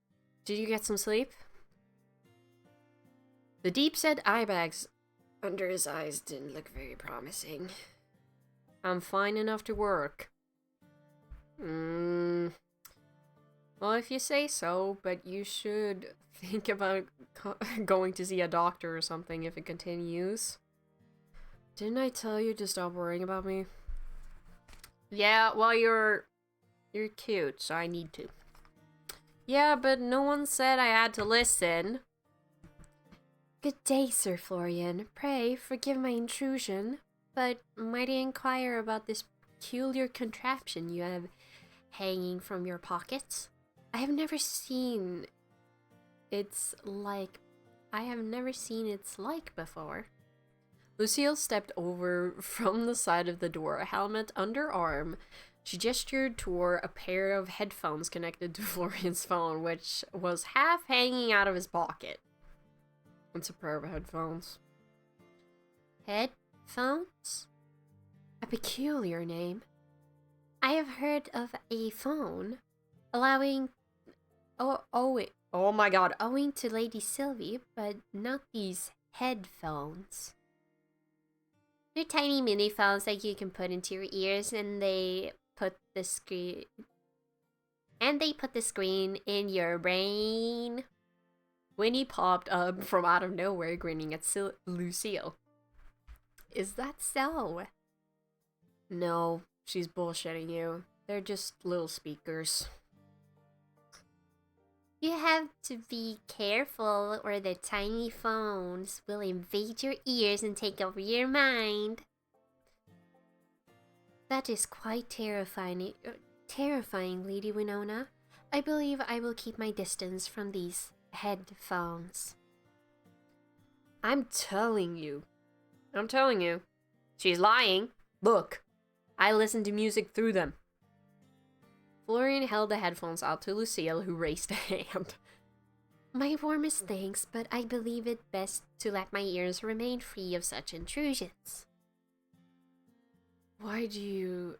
Did you get some sleep? The deep-set eye bags under his eyes didn't look very promising. I'm fine enough to work. Well, if you say so, but you should think about going to see a doctor or something if it continues. Didn't I tell you to stop worrying about me? Yeah, well, you're You're cute, so I need to. Yeah, but no one said I had to listen. Good day, Sir Florian. Pray, forgive my intrusion, but might I inquire about this peculiar contraption you have hanging from your pockets? I have never seen its like... before. Lucille stepped over from the side of the door, helmet under arm. She gestured toward a pair of headphones connected to Florian's phone, which was half hanging out of his pocket. It's a pair of headphones. Headphones? A peculiar name. I have heard of a phone allowing... Oh my god. Owing to Lady Sylvie, but not these headphones. They're tiny mini phones that you can put into your ears, and they put the screen in your brain. Winnie popped up from out of nowhere, grinning at Lucille. Is that so? No, she's bullshitting you. They're just little speakers. You have to be careful or the tiny phones will invade your ears and take over your mind. That is quite terrifying, Lady Winona. I believe I will keep my distance from these headphones. I'm telling you. She's lying. Look, I listen to music through them. Florian held the headphones out to Lucille, who raised a hand. My warmest thanks, but I believe it best to let my ears remain free of such intrusions. Why do you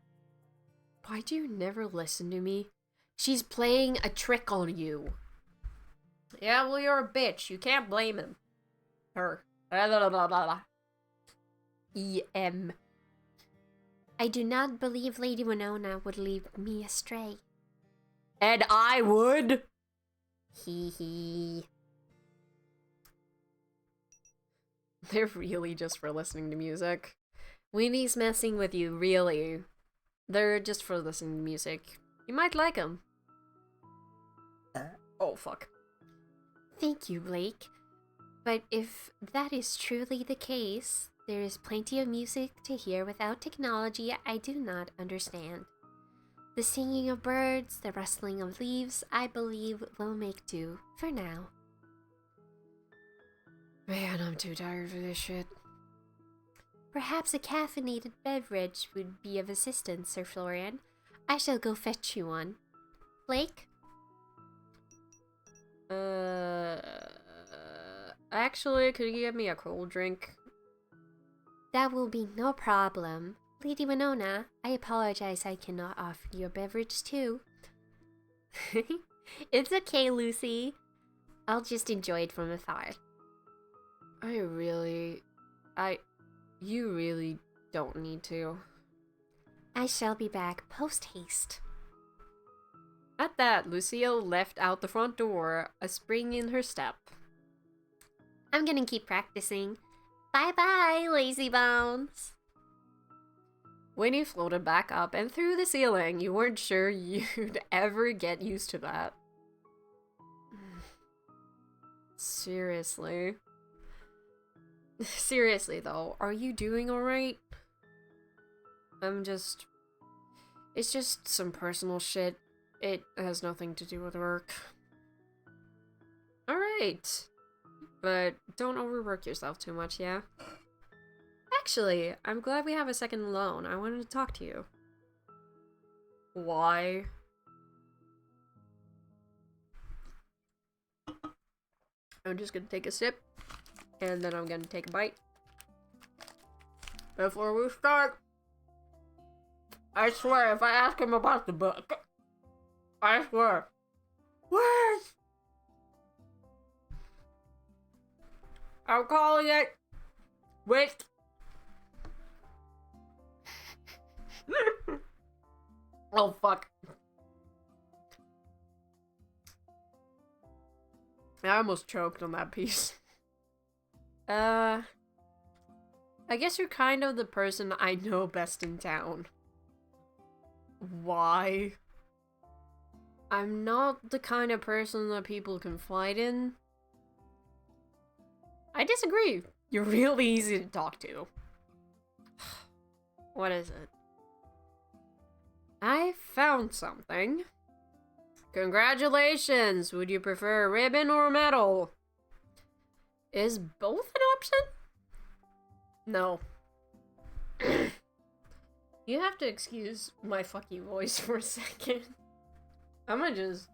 never listen to me? She's playing a trick on you. Yeah, well, you're a bitch. You can't blame him. Her. E.M. I do not believe Lady Winona would lead me astray. And I would! Hee hee. They're really just for listening to music. Winnie's messing with you, really. They're just for listening to music. You might like them. Oh, fuck. Thank you, Blake. But if that is truly the case, there is plenty of music to hear without technology I do not understand. The singing of birds, the rustling of leaves, I believe will make do for now. Man, I'm too tired for this shit. Perhaps a caffeinated beverage would be of assistance, Sir Florian. I shall go fetch you one. Blake? Actually, could you give me a cold drink? That will be no problem. Lady Winona, I apologize I cannot offer you a beverage too. It's okay, Lucy. I'll just enjoy it from afar. You really don't need to. I shall be back post-haste. At that, Lucille left out the front door, a spring in her step. I'm gonna keep practicing. Bye-bye, lazy bones. Winnie floated back up and through the ceiling. You weren't sure you'd ever get used to that. Seriously. Seriously, though, are you doing alright? It's just some personal shit. It has nothing to do with work. Alright. But don't overwork yourself too much, yeah? Actually, I'm glad we have a second alone. I wanted to talk to you. Why? I'm just gonna take a sip, and then I'm gonna take a bite. Before we start, I swear, if I ask him about the book, I swear. Where's... I'm calling it with... Oh, fuck. I almost choked on that piece. I guess you're kind of the person I know best in town. Why? I'm not the kind of person that people confide in. I disagree. You're really easy to talk to. What is it? I found something. Congratulations! Would you prefer a ribbon or metal? Is both an option? No. You have to excuse my fucky voice for a second. I'm not used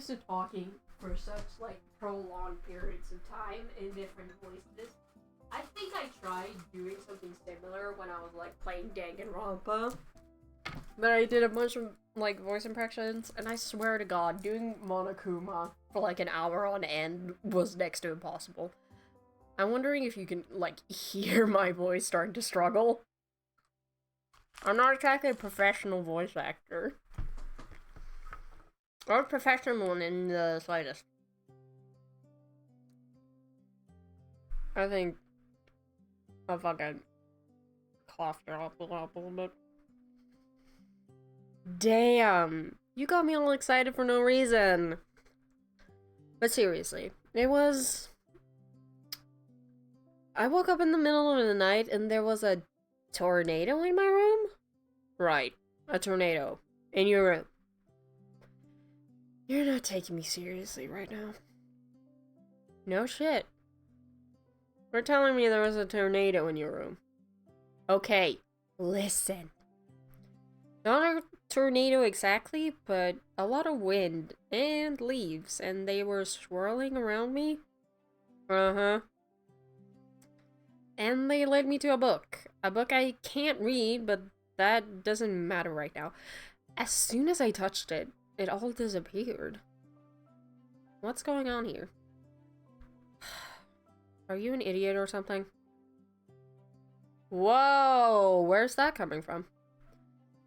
to talking for such, like, prolonged periods of time in different voices. I think I tried doing something similar when I was, like, playing Danganronpa. But I did a bunch of, like, voice impressions, and I swear to God, doing Monokuma for, like, an hour on end was next to impossible. I'm wondering if you can, like, hear my voice starting to struggle. I'm not exactly a professional voice actor. Or a professional one in the slightest. I think I fucking coughed it up a little bit. Damn! You got me all excited for no reason. But seriously, I woke up in the middle of the night and there was a tornado in my room? Right, a tornado. In your room. You're not taking me seriously right now. No shit. You're telling me there was a tornado in your room. Okay, listen. Not a tornado exactly, but a lot of wind and leaves, and they were swirling around me. Uh-huh. And they led me to a book. A book I can't read, but that doesn't matter right now. As soon as I touched it, it all disappeared. What's going on here? Are you an idiot or something? Whoa, where's that coming from?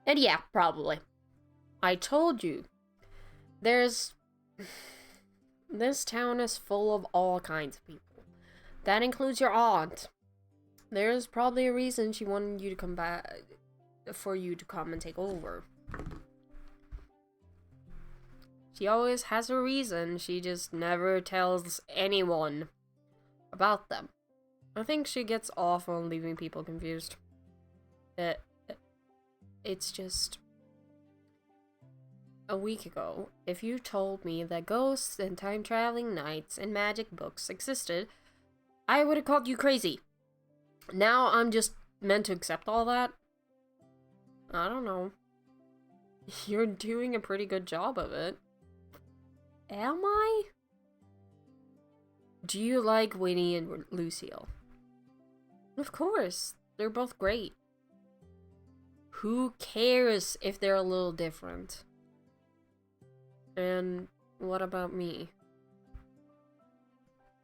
And yeah, probably. I told you. This town is full of all kinds of people. That includes your aunt. There's probably a reason she wanted you to come back, for you to come and take over. She always has a reason, she just never tells anyone about them. I think she gets off on leaving people confused. It's just... A week ago, if you told me that ghosts and time-traveling knights and magic books existed, I would have called you crazy. Now I'm just meant to accept all that? I don't know. You're doing a pretty good job of it. Am I? Do you like Winnie and Lucille? Of course. They're both great. Who cares if they're a little different? And what about me?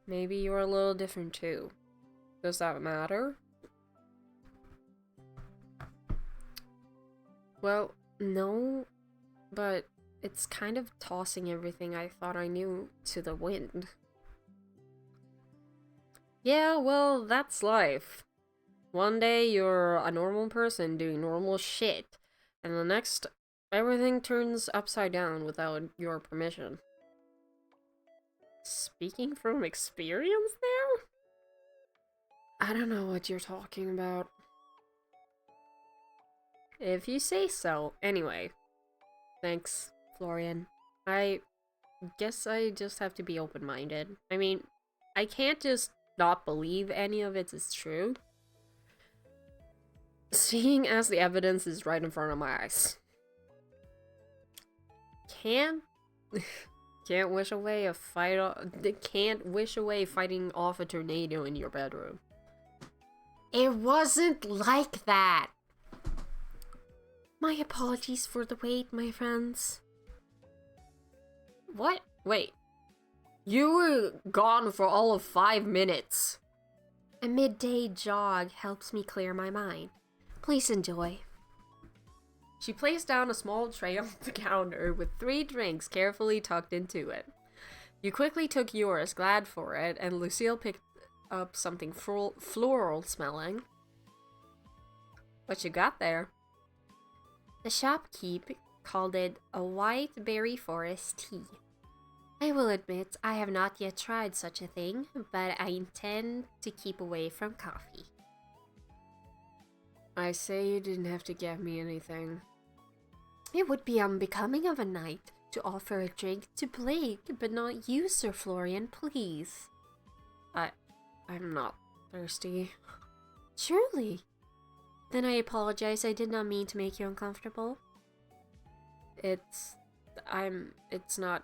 Maybe you're a little different too. Does that matter? Well, no, but it's kind of tossing everything I thought I knew to the wind. Yeah, well, that's life. One day you're a normal person doing normal shit, and the next, everything turns upside down without your permission. Speaking from experience there? I don't know what you're talking about. If you say so. Anyway. Thanks, Florian. I guess I just have to be open-minded. I mean, I can't just not believe any of it is true. Seeing as the evidence is right in front of my eyes. Can't wish away can't wish away fighting off a tornado in your bedroom. It wasn't like that. My apologies for the wait, my friends. What? Wait. You were gone for all of 5 minutes. A midday jog helps me clear my mind. Please enjoy. She placed down a small tray on the counter with 3 drinks carefully tucked into it. You quickly took yours, glad for it, and Lucille picked up something floral smelling. What you got there? The shopkeep called it a white berry forest tea. I will admit I have not yet tried such a thing, but I intend to keep away from coffee. I say you didn't have to get me anything. It would be unbecoming of a knight to offer a drink to Blake, but not you, Sir Florian, please. I'm not thirsty. Truly? Then I apologize, I did not mean to make you uncomfortable. It's not...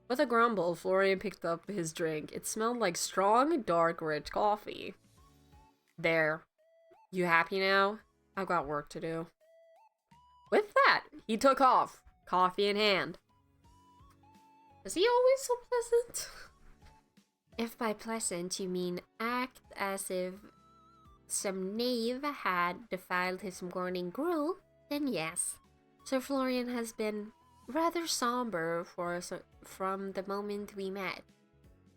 With a grumble, Florian picked up his drink. It smelled like strong, dark, rich coffee. There. You happy now? I've got work to do. With that, he took off, coffee in hand. Is he always so pleasant? If by pleasant you mean act as if some knave had defiled his morning gruel, then yes. Sir Florian has been rather somber for us from the moment we met,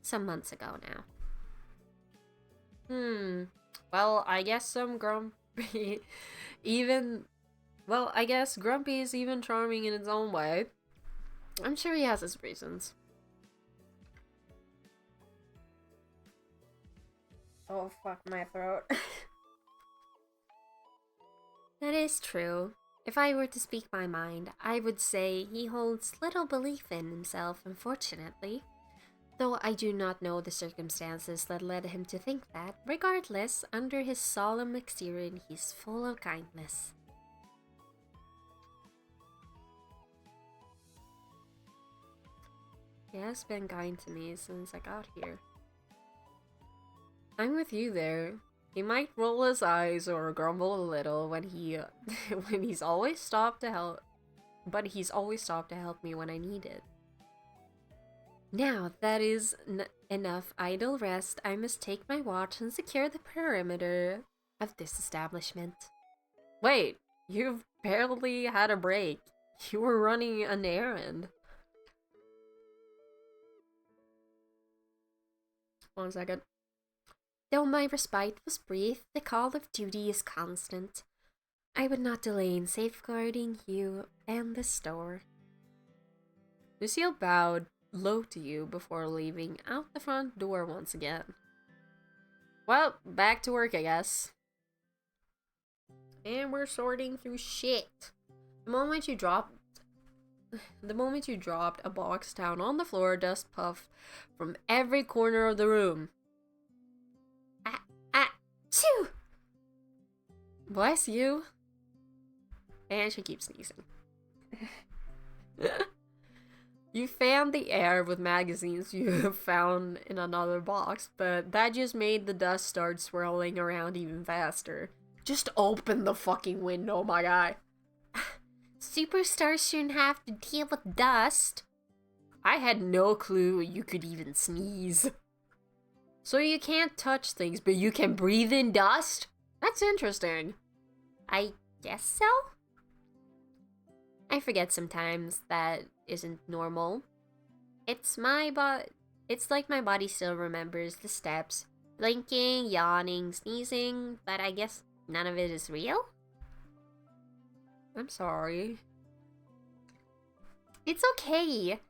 some months ago now. Well, I guess Grumpy is even charming in its own way. I'm sure he has his reasons. Oh, fuck my throat. That is true. If I were to speak my mind, I would say he holds little belief in himself, unfortunately. Though I do not know the circumstances that led him to think that. Regardless, under his solemn exterior, he's full of kindness. He has been kind to me since I got here. I'm with you there. He might roll his eyes or grumble a little when he's always stopped to help, but he's always stopped to help me when I need it. Now that is enough idle rest, I must take my watch and secure the perimeter of this establishment. Wait, you've barely had a break. You were running an errand. One second. Though my respite was brief, the call of duty is constant. I would not delay in safeguarding you and the store. Lucille bowed low to you before leaving out the front door once again. Well, back to work, I guess. And we're sorting through shit. The moment you dropped a box down on the floor, dust puffed from every corner of the room. Achoo! Bless you. And she keeps sneezing. You fanned the air with magazines you found in another box, but that just made the dust start swirling around even faster. Just open the fucking window, my guy. Superstars shouldn't have to deal with dust. I had no clue you could even sneeze. So you can't touch things, but you can breathe in dust? That's interesting. I guess so? I forget sometimes that isn't normal. It's like my body still remembers the steps. Blinking, yawning, sneezing, but I guess none of it is real? I'm sorry. It's okay.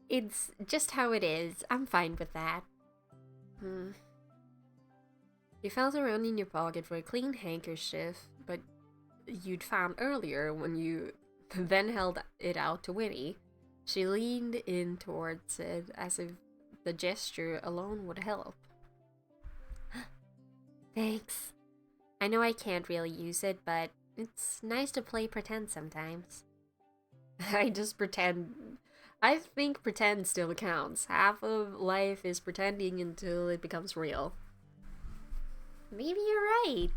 It's just how it is. I'm fine with that. You felt around in your pocket for a clean handkerchief, but you'd found earlier when you then held it out to Winnie. She leaned in towards it as if the gesture alone would help. Thanks. I know I can't really use it, but it's nice to play pretend sometimes. I just pretend. I think pretend still counts. Half of life is pretending until it becomes real. Maybe you're right.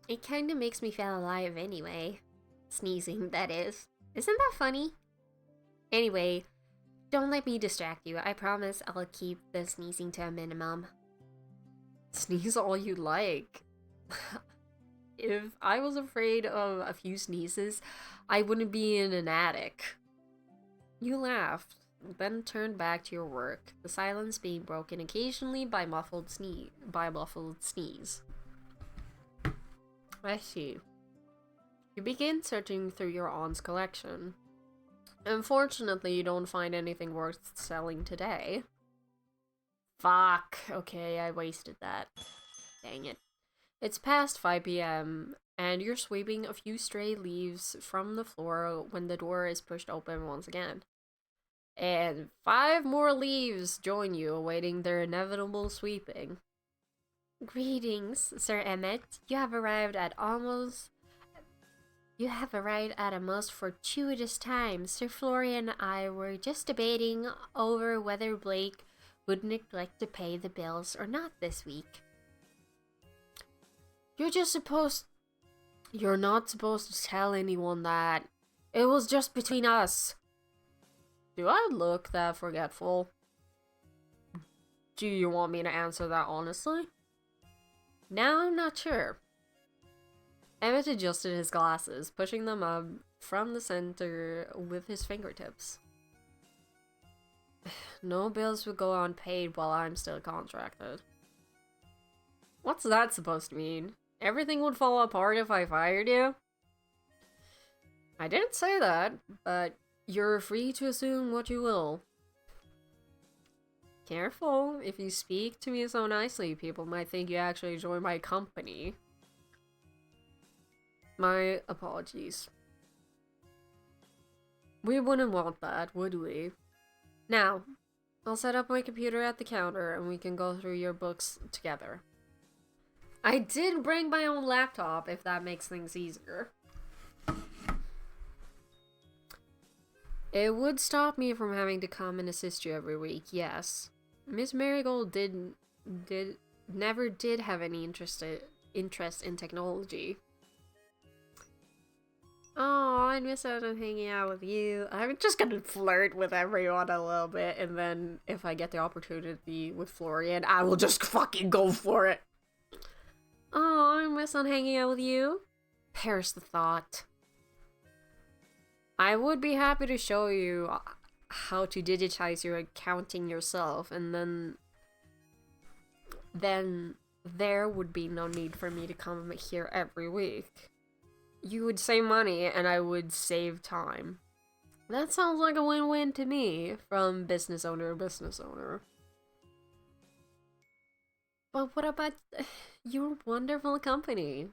It kinda makes me feel alive anyway. Sneezing, that is. Isn't that funny? Anyway, don't let me distract you. I promise I'll keep the sneezing to a minimum. Sneeze all you like. If I was afraid of a few sneezes, I wouldn't be in an attic. You laughed, then turned back to your work, the silence being broken occasionally by muffled sneeze. I see. You begin searching through your aunt's collection. Unfortunately, you don't find anything worth selling today. Fuck. Okay, I wasted that. Dang it. It's past 5 p.m., and you're sweeping a few stray leaves from the floor when the door is pushed open once again. And 5 more leaves join you, awaiting their inevitable sweeping. Greetings, Sir Emmett. You have arrived at a most fortuitous time. Sir Florian and I were just debating over whether Blake would neglect to pay the bills or not this week. You're not supposed to tell anyone that. It was just between us. Do I look that forgetful? Do you want me to answer that honestly? Now I'm not sure. Emmett adjusted his glasses, pushing them up from the center with his fingertips. No bills would go unpaid while I'm still contracted. What's that supposed to mean? Everything would fall apart if I fired you? I didn't say that, but you're free to assume what you will. Careful, if you speak to me so nicely, people might think you actually joined my company. My apologies. We wouldn't want that, would we? Now, I'll set up my computer at the counter and we can go through your books together. I did bring my own laptop, if that makes things easier. It would stop me from having to come and assist you every week, yes. Miss Marigold never did have any interest in technology. Oh, I miss out on hanging out with you. I'm just gonna flirt with everyone a little bit, and then if I get the opportunity with Florian, I will just fucking go for it. Oh, I miss on hanging out with you. Perish the thought. I would be happy to show you how to digitize your accounting yourself, and then there would be no need for me to come here every week. You would save money, and I would save time. That sounds like a win-win to me, from business owner to business owner. But what about your wonderful company?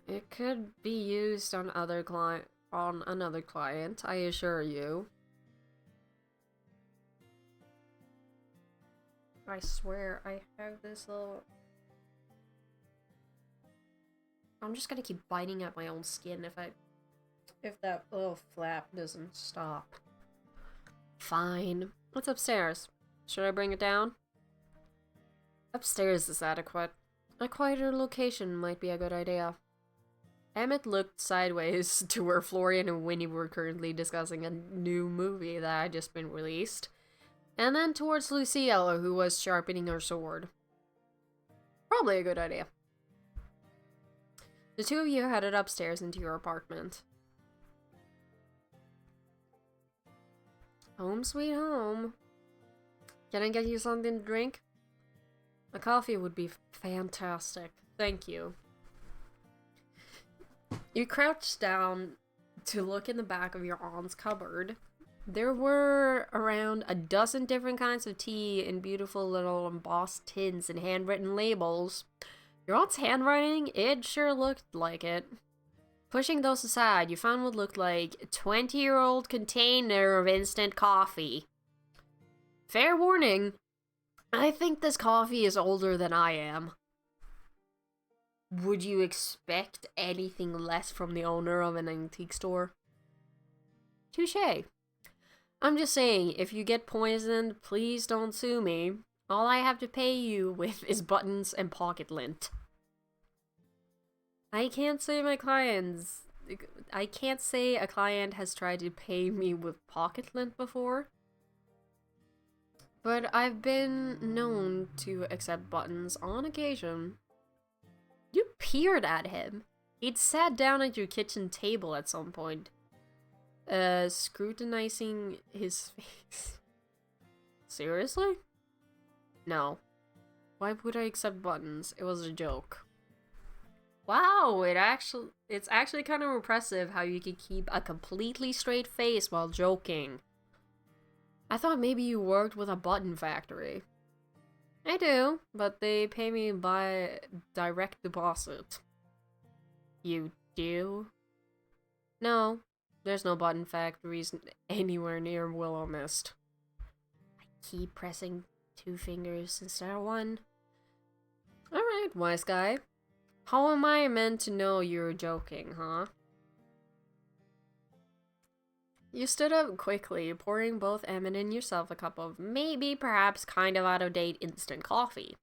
It could be used on another client, I assure you. I swear, I have this little... I'm just gonna keep biting at my own skin if that little flap doesn't stop. Fine. What's upstairs? Should I bring it down? Upstairs is adequate. A quieter location might be a good idea. Emmett looked sideways to where Florian and Winnie were currently discussing a new movie that had just been released, and then towards Lucille, who was sharpening her sword. Probably a good idea. The two of you headed upstairs into your apartment. Home sweet home. Can I get you something to drink? A coffee would be fantastic. Thank you. You crouched down to look in the back of your aunt's cupboard. There were around a dozen different kinds of tea in beautiful little embossed tins and handwritten labels. Your aunt's handwriting? It sure looked like it. Pushing those aside, you found what looked like a 20-year-old container of instant coffee. Fair warning, I think this coffee is older than I am. Would you expect anything less from the owner of an antique store? Touché. I'm just saying, if you get poisoned, please don't sue me. All I have to pay you with is buttons and pocket lint. I can't say a client has tried to pay me with pocket lint before. But I've been known to accept buttons on occasion. You peered at him. He'd sat down at your kitchen table at some point, scrutinizing his face. Seriously? No. Why would I accept buttons? It was a joke. Wow, it's actually kind of impressive how you can keep a completely straight face while joking. I thought maybe you worked with a button factory. I do, but they pay me by direct deposit. You do? No, there's no button factories anywhere near Willowmist. I keep pressing 2 fingers instead of 1. Alright, wise guy. How am I meant to know you're joking, huh? You stood up quickly, pouring both Emmett and yourself a cup of maybe, perhaps, kind of out-of-date instant coffee.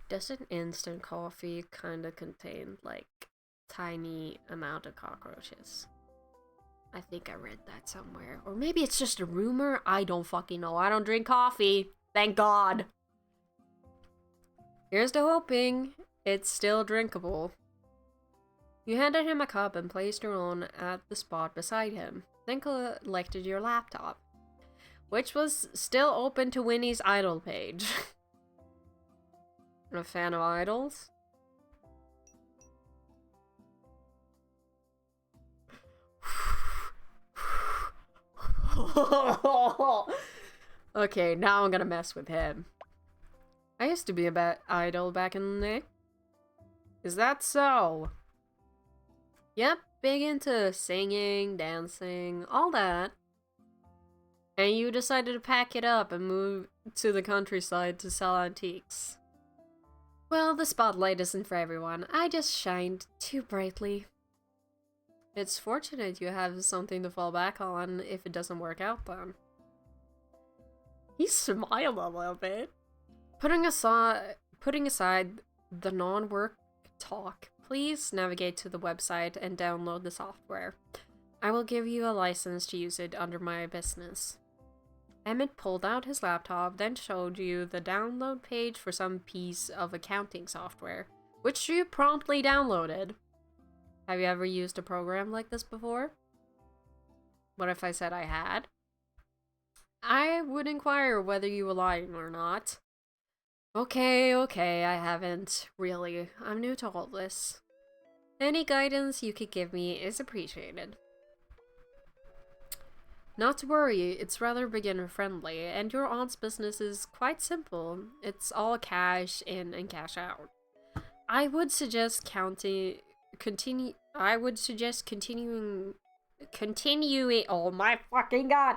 Doesn't instant coffee kind of contain, like, tiny amount of cockroaches? I think I read that somewhere. Or maybe it's just a rumor? I don't fucking know. I don't drink coffee. Thank God. Here's to hoping it's still drinkable. You handed him a cup and placed your own at the spot beside him, then collected your laptop, which was still open to Winnie's idol page. A fan of idols? Okay, now I'm gonna mess with him. I used to be a idol back in the day. Is that so? Yep, big into singing, dancing, all that. And you decided to pack it up and move to the countryside to sell antiques. Well, the spotlight isn't for everyone. I just shined too brightly. It's fortunate you have something to fall back on if it doesn't work out then. He smiled a little bit. Putting aside the non-work talk, please navigate to the website and download the software. I will give you a license to use it under my business. Emmett pulled out his laptop, then showed you the download page for some piece of accounting software, which you promptly downloaded. Have you ever used a program like this before? What if I said I had? I would inquire whether you were lying or not. Okay, I haven't. Really, I'm new to all this. Any guidance you could give me is appreciated. Not to worry, it's rather beginner-friendly, and your aunt's business is quite simple. It's all cash in and cash out. I would suggest continuing. Oh my fucking god!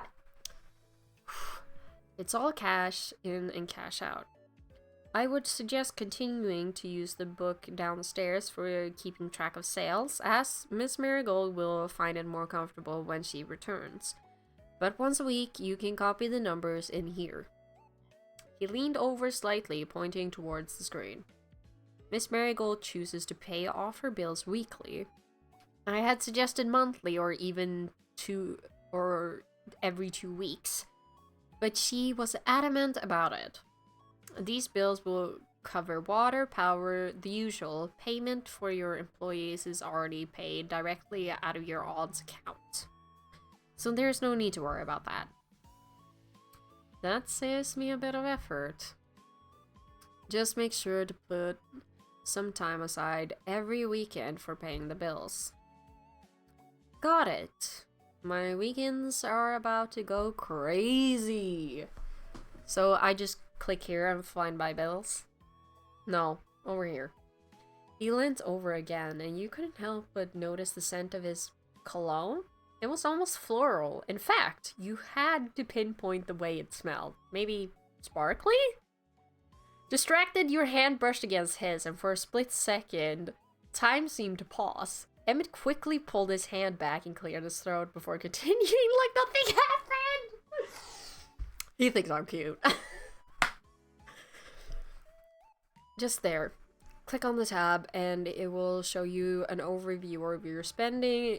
It's all cash in and cash out. I would suggest continuing to use the book downstairs for keeping track of sales, as Miss Marigold will find it more comfortable when she returns. But once a week, you can copy the numbers in here. He leaned over slightly, pointing towards the screen. Miss Marigold chooses to pay off her bills weekly. I had suggested monthly or even every 2 weeks, but she was adamant about it. These bills will cover water, power, the usual. Payment for your employees is already paid directly out of your aunt's account. So there's no need to worry about that. That saves me a bit of effort. Just make sure to put some time aside every weekend for paying the bills. Got it. My weekends are about to go crazy. So I just click here and find my bills? No, over here. He leant over again, and you couldn't help but notice the scent of his cologne. It was almost floral. In fact, you had to pinpoint the way it smelled. Maybe sparkly? Distracted, your hand brushed against his, and for a split second, time seemed to pause. Emmett quickly pulled his hand back and cleared his throat before continuing like nothing happened. He thinks I'm cute. Just there. Click on the tab and it will show you an overview of your spending,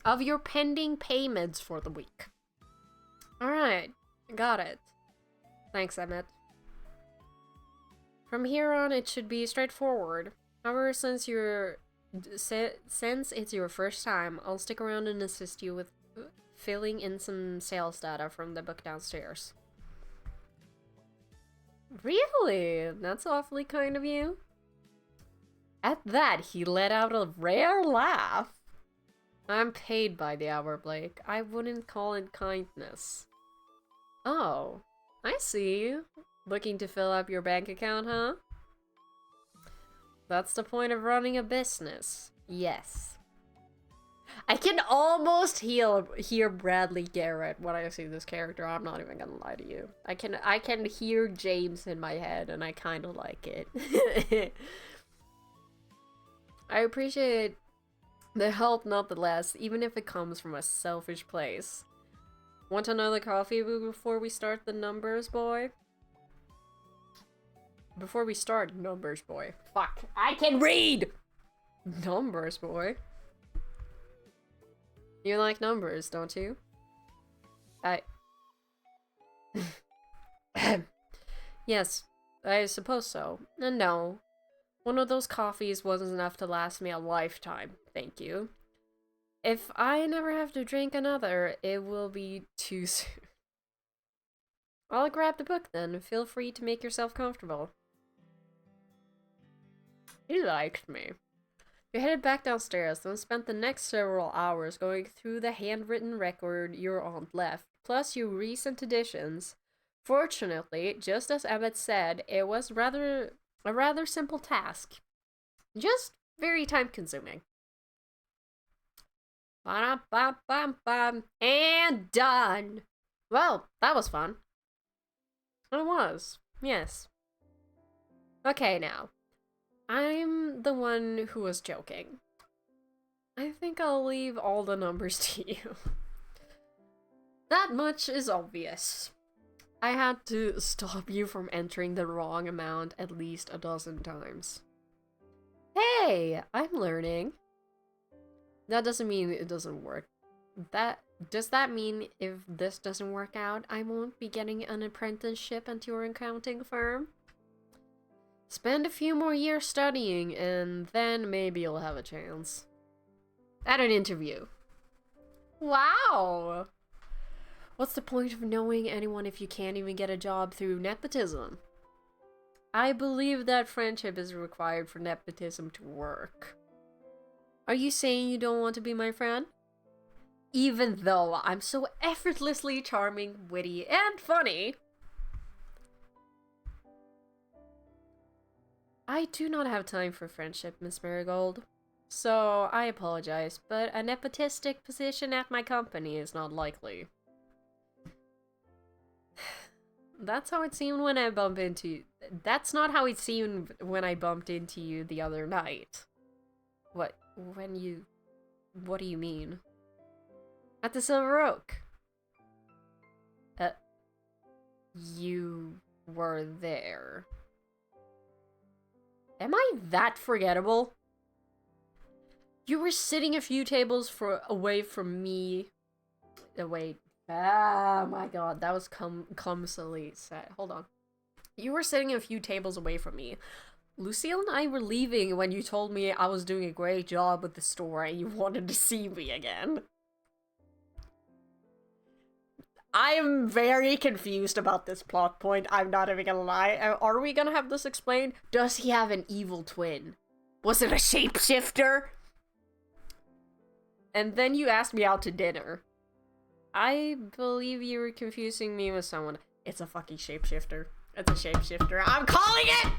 of your pending payments for the week. Alright, got it. Thanks, Emmett. From here on, it should be straightforward. However, since it's your first time, I'll stick around and assist you with filling in some sales data from the book downstairs. Really? That's awfully kind of you. At that, he let out a rare laugh. I'm paid by the hour, Blake. I wouldn't call it kindness. Oh, I see. Looking to fill up your bank account, huh? That's the point of running a business. Yes. I can almost hear Bradley Garrett when I see this character. I'm not even gonna lie to you. I can hear James in my head, and I kind of like it. I appreciate the help nonetheless, even if it comes from a selfish place. Want another coffee before we start the numbers, boy? Before we start, numbers, boy. Fuck, I can read! Numbers, boy. You like numbers, don't you? Yes, I suppose so. And no, one of those coffees wasn't enough to last me a lifetime, thank you. If I never have to drink another, it will be too soon. I'll grab the book then. Feel free to make yourself comfortable. He liked me. We headed back downstairs, then spent the next several hours going through the handwritten record your aunt left, plus your recent additions. Fortunately, just as Emmett said, it was a rather simple task. Just very time-consuming. Ba-dum-bum-bum-bum. And done! Well, that was fun. It was, yes. Okay, now. I'm the one who was joking. I think I'll leave all the numbers to you. That much is obvious. I had to stop you from entering the wrong amount at least a dozen times. Hey, I'm learning. That doesn't mean it doesn't work. Does that mean if this doesn't work out, I won't be getting an apprenticeship at your accounting firm? Spend a few more years studying, and then maybe you'll have a chance. At an interview. Wow! What's the point of knowing anyone if you can't even get a job through nepotism? I believe that friendship is required for nepotism to work. Are you saying you don't want to be my friend? Even though I'm so effortlessly charming, witty, and funny. I do not have time for friendship, Miss Marigold. So, I apologize, but a nepotistic position at my company is not likely. That's how it seemed when I bumped into you. That's not how it seemed when I bumped into you the other night. What do you mean? At the Silver Oak. You were there. Am I that forgettable? You were sitting a few tables away from me. Wait. Oh my god, that was clumsily said. Hold on. You were sitting a few tables away from me. Lucille and I were leaving when you told me I was doing a great job with the store and you wanted to see me again. I am very confused about this plot point, I'm not even gonna lie. Are we gonna have this explained? Does he have an evil twin? Was it a shapeshifter? And then you asked me out to dinner. I believe you were confusing me with someone. It's a fucking shapeshifter. It's a shapeshifter. I'm calling it!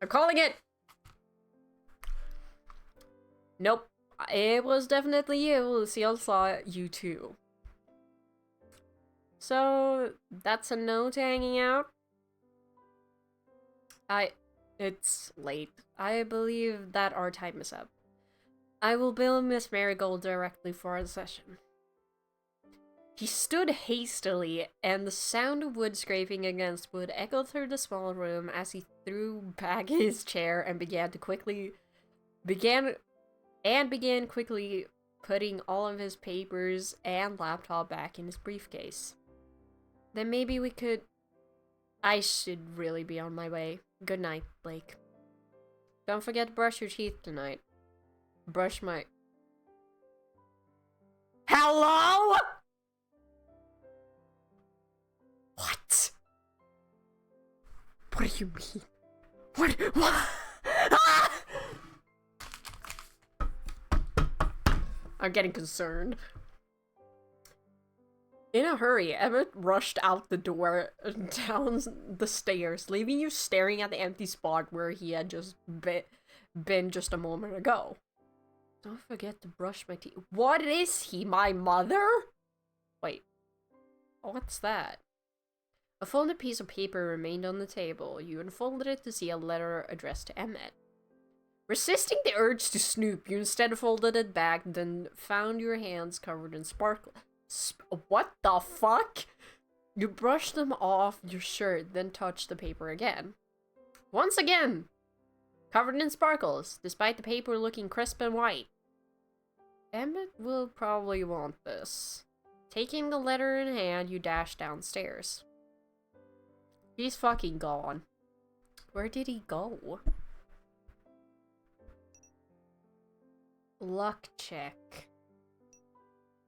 I'm calling it! Nope. It was definitely you. Lucille saw you too. So, that's a no to hanging out? It's late. I believe that our time is up. I will bill Miss Marigold directly for our session. He stood hastily, and the sound of wood scraping against wood echoed through the small room as he threw back his chair and began quickly putting all of his papers and laptop back in his briefcase. Then maybe we could... I should really be on my way. Good night, Blake. Don't forget to brush your teeth tonight. Brush my... Hello?! What? What do you mean? What? Ah! I'm getting concerned. In a hurry, Emmett rushed out the door and down the stairs, leaving you staring at the empty spot where he had just been just a moment ago. Don't forget to brush my teeth. What is he, my mother? Wait. What's that? A folded piece of paper remained on the table. You unfolded it to see a letter addressed to Emmett. Resisting the urge to snoop, you instead folded it back, then found your hands covered in sparkle. What the fuck? You brushed them off your shirt, then touched the paper again. Once again! Covered in sparkles, despite the paper looking crisp and white. Emmett will probably want this. Taking the letter in hand, you dash downstairs. He's fucking gone. Where did he go? Luck check.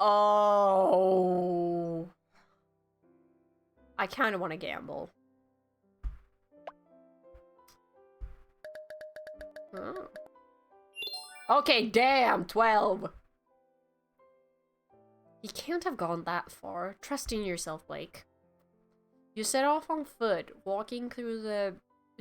Oh. I kind of want to gamble. Oh. Okay, damn, 12. You can't have gone that far. Trust in yourself, Blake. You set off on foot, walking through the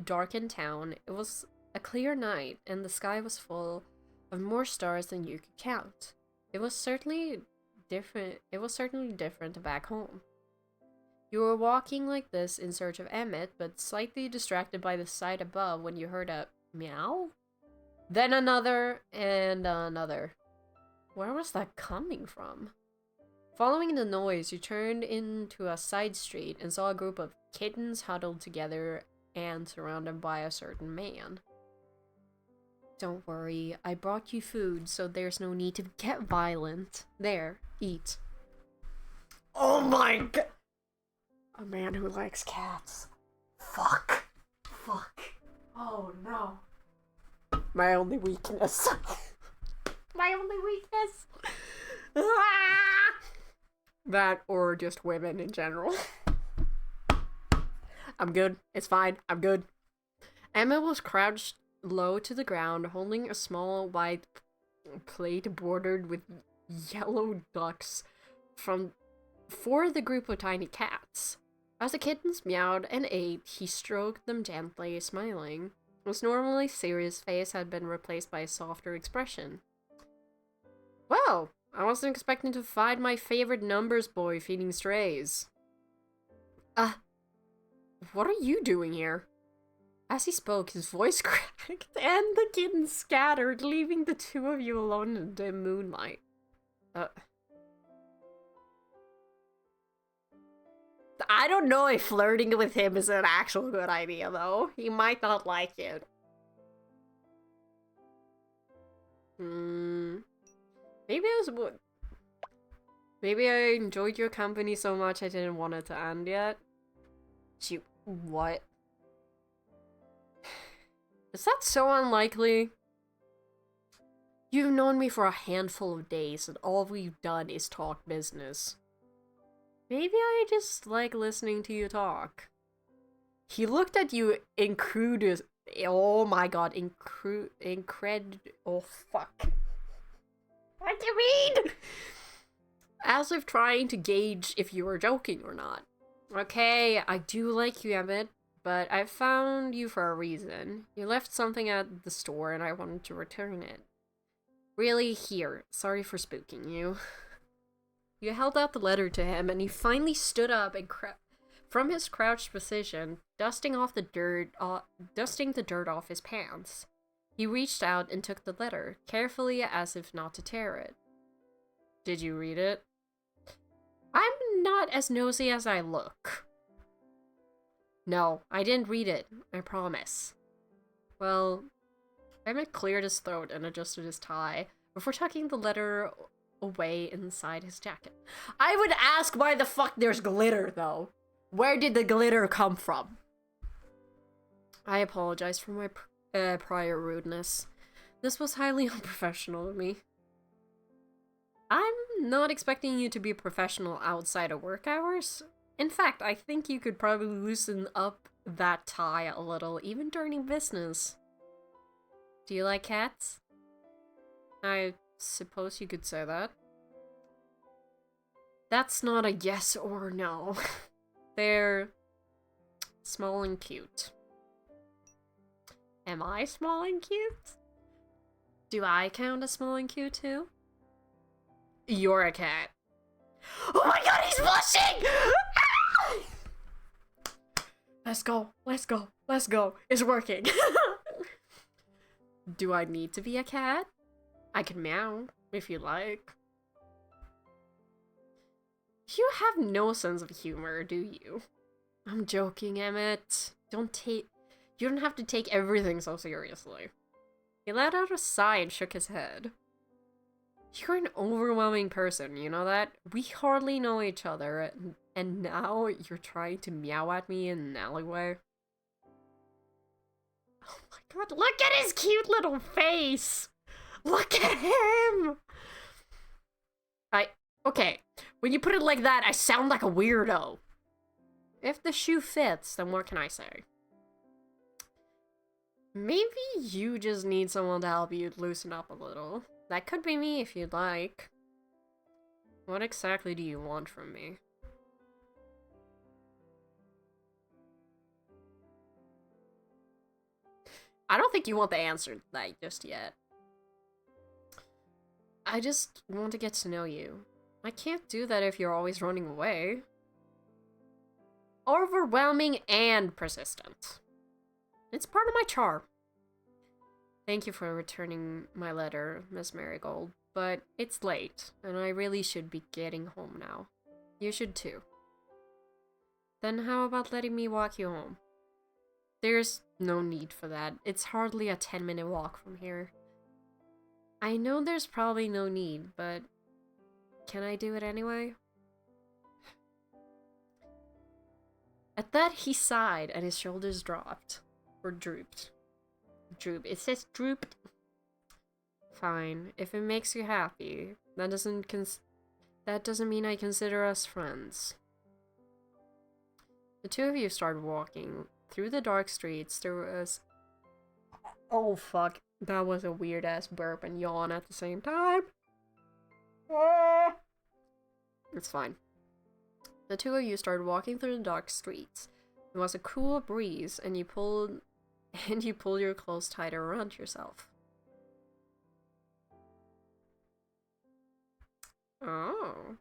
darkened town. It was a clear night, and the sky was full of more stars than you could count. It was certainly different back home. You were walking like this in search of Emmett, but slightly distracted by the sight above when you heard a meow? Then another, and another. Where was that coming from? Following the noise, you turned into a side street and saw a group of kittens huddled together and surrounded by a certain man. Don't worry, I brought you food, so there's no need to get violent. There, eat. Oh my god! A man who likes cats. Fuck. Fuck. Oh no. My only weakness. My only weakness. Ah! That or just women in general. I'm good. It's fine. I'm good. Emma was crouched low to the ground, holding a small white plate bordered with yellow ducks for the group of tiny cats. As the kittens meowed and ate, he stroked them gently, smiling. His normally serious face had been replaced by a softer expression. Well, I wasn't expecting to find my favorite numbers boy feeding strays. What are you doing here? As he spoke, his voice cracked, and the kittens scattered, leaving the two of you alone in the dim moonlight. I don't know if flirting with him is an actual good idea, though. He might not like it. Maybe I enjoyed your company so much I didn't want it to end yet. Shoot, what? Is that so unlikely? You've known me for a handful of days, and all we've done is talk business. Maybe I just like listening to you talk. He looked at you oh my god, oh fuck. What do you mean? As if trying to gauge if you were joking or not. Okay, I do like you, Emmett, but I found you for a reason. You left something at the store and I wanted to return it. Really, here. Sorry for spooking you. You held out the letter to him, and he finally stood up and from his crouched position, dusting the dirt off his pants. He reached out and took the letter, carefully as if not to tear it. Did you read it? I'm not as nosy as I look. No, I didn't read it, I promise. Well, Emmett cleared his throat and adjusted his tie before tucking the letter away inside his jacket. I would ask why the fuck there's glitter, though. Where did the glitter come from? I apologize for my prior rudeness. This was highly unprofessional of me. I'm not expecting you to be professional outside of work hours. In fact, I think you could probably loosen up that tie a little, even during business. Do you like cats? I suppose you could say that. That's not a yes or no. They're small and cute. Am I small and cute? Do I count as small and cute too? You're a cat. Oh my god, he's blushing! Let's go, let's go, let's go. It's working. Do I need to be a cat? I can meow, if you like. You have no sense of humor, do you? I'm joking, Emmett. You don't have to take everything so seriously. He let out a sigh and shook his head. You're an overwhelming person, you know that? We hardly know each other, and now you're trying to meow at me in an alleyway? Oh my god, look at his cute little face! Look at him! Okay, when you put it like that, I sound like a weirdo. If the shoe fits, then what can I say? Maybe you just need someone to help you loosen up a little. That could be me if you'd like. What exactly do you want from me? I don't think you want the answer to that just yet. I just want to get to know you. I can't do that if you're always running away. Overwhelming and persistent. It's part of my charm. Thank you for returning my letter, Miss Marigold, but it's late, and I really should be getting home now. You should too. Then how about letting me walk you home? There's no need for that. It's hardly a 10-minute walk from here. I know there's probably no need, but can I do it anyway? At that, he sighed and his shoulders dropped. Or drooped. It says drooped. Fine. If it makes you happy, that doesn't mean I consider us friends. The two of you started walking. Through the dark streets, there was... Oh, fuck. That was a weird-ass burp and yawn at the same time. It's fine. The two of you started walking through the dark streets. It was a cool breeze, and you pulled your clothes tighter around yourself. Oh.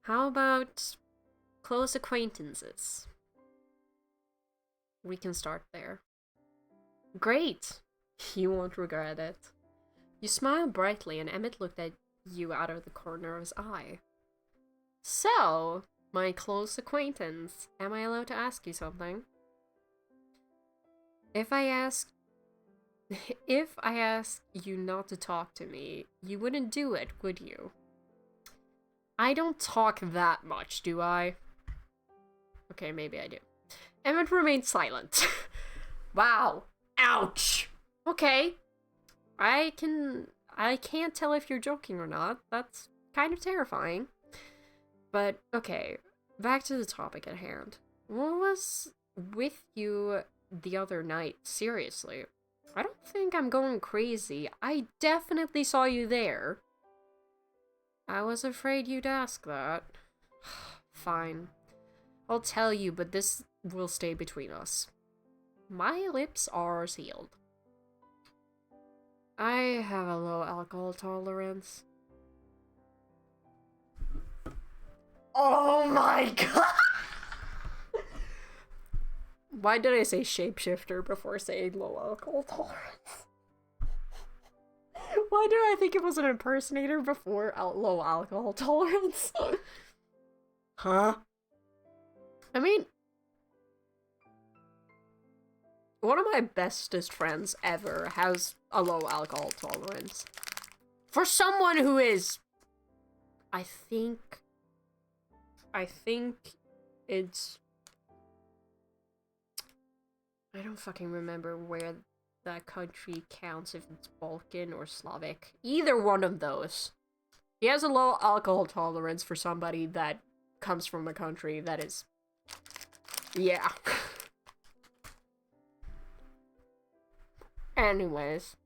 How about close acquaintances? We can start there. Great! You won't regret it. You smiled brightly, and Emmett looked at you out of the corner of his eye. So, my close acquaintance, am I allowed to ask you something? If I ask you not to talk to me, you wouldn't do it, would you? I don't talk that much, do I? Okay, maybe I do. Emmett remained silent. Wow. Ouch. Okay. I can't tell if you're joking or not. That's kind of terrifying. But, okay. Back to the topic at hand. What was with you the other night? Seriously. I don't think I'm going crazy. I definitely saw you there. I was afraid you'd ask that. Fine. I'll tell you, but this will stay between us. My lips are sealed. I have a low alcohol tolerance. Oh my god! Why did I say shapeshifter before saying low alcohol tolerance? Why did I think it was an impersonator before low alcohol tolerance? Huh? I mean, one of my bestest friends ever has a low alcohol tolerance. For someone who is... I think it's... I don't fucking remember where that country counts, if it's Balkan or Slavic. Either one of those. He has a low alcohol tolerance for somebody that comes from a country that is... Yeah. Anyways.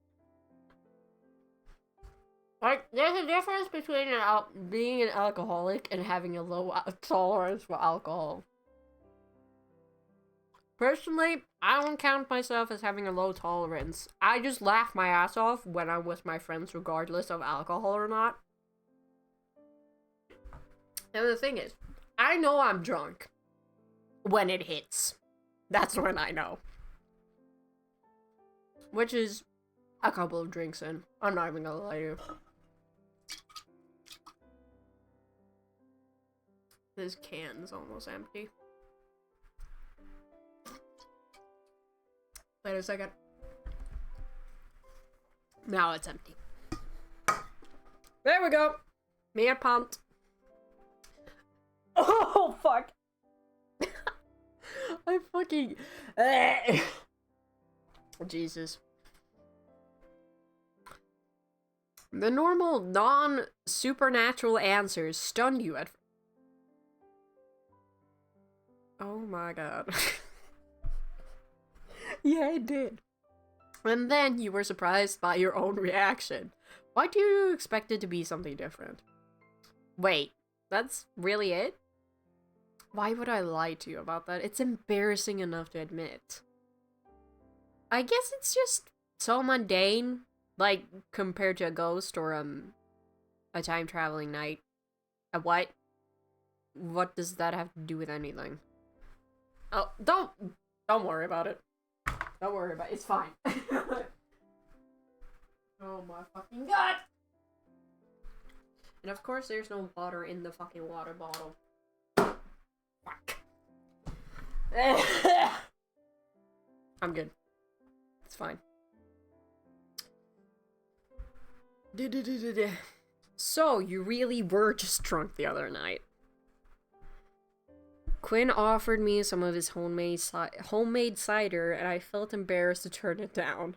Like, there's a difference between being an alcoholic and having a low tolerance for alcohol. Personally, I don't count myself as having a low tolerance. I just laugh my ass off when I'm with my friends, regardless of alcohol or not. And the thing is, I know I'm drunk when it hits. That's when I know. Which is a couple of drinks in. I'm not even gonna lie to you. This can's almost empty. Wait a second. Now it's empty. There we go. Me and pumped. Oh, fuck. I fucking... Jesus. The normal, non-supernatural answers stunned you at... Oh my god. Yeah, it did. And then you were surprised by your own reaction. Why do you expect it to be something different? Wait, that's really it? Why would I lie to you about that? It's embarrassing enough to admit. I guess it's just so mundane, like, compared to a ghost or, a time-traveling night. A what? What does that have to do with anything? Oh, don't worry about it. Don't worry about it. It's fine. Oh my fucking god! And of course there's no water in the fucking water bottle. Fuck. I'm good. It's fine. So, you really were just drunk the other night. Quinn offered me some of his homemade cider, and I felt embarrassed to turn it down.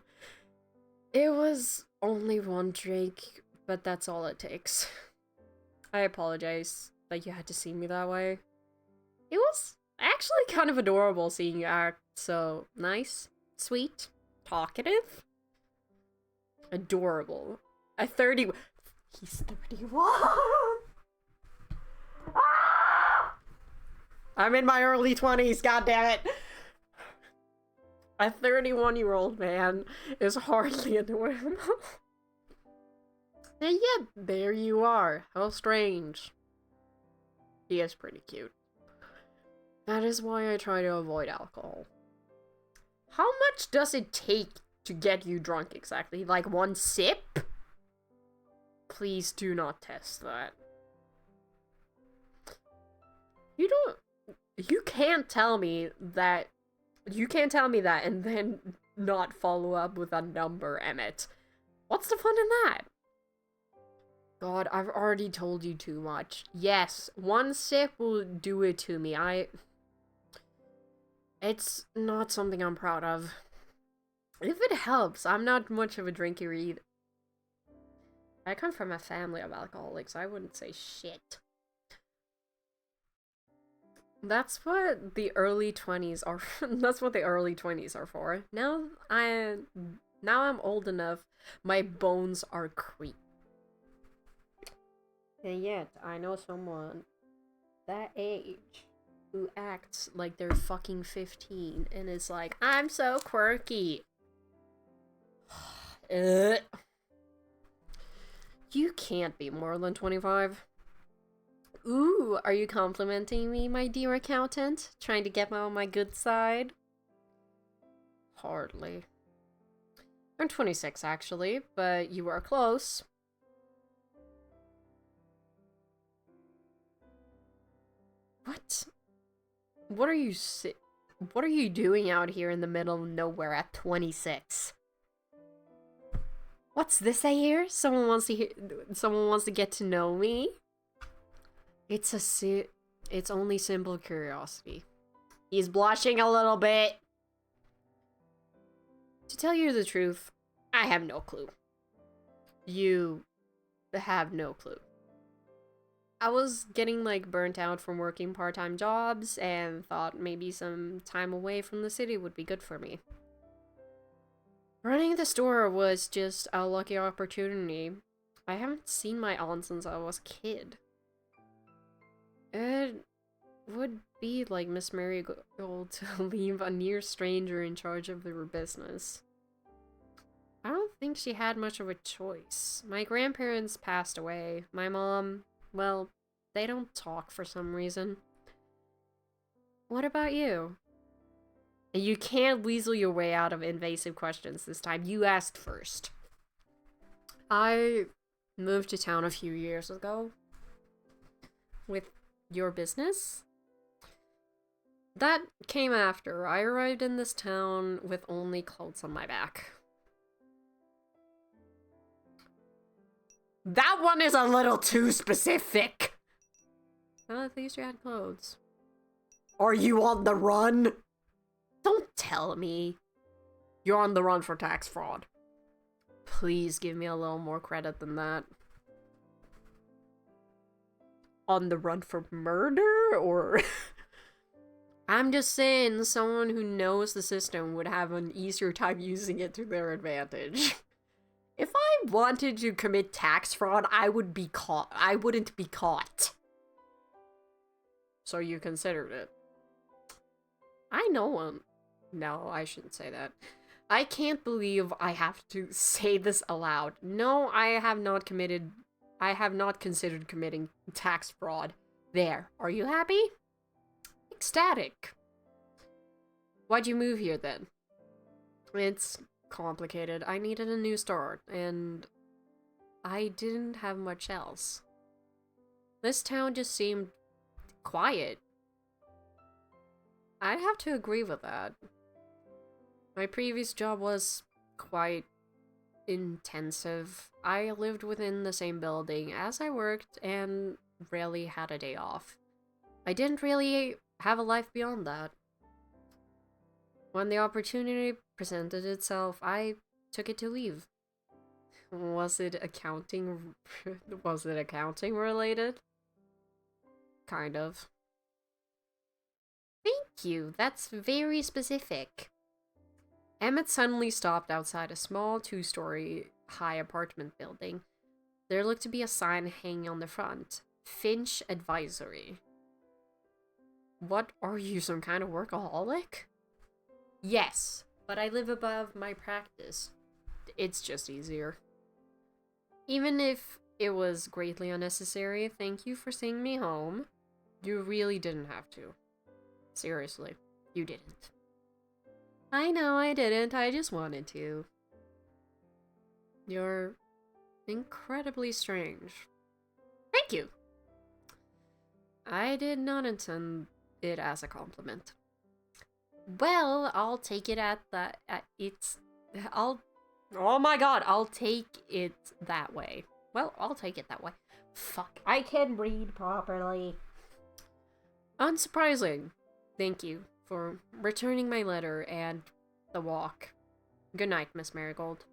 It was only one drink, but that's all it takes. I apologize that you had to see me that way. It was actually kind of adorable seeing you act so nice, sweet, talkative. Adorable. He's 31! I'm in my early 20s, goddammit! A 31-year-old man is hardly normal. And yet, there you are. How strange. He is pretty cute. That is why I try to avoid alcohol. How much does it take to get you drunk exactly? Like one sip? Please do not test that. You can't tell me that and then not follow up with a number, Emmett. What's the fun in that? God, I've already told you too much. Yes, one sip will do it to me. It's not something I'm proud of. If it helps, I'm not much of a drinker either. I come from a family of alcoholics. I wouldn't say shit. That's what the early 20s are. That's what the early 20s are for. Now I'm old enough. My bones are creep. And yet, I know someone that age who acts like they're fucking 15 and is like, I'm so quirky. You can't be more than 25. Ooh, are you complimenting me, my dear accountant? Trying to get me on my good side? Hardly. I'm 26, actually, but you are close. What? What are you doing out here in the middle of nowhere at 26? What's this I hear? Someone wants to get to know me? It's only simple curiosity. He's blushing a little bit. To tell you the truth, I have no clue. You have no clue. I was getting like burnt out from working part-time jobs and thought maybe some time away from the city would be good for me. Running the store was just a lucky opportunity. I haven't seen my aunt since I was a kid. It would be like Miss Marigold to leave a near stranger in charge of her business. I don't think she had much of a choice. My grandparents passed away. My mom, well, they don't talk for some reason. What about you? You can't weasel your way out of invasive questions this time. You asked first. I moved to town a few years ago. With your business? That came after. I arrived in this town with only clothes on my back. That one is a little too specific! Well, at least you had clothes. Are you on the run? Don't tell me. You're on the run for tax fraud. Please give me a little more credit than that. On the run for murder, or... I'm just saying, someone who knows the system would have an easier time using it to their advantage. If I wanted to commit tax fraud, I would be caught. I wouldn't be caught. So you considered it. I know one. No, I shouldn't say that. I can't believe I have to say this aloud. No, I have not considered committing tax fraud. There. Are you happy? Ecstatic. Why'd you move here then? It's complicated. I needed a new start, and I didn't have much else. This town just seemed quiet. I'd have to agree with that. My previous job was quite intensive. I lived within the same building as I worked and rarely had a day off. I didn't really have a life beyond that. When the opportunity presented itself, I took it to leave. Was it accounting related? Kind of. Thank you, that's very specific. Emmett suddenly stopped outside a small 2-story high apartment building. There looked to be a sign hanging on the front. Finch Advisory. What, are you some kind of workaholic? Yes, but I live above my practice. It's just easier. Even if it was greatly unnecessary, thank you for seeing me home. You really didn't have to. Seriously, you didn't. I know I didn't, I just wanted to. You're incredibly strange. Thank you! I did not intend it as a compliment. Well, I'll take it at that. Oh my god, I'll take it that way. Well, I'll take it that way. Fuck, I can read properly. Unsurprising. Thank you for returning my letter and the walk. Good night, Miss Marigold.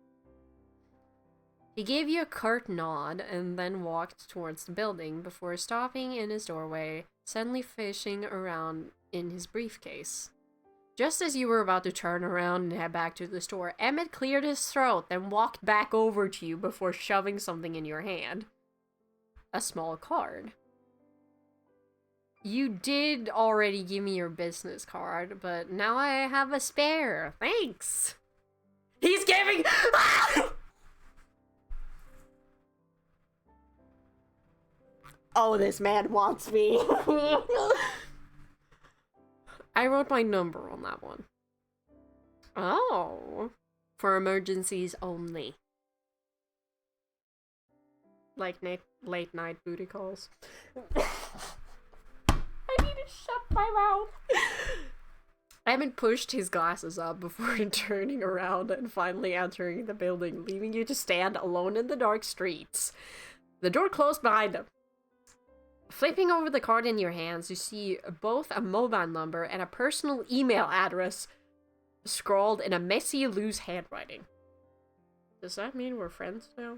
He gave you a curt nod and then walked towards the building before stopping in his doorway, suddenly fishing around in his briefcase. Just as you were about to turn around and head back to the store, Emmett cleared his throat, then walked back over to you before shoving something in your hand. A small card. You did already give me your business card, but now I have a spare. Thanks! He's giving... Oh, this man wants me. I wrote my number on that one. Oh. For emergencies only. Like late night booty calls. I need to shut my mouth. Emmett pushed his glasses up before turning around and finally entering the building, leaving you to stand alone in the dark streets. The door closed behind him. Flipping over the card in your hands, you see both a mobile number and a personal email address scrawled in a messy, loose handwriting. Does that mean we're friends now?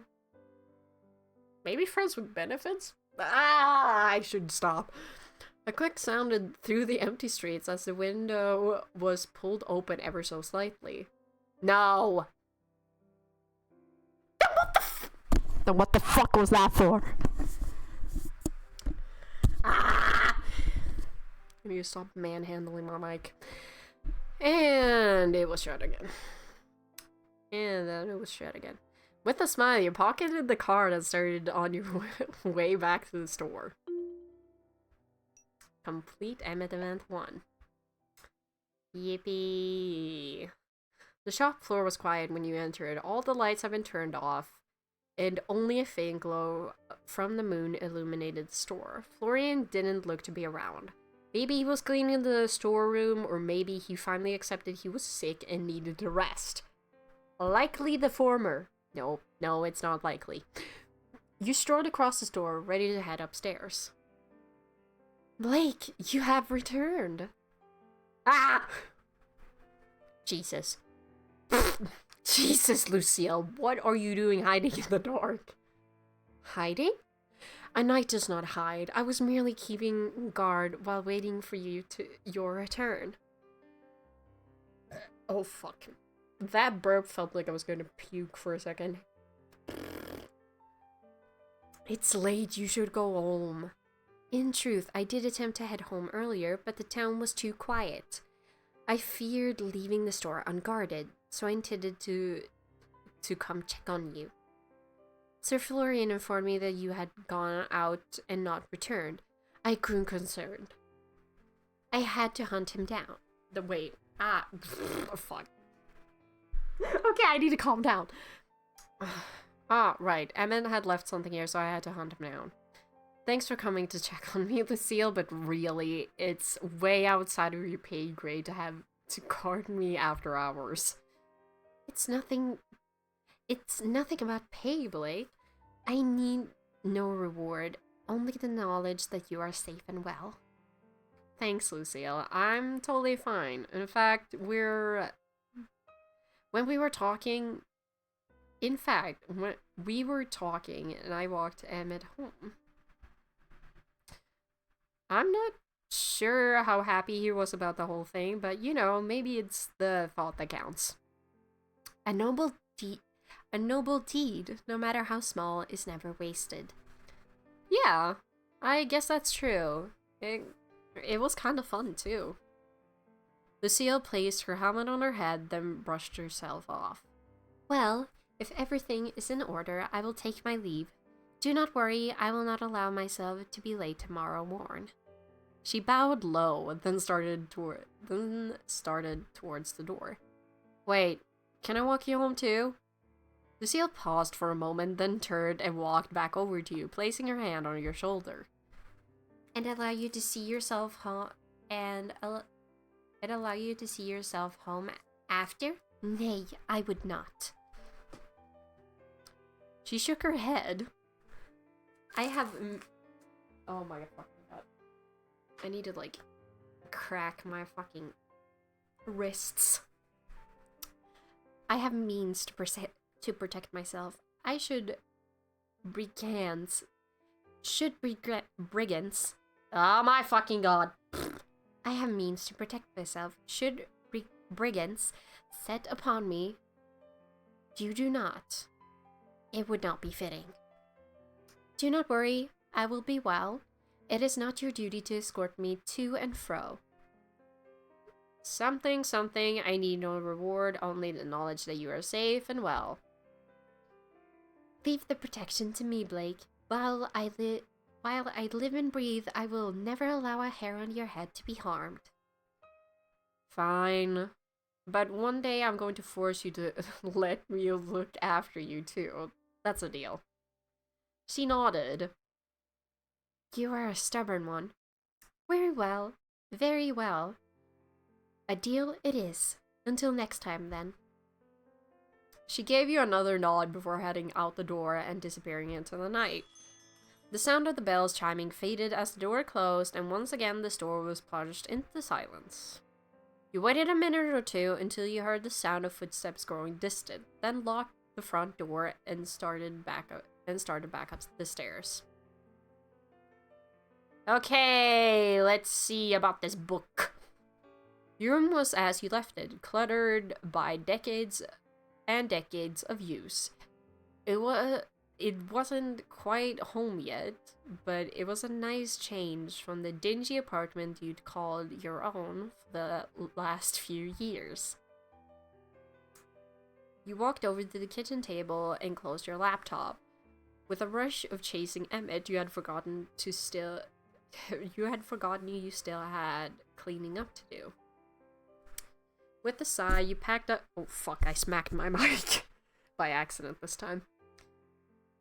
Maybe friends with benefits? I should stop. A click sounded through the empty streets as the window was pulled open ever so slightly. No! What the f- Then what the fuck was that for? Ah! I need to stop manhandling my mic. And it was shut again. And then it was shut again. With a smile, you pocketed the card and started on your way back to the store. Complete Emmett Event 1. Yippee. The shop floor was quiet when you entered. All the lights had been turned off, and only a faint glow from the moon illuminated the store. Florian didn't look to be around. Maybe he was cleaning the storeroom, or maybe he finally accepted he was sick and needed a rest. Likely the former. No, it's not likely. You strolled across the store, ready to head upstairs. Blake, you have returned. Ah! Jesus. Jesus, Lucille, what are you doing hiding in the dark? Hiding? A knight does not hide. I was merely keeping guard while waiting for your return. Oh, fuck. That burp felt like I was going to puke for a second. It's late, you should go home. In truth, I did attempt to head home earlier, but the town was too quiet. I feared leaving the store unguarded, so I intended to come check on you. Sir Florian informed me that you had gone out and not returned. I grew concerned. I had to hunt him down. Fuck. Okay, I need to calm down. Right. Emmett had left something here, so I had to hunt him down. Thanks for coming to check on me, Lucille, but really, it's way outside of your pay grade to have to guard me after hours. It's nothing about pay, Blake. I need no reward, only the knowledge that you are safe and well. Thanks, Lucille. I'm totally fine. In fact, when we were talking and I walked Emmett home. I'm not sure how happy he was about the whole thing, but you know, maybe it's the thought that counts. A noble deed, no matter how small, is never wasted. Yeah, I guess that's true. It was kind of fun, too. Lucille placed her helmet on her head, then brushed herself off. Well, if everything is in order, I will take my leave. Do not worry, I will not allow myself to be late tomorrow morn. She bowed low, then started towards the door. Wait, can I walk you home too? Lucille paused for a moment, then turned and walked back over to you, placing her hand on your shoulder. And allow you to see yourself home after? Nay, I would not. She shook her head. Oh my fucking god. I need to, like, crack my fucking wrists. I have means to protect myself. I should brigands. Oh my fucking god. I have means to protect myself. Should brigands set upon me, you do not. It would not be fitting. Do not worry, I will be well. It is not your duty to escort me to and fro. Something, I need no reward, only the knowledge that you are safe and well. Leave the protection to me, Blake. While I live and breathe, I will never allow a hair on your head to be harmed. Fine. But one day I'm going to force you to let me look after you too. That's a deal. She nodded. You are a stubborn one. Very well. Very well. A deal it is. Until next time, then. She gave you another nod before heading out the door and disappearing into the night. The sound of the bells chiming faded as the door closed, and once again the store was plunged into silence. You waited a minute or two until you heard the sound of footsteps growing distant, then locked the front door and started back up the stairs. Okay, let's see about this book. Your room was as you left it, cluttered by decades and decades of use. It it wasn't quite home yet, but it was a nice change from the dingy apartment you'd called your own for the last few years. You walked over to the kitchen table and closed your laptop. With a rush of chasing Emmett, you had forgotten you still had cleaning up to do. With a sigh, you packed up— oh fuck, I smacked my mic by accident this time.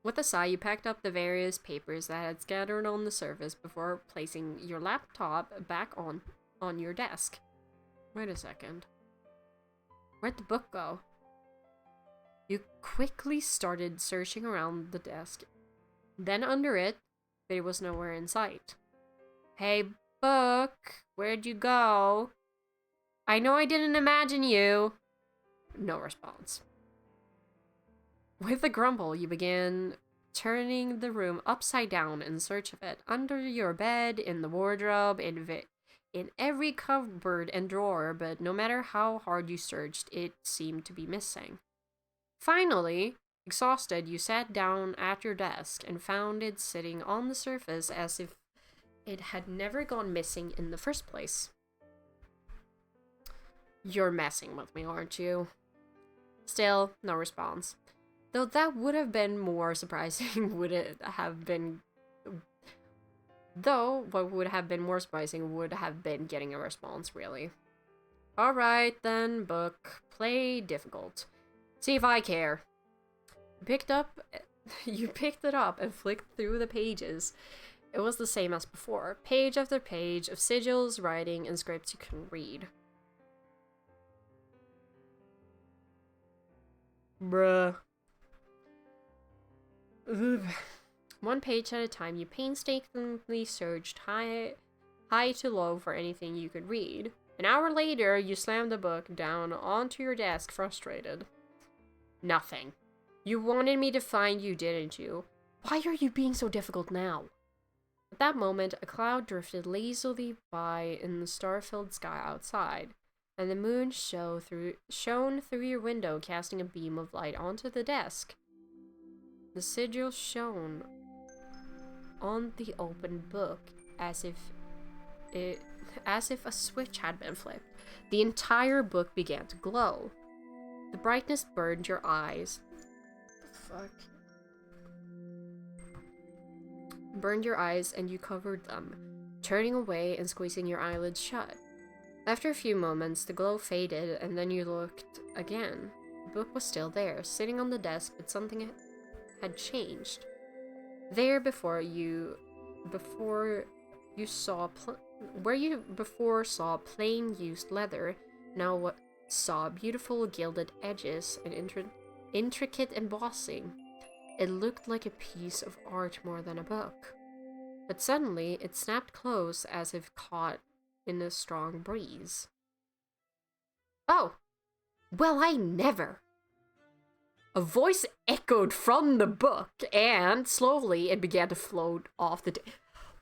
With a sigh, you packed up the various papers that had scattered on the surface before placing your laptop back on your desk. Wait a second. Where'd the book go? You quickly started searching around the desk, then under it, but it was nowhere in sight. Hey, book, where'd you go? I know I didn't imagine you. No response. With a grumble, you began turning the room upside down in search of it. Under your bed, in the wardrobe, in every cupboard and drawer, but no matter how hard you searched, it seemed to be missing. Finally, exhausted, you sat down at your desk and found it sitting on the surface as if it had never gone missing in the first place. You're messing with me, aren't you? Still, no response. Though that would have been more surprising, would it have been... Though, what would have been more surprising would have been getting a response, really. Alright then, book. Play difficult. See if I care. You picked it up and flicked through the pages. It was the same as before. Page after page of sigils, writing, and scripts you couldn't read. Bruh. Ugh. One page at a time, you painstakingly searched high to low for anything you could read. An hour later, you slammed the book down onto your desk, frustrated. Nothing. You wanted me to find you, didn't you? Why are you being so difficult now? At that moment, a cloud drifted lazily by in the star-filled sky outside, and the moon shone through your window, casting a beam of light onto the desk. The sigil shone on the open book as if a switch had been flipped. The entire book began to glow. The brightness burned your eyes. Fuck. Burned your eyes and you covered them, turning away and squeezing your eyelids shut. After a few moments, the glow faded and then you looked again. The book was still there, sitting on the desk, but something had changed. There before you saw plain used leather, now saw beautiful gilded edges and intricate embossing. It looked like a piece of art more than a book. But suddenly, it snapped close as if caught in a strong breeze. Oh! Well, I never! A voice echoed from the book, and slowly it began to float off the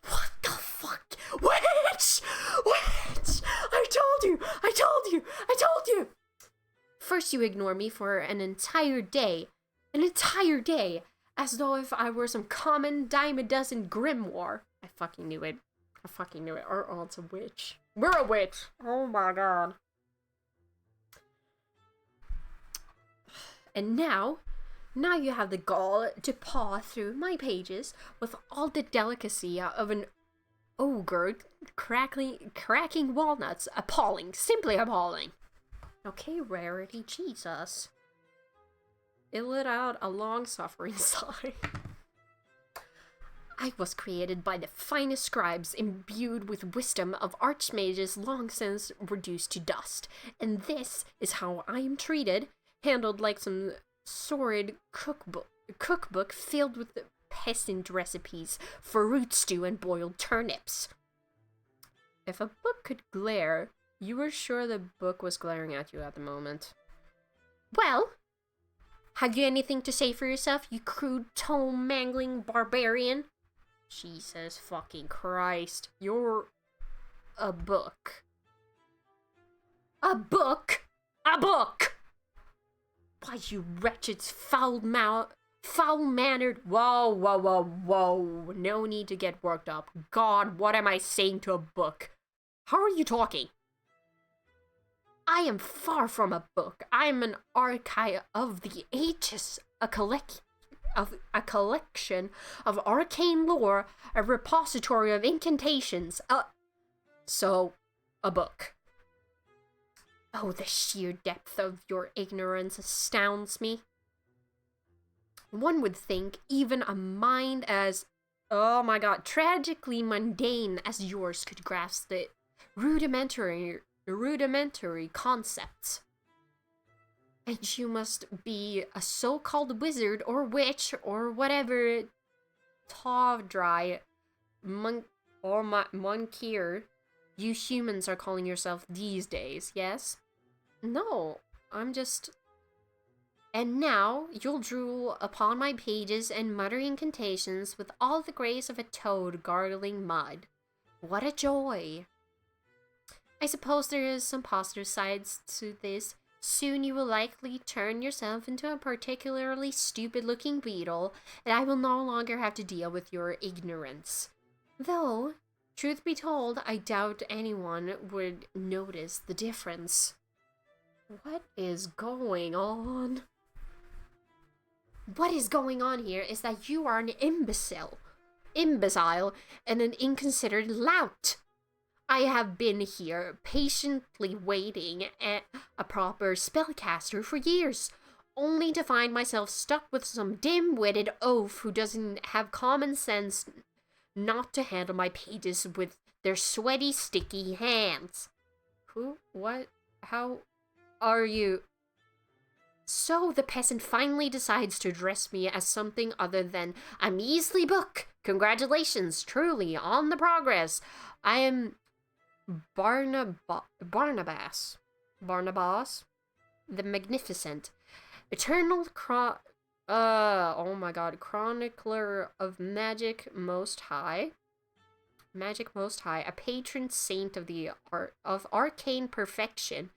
What the fuck? Witch! Witch! I told you! I told you! I told you! First you ignore me for an entire day, as though if I were some common dime-a-dozen grimoire. I fucking knew it. Our aunt's a witch. We're a witch! Oh my god. And now you have the gall to paw through my pages with all the delicacy of an ogre cracking walnuts. Appalling. Simply appalling. Okay, Rarity, Jesus. It let out a long-suffering sigh. I was created by the finest scribes, imbued with wisdom of archmages long since reduced to dust. And this is how I am treated, handled like some sordid cookbook filled with peasant recipes for root stew and boiled turnips. If a book could glare, you were sure the book was glaring at you at the moment. Well, have you anything to say for yourself, you crude tome-mangling barbarian? Jesus fucking Christ. You're a book. A book? A book! Why, you wretched, Foul-mannered. Whoa, whoa, whoa, whoa. No need to get worked up. God, what am I saying to a book? How are you talking? I am far from a book. I am an archive of the ages, a collection of arcane lore, a repository of incantations. So, a book. Oh, the sheer depth of your ignorance astounds me. One would think even a mind as, oh my god, tragically mundane as yours could grasp the rudimentary concepts. And you must be a so-called wizard or witch or whatever Tavdry Monkier you humans are calling yourself these days, yes? No, I'm just... And now you'll drool upon my pages and mutter incantations with all the grace of a toad gargling mud. What a joy! I suppose there is some positive sides to this. Soon you will likely turn yourself into a particularly stupid-looking beetle, and I will no longer have to deal with your ignorance. Though, truth be told, I doubt anyone would notice the difference. What is going on? What is going on here is that you are an imbecile, and an inconsiderate lout. I have been here patiently waiting at a proper spellcaster for years, only to find myself stuck with some dim-witted oaf who doesn't have common sense not to handle my pages with their sweaty, sticky hands. Who? What? How are you? So the peasant finally decides to address me as something other than a measly book. Congratulations, truly, on the progress. I am Barnabas, the Magnificent, eternal oh my god, chronicler of magic most high, a patron saint of the art of arcane perfection,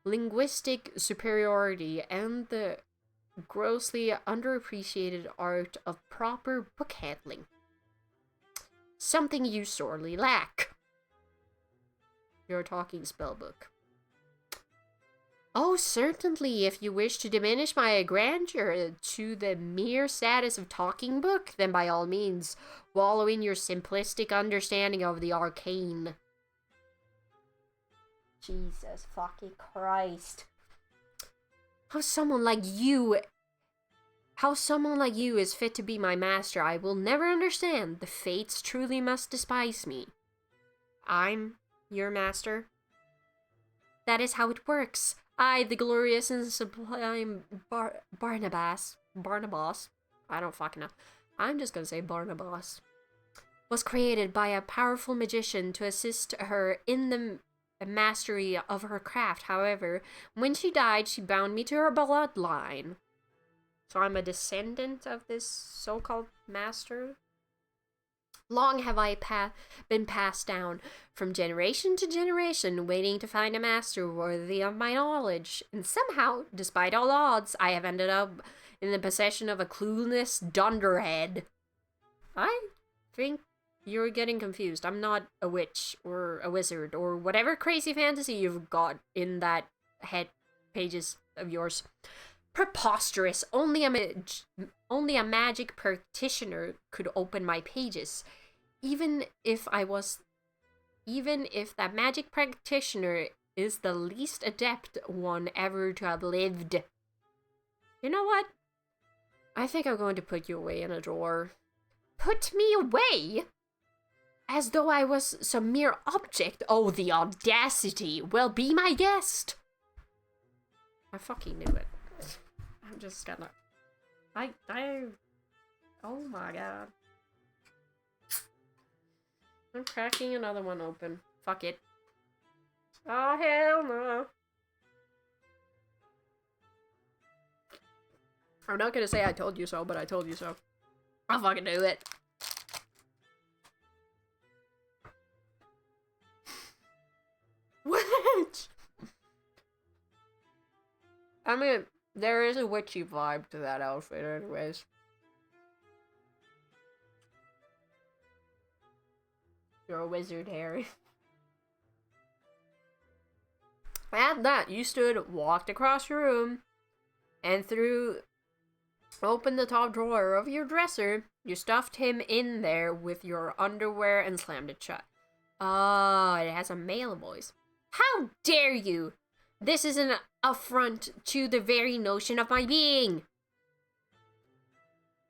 linguistic superiority, and the grossly underappreciated art of proper book handling. Something you sorely lack. Your talking spellbook. Oh, certainly, if you wish to diminish my grandeur to the mere status of talking book, then by all means, wallow in your simplistic understanding of the arcane. Jesus fucking Christ. How someone like you is fit to be my master, I will never understand. The fates truly must despise me. I'm your master? That is how it works. I, the glorious and sublime Barnabas, I don't fucking know. I'm just gonna say Barnabas, was created by a powerful magician to assist her in the mastery of her craft. However, when she died, she bound me to her bloodline. So I'm a descendant of this so-called master? Long have I been passed down from generation to generation, waiting to find a master worthy of my knowledge. And somehow, despite all odds, I have ended up in the possession of a clueless dunderhead. I think you're getting confused. I'm not a witch or a wizard or whatever crazy fantasy you've got in that head pages of yours. Preposterous. Only a magic practitioner could open my pages. Even if that magic practitioner is the least adept one ever to have lived. You know what? I think I'm going to put you away in a drawer. Put me away? As though I was some mere object. Oh, the audacity. Well, be my guest. I fucking knew it. I'm just gonna... Oh my god. I'm cracking another one open. Fuck it. Oh, hell no. I'm not gonna say I told you so, but I told you so. I'll fucking do it. Witch! I mean, there is a witchy vibe to that outfit anyways. You're a wizard, Harry. At that, you stood, walked across your room, and opened the top drawer of your dresser. You stuffed him in there with your underwear and slammed it shut. Ah, it has a male voice. How dare you! This is an affront to the very notion of my being.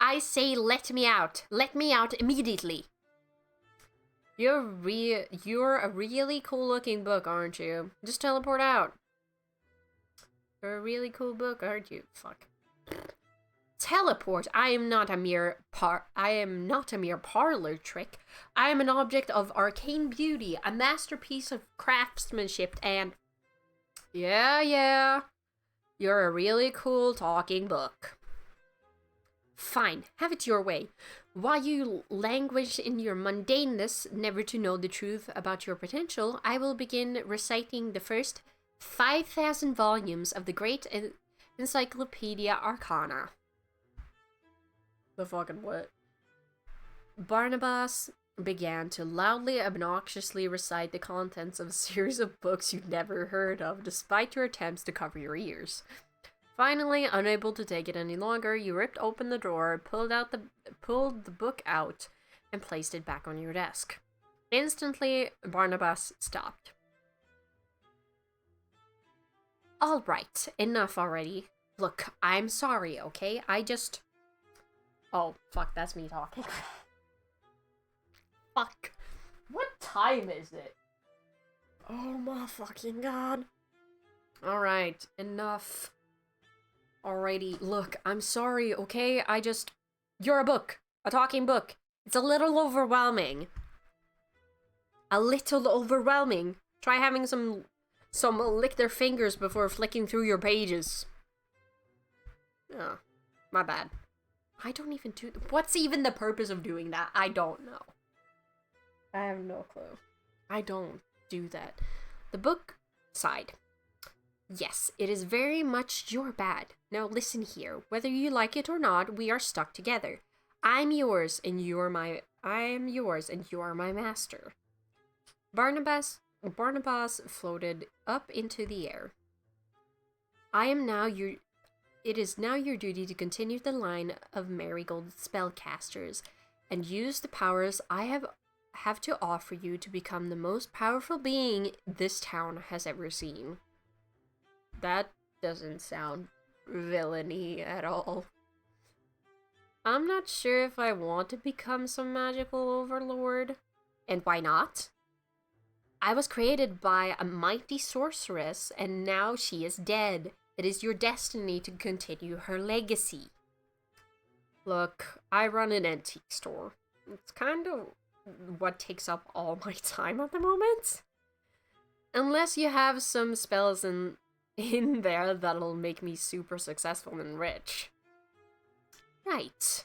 I say let me out. Let me out immediately. You're a really cool looking book, aren't you? Just teleport out. You're a really cool book, aren't you? Fuck. Teleport. I am not a mere parlor trick. I am an object of arcane beauty, a masterpiece of craftsmanship, and yeah. You're a really cool talking book. Fine, have it your way. While you languish in your mundaneness, never to know the truth about your potential, I will begin reciting the first 5,000 volumes of the great Encyclopedia Arcana. The fucking what? Barnabas began to loudly, obnoxiously recite the contents of a series of books you'd never heard of, despite your attempts to cover your ears. Finally, unable to take it any longer, you ripped open the drawer, pulled the book out, and placed it back on your desk. Instantly, Barnabas stopped. All right, enough already. Look, I'm sorry, okay? Oh, fuck, that's me talking. Fuck. What time is it? Oh my fucking god. Alright, enough. Alrighty, look, I'm sorry, okay? You're a book. A talking book. It's a little overwhelming. Try having some lick their fingers before flicking through your pages. Oh, my bad. I don't even do... What's even the purpose of doing that? I don't know. I have no clue. I don't do that. The book sighed. Yes, it is very much your bad. Now listen here. Whether you like it or not, we are stuck together. I'm yours and you are my master. Barnabas floated up into the air. It is now your duty to continue the line of marigold spellcasters and use the powers I have to offer you to become the most powerful being this town has ever seen. That doesn't sound villainy at all. I'm not sure if I want to become some magical overlord. And why not? I was created by a mighty sorceress, and now she is dead. It is your destiny to continue her legacy. Look, I run an antique store. It's kind of what takes up all my time at the moment. Unless you have some spells in there that'll make me super successful and rich. Right.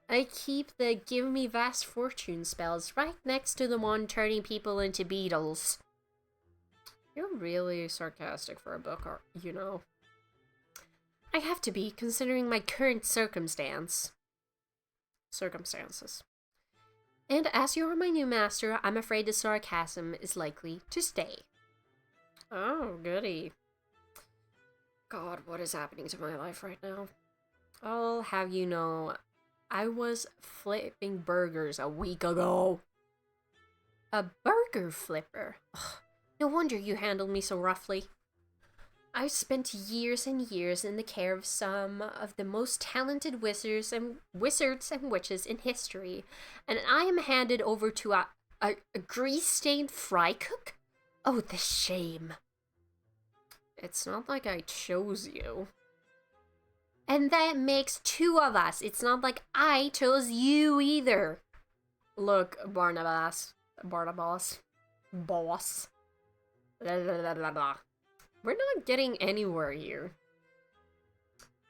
I keep the give me vast fortune spells right next to the one turning people into beetles. You're really sarcastic for a book, you know. I have to be, considering my current circumstances. And as you are my new master, I'm afraid the sarcasm is likely to stay. Oh, goody. God, what is happening to my life right now? I'll have you know, I was flipping burgers a week ago. A burger flipper? Ugh, no wonder you handled me so roughly. I've spent years and years in the care of some of the most talented wizards and witches in history, and I am handed over to a grease-stained fry cook? Oh, the shame. It's not like I chose you. And that makes two of us. It's not like I chose you either. Look, Barnabas. Boss. Blah, blah, blah, blah. We're not getting anywhere here.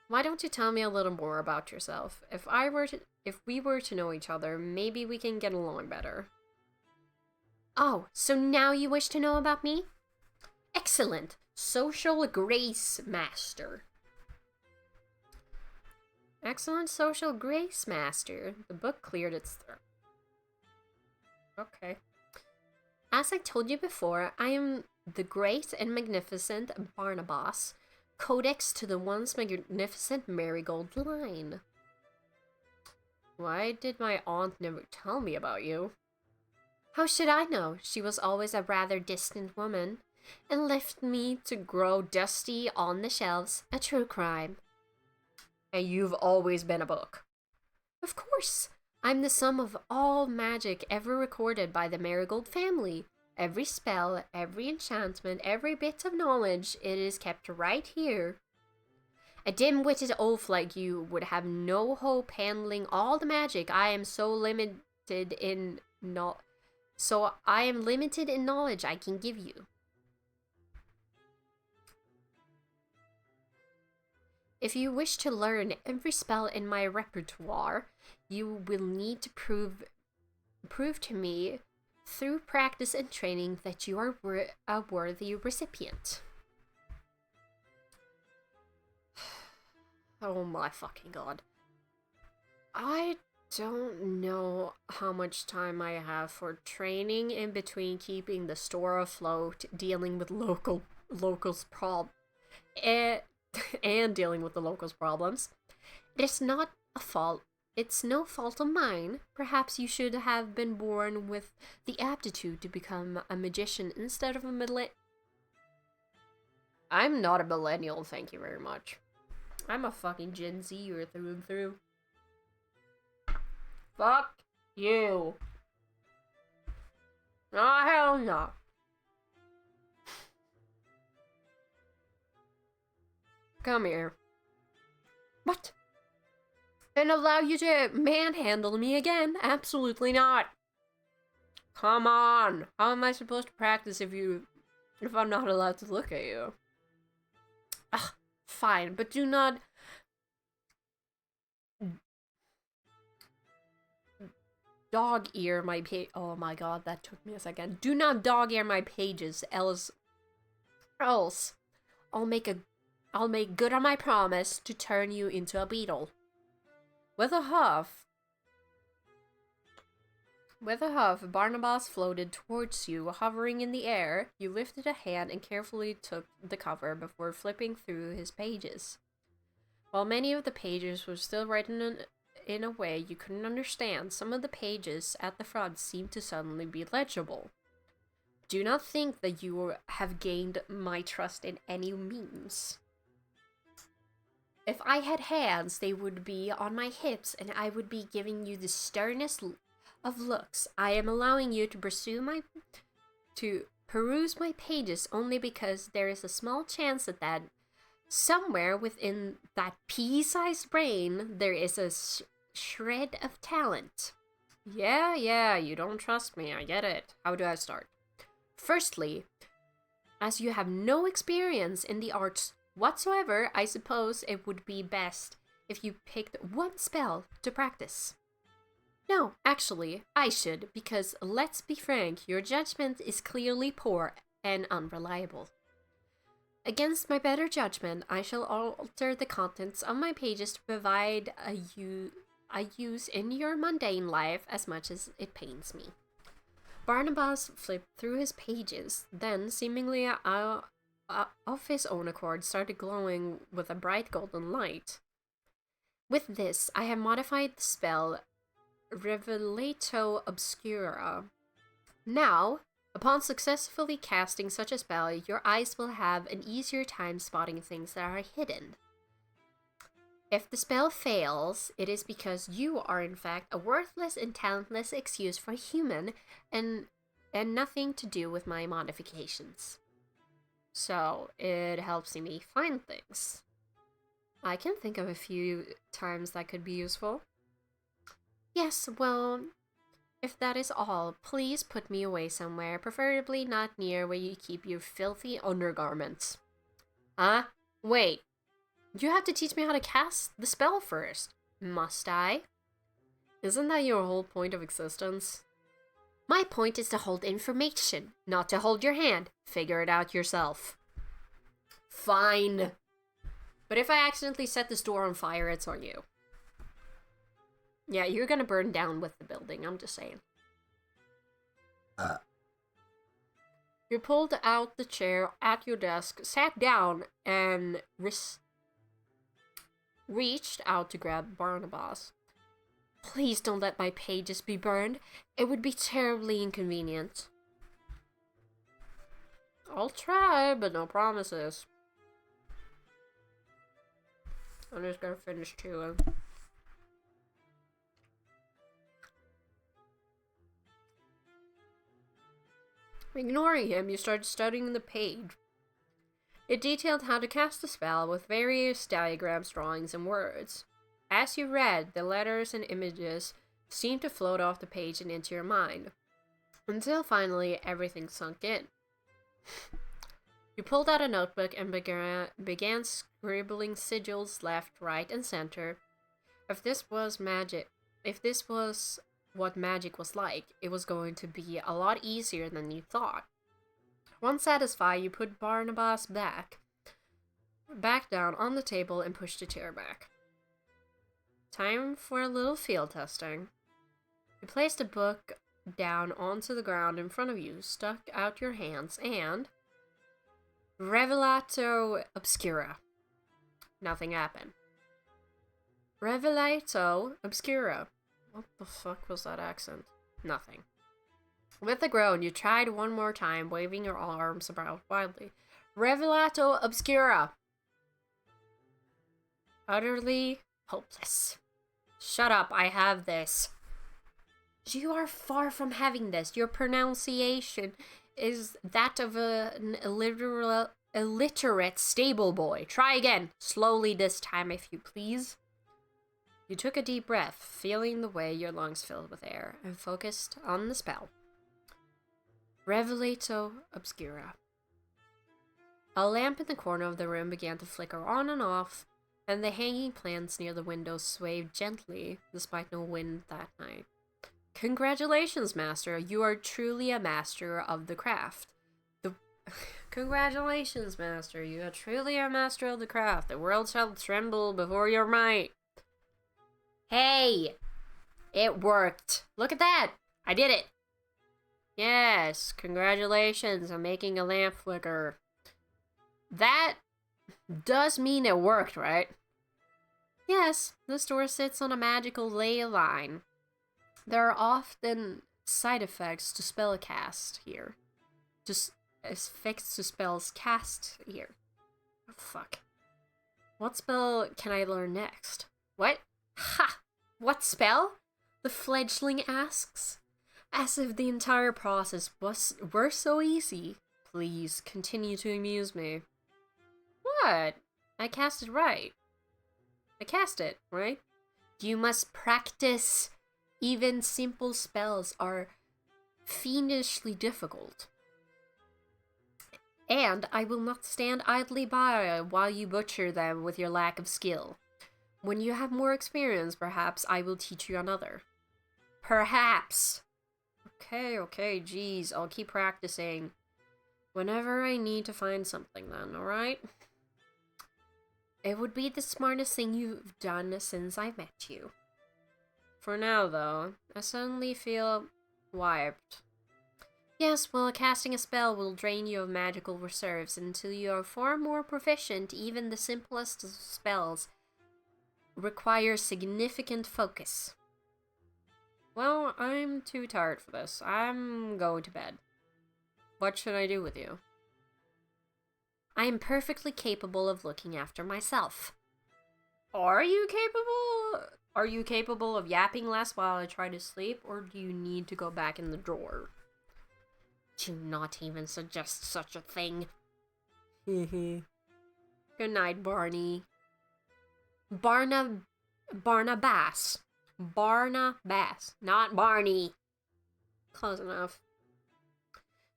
Why don't you tell me a little more about yourself? If we were to know each other, maybe we can get along better. Oh, so now you wish to know about me? Excellent. Social Grace Master. Excellent Social Grace Master. The book cleared its throat. Okay. As I told you before, I am the great and magnificent Barnabas, codex to the once magnificent marigold line. Why did my aunt never tell me about you? How should I know? She was always a rather distant woman, and left me to grow dusty on the shelves, a true crime. And you've always been a book. Of course. I'm the sum of all magic ever recorded by the Marigold family. Every spell, every enchantment, every bit of knowledge, it is kept right here. A dim-witted oaf like you would have no hope handling all the magic. I am limited in knowledge I can give you. If you wish to learn every spell in my repertoire, you will need to prove to me through practice and training that you are a worthy recipient. Oh my fucking god. I don't know how much time I have for training in between keeping the store afloat, dealing with locals and dealing with the locals' problems. It's not a fault. It's no fault of mine. Perhaps you should have been born with the aptitude to become a magician instead of a I'm not a millennial, thank you very much. I'm a fucking Gen Zer through and through. Fuck you. Oh, hell no. Come here. What? And allow you to manhandle me again? Absolutely not. Come on. How am I supposed to practice if I'm not allowed to look at you? Ugh, fine, but do not dog ear my page. Oh my god, that took me a second. Do not dog ear my pages, else I'll make good on my promise to turn you into a beetle. With a huff, Barnabas floated towards you, hovering in the air. You lifted a hand and carefully took the cover before flipping through his pages. While many of the pages were still written in a way you couldn't understand, some of the pages at the front seemed to suddenly be legible. Do not think that you have gained my trust in any means. If I had hands, they would be on my hips, and I would be giving you the sternest of looks. I am allowing you to peruse my pages only because there is a small chance that somewhere within that pea-sized brain there is a shred of talent. Yeah, you don't trust me, I get it. How do I start? Firstly, as you have no experience in the arts whatsoever, I suppose it would be best if you picked one spell to practice. No, actually, I should, because let's be frank, your judgment is clearly poor and unreliable. Against my better judgment, I shall alter the contents of my pages to provide a use in your mundane life as much as it pains me. Barnabas flipped through his pages, then, seemingly of his own accord, started glowing with a bright golden light. With this, I have modified the spell Revelato Obscura. Now, upon successfully casting such a spell, your eyes will have an easier time spotting things that are hidden. If the spell fails, it is because you are in fact a worthless and talentless excuse for a human and nothing to do with my modifications. So, it helps me find things. I can think of a few times that could be useful. Yes, well, if that is all, please put me away somewhere, preferably not near where you keep your filthy undergarments. Huh? Wait. You have to teach me how to cast the spell first. Must I? Isn't that your whole point of existence? My point is to hold information, not to hold your hand. Figure it out yourself. Fine. But if I accidentally set this door on fire, it's on you. Yeah, you're gonna burn down with the building, I'm just saying. You pulled out the chair at your desk, sat down, and reached out to grab Barnabas. Please don't let my pages be burned. It would be terribly inconvenient. I'll try, but no promises. I'm just gonna finish chewing. Ignoring him, you started studying the page. It detailed how to cast a spell with various diagrams, drawings, and words. As you read, the letters and images seemed to float off the page and into your mind, until finally everything sunk in. You pulled out a notebook and began scribbling sigils left, right, and center. If this was what magic was like, it was going to be a lot easier than you thought. Once satisfied, you put Barnabas back down on the table and pushed the chair back. Time for a little field testing. You placed the book down onto the ground in front of you, stuck out your hands, and Revelato Obscura. Nothing happened. Revelato Obscura. What the fuck was that accent? Nothing. With a groan, you tried one more time, waving your arms about wildly. Revelato Obscura. Utterly hopeless. Shut up, I have this. You are far from having this. Your pronunciation is that of an illiterate stable boy. Try again. Slowly this time, if you please. You took a deep breath, feeling the way your lungs filled with air, and focused on the spell. Revelato Obscura. A lamp in the corner of the room began to flicker on and off, and the hanging plants near the window swayed gently, despite no wind that night. Congratulations, Master. You are truly a master of the craft. Congratulations, Master. You are truly a master of the craft. The world shall tremble before your might. Hey! It worked. Look at that! I did it! Yes, congratulations on making a lamp flicker. That does mean it worked, right? Yes, the store sits on a magical ley line. There are often side effects to spell cast here. Just effects to spells cast here. Oh, fuck. What spell can I learn next? What? Ha! What spell? The fledgling asks. As if the entire process were so easy. Please, continue to amuse me. What? I cast it right. I cast it, right? You must practice. Even simple spells are fiendishly difficult. And I will not stand idly by while you butcher them with your lack of skill. When you have more experience, perhaps I will teach you another. Perhaps. Okay, geez, I'll keep practicing. Whenever I need to find something then, alright? It would be the smartest thing you've done since I met you. For now, though, I suddenly feel wiped. Yes, well, casting a spell will drain you of magical reserves until you are far more proficient. Even the simplest of spells require significant focus. Well, I'm too tired for this. I'm going to bed. What should I do with you? I am perfectly capable of looking after myself. Are you capable? Are you capable of yapping less while I try to sleep, or do you need to go back in the drawer? Do not even suggest such a thing. Good night, Barney. Barnabas, not Barney. Close enough.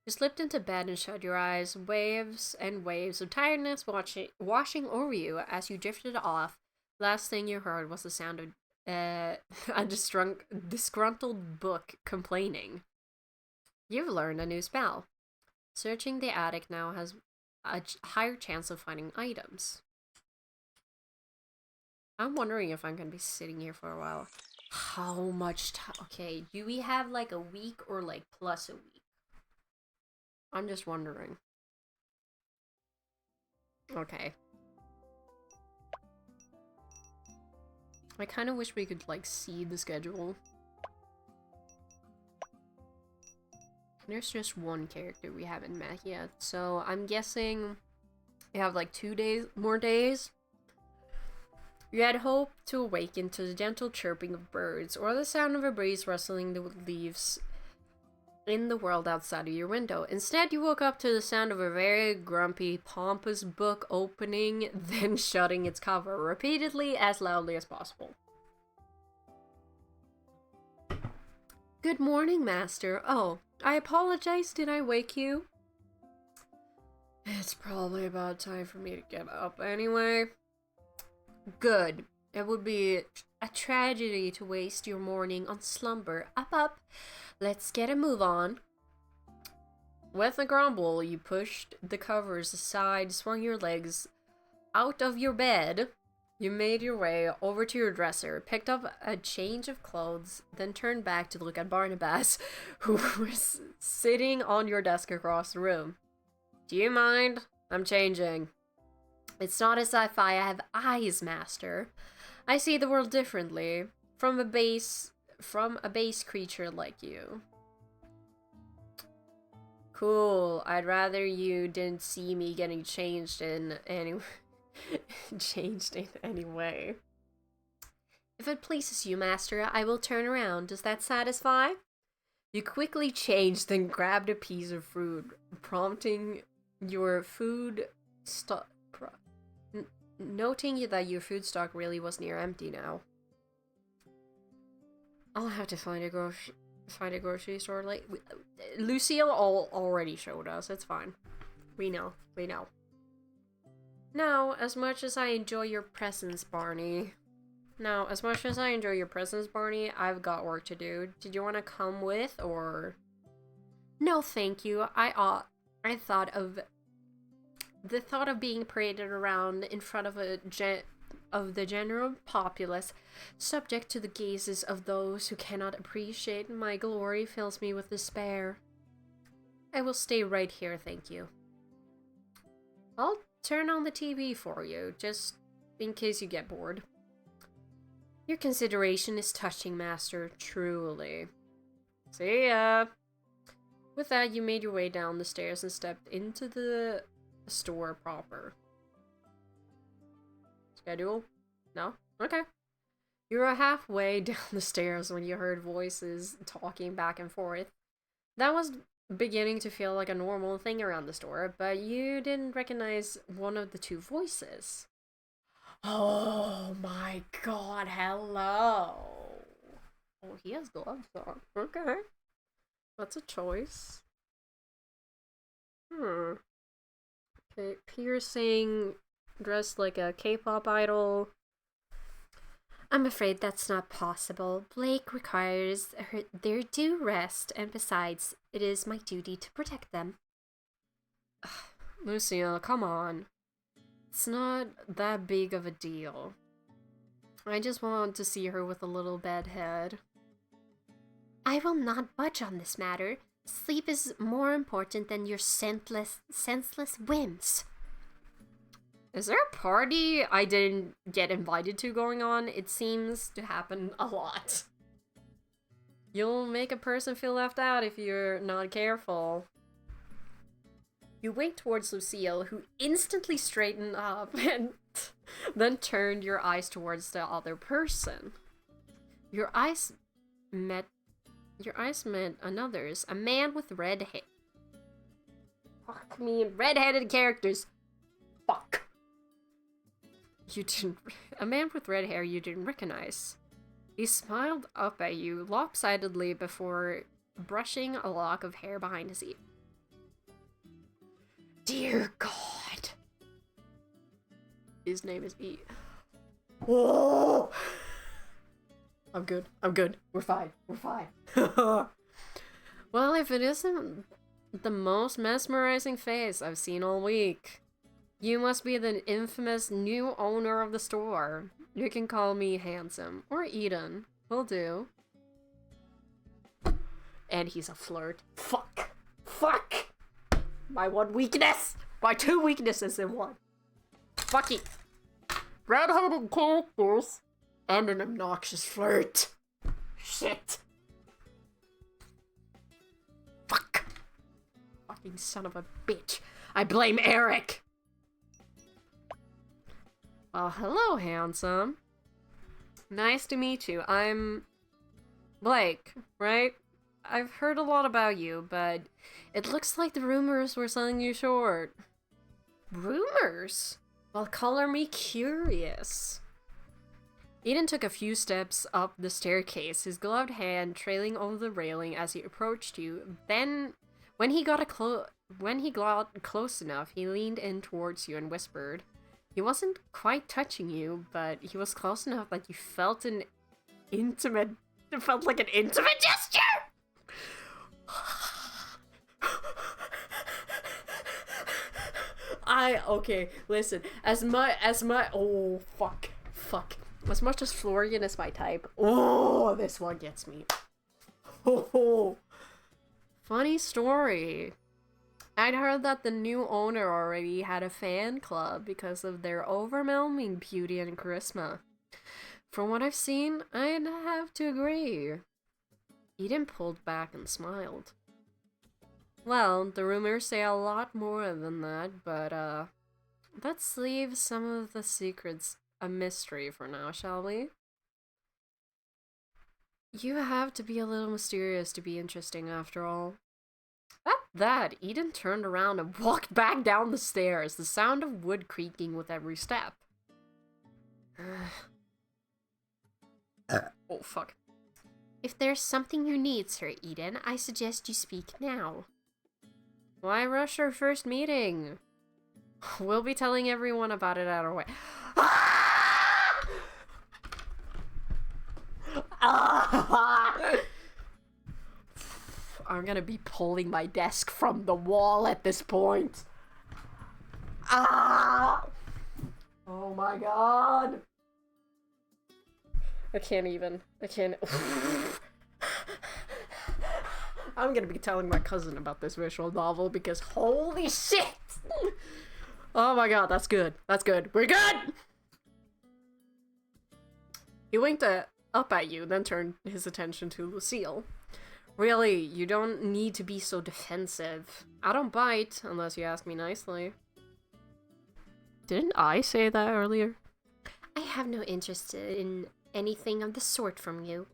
You slipped into bed and shut your eyes, waves and waves of tiredness washing over you as you drifted off. Last thing you heard was the sound of a disgruntled book complaining. You've learned a new spell. Searching the attic now has a higher chance of finding items. I'm wondering if I'm going to be sitting here for a while. How much time? Okay, do we have like a week or like plus a week? I'm just wondering. Okay. I kind of wish we could, like, see the schedule. There's just one character we haven't met yet, so I'm guessing we have, like, 2 more days. You had hoped to awaken to the gentle chirping of birds, or the sound of a breeze rustling the leaves in the world outside of your window. Instead, you woke up to the sound of a very grumpy, pompous book opening, then shutting its cover repeatedly as loudly as possible. Good morning, Master. Oh, I apologize, did I wake you? It's probably about time for me to get up anyway. Good. It would be a tragedy to waste your morning on slumber. Up. Let's get a move on. With a grumble, you pushed the covers aside, swung your legs out of your bed. You made your way over to your dresser, picked up a change of clothes, then turned back to look at Barnabas, who was sitting on your desk across the room. Do you mind? I'm changing. It's not as if I have eyes, Master. I see the world differently, from a base creature like you. Cool. I'd rather you didn't see me getting changed in any way. If it pleases you, Master, I will turn around. Does that satisfy? You quickly changed, then grabbed a piece of fruit, prompting your food stock. Noting that your food stock really was near empty now. I'll have to find a grocery store. Like, Lucille already showed us. It's fine. We know. Now, as much as I enjoy your presence, Barney, I've got work to do. Did you want to come with, or? No, thank you. The thought of being paraded around in front of the general populace, subject to the gazes of those who cannot appreciate my glory, fills me with despair. I will stay right here, thank you. I'll turn on the TV for you, just in case you get bored. Your consideration is touching, Master, truly. See ya! With that, you made your way down the stairs and stepped into the store proper. Schedule? No? Okay. You were halfway down the stairs when you heard voices talking back and forth. That was beginning to feel like a normal thing around the store, but you didn't recognize one of the two voices. Oh my god, hello! Oh, he has gloves on. Okay. That's a choice. Okay, piercing, dressed like a K-pop idol. I'm afraid that's not possible. Blake requires their due rest, and besides, it is my duty to protect them. Lucia, come on. It's not that big of a deal. I just want to see her with a little bedhead. I will not budge on this matter. Sleep is more important than your senseless whims. Is there a party I didn't get invited to going on? It seems to happen a lot. You'll make a person feel left out if you're not careful. You winked towards Lucille, who instantly straightened up and then turned your eyes towards the other person. Your eyes met another's, a man with red hair. Fuck me, red-headed characters. Fuck. A man with red hair you didn't recognize. He smiled up at you lopsidedly before brushing a lock of hair behind his ear. Dear God. His name is E. Whoa! I'm good. We're fine. Well, if it isn't the most mesmerizing face I've seen all week, you must be the infamous new owner of the store. You can call me Handsome, or Eden. Will do. And he's a flirt. Fuck! My one weakness! My two weaknesses in one. Fucking red-headed characters and an obnoxious flirt. Shit. Fuck. Fucking son of a bitch. I blame Eric. Well, hello, handsome. Nice to meet you. I'm Blake, right? I've heard a lot about you, but it looks like the rumors were selling you short. Rumors? Well, color me curious. Eden took a few steps up the staircase, his gloved hand trailing over the railing as he approached you. Then, when he got close enough, he leaned in towards you and whispered. He wasn't quite touching you, but he was close enough that you felt it felt like an intimate gesture! Okay, listen, as much as Florian is my type, this one gets me. Funny story. I'd heard that the new owner already had a fan club because of their overwhelming beauty and charisma. From what I've seen, I'd have to agree. Eden pulled back and smiled. Well, the rumors say a lot more than that, but let's leave some of the secrets a mystery for now, shall we? You have to be a little mysterious to be interesting after all. At that, Eden turned around and walked back down the stairs, the sound of wood creaking with every step. Oh, fuck. If there's something you need, Sir Eden, I suggest you speak now. Why rush our first meeting? We'll be telling everyone about it at our way. I'm gonna be pulling my desk from the wall at this point. Oh my god. I can't. I'm gonna be telling my cousin about this visual novel because holy shit! Oh my god, that's good. That's good. We're good! He winked up at you, then turned his attention to Lucille. Really, you don't need to be so defensive. I don't bite, unless you ask me nicely. Didn't I say that earlier? I have no interest in anything of the sort from you.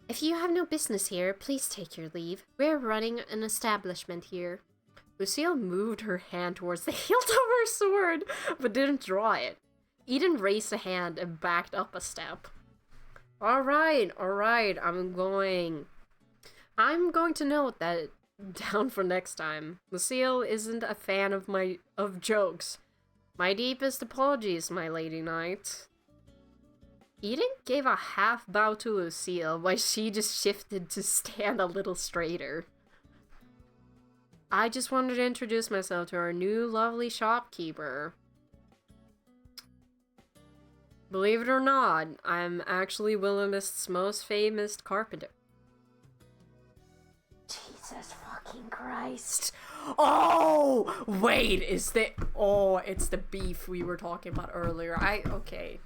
If you have no business here, please take your leave. We're running an establishment here. Lucille moved her hand towards the hilt of her sword, but didn't draw it. Eden raised a hand and backed up a step. Alright, I'm going to note that down for next time. Lucille isn't a fan of jokes. My deepest apologies, my lady knight. Eden gave a half bow to Lucille while she just shifted to stand a little straighter. I just wanted to introduce myself to our new lovely shopkeeper. Believe it or not, I'm actually Willowmist's most famous carpenter. Jesus fucking Christ. Oh! Wait, it's the beef we were talking about earlier. Okay.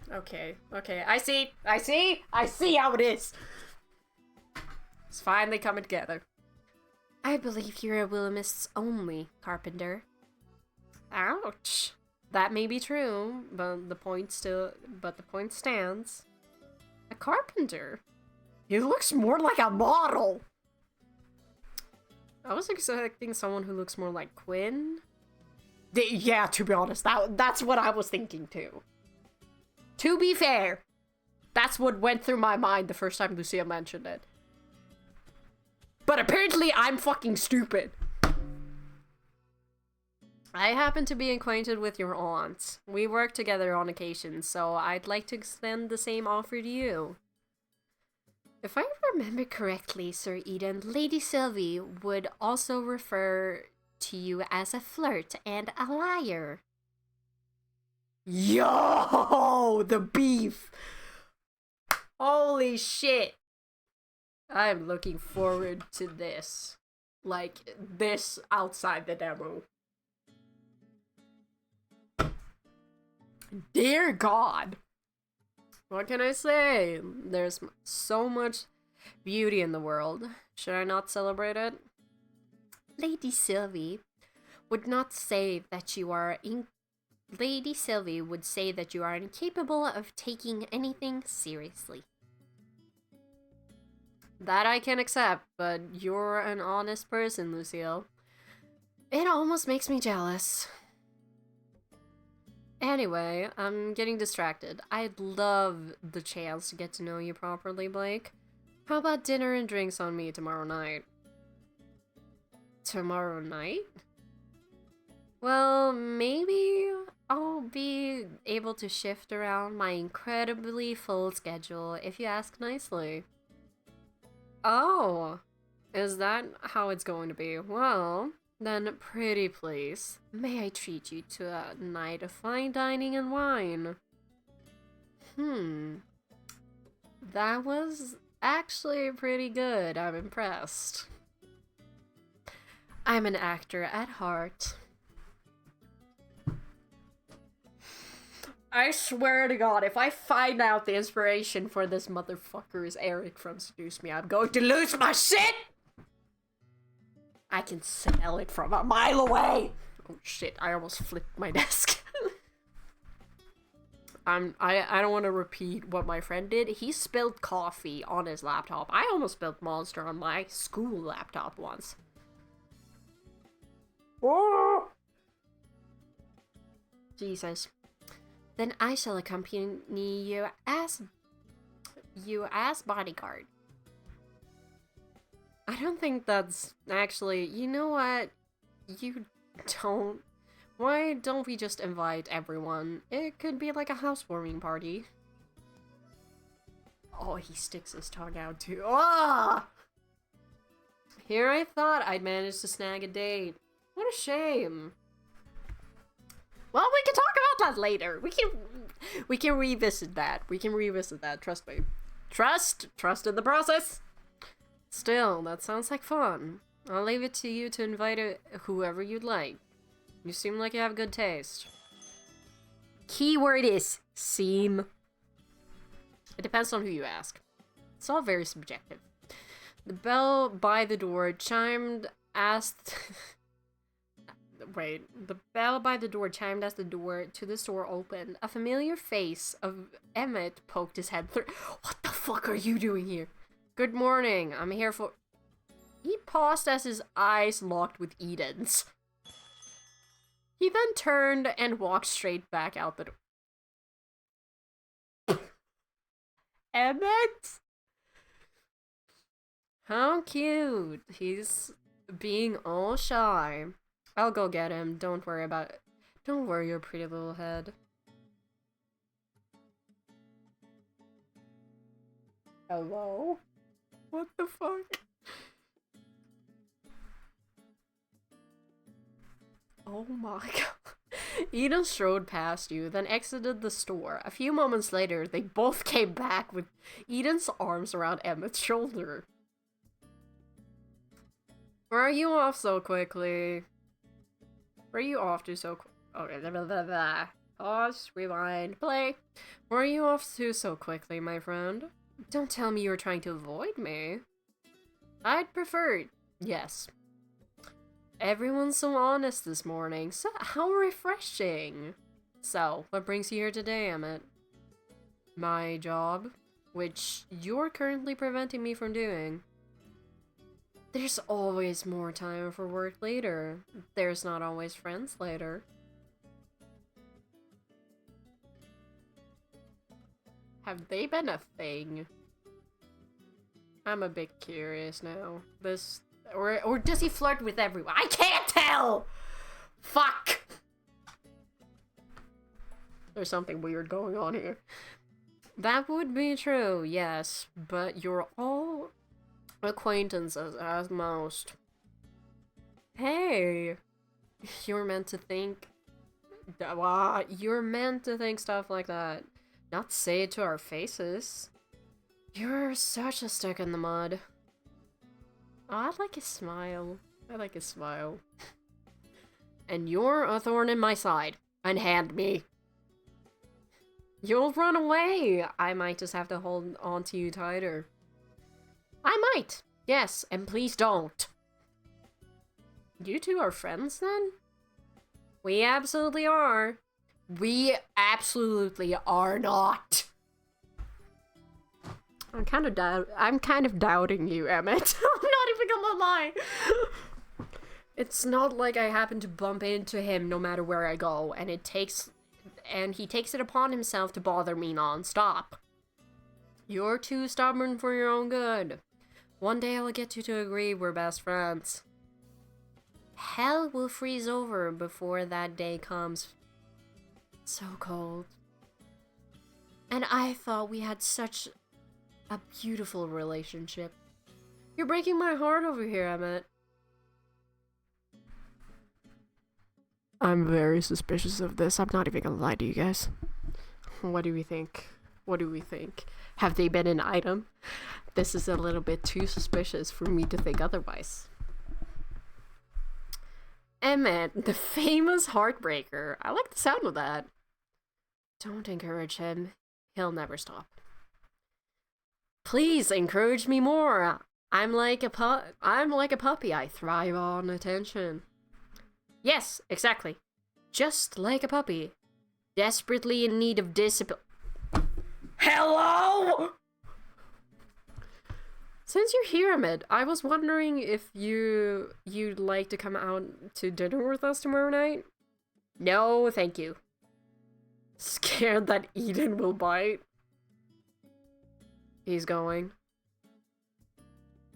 I see how it is. It's finally coming together. I believe you're a Willowmist's only carpenter. Ouch. That may be true, but the point stands. A carpenter? He looks more like a model. I was expecting someone who looks more like Quinn. Yeah, to be honest, that's what I was thinking too. To be fair, that's what went through my mind the first time Lucia mentioned it. But apparently I'm fucking stupid. I happen to be acquainted with your aunt. We work together on occasion, so I'd like to extend the same offer to you. If I remember correctly, Sir Eden, Lady Sylvie would also refer to you as a flirt and a liar. Yo, the beef! Holy shit! I'm looking forward to this. like this outside the demo. Dear God. What can I say? There's so much beauty in the world. Should I not celebrate it? Lady Sylvie would not say that you are Lady Sylvie would say that you are incapable of taking anything seriously. That I can accept, but you're an honest person, Lucille. It almost makes me jealous. Anyway, I'm getting distracted. I'd love the chance to get to know you properly, Blake. How about dinner and drinks on me tomorrow night? Tomorrow night? Well, maybe I'll be able to shift around my incredibly full schedule if you ask nicely. Oh, is that how it's going to be? Well, then pretty please, may I treat you to a night of fine dining and wine? That was actually pretty good. I'm impressed. I'm an actor at heart. I swear to God, if I find out the inspiration for this motherfucker is Eric from Seduce Me, I'm going to lose my shit! I can smell it from a mile away! Oh shit, I almost flipped my desk. I don't want to repeat what my friend did. He spilled coffee on his laptop. I almost spilled Monster on my school laptop once. Oh! Jesus. Then I shall accompany you as bodyguard. I don't think that's actually, you know what? Why don't we just invite everyone? It could be like a housewarming party. Oh, he sticks his tongue out too. Ah! Here I thought I'd managed to snag a date. What a shame. Well, we can talk about that later. We can revisit that. Trust me. Trust in the process. Still, that sounds like fun. I'll leave it to you to invite whoever you'd like. You seem like you have good taste. Keyword is seem. It depends on who you ask. It's all very subjective. The bell by the door chimed as... The bell by the door chimed as the door to the store opened. A familiar face of Emmett poked his head through. What the fuck are you doing here? Good morning. I'm here for... He paused as his eyes locked with Eden's. He then turned and walked straight back out the door. Emmett? How cute. He's being all shy. I'll go get him. Don't worry your pretty little head. Hello? What the fuck? Oh my god. Eden strode past you, then exited the store. A few moments later, they both came back with Eden's arms around Emmett's shoulder. Where are you off so quickly? Where are you off to so okay, blah, blah, blah. Pause, rewind, play. Where are you off to so quickly, my friend? Don't tell me you were trying to avoid me. I'd prefer... Yes. Everyone's so honest this morning. So how refreshing. So, what brings you here today, Emmett? My job, which you're currently preventing me from doing. There's always more time for work later. There's not always friends later. Have they been a thing? I'm a bit curious now. Or does he flirt with everyone? I can't tell! Fuck! There's something weird going on here. That would be true, yes. But you're all acquaintances at most. Hey! You're meant to think... You're meant to think stuff like that. Not say it to our faces. You're such a stick in the mud. Oh, I'd like a smile. I like his smile. And you're a thorn in my side. Unhand me. You'll run away. I might just have to hold on to you tighter. I might. Yes, and please don't. You two are friends then? We absolutely are. We absolutely are not. I'm kind of doubting you, Emmett. I'm not even gonna lie. It's not like I happen to bump into him no matter where I go, and he takes it upon himself to bother me non-stop. You're too stubborn for your own good. One day I'll get you to agree we're best friends. Hell will freeze over before that day comes. So cold. And I thought we had such a beautiful relationship. You're breaking my heart over here, Emmett. I'm very suspicious of this. I'm not even gonna lie to you guys. What do we think? What do we think? Have they been an item? This is a little bit too suspicious for me to think otherwise. Emmett, the famous heartbreaker. I like the sound of that. Don't encourage him. He'll never stop. Please encourage me more. I'm like a puppy. I thrive on attention. Yes, exactly. Just like a puppy. Desperately in need of discipline. Hello? Since you're here, Emmett, I was wondering if you'd like to come out to dinner with us tomorrow night? No, thank you. Scared that Eden will bite? He's going.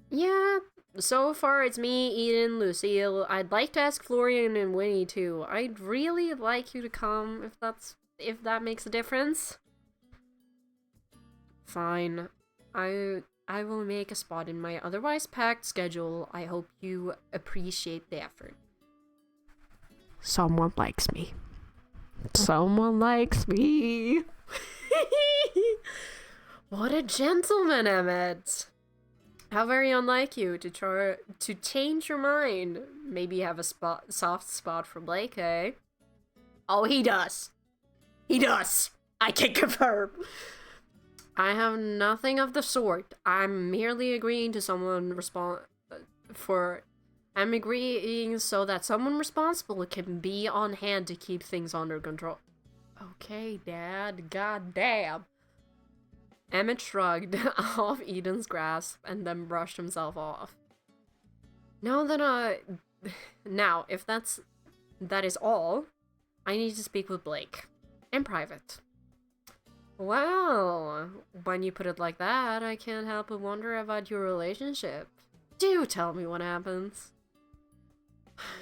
Yeah, so far it's me, Eden, Lucille. I'd like to ask Florian and Winnie too. I'd really like you to come if that makes a difference. Fine. I will make a spot in my otherwise packed schedule. I hope you appreciate the effort. Someone likes me. Someone likes me. What a gentleman, Emmett. How very unlike you to try to change your mind. Maybe have a soft spot for Blake, eh? Oh, he does. He does. I can confirm. I have nothing of the sort. I'm merely agreeing to I'm agreeing so that someone responsible can be on hand to keep things under control. Okay, Dad. God damn. Emmett shrugged off Eden's grasp and then brushed himself off. Now, if that is all, I need to speak with Blake. In private. Well, when you put it like that, I can't help but wonder about your relationship. Do tell me what happens.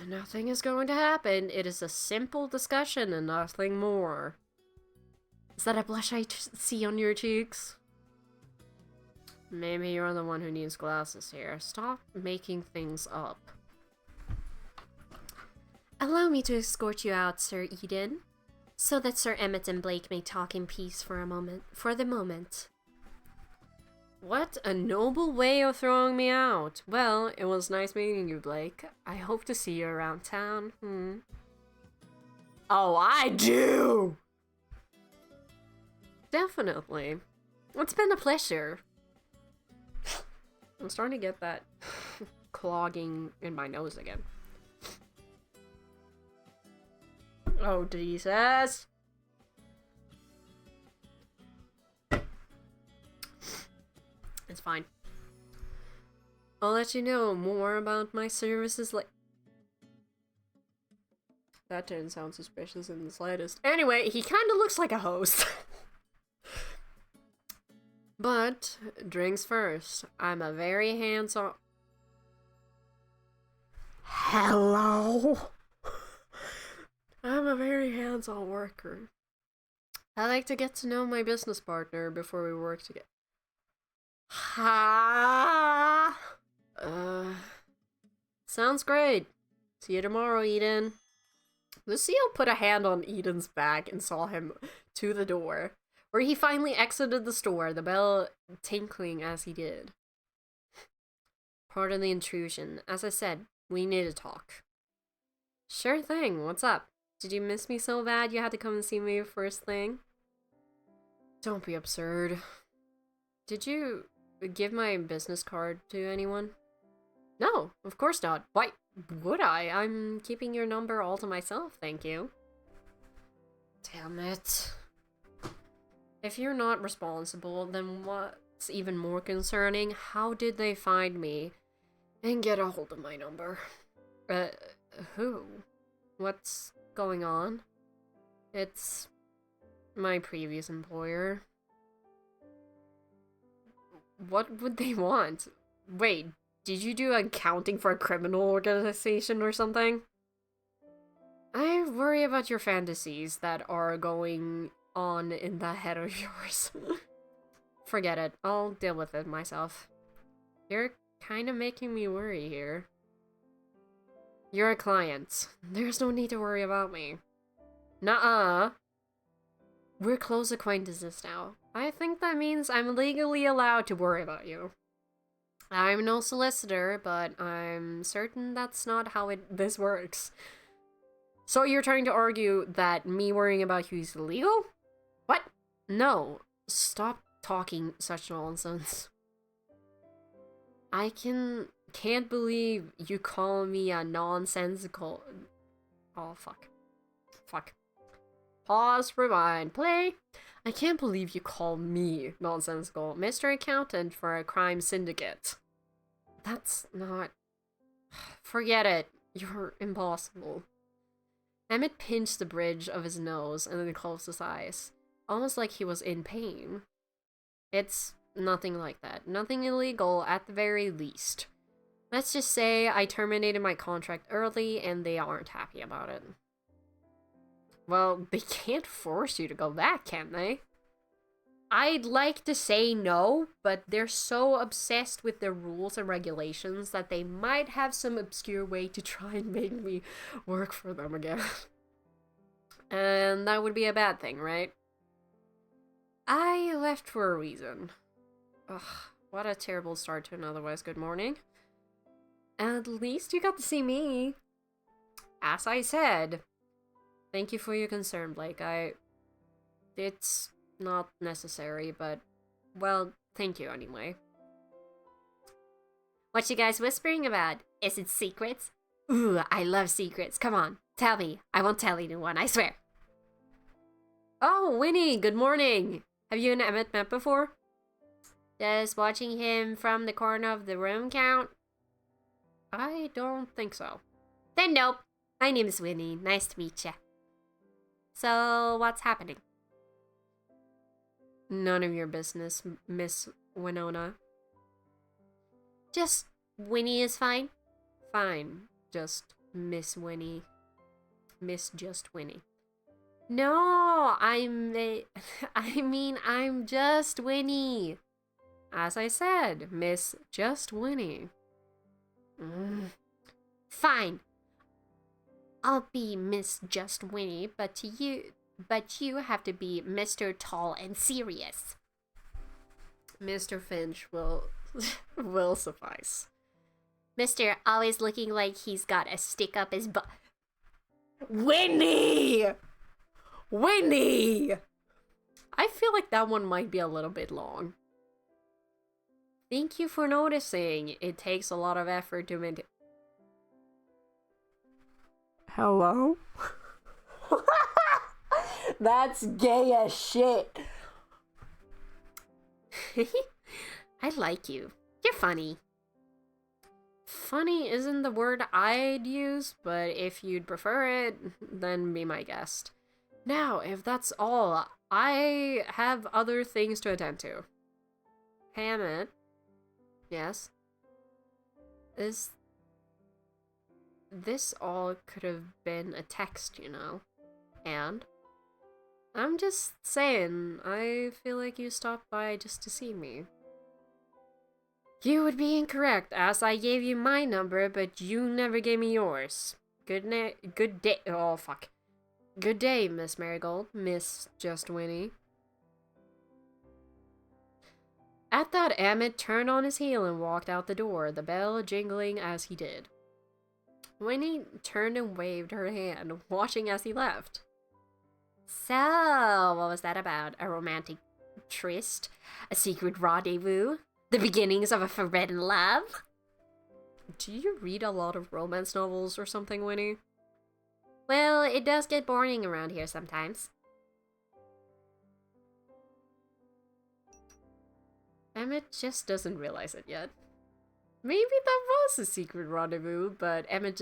Nothing is going to happen. It is a simple discussion and nothing more. Is that a blush I see on your cheeks? Maybe you're the one who needs glasses here. Stop making things up. Allow me to escort you out, Sir Eden, so that Sir Emmett and Blake may talk in peace for the moment. What a noble way of throwing me out. Well, it was nice meeting you, Blake. I hope to see you around town. Oh, I do! Definitely. It's been a pleasure. I'm starting to get that clogging in my nose again. Oh, Jesus. It's fine. I'll let you know more about my services later. That didn't sound suspicious in the slightest. Anyway, he kind of looks like a host. But, drinks first. I'm a very hands-on... Hello? I'm a very hands-on worker. I like to get to know my business partner before we work together. Ha! Sounds great. See you tomorrow, Eden. Lucille put a hand on Eden's back and saw him to the door, where he finally exited the store, the bell tinkling as he did. Pardon the intrusion. As I said, We need to talk. Sure thing, what's up? Did you miss me so bad you had to come and see me first thing? Don't be absurd. Did you give my business card to anyone? No, of course not. Why would I? I'm keeping your number all to myself, thank you. Damn it. If you're not responsible, then what's even more concerning? How did they find me and get a hold of my number? Who? What's going on? It's my previous employer. What would they want? Wait, did you do accounting for a criminal organization or something? I worry about your fantasies that are going on in the head of yours. Forget it. I'll deal with it myself. You're kind of making me worry here. You're a client. There's no need to worry about me. Nuh-uh. We're close acquaintances now. I think that means I'm legally allowed to worry about you. I'm no solicitor, but I'm certain that's not how this works. So you're trying to argue that me worrying about you is illegal? What? No. Stop talking such nonsense. I can't believe you call me a nonsensical... Oh, fuck. Fuck. Pause, rewind, play. I can't believe you call me nonsensical, Mr. Accountant for a crime syndicate. That's not... Forget it. You're impossible. Emmett pinched the bridge of his nose and then closed his eyes, almost like he was in pain. It's nothing like that. Nothing illegal at the very least. Let's just say I terminated my contract early and they aren't happy about it. Well, they can't force you to go back, can they? I'd like to say no, but they're so obsessed with their rules and regulations that they might have some obscure way to try and make me work for them again. And that would be a bad thing, right? I left for a reason. Ugh, what a terrible start to an otherwise good morning. At least you got to see me. As I said, thank you for your concern, Blake. It's not necessary, but, well, thank you anyway. What you guys whispering about? Is it secrets? Ooh, I love secrets. Come on, tell me. I won't tell anyone, I swear. Oh, Winnie, good morning. Have you and Emmett met before? Does watching him from the corner of the room count? I don't think so. Then nope. My name is Winnie. Nice to meet ya. So, what's happening? None of your business, Miss Winona. Just Winnie is fine? Fine. Just Miss Winnie. Miss Just Winnie. No, I mean, I'm just Winnie. As I said, Miss Just Winnie. Fine. I'll be Miss Just Winnie, but you have to be Mr. Tall and Serious. Mr. Finch will will suffice. Mr. Always looking like he's got a stick up his butt. Winnie! Winnie! I feel like that one might be a little bit long. Thank you for noticing. It takes a lot of effort to maintain. Hello? That's gay as shit. I like you. You're funny. Funny isn't the word I'd use, but if you'd prefer it, then be my guest. Now, if that's all, I have other things to attend to. Hey, Emmett. Yes? This all could have been a text, you know? And? I'm just saying, I feel like you stopped by just to see me. You would be incorrect, as I gave you my number, but you never gave me yours. Good day. Oh, fuck. Good day, Miss Marigold. Miss Just Winnie. At that, Emmett turned on his heel and walked out the door, the bell jingling as he did. Winnie turned and waved her hand, watching as he left. So, what was that about? A romantic tryst? A secret rendezvous? The beginnings of a forbidden love? Do you read a lot of romance novels or something, Winnie? Well, it does get boring around here sometimes. Emmett just doesn't realize it yet. Maybe that was a secret rendezvous, but Emmett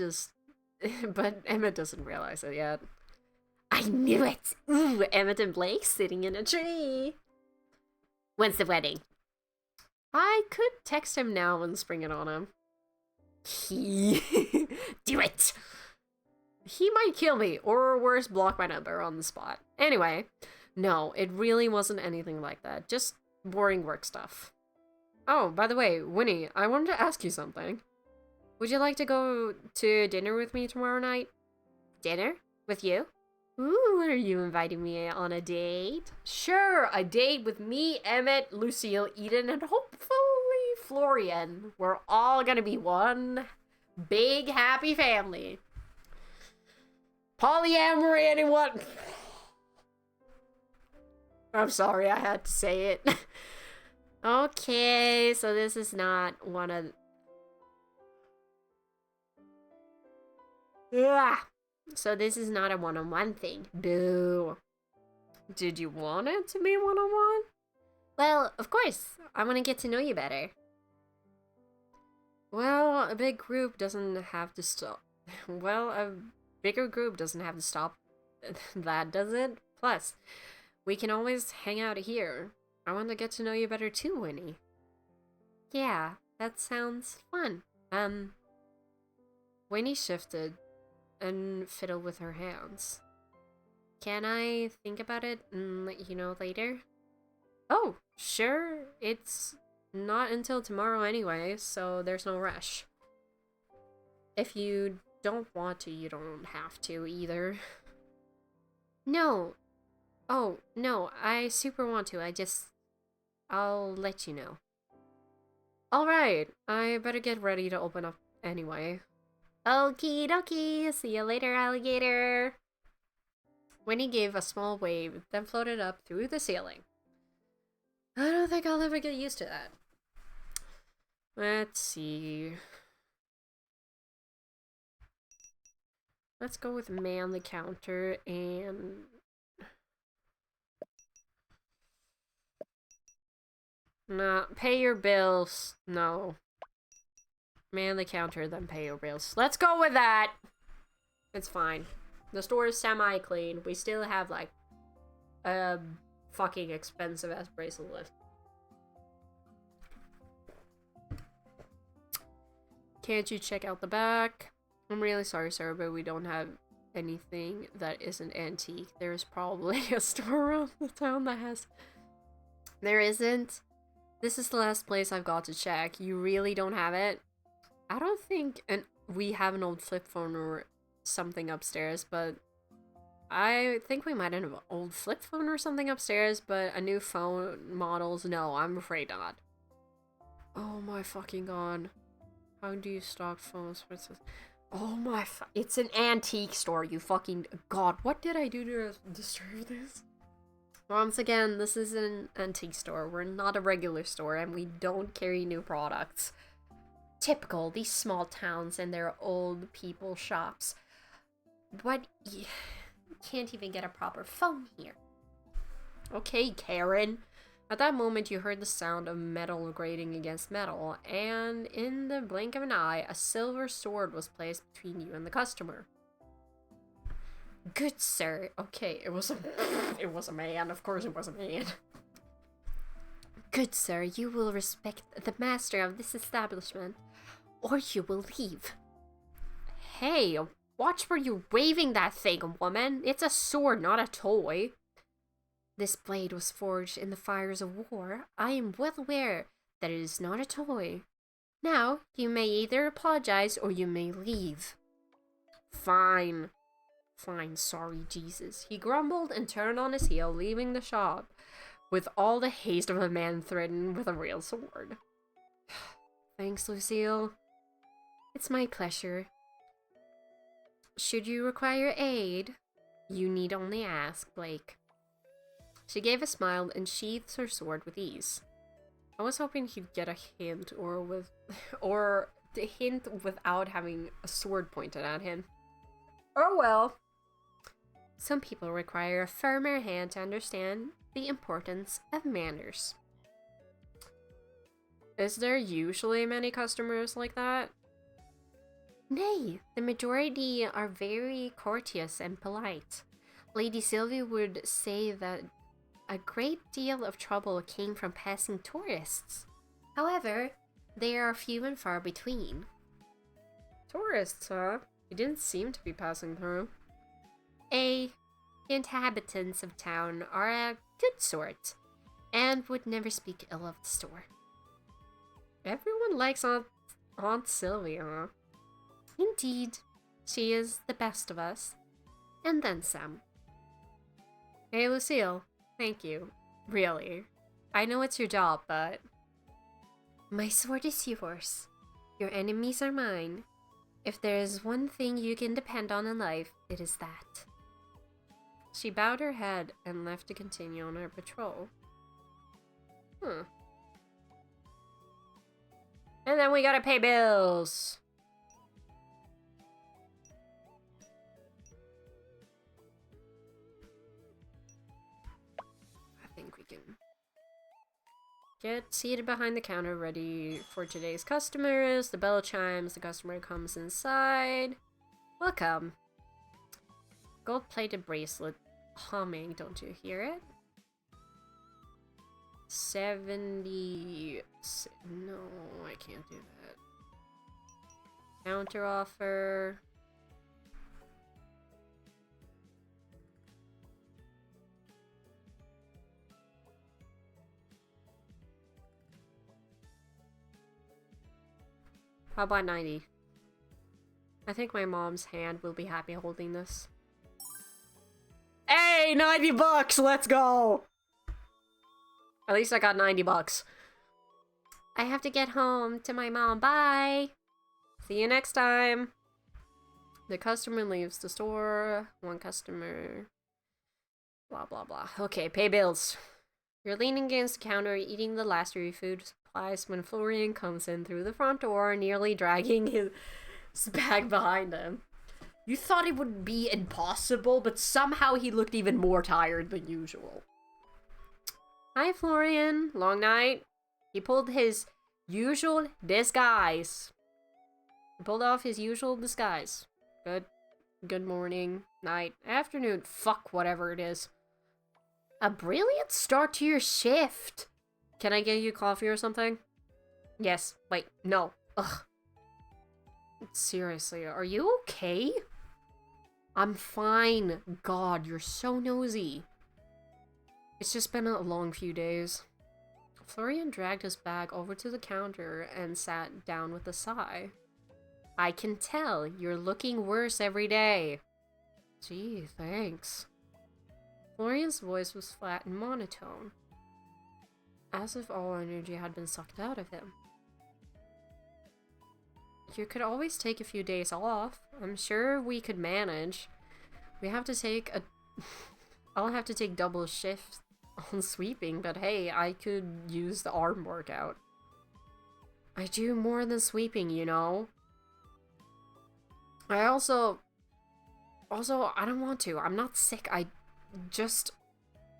doesn't realize it yet. I knew it! Ooh, Emmett and Blake sitting in a tree. When's the wedding? I could text him now and spring it on him. Do it! He might kill me, or worse, block my number on the spot. Anyway, no, it really wasn't anything like that. Just boring work stuff. Oh, by the way, Winnie, I wanted to ask you something. Would you like to go to dinner with me tomorrow night? Dinner? With you? Ooh, are you inviting me on a date? Sure, a date with me, Emmett, Lucille, Eden, and hopefully Florian. We're all gonna be one big happy family. Polyamory, anyone? I'm sorry, I had to say it. Okay, so this is not one of... Ugh. So this is not a one-on-one thing. Boo. Did you want it to be one-on-one? Well, of course. I want to get to know you better. Well, a big group doesn't have to stop. Well, a bigger group doesn't have to stop that, does it? Plus, we can always hang out here. I want to get to know you better too, Winnie. Yeah, that sounds fun. Winnie shifted and fiddled with her hands. Can I think about it and let you know later? Oh, sure. It's not until tomorrow anyway, so there's no rush. If you don't want to, you don't have to either. No. Oh, no, I super want to. I'll let you know. Alright, I better get ready to open up anyway. Okie dokie, see you later, alligator. Winnie gave a small wave, then floated up through the ceiling. I don't think I'll ever get used to that. Let's see. Let's go with man the counter and... Nah, pay your bills. No. Man the counter, then pay your bills. Let's go with that! It's fine. The store is semi-clean. We still have, like, a fucking expensive-ass bracelet left. Can't you check out the back? I'm really sorry, sir, but we don't have anything that isn't antique. There's probably a store around the town that has... There isn't. This is the last place I've got to check. You really don't have it? I don't think we have an old flip phone or something upstairs, but I think we might have an old flip phone or something upstairs, but a new phone models, no, I'm afraid not. Oh my fucking god. How do you stock phones? Oh my it's an antique store, you fucking god. What did I do to disturb this? Once again, this is an antique store. We're not a regular store, and we don't carry new products. Typical, these small towns and their old people shops. What? You can't even get a proper phone here. Okay, Karen. At that moment, you heard the sound of metal grating against metal, and in the blink of an eye, a silver sword was placed between you and the customer. Good sir. Okay, it was a man. Of course it was a man. Good sir, you will respect the master of this establishment, or you will leave. Hey, watch where you're waving that thing, woman. It's a sword, not a toy. This blade was forged in the fires of war. I am well aware that it is not a toy. Now, you may either apologize or you may leave. Fine. Fine, sorry, Jesus. He grumbled and turned on his heel, leaving the shop with all the haste of a man threatened with a real sword. Thanks, Lucille. It's my pleasure. Should you require aid, you need only ask, Blake. She gave a smile and sheathed her sword with ease. I was hoping he'd get a hint or the hint without having a sword pointed at him. Oh well. Some people require a firmer hand to understand the importance of manners. Is there usually many customers like that? Nay, the majority are very courteous and polite. Lady Sylvia would say that a great deal of trouble came from passing tourists. However, they are few and far between. Tourists, huh? You didn't seem to be passing through. The inhabitants of town are a good sort, and would never speak ill of the store. Everyone likes Aunt Sylvia, huh? Indeed, she is the best of us, and then some. Hey, Lucille, thank you. Really. I know it's your job, but... My sword is yours. Your enemies are mine. If there is one thing you can depend on in life, it is that. She bowed her head and left to continue on her patrol. And then we gotta pay bills. I think we can get seated behind the counter, ready for today's customers. The bell chimes, the customer comes inside. Welcome. Gold-plated bracelet humming, don't you hear it? 70... No, I can't do that. Counter offer. How about 90? I think my mom's hand will be happy holding this. Hey, 90 bucks, let's go! At least I got 90 bucks. I have to get home to my mom, bye! See you next time! The customer leaves the store, one customer... Blah, blah, blah. Okay, pay bills. You're leaning against the counter, eating the last of your food supplies when Florian comes in through the front door, nearly dragging his bag behind him. You thought it would be impossible, but somehow he looked even more tired than usual. Hi, Florian. Long night. He pulled his usual disguise. He pulled off his usual disguise. Good morning, night, afternoon, fuck whatever it is. A brilliant start to your shift. Can I get you coffee or something? Yes. Wait, no. Ugh. Seriously, are you okay? I'm fine. God, you're so nosy. It's just been a long few days. Florian dragged his bag over to the counter and sat down with a sigh. I can tell you're looking worse every day. Gee, thanks. Florian's voice was flat and monotone, as if all energy had been sucked out of him. You could always take a few days off. I'm sure we could manage. We have to take a... I'll have to take double shifts on sweeping, but hey, I could use the arm workout. I do more than sweeping, you know? I also, I don't want to. I'm not sick.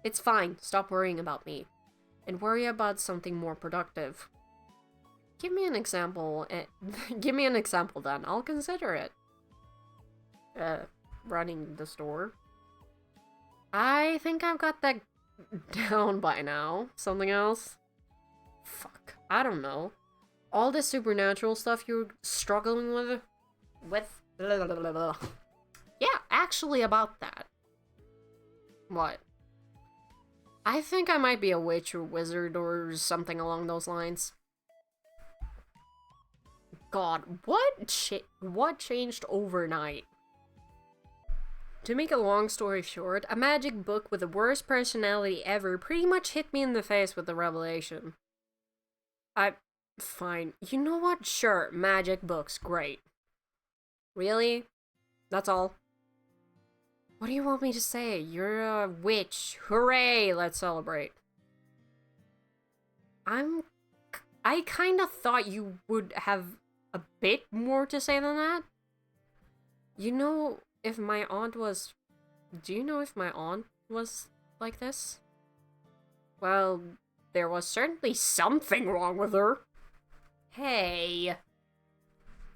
It's fine. Stop worrying about me. And worry about something more productive. Give me an example. Give me an example then. I'll consider it. Running the store. I think I've got that down by now. Something else? Fuck. I don't know. All this supernatural stuff you're struggling with? Yeah, actually about that. What? I think I might be a witch or wizard or something along those lines. God, what changed overnight? To make a long story short, a magic book with the worst personality ever pretty much hit me in the face with the revelation. Fine. You know what? Sure, magic books, great. Really? That's all. What do you want me to say? You're a witch. Hooray! Let's celebrate. I kind of thought you would have a bit more to say than that. You know, if my aunt was... Do you know if my aunt was like this? Well, there was certainly something wrong with her. Hey.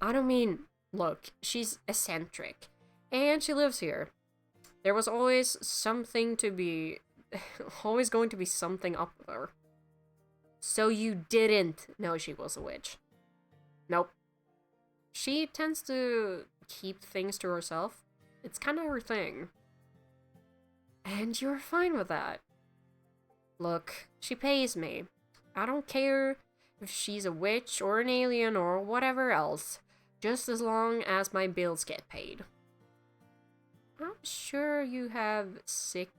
I don't mean... Look, she's eccentric. And she lives here. There was always something to be... always going to be something up with her. So you didn't know she was a witch? Nope. She tends to keep things to herself. It's kind of her thing. And you're fine with that. Look, she pays me. I don't care if she's a witch or an alien or whatever else, just as long as my bills get paid. I'm sure you have sick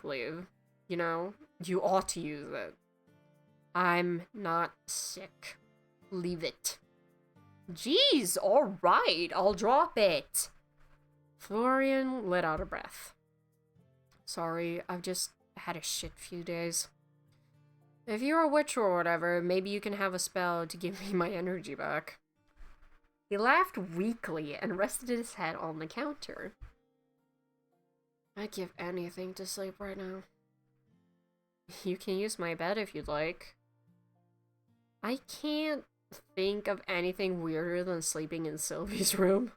leave. You know, you ought to use it. I'm not sick. Leave it. Jeez, alright, I'll drop it. Florian let out a breath. Sorry, I've just had a shit few days. If you're a witch or whatever, maybe you can have a spell to give me my energy back. He laughed weakly and rested his head on the counter. I'd give anything to sleep right now. You can use my bed if you'd like. I can't think of anything weirder than sleeping in Sylvie's room.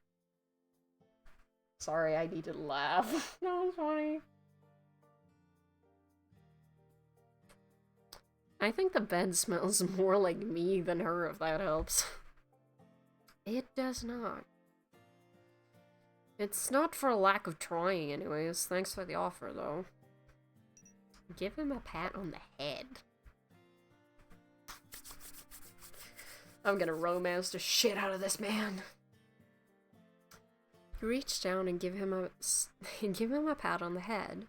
Sorry, I need to laugh. That was funny. I think the bed smells more like me than her, if that helps. It does not. It's not for lack of trying anyways. Thanks for the offer, though. Give him a pat on the head. I'm gonna romance the shit out of this man. You reach down and give him a pat on the head.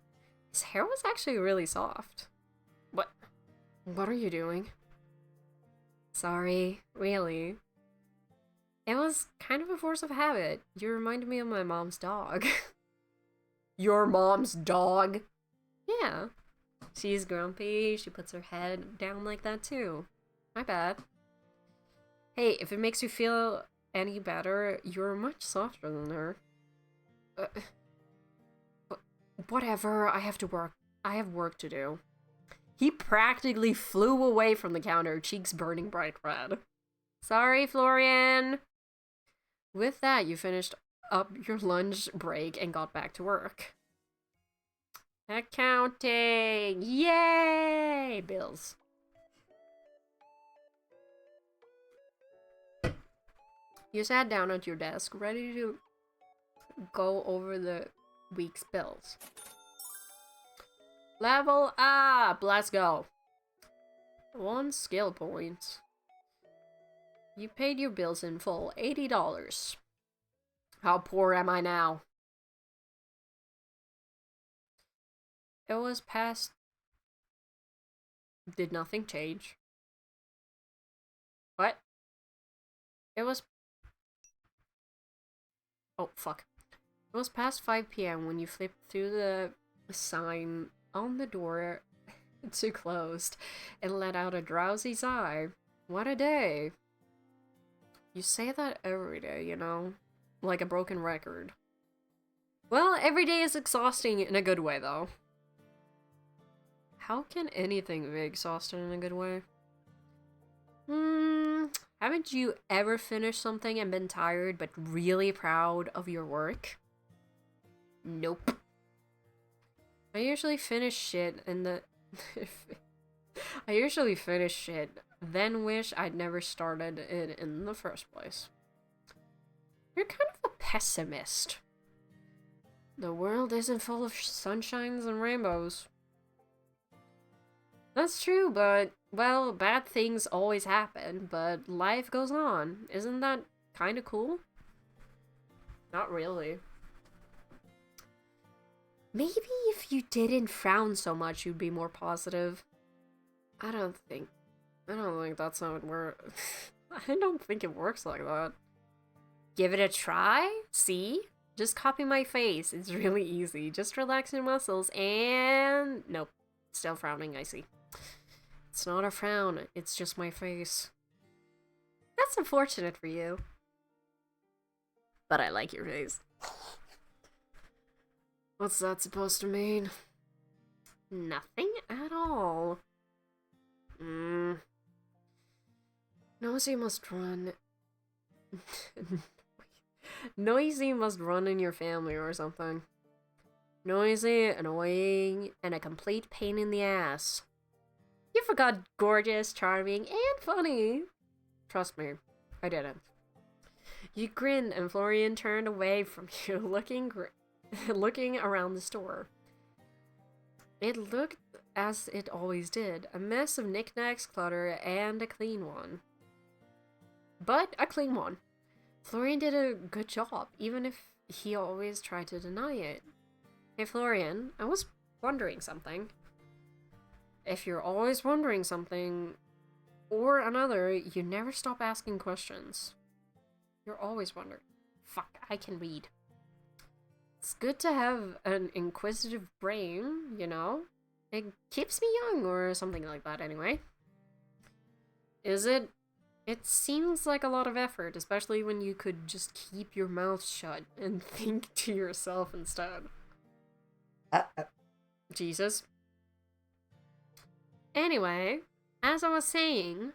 His hair was actually really soft. What are you doing? Sorry, really. It was kind of a force of habit. You reminded me of my mom's dog. Your mom's dog? Yeah. She's grumpy, she puts her head down like that too. My bad. Hey, if it makes you feel any better, you're much softer than her. Whatever, I have work to do. He practically flew away from the counter, cheeks burning bright red. Sorry, Florian. With that, you finished up your lunch break and got back to work. Accounting! Yay! Bills. You sat down at your desk, ready to go over the week's bills. Level up! Let's go. 1 skill point. You paid your bills in full, $80. How poor am I now? It was past... Did nothing change? What? It was... Oh, fuck. It was past 5 p.m. when you flipped through the sign on the door to closed and let out a drowsy sigh. What a day. You say that every day, you know? Like a broken record. Well, every day is exhausting in a good way, though. How can anything be exhausting in a good way? Haven't you ever finished something and been tired but really proud of your work? Nope. I usually finish shit and then wish I'd never started it in the first place. You're kind of a pessimist. The world isn't full of sunshines and rainbows. That's true, but, well, bad things always happen, but life goes on. Isn't that kind of cool? Not really. Maybe if you didn't frown so much, you'd be more positive. I don't think that's how it works. I don't think it works like that. Give it a try? See? Just copy my face. It's really easy. Just relax your muscles and... Nope. Still frowning, I see. It's not a frown. It's just my face. That's unfortunate for you. But I like your face. What's that supposed to mean? Nothing at all. Nosy must run. Noisy must run in your family or something. Noisy, annoying, and a complete pain in the ass. You forgot gorgeous, charming, and funny. Trust me, I didn't. You grinned and Florian turned away from you, looking around the store. It looked as it always did, a mess of knickknacks, clutter, and a clean one. But a clean one. Florian did a good job, even if he always tried to deny it. Hey Florian, I was wondering something. If you're always wondering something or another, you never stop asking questions. You're always wondering. Fuck, I can read. It's good to have an inquisitive brain, you know? It keeps me young or something like that anyway. Is it? It seems like a lot of effort, especially when you could just keep your mouth shut and think to yourself instead. Jesus. Anyway, as I was saying,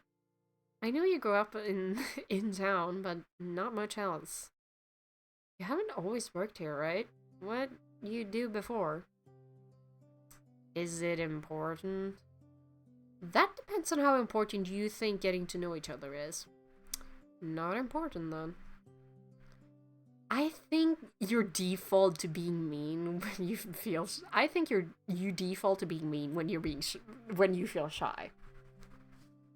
I know you grew up in town, but not much else. You haven't always worked here, right? What you do before? Is it important? That depends on how important you think getting to know each other is. Not important, then. I think you default to being mean when you feel... I think you default to being mean when you're when you feel shy.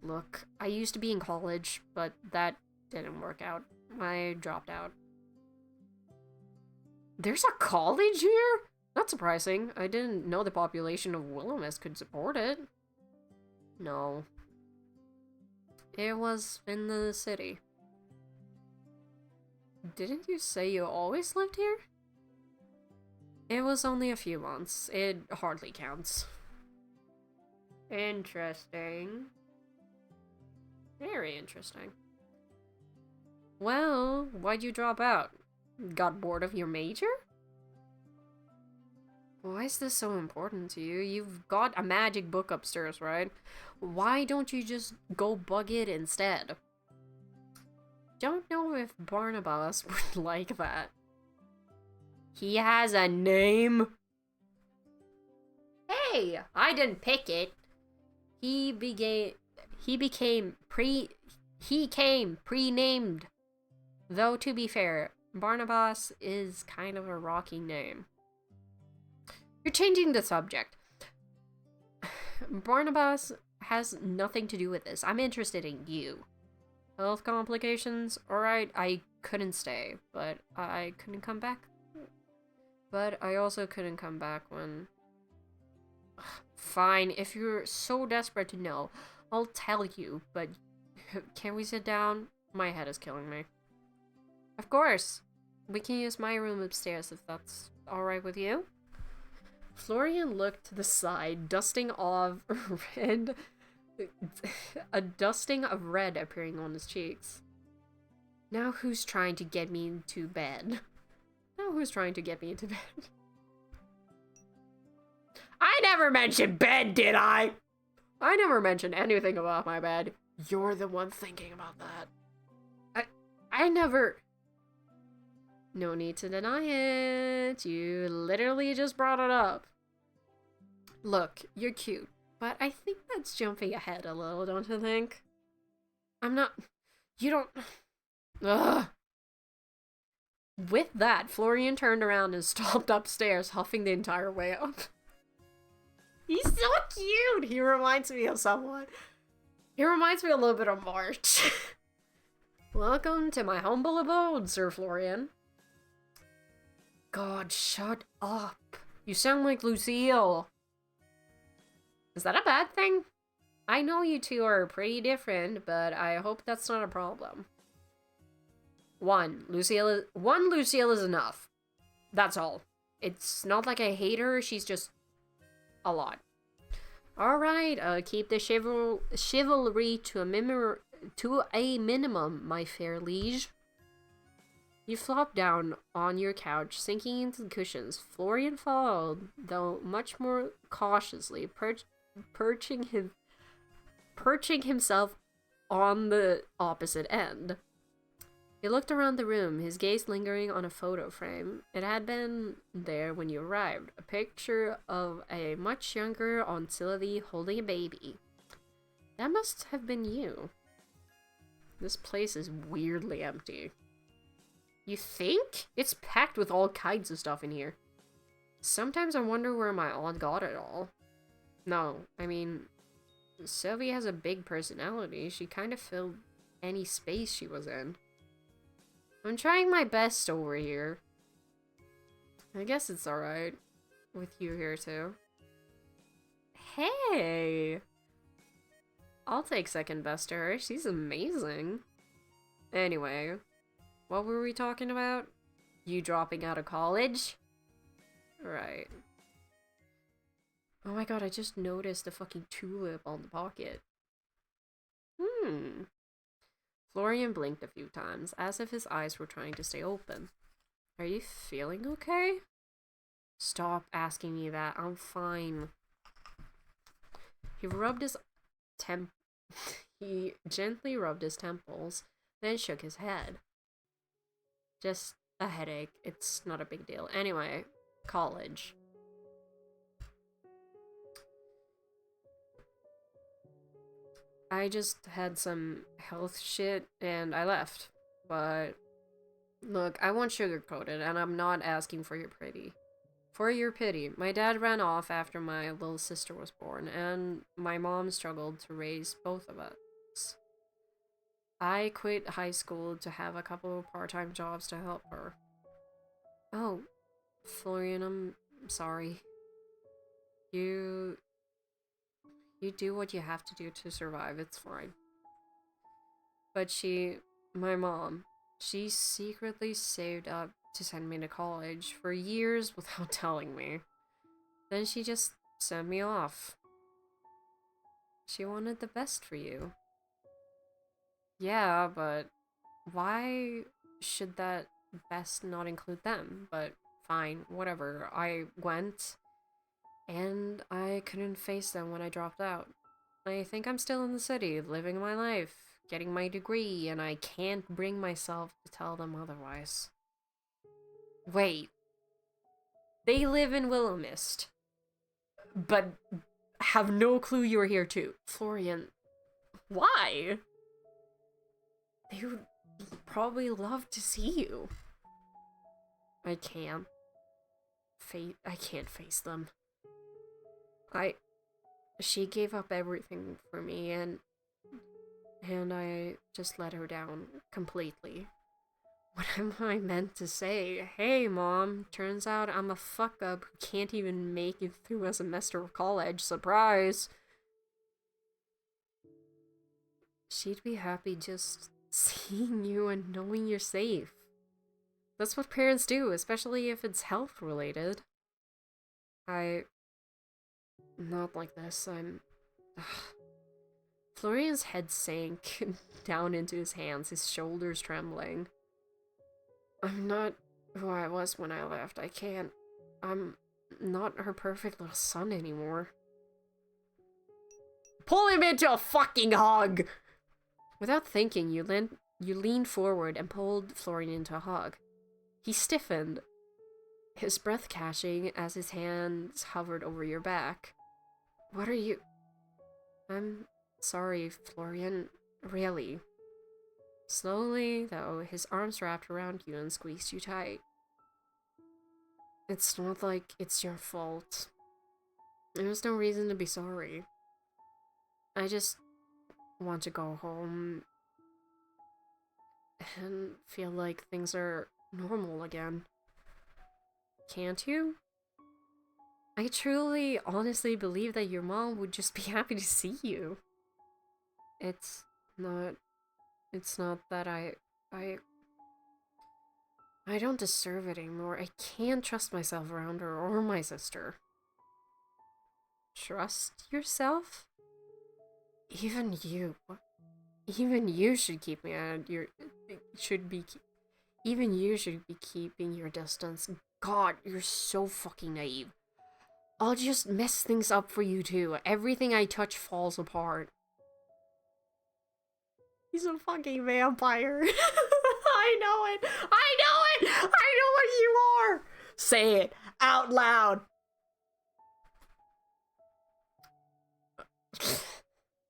Look, I used to be in college, but that didn't work out. I dropped out. There's a college here? Not surprising. I didn't know the population of Willowmist could support it. No. It was in the city. Didn't you say you always lived here? It was only a few months. It hardly counts. Interesting. Very interesting. Well, why'd you drop out? Got bored of your major? Why is this so important to you? You've got a magic book upstairs, right? Why don't you just go bug it instead? Don't know if Barnabas would like that. He has a name? Hey, I didn't pick it. He came pre-named. Though, to be fair, Barnabas is kind of a rocking name. You're changing the subject. Barnabas has nothing to do with this. I'm interested in you. Health complications? Alright, I couldn't stay, but I couldn't come back. But I also couldn't come back when... Fine, if you're so desperate to know, I'll tell you, but can we sit down? My head is killing me. Of course. We can use my room upstairs if that's alright with you. Florian looked to the side, dusting off red... a dusting of red appearing on his cheeks. Now who's trying to get me into bed? Now who's trying to get me into bed? I never mentioned bed, did I? I never mentioned anything about my bed. You're the one thinking about that. I never... No need to deny it. You literally just brought it up. Look, you're cute, but I think that's jumping ahead a little, don't you think? I'm not... You don't... Ugh. With that, Florian turned around and stomped upstairs, huffing the entire way up. He's so cute! He reminds me of someone. He reminds me a little bit of March. Welcome to my humble abode, Sir Florian. God, shut up. You sound like Lucille. Is that a bad thing? I know you two are pretty different, but I hope that's not a problem. One Lucille is enough. That's all. It's not like I hate her, she's just a lot. Alright, keep the chivalry to a minimum, my fair liege. You flop down on your couch, sinking into the cushions. Florian followed, though much more cautiously, perching himself on the opposite end. He looked around the room, his gaze lingering on a photo frame. It had been there when you arrived. A picture of a much younger Aunt Sylvie holding a baby. That must have been you. This place is weirdly empty. You think? It's packed with all kinds of stuff in here. Sometimes I wonder where my aunt got it all. No, I mean, Sylvie has a big personality. She kind of filled any space she was in. I'm trying my best over here. I guess it's alright with you here too. Hey! I'll take second best to her. She's amazing. Anyway, what were we talking about? You dropping out of college? Right. Oh my god, I just noticed a fucking tulip on the pocket. Florian blinked a few times, as if his eyes were trying to stay open. Are you feeling okay? Stop asking me that. I'm fine. He gently rubbed his temples, then shook his head. Just a headache. It's not a big deal. Anyway, college. I just had some health shit and I left. But look, I won't sugarcoat it, and I'm not asking for your pity. For your pity, my dad ran off after my little sister was born, and my mom struggled to raise both of us. I quit high school to have a couple of part-time jobs to help her. Oh, Florian, I'm sorry. You do what you have to do to survive, it's fine. But my mom, she secretly saved up to send me to college for years without telling me. Then she just sent me off. She wanted the best for you. Yeah, but why should that best not include them? But fine, whatever. I went, and I couldn't face them when I dropped out. I think I'm still in the city, living my life, getting my degree, and I can't bring myself to tell them otherwise. Wait. They live in Willowmist, but have no clue you're here too. Florian, why? They would probably love to see you. I can't. I can't face them. She gave up everything for me, and I just let her down completely. What am I meant to say? Hey, Mom, turns out I'm a fuck-up who can't even make it through a semester of college. Surprise! She'd be happy just seeing you and knowing you're safe. That's what parents do, especially if it's health-related. Not like this, Florian's head sank down into his hands, his shoulders trembling. I'm not who I was when I left. I'm not her perfect little son anymore. Pull him into a fucking hug! Without thinking, you leaned forward and pulled Florian into a hug. He stiffened, his breath catching as his hands hovered over your back. What are you... I'm sorry, Florian. Really. Slowly, though, his arms wrapped around you and squeezed you tight. It's not like it's your fault. There's no reason to be sorry. I just want to go home and feel like things are normal again. Can't you? I truly, honestly believe that your mom would just be happy to see you. It's not that I I don't deserve it anymore. I can't trust myself around her or my sister. Trust yourself? Even you. Even you should keep me at your... Should be... Even you should be keeping your distance. God, you're so fucking naive. I'll just mess things up for you too. Everything I touch falls apart. He's a fucking vampire. I know it. I know it. I know what you are. Say it out loud.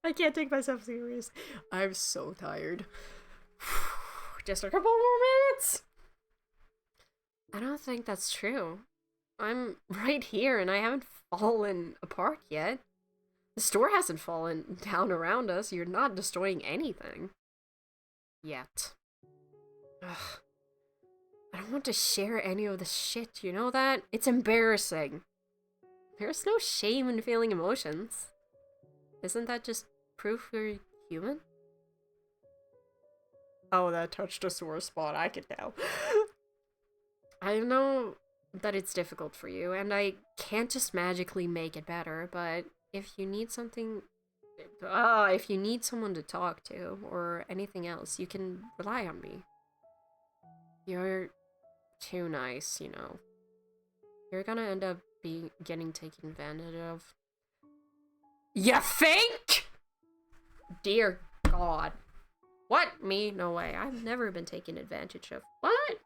I can't take myself serious. I'm so tired. Just a couple more minutes. I don't think that's true. I'm right here and I haven't fallen apart yet. The store hasn't fallen down around us. You're not destroying anything. Yet. Ugh. I don't want to share any of the shit, you know that? It's embarrassing. There's no shame in feeling emotions. Isn't that just proof you're human? Oh, that touched a sore spot, I can tell. I know that it's difficult for you, and I can't just magically make it better, but if you need something... if you need someone to talk to, or anything else, you can rely on me. You're too nice, you know. You're gonna end up getting taken advantage of. You think? Dear God. What? Me? No way. I've never been taken advantage of. What?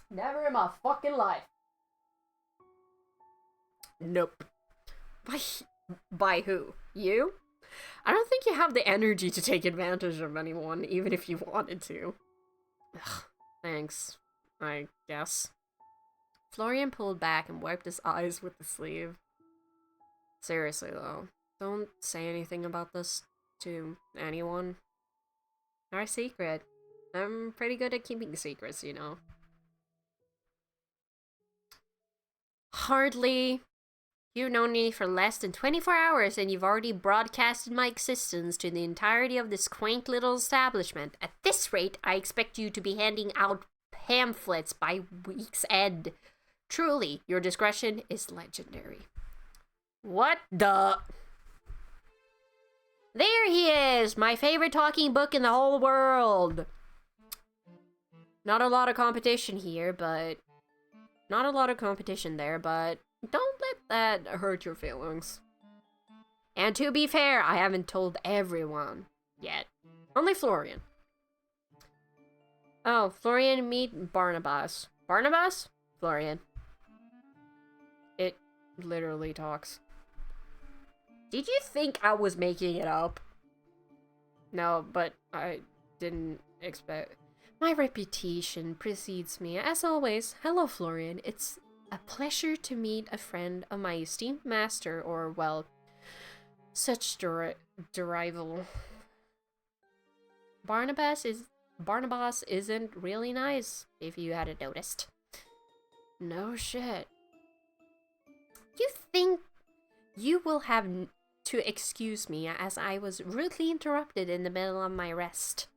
Never in my fucking life. Nope. By who? You? I don't think you have the energy to take advantage of anyone, even if you wanted to. Ugh, thanks, I guess. Florian pulled back and wiped his eyes with the sleeve. Seriously, though, don't say anything about this to anyone. Our secret. I'm pretty good at keeping secrets, you know. Hardly. You've known me for less than 24 hours and you've already broadcasted my existence to the entirety of this quaint little establishment. At this rate, I expect you to be handing out pamphlets by week's end. Truly, your discretion is legendary. What the... There he is! My favorite talking book in the whole world! Not a lot of competition here, but... Not a lot of competition there, but... Don't let that hurt your feelings. And to be fair, I haven't told everyone yet. Only Florian. Oh, Florian, meet Barnabas. Barnabas? Florian. It literally talks. Did you think I was making it up? No, but I didn't expect... My reputation precedes me. As always, hello, Florian. It's a pleasure to meet a friend of my esteemed master, or, well, such derival. Barnabas isn't really nice, if you hadn't noticed. No shit. You think you will have to excuse me as I was rudely interrupted in the middle of my rest.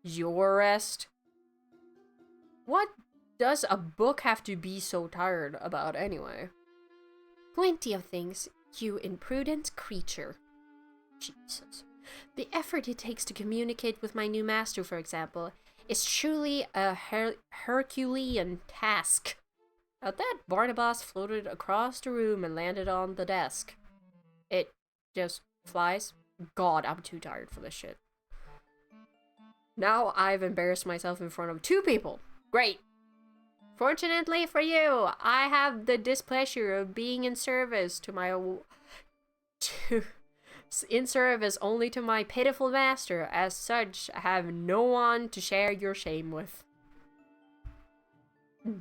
Your rest? What does a book have to be so tired about anyway? Plenty of things, you imprudent creature. Jesus. The effort it takes to communicate with my new master, for example, is truly a Herculean task. At that, Barnabas floated across the room and landed on the desk. It just flies. God, I'm too tired for this shit. Now I've embarrassed myself in front of 2 people. Great. Fortunately for you, I have the displeasure of being in service to my... in service only to my pitiful master. As such, I have no one to share your shame with.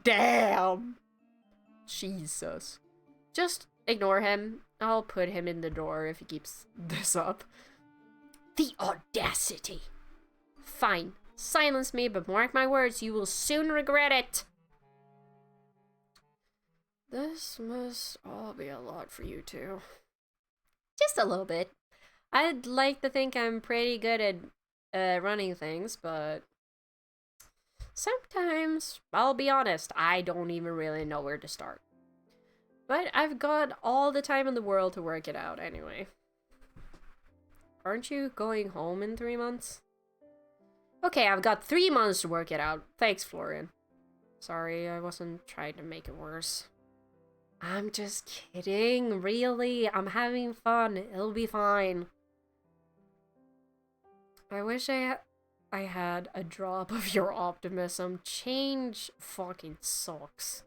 Damn! Jesus. Just ignore him. I'll put him in the door if he keeps this up. The audacity! Fine. Silence me, but mark my words, you will soon regret it. This must all be a lot for you two. Just a little bit. I'd like to think I'm pretty good at running things, but Sometimes, I'll be honest, I don't even really know where to start. But I've got all the time in the world to work it out anyway. Aren't you going home in 3 months? Okay, I've got 3 months to work it out. Thanks, Florian. Sorry, I wasn't trying to make it worse. I'm just kidding, really. I'm having fun. It'll be fine. I wish I had a drop of your optimism. Change fucking sucks.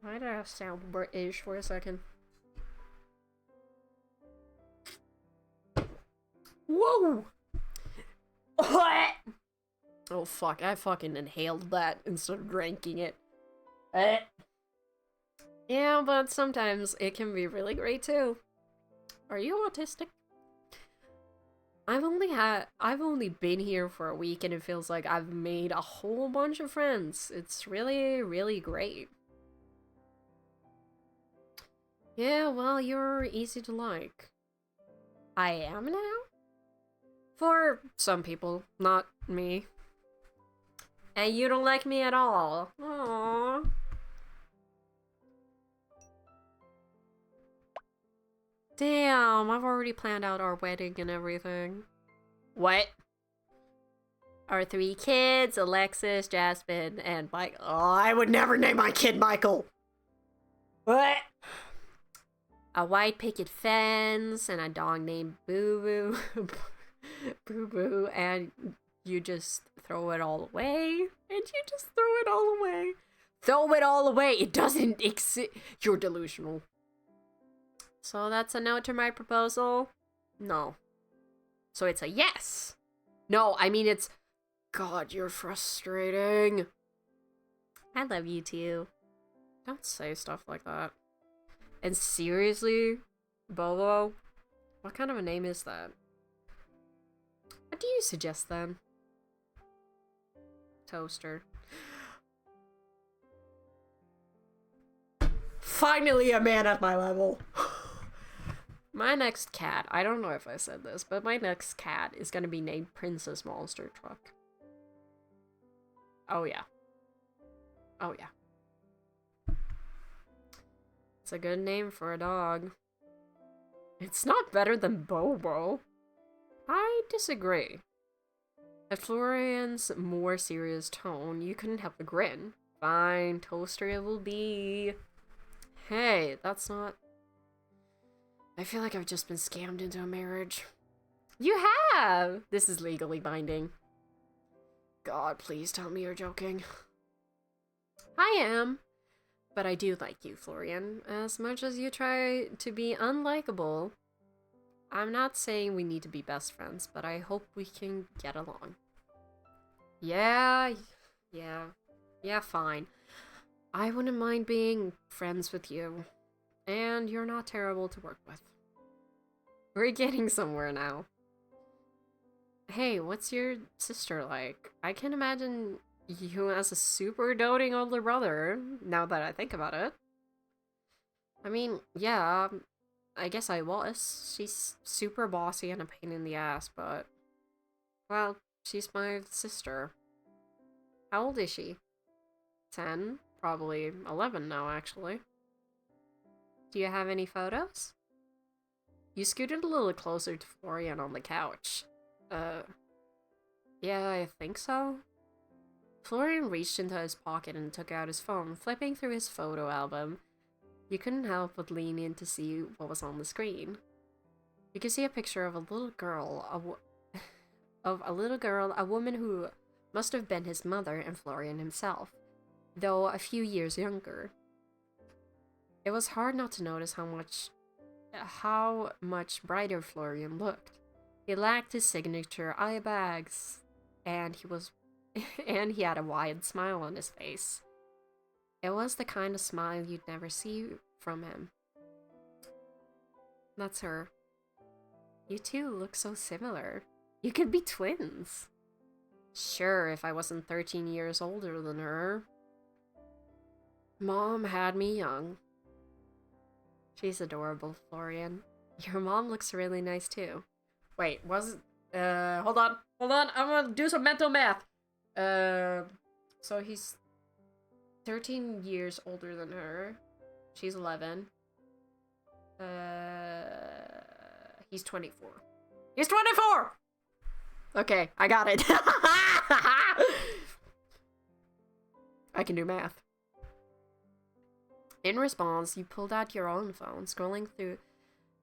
Why did I sound British for a second? Whoa! Oh fuck, I fucking inhaled that instead of drinking it. Yeah, but sometimes it can be really great too. Are you autistic? I've only been here for a week and it feels like I've made a whole bunch of friends. It's really, really great. Yeah, well, you're easy to like. I am now? For some people, not me. And you don't like me at all. Aww. Damn, I've already planned out our wedding and everything. What? Our 3 kids, Alexis, Jasmine, and Mike. Oh, I would never name my kid Michael. What? A white picket fence and a dog named Boo Boo. Boo Boo, and you just throw it all away. And you just throw it all away. Throw it all away. It doesn't exist. You're delusional. So that's a no to my proposal? No. So it's a yes. No, I mean it's... God, you're frustrating. I love you too. Don't say stuff like that. And seriously, Bobo? What kind of a name is that? What do you suggest then? Toaster. Finally a man at my level. My next cat, I don't know if I said this, but my next cat is gonna be named Princess Monster Truck. Oh yeah. Oh yeah. It's a good name for a dog. It's not better than Bobo. I disagree. At Florian's more serious tone, you couldn't help but grin. Fine, Toaster it will be. Hey, that's not... I feel like I've just been scammed into a marriage. You have! This is legally binding. God, please tell me you're joking. I am. But I do like you, Florian. As much as you try to be unlikable, I'm not saying we need to be best friends, but I hope we can get along. Yeah, fine. I wouldn't mind being friends with you. And you're not terrible to work with. We're getting somewhere now. Hey, what's your sister like? I can imagine you as a super doting older brother, now that I think about it. I mean, yeah, I guess I was. She's super bossy and a pain in the ass, but... Well, she's my sister. How old is she? 10? Probably 11 now, actually. Do you have any photos? You scooted a little closer to Florian on the couch. Yeah, I think so. Florian reached into his pocket and took out his phone, flipping through his photo album. You couldn't help but lean in to see what was on the screen. You could see a picture of a little girl, a woman who must have been his mother and Florian himself, though a few years younger. It was hard not to notice how much brighter Florian looked. He lacked his signature eye bags, and he had a wide smile on his face. It was the kind of smile you'd never see from him. That's her. You two look so similar. You could be twins. Sure, if I wasn't 13 years older than her. Mom had me young. She's adorable, Florian. Your mom looks really nice too. Wait, hold on. Hold on, I'm gonna do some mental math. So he's 13 years older than her. She's 11. He's 24. He's 24! Okay, I got it. I can do math. In response, you pulled out your own phone, scrolling through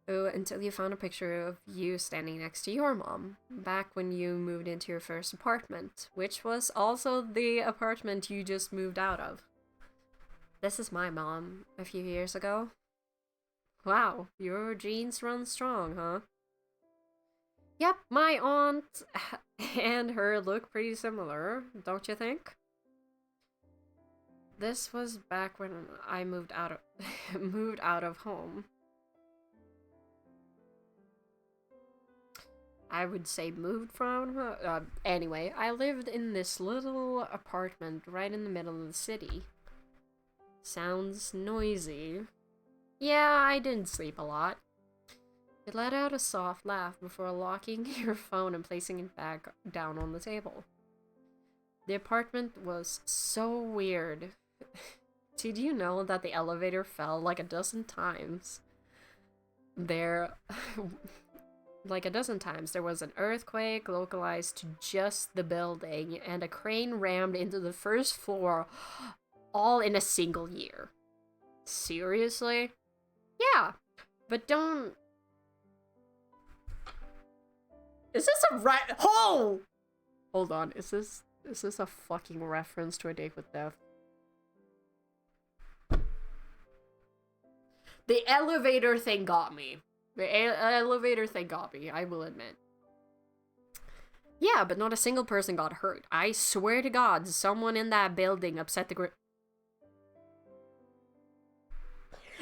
until you found a picture of you standing next to your mom, back when you moved into your first apartment, which was also the apartment you just moved out of. This is my mom, a few years ago. Wow, your genes run strong, huh? Yep, my aunt and her look pretty similar, don't you think? This was back when I moved out of moved out of home. I would say moved from her. Anyway, I lived in this little apartment right in the middle of the city. Sounds noisy. Yeah, I didn't sleep a lot. You let out a soft laugh before locking your phone and placing it back down on the table. The apartment was so weird. Did you know that the elevator fell like a dozen times? Like a dozen times, there was an earthquake localized to just the building, and a crane rammed into the first floor, all in a single year. Seriously? Yeah, but don't... Is this a Oh! Hold on, is this a fucking reference to A Date with Death? The elevator thing got me. Elevator thing got me, I will admit. Yeah, but not a single person got hurt. I swear to God, someone in that building upset the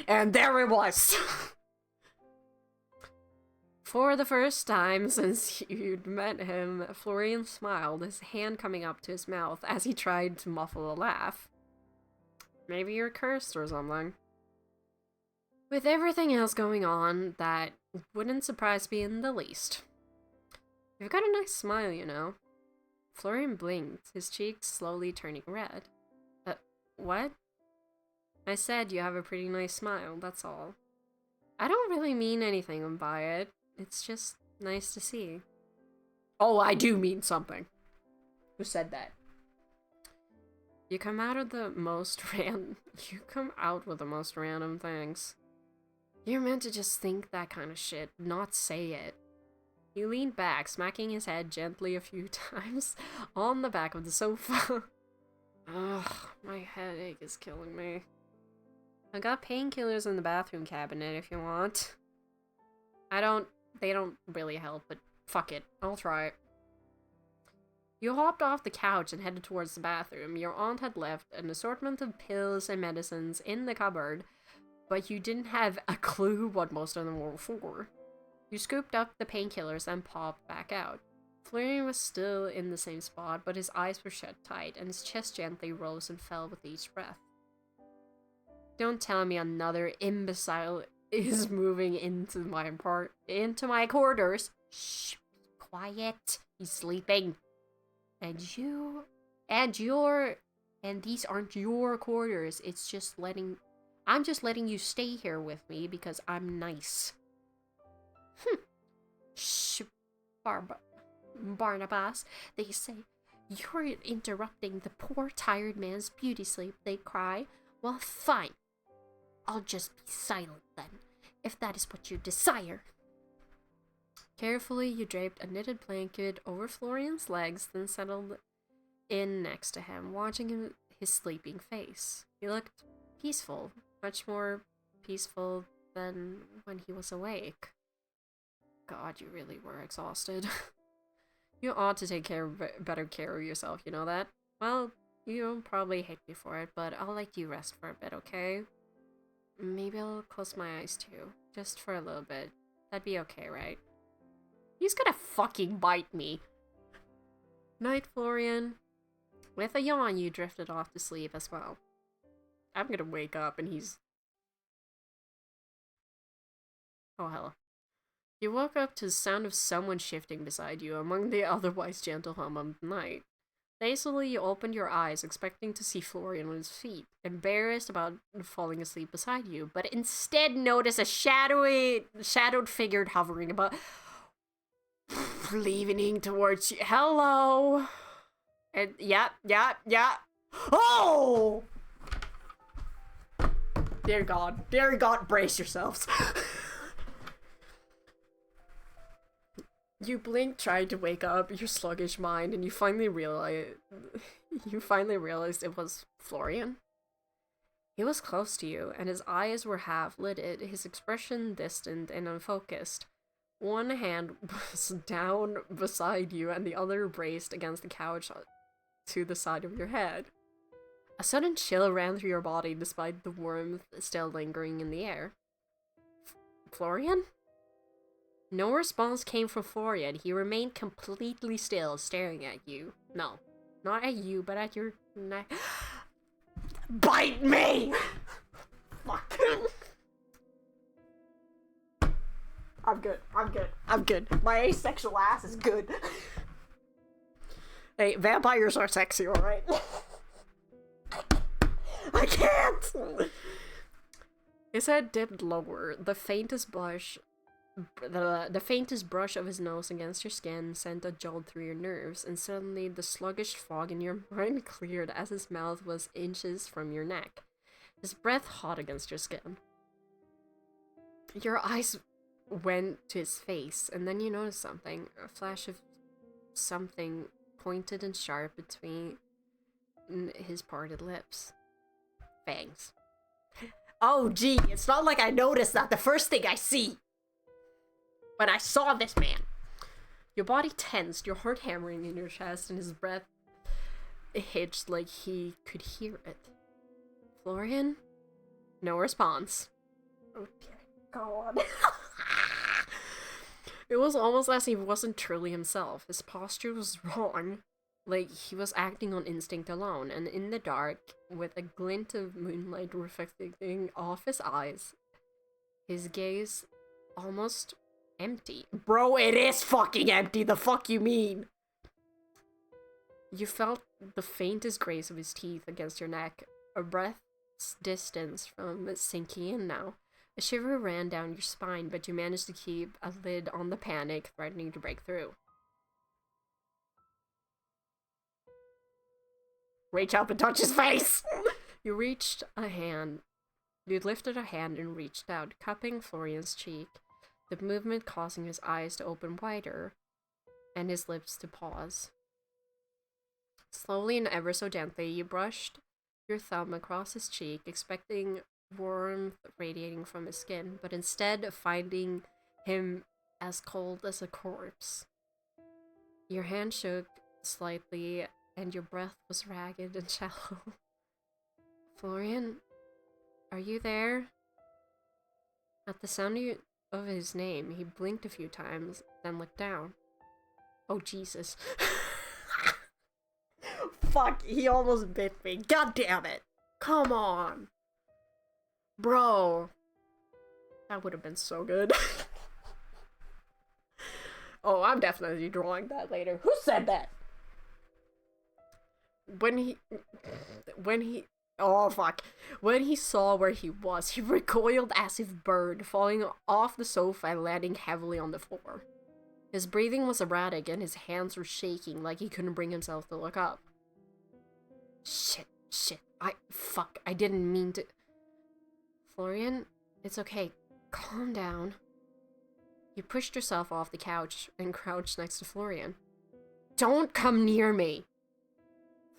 And there it was! For the first time since you'd met him, Florian smiled, his hand coming up to his mouth as he tried to muffle a laugh. Maybe you're cursed or something. With everything else going on, that wouldn't surprise me in the least. You've got a nice smile, you know. Florian blinked, his cheeks slowly turning red. What? I said you have a pretty nice smile, that's all. I don't really mean anything by it. It's just nice to see. Oh, I do mean something. Who said that? You come out with the most random things. You're meant to just think that kind of shit, not say it. He leaned back, smacking his head gently a few times on the back of the sofa. Ugh, my headache is killing me. I got painkillers in the bathroom cabinet if you want. They don't really help, but fuck it, I'll try it. You hopped off the couch and headed towards the bathroom. Your aunt had left an assortment of pills and medicines in the cupboard, but you didn't have a clue what most of them were for. You scooped up the painkillers and popped back out. Florian was still in the same spot, but his eyes were shut tight, and his chest gently rose and fell with each breath. Don't tell me another imbecile is moving into my quarters. Shh, be quiet. He's sleeping. And these aren't your quarters. I'm just letting you stay here with me because I'm nice. Shh, Barnabas, they say, you're interrupting the poor tired man's beauty sleep, they cry. Well, fine. I'll just be silent then, if that is what you desire. Carefully, you draped a knitted blanket over Florian's legs, then settled in next to him, watching his sleeping face. He looked peaceful, much more peaceful than when he was awake. God, you really were exhausted. You ought to take better care of yourself, you know that? Well, you'll probably hate me for it, but I'll let you rest for a bit, okay? Maybe I'll close my eyes too, just for a little bit. That'd be okay, right? He's gonna fucking bite me. Night, Florian. With a yawn, you drifted off to sleep as well. I'm gonna wake up and he's... Oh, hello. You woke up to the sound of someone shifting beside you among the otherwise gentle hum of the night. Lazily, you opened your eyes, expecting to see Florian on his feet, embarrassed about falling asleep beside you, but instead notice a shadowed figure hovering above, leaning towards you. Hello! And yeah. Oh! Dear God, brace yourselves. You blink, trying to wake up your sluggish mind, and you finally realize it was Florian. He was close to you, and his eyes were half lidded, his expression distant and unfocused. One hand was down beside you, and the other braced against the couch to the side of your head. A sudden chill ran through your body despite the warmth still lingering in the air. Florian? No response came from Florian. He remained completely still, staring at you. No, not at you, but at your neck. Bite me! Fuck. I'm good. My asexual ass is good. Hey, vampires are sexy, alright? I can't! His head dipped lower. The faintest brush of his nose against your skin sent a jolt through your nerves, and suddenly the sluggish fog in your mind cleared as his mouth was inches from your neck, his breath hot against your skin. Your eyes went to his face, and then you noticed something, a flash of something pointed and sharp between his parted lips. Fangs. Oh gee, it's not like I noticed that the first thing I see. But I saw this man. Your body tensed, your heart hammering in your chest, and his breath hitched like he could hear it. Florian? No response. Oh dear God. It was almost as he wasn't truly himself. His posture was wrong, like he was acting on instinct alone, and in the dark, with a glint of moonlight reflecting off his eyes, his gaze almost empty. Bro, it is fucking empty, the fuck you mean? You felt the faintest grace of his teeth against your neck, a breath's distance from sinking in now. A shiver ran down your spine, but you managed to keep a lid on the panic, threatening to break through. Reach up and touch his face! You lifted a hand and reached out, cupping Florian's cheek, the movement causing his eyes to open wider, and his lips to pause. Slowly and ever so gently, you brushed your thumb across his cheek, expecting warmth radiating from his skin, but instead finding him as cold as a corpse. Your hand shook slightly, and your breath was ragged and shallow. Florian, are you there? At the sound of his name, he blinked a few times, then looked down. Oh, Jesus. Fuck, he almost bit me. God damn it. Come on. Bro. That would have been so good. Oh, I'm definitely drawing that later. Who said that? When he saw where he was, he recoiled as if burned, falling off the sofa and landing heavily on the floor. His breathing was erratic and his hands were shaking like he couldn't bring himself to look up. Shit, I didn't mean to... Florian, it's okay. Calm down. You pushed yourself off the couch and crouched next to Florian. Don't come near me!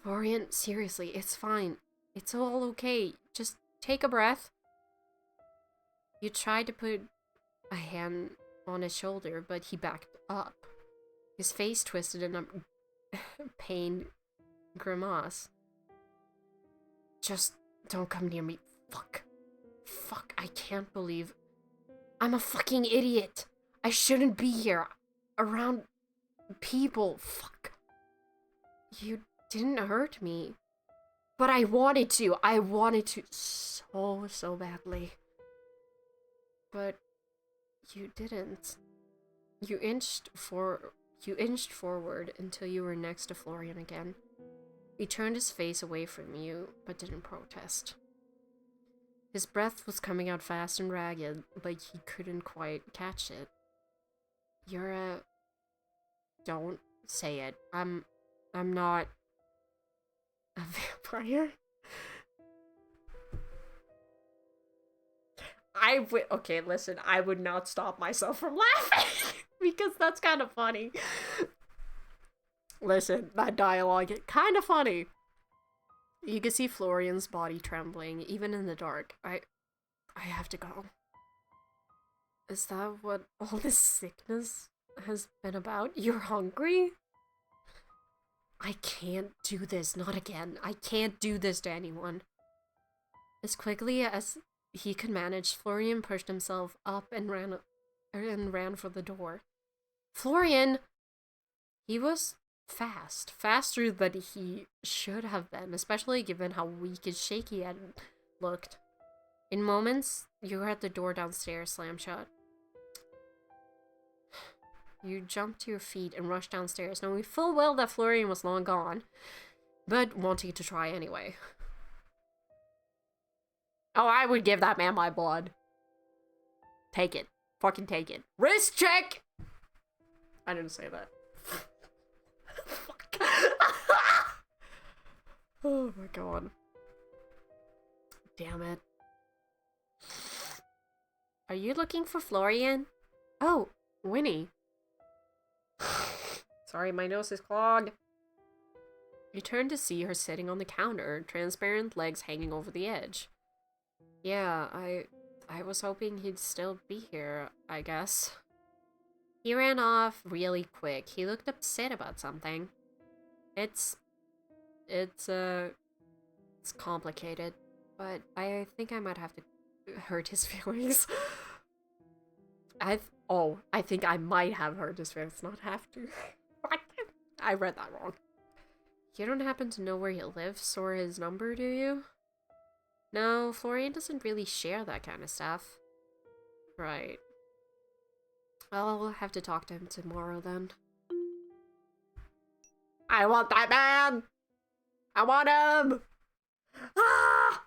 Florian, seriously, it's fine. It's all okay. Just take a breath. You tried to put a hand on his shoulder, but he backed up. His face twisted in a pained grimace. Just don't come near me. Fuck, I can't believe... I'm a fucking idiot. I shouldn't be here. Around people. Fuck. You didn't hurt me. But I wanted to. I wanted to so badly. But you didn't. You inched forward until you were next to Florian again. He turned his face away from you, but didn't protest. His breath was coming out fast and ragged, like he couldn't quite catch it. You're a... Don't say it. I'm not... a vampire? Okay, listen, I would not stop myself from laughing, because that's kind of funny. Listen, that dialogue, kind of funny. You can see Florian's body trembling, even in the dark. I have to go. Is that what all this sickness has been about? You're hungry? I can't do this, not again. I can't do this to anyone. As quickly as he could manage, Florian pushed himself up and ran for the door. Florian! He was fast. Faster than he should have been, especially given how weak and shaky he had looked. In moments, you heard the door downstairs slam shut. You jumped to your feet and rushed downstairs, knowing full well that Florian was long gone, but wanting to try anyway. Oh, I would give that man my blood. Take it. Fucking take it. Wrist check! I didn't say that. Fuck. Oh my god. Damn it. Are you looking for Florian? Oh, Winnie. Sorry, my nose is clogged. You turned to see her sitting on the counter, transparent legs hanging over the edge. Yeah, I was hoping he'd still be here, I guess. He ran off really quick. He looked upset about something. It's complicated, but I think I might have to hurt his feelings. I think I might have hurt his feelings, not have to. I read that wrong. You don't happen to know where he lives or his number, do you? No, Florian doesn't really share that kind of stuff. Right. I'll have to talk to him tomorrow then. I want that man! I want him! Ah!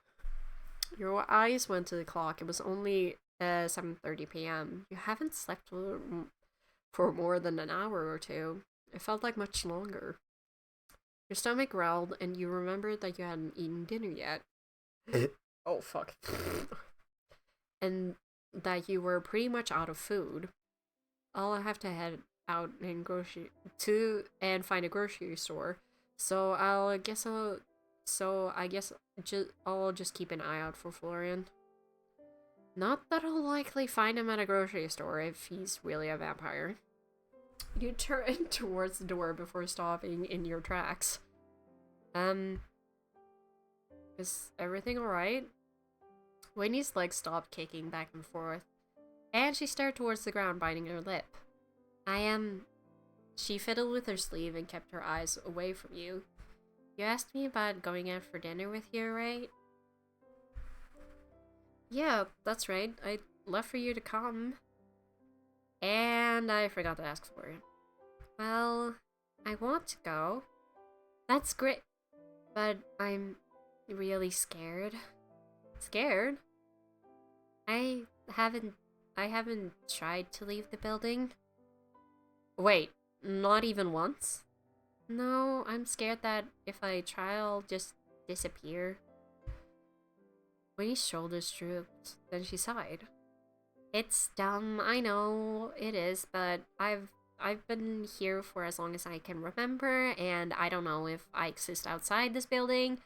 Your eyes went to the clock. It was only 7:30 p.m. You haven't slept for more than an hour or two. It felt like much longer. Your stomach growled, and you remembered that you hadn't eaten dinner yet. Oh, fuck. And that you were pretty much out of food. I'll have to head out and find a grocery store. So I guess I'll just keep an eye out for Florian. Not that I'll likely find him at a grocery store if he's really a vampire. You turn towards the door before stopping in your tracks. Is everything alright? Winnie's legs stopped kicking back and forth, and she stared towards the ground, biting her lip. She fiddled with her sleeve and kept her eyes away from you. You asked me about going out for dinner with you, right? Yeah, that's right. I left for you to come. And I forgot to ask for you. Well, I want to go. That's great. But I'm really scared. Scared? I haven't tried to leave the building. Wait, not even once? No, I'm scared that if I try, I'll just disappear. Winnie's shoulders drooped, then she sighed. It's dumb, I know it is, but I've been here for as long as I can remember, and I don't know if I exist outside this building.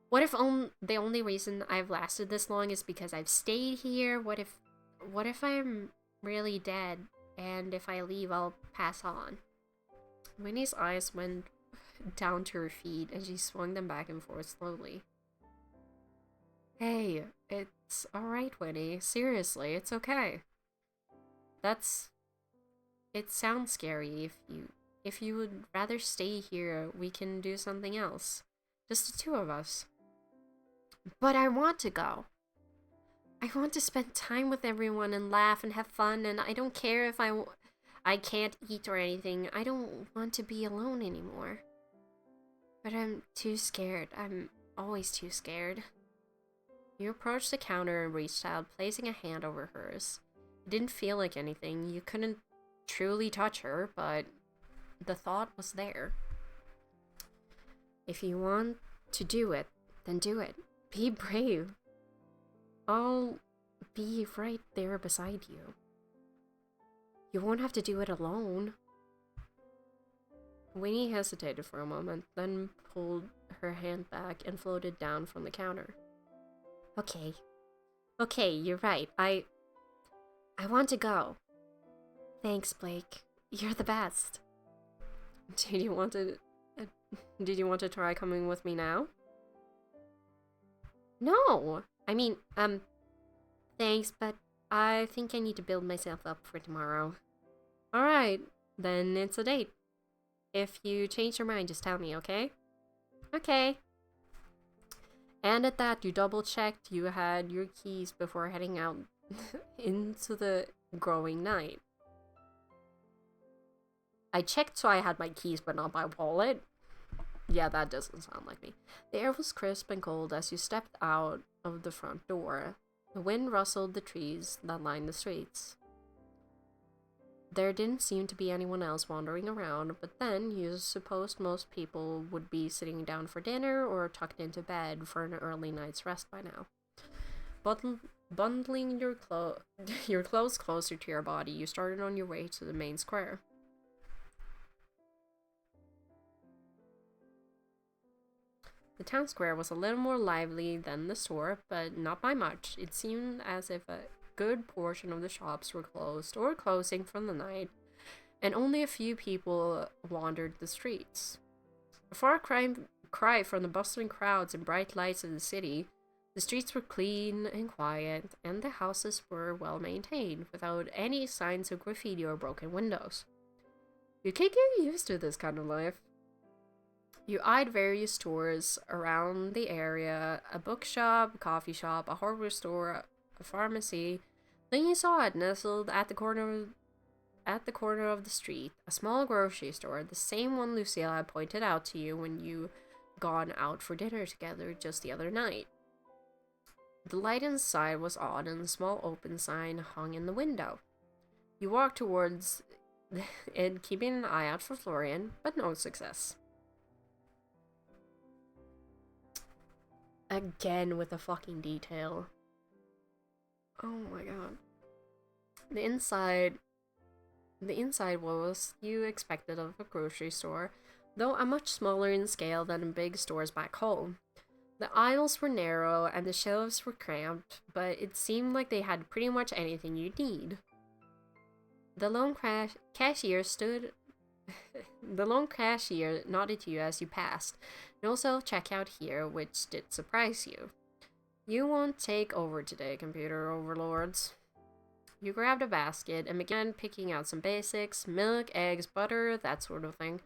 What if the only reason I've lasted this long is because I've stayed here? What if I'm really dead, and if I leave, I'll pass on? Winnie's eyes went down to her feet, and she swung them back and forth slowly. Hey, it's alright, Winnie. Seriously, it's okay. It sounds scary. If you would rather stay here, we can do something else. Just the two of us. But I want to go. I want to spend time with everyone and laugh and have fun, and I don't care if I I can't eat or anything. I don't want to be alone anymore. But I'm too scared. I'm always too scared. You approached the counter and reached out, placing a hand over hers. It didn't feel like anything. You couldn't truly touch her, but the thought was there. If you want to do it, then do it. Be brave. I'll be right there beside you. You won't have to do it alone. Winnie hesitated for a moment, then pulled her hand back and floated down from the counter. Okay. Okay, you're right. I want to go. Thanks, Blake. You're the best. Did you want to try coming with me now? No. I mean, thanks, but I think I need to build myself up for tomorrow. Alright, then it's a date. If you change your mind, just tell me, okay? Okay. And at that, you double-checked you had your keys before heading out into the growing night. I checked so I had my keys, but not my wallet. Yeah, that doesn't sound like me. The air was crisp and cold as you stepped out of the front door. The wind rustled the trees that lined the streets. There didn't seem to be anyone else wandering around, but then you supposed most people would be sitting down for dinner or tucked into bed for an early night's rest by now. Bundling your clothes closer to your body, you started on your way to the main square. The town square was a little more lively than the store, but not by much. It seemed as if a good portion of the shops were closed or closing for the night, and only a few people wandered the streets. A far cry from the bustling crowds and bright lights of the city, the streets were clean and quiet, and the houses were well maintained, without any signs of graffiti or broken windows. You can get used to this kind of life. You eyed various stores around the area, a bookshop, a coffee shop, a hardware store, a pharmacy. Then you saw it nestled at the corner of the street, a small grocery store, the same one Lucille had pointed out to you when you gone out for dinner together just the other night. The light inside was odd, and a small open sign hung in the window. You walked towards it, keeping an eye out for Florian, but no success. Again with the fucking detail. Oh my god. The inside was you expected of a grocery store, though a much smaller in scale than in big stores back home. The aisles were narrow and the shelves were cramped, but it seemed like they had pretty much anything you'd need. The lone cashier nodded to you as you passed. No self-checkout here, which did surprise you. You won't take over today, computer overlords. You grabbed a basket and began picking out some basics: milk, eggs, butter, that sort of thing.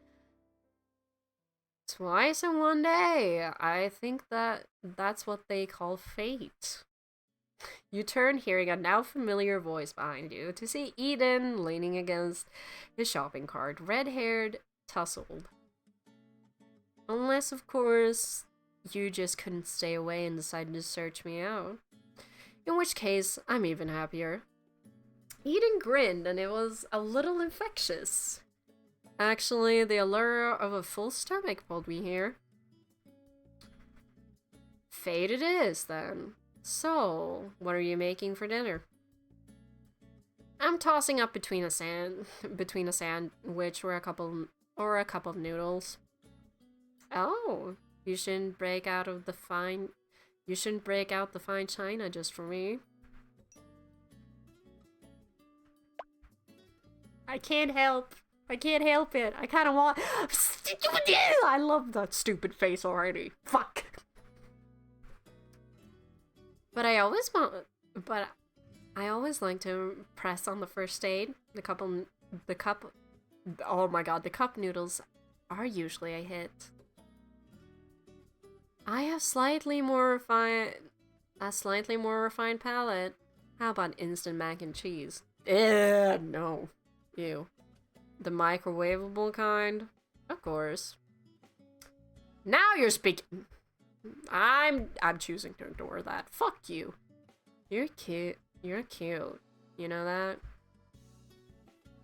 Twice in one day! I think that's what they call fate. You turn, hearing a now familiar voice behind you, to see Eden leaning against his shopping cart, red-haired, tousled. Unless, of course, you just couldn't stay away and decided to search me out. In which case, I'm even happier. Eden grinned, and it was a little infectious. Actually, the allure of a full stomach pulled me here. Fate it is, then. So, what are you making for dinner? I'm tossing up between a sandwich or a couple of noodles. Oh, you shouldn't break out the fine china just for me. I can't help it. I kind of want. I love that stupid face already. Fuck. But I always like to press on the first date. The cup. Oh my god, the cup noodles are usually a hit. I have a slightly more refined palate. How about instant mac and cheese? No. Ew. The microwavable kind? Of course. Now you're speaking. I'm choosing to ignore that. Fuck you. You're cute. You're cute. You know that?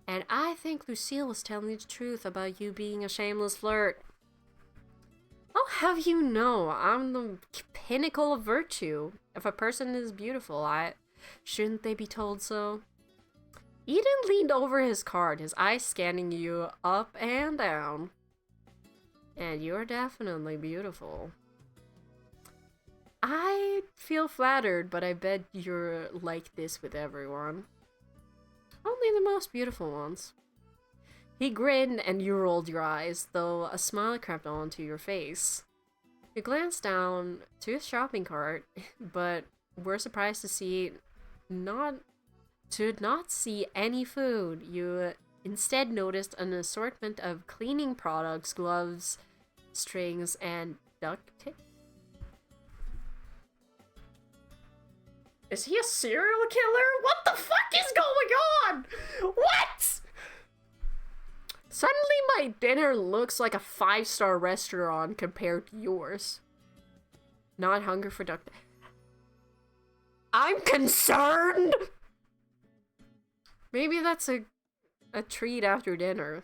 And I think Lucille was telling the truth about you being a shameless flirt. I'll have you know, I'm the pinnacle of virtue. If a person is beautiful, shouldn't they be told so? Eden leaned over his card, his eyes scanning you up and down. And you're definitely beautiful. I feel flattered, but I bet you're like this with everyone. Only the most beautiful ones. He grinned and you rolled your eyes, though a smile crept onto your face. You glanced down to his shopping cart, but were surprised to not see any food. You instead noticed an assortment of cleaning products, gloves, strings, and duct tape. Is he a serial killer? What the fuck is going on? What? Suddenly my dinner looks like a 5-star restaurant compared to yours. Not hungry for duct. I'm concerned! Maybe that's a treat after dinner.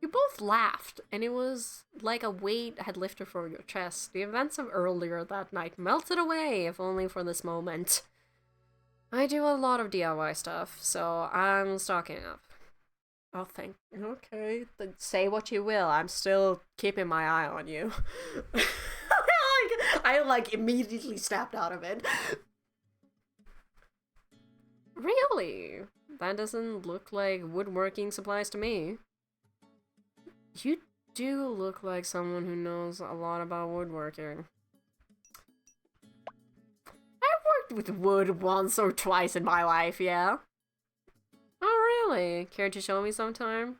You both laughed, and it was like a weight had lifted from your chest. The events of earlier that night melted away, if only for this moment. I do a lot of DIY stuff, so I'm stocking up. Oh, okay, then say what you will. I'm still keeping my eye on you. I immediately snapped out of it. Really? That doesn't look like woodworking supplies to me. You do look like someone who knows a lot about woodworking. I've worked with wood once or twice in my life, yeah. Oh, really? Care to show me sometime?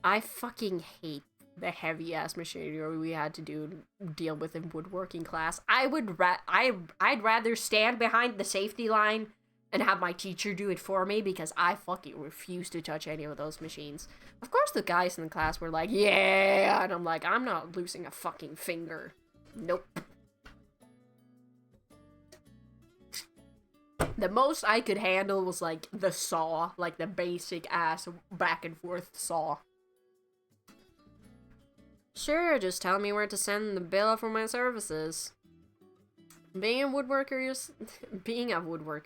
I fucking hate the heavy-ass machinery we had to deal with in woodworking class. I'd rather stand behind the safety line and have my teacher do it for me because I fucking refuse to touch any of those machines. Of course the guys in the class were like, yeah, and I'm like, I'm not losing a fucking finger. Nope. The most I could handle was like the saw, like the basic ass back and forth saw. Sure, just tell me where to send the bill for my services. Being a woodworker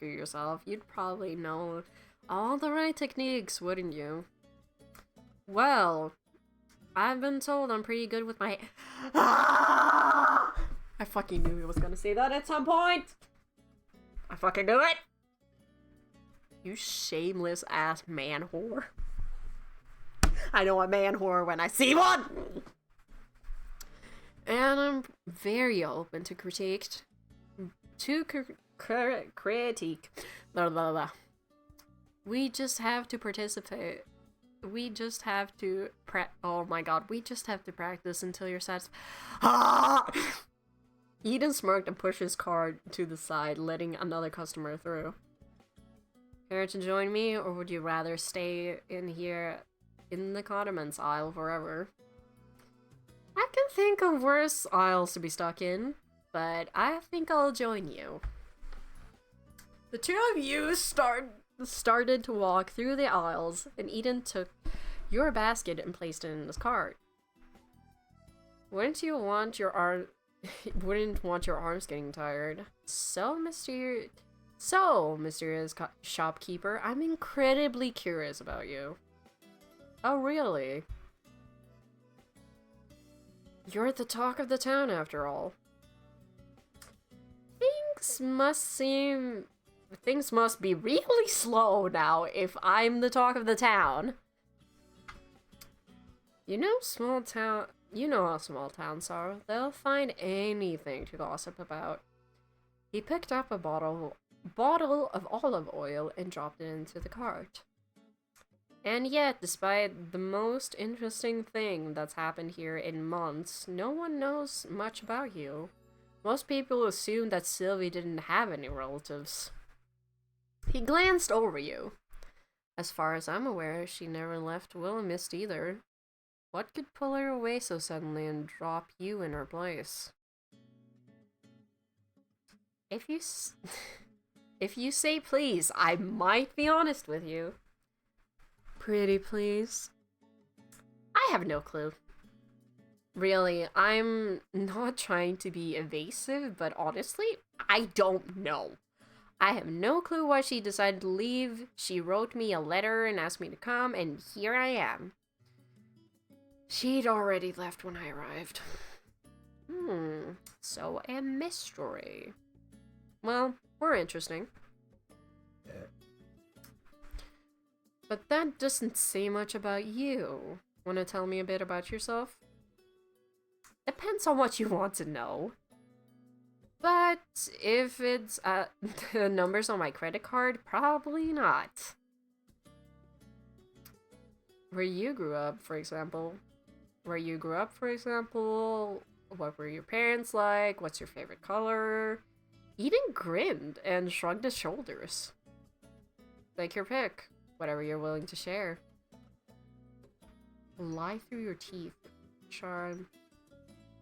yourself, you'd probably know all the right techniques, wouldn't you? Well, I've been told I'm pretty good with my... I fucking knew he was gonna say that at some point! I fucking knew it! You shameless ass man whore. I know a man whore when I see one! And I'm very open to critique. Critique. Blah, blah, blah. We just have to participate. We just have to oh my god, we just have to practice until you're satisfied. Ah! Eden smirked and pushed his cart to the side, letting another customer through. Care to join me, or would you rather stay in here in the condiments aisle forever? I can think of worse aisles to be stuck in, but I think I'll join you. The two of you started to walk through the aisles, and Eden took your basket and placed it in his cart. Wouldn't want your arms getting tired. So, mysterious shopkeeper, I'm incredibly curious about you. Oh, really? You're the talk of the town, after all. Things must be really slow now if I'm the talk of the town. You know how small towns are. They'll find anything to gossip about. He picked up a bottle of olive oil and dropped it into the cart. And yet, despite the most interesting thing that's happened here in months, no one knows much about you. Most people assume that Sylvie didn't have any relatives. He glanced over you. As far as I'm aware, she never left Willowmist either. What could pull her away so suddenly and drop you in her place? If you if you say please, I might be honest with you. Pretty please? I have no clue. Really, I'm not trying to be evasive, but honestly, I don't know. I have no clue why she decided to leave. She wrote me a letter and asked me to come, and here I am. She'd already left when I arrived. So a mystery. Well, we're interesting. But that doesn't say much about you. Wanna tell me a bit about yourself? Depends on what you want to know. But if it's the numbers on my credit card, probably not. Where you grew up, for example. What were your parents like? What's your favorite color? Eden grinned and shrugged his shoulders. Take your pick. Whatever you're willing to share. Lie through your teeth. Charm.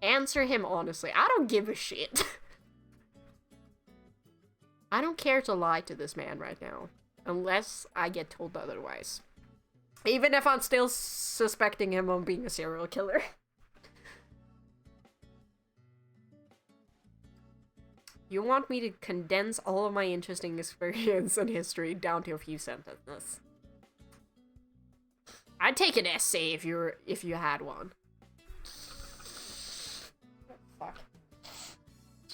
Answer him honestly. I don't give a shit. I don't care to lie to this man right now. Unless I get told otherwise. Even if I'm still suspecting him of being a serial killer. You want me to condense all of my interesting experience and history down to a few sentences. I'd take an essay if you had one. Fuck.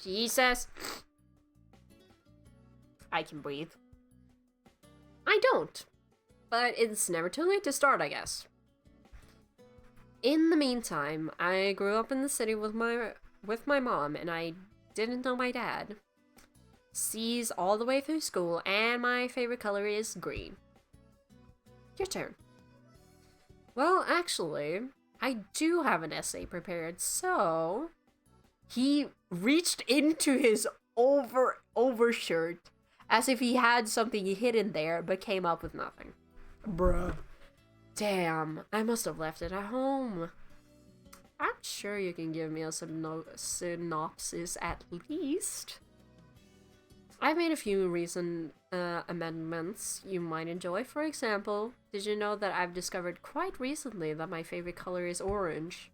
Jesus. I can breathe. I don't. But it's never too late to start, I guess. In the meantime, I grew up in the city with my mom, and I didn't know my dad. C's all the way through school, and my favorite color is green. Your turn. Well, actually, I do have an essay prepared, so... He reached into his overshirt as if he had something hidden there, but came up with nothing. Bruh. Damn, I must have left it at home. I'm sure you can give me a synopsis at least. I made a few recent amendments you might enjoy. For example, did you know that I've discovered quite recently that my favorite color is orange?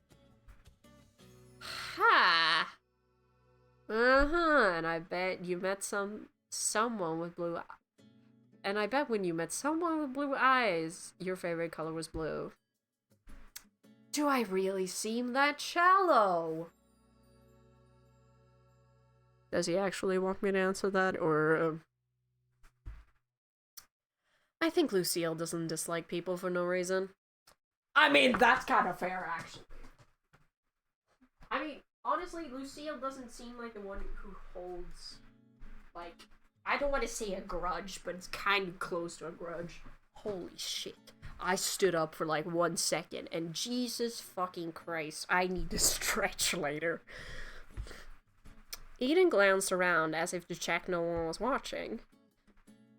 Ha! And I bet you met someone with blue eyes. And I bet when you met someone with blue eyes, your favorite color was blue. Do I really seem that shallow? Does he actually want me to answer that, or... I think Lucille doesn't dislike people for no reason. I mean, that's kind of fair, actually. I mean, honestly, Lucille doesn't seem like the one who holds, like... I don't want to say a grudge, but it's kind of close to a grudge. Holy shit. I stood up for like 1 second, and Jesus fucking Christ, I need to stretch later. Eden glanced around as if to check no one was watching.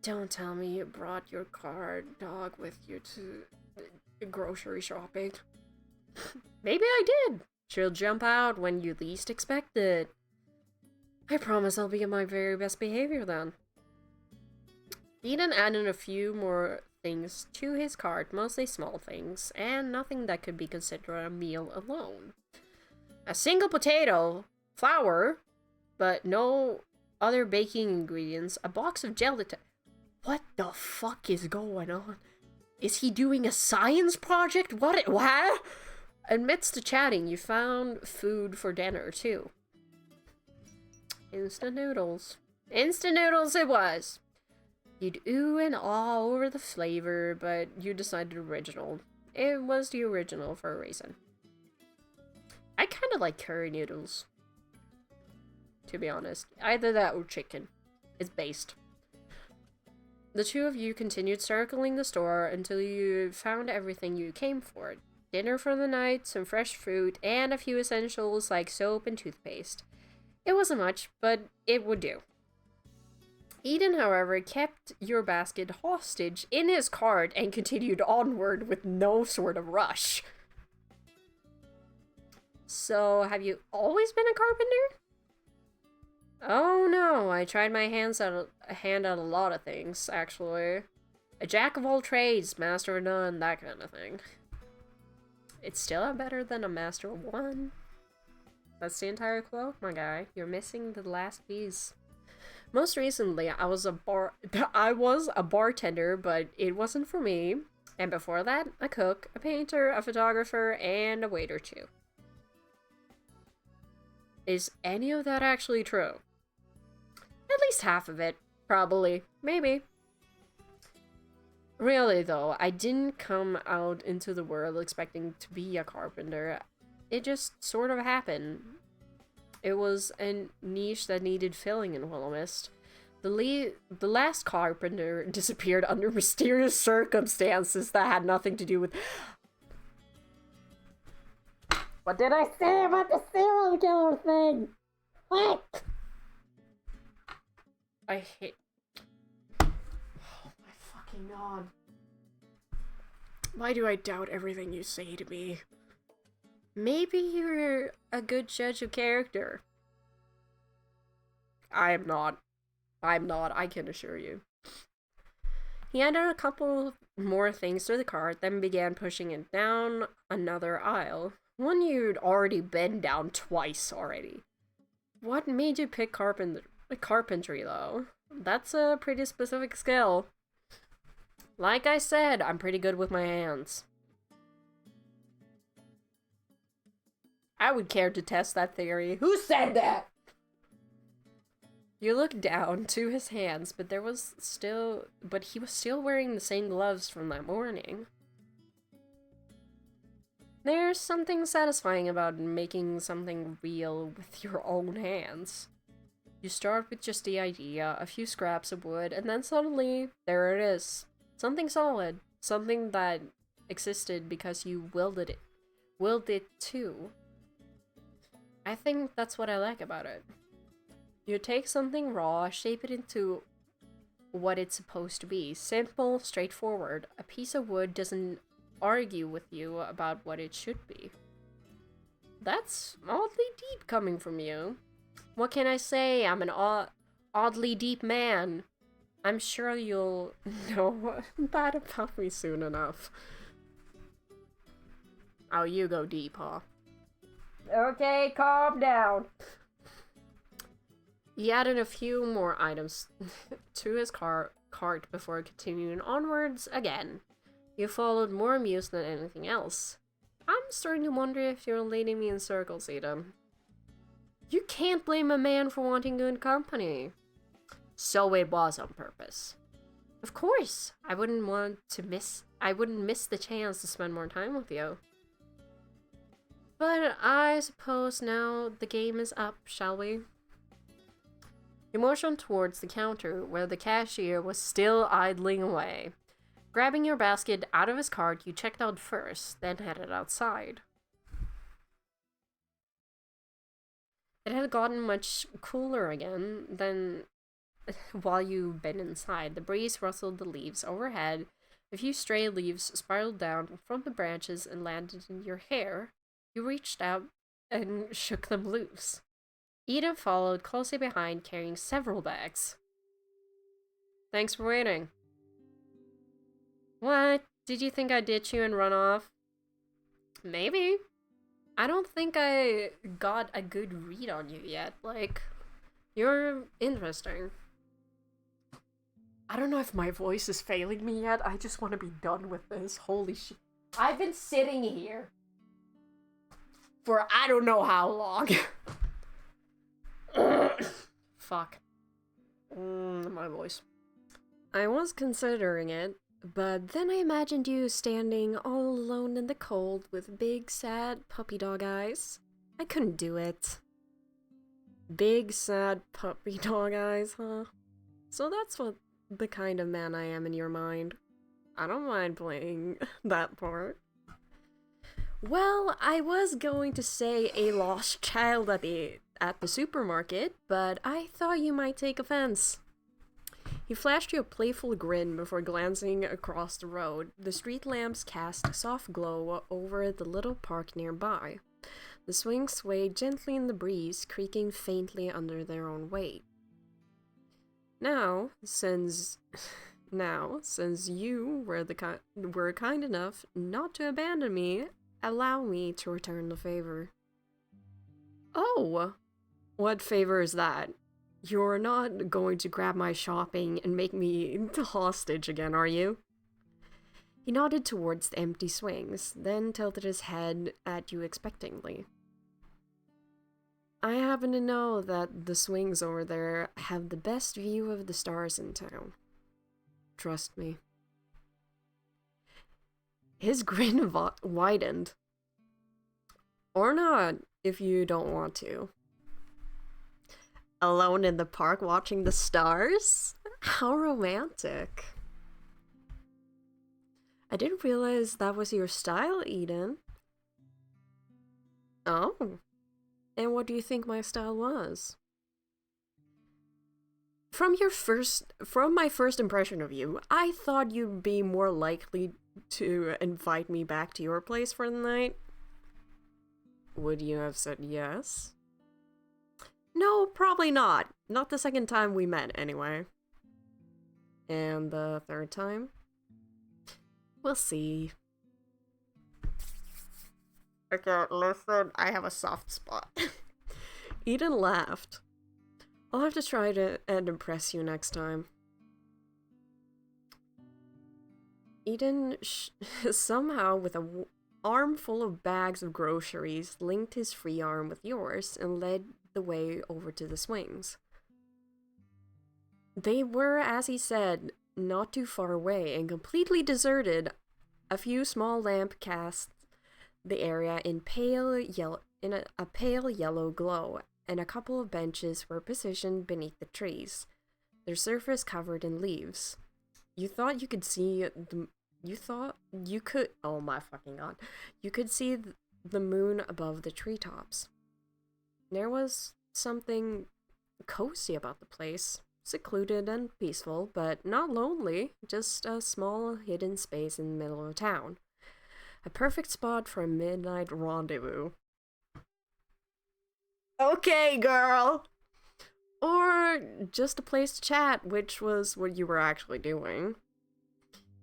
Don't tell me you brought your guard dog with you to grocery shopping. Maybe I did. She'll jump out when you least expect it. I promise I'll be in my very best behavior then. Eden added a few more things to his cart, mostly small things, and nothing that could be considered a meal alone. A single potato, flour, but no other baking ingredients, a box of gelatin. What the fuck is going on? Is he doing a science project? What? Amidst the chatting, you found food for dinner, too. Instant noodles. Instant noodles it was! You'd ooh and ah over the flavor, but you decided original. It was the original for a reason. I kind of like curry noodles. To be honest. Either that or chicken. It's based. The two of you continued circling the store until you found everything you came for. Dinner for the night, some fresh fruit, and a few essentials like soap and toothpaste. It wasn't much, but it would do. Eden, however, kept your basket hostage in his cart and continued onward with no sort of rush. So, have you always been a carpenter? Oh no, I tried my hand at a lot of things, actually. A jack of all trades, master of none, that kind of thing. It's still better than a master of one. That's the entire quote, my guy. You're missing the last piece. Most recently, I was a bartender, but it wasn't for me. And before that, a cook, a painter, a photographer, and a waiter too. Is any of that actually true? At least half of it, probably. Maybe. Really though, I didn't come out into the world expecting to be a carpenter. It just sort of happened. It was a niche that needed filling in Willowmist. The last carpenter disappeared under mysterious circumstances that had nothing to do with... What did I say about the serial killer thing? What? I hate... Oh my fucking god. Why do I doubt everything you say to me? Maybe you're a good judge of character. I am not. I'm not, I can assure you. He added a couple more things to the cart, then began pushing it down another aisle. One you'd already been down twice already. What made you pick carpentry, though? That's a pretty specific skill. Like I said, I'm pretty good with my hands. I would care to test that theory. Who said that? You looked down to his hands, but he was still wearing the same gloves from that morning. There's something satisfying about making something real with your own hands. You start with just the idea, a few scraps of wood, and then suddenly, there it is. Something solid. Something that existed because you willed it too. I think that's what I like about it. You take something raw, shape it into what it's supposed to be. Simple, straightforward. A piece of wood doesn't argue with you about what it should be. That's oddly deep coming from you. What can I say? I'm an oddly deep man. I'm sure you'll know that about me soon enough. Oh, you go deep, huh? Okay, calm down. He added a few more items to his cart before continuing onwards again. You followed more amused than anything else. I'm starting to wonder if you're leading me in circles, Eden. You can't blame a man for wanting good company. So it was on purpose. Of course, I wouldn't miss the chance to spend more time with you. But I suppose now the game is up, shall we? You motioned towards the counter where the cashier was still idling away. Grabbing your basket out of his cart, you checked out first, then headed outside. It had gotten much cooler again than while you'd been inside. The breeze rustled the leaves overhead. A few stray leaves spiraled down from the branches and landed in your hair. You reached out and shook them loose. Eden followed closely behind, carrying several bags. Thanks for waiting. What? Did you think I'd ditch you and run off? Maybe. I don't think I got a good read on you yet. Like, you're interesting. I don't know if my voice is failing me yet. I just want to be done with this. Holy shit. I've been sitting here for I don't know how long. Fuck. My voice. I was considering it, but then I imagined you standing all alone in the cold with big, sad puppy dog eyes. I couldn't do it. Big, sad puppy dog eyes, huh? So that's what the kind of man I am in your mind. I don't mind playing that part. Well, I was going to say a lost child at the supermarket, but I thought you might take offense. He flashed you a playful grin before glancing across the road. The street lamps cast a soft glow over the little park nearby. The swings swayed gently in the breeze, creaking faintly under their own weight. Now, since you were kind enough not to abandon me, allow me to return the favor. Oh, what favor is that? You're not going to grab my shopping and make me the hostage again, are you? He nodded towards the empty swings, then tilted his head at you expectantly. I happen to know that the swings over there have the best view of the stars in town. Trust me. His grin widened. Or not, if you don't want to. Alone in the park watching the stars? How romantic. I didn't realize that was your style, Eden. Oh. And what do you think my style was? From my first impression of you, I thought you'd be more likely to invite me back to your place for the night. Would you have said yes? No, probably not. Not the second time we met, anyway. And the third time? We'll see. Okay, listen, I have a soft spot. Eden laughed. I'll have to try to impress you next time. Eden somehow, with an arm full of bags of groceries, linked his free arm with yours and led the way over to the swings. They were, as he said, not too far away and completely deserted. A few small lamps cast the area in a pale yellow glow, and a couple of benches were positioned beneath the trees, their surface covered in leaves. You thought you could see oh my fucking god. You could see the moon above the treetops. There was something cozy about the place, secluded and peaceful, but not lonely, just a small hidden space in the middle of town. A perfect spot for a midnight rendezvous. Okay, girl! Or just a place to chat, which was what you were actually doing.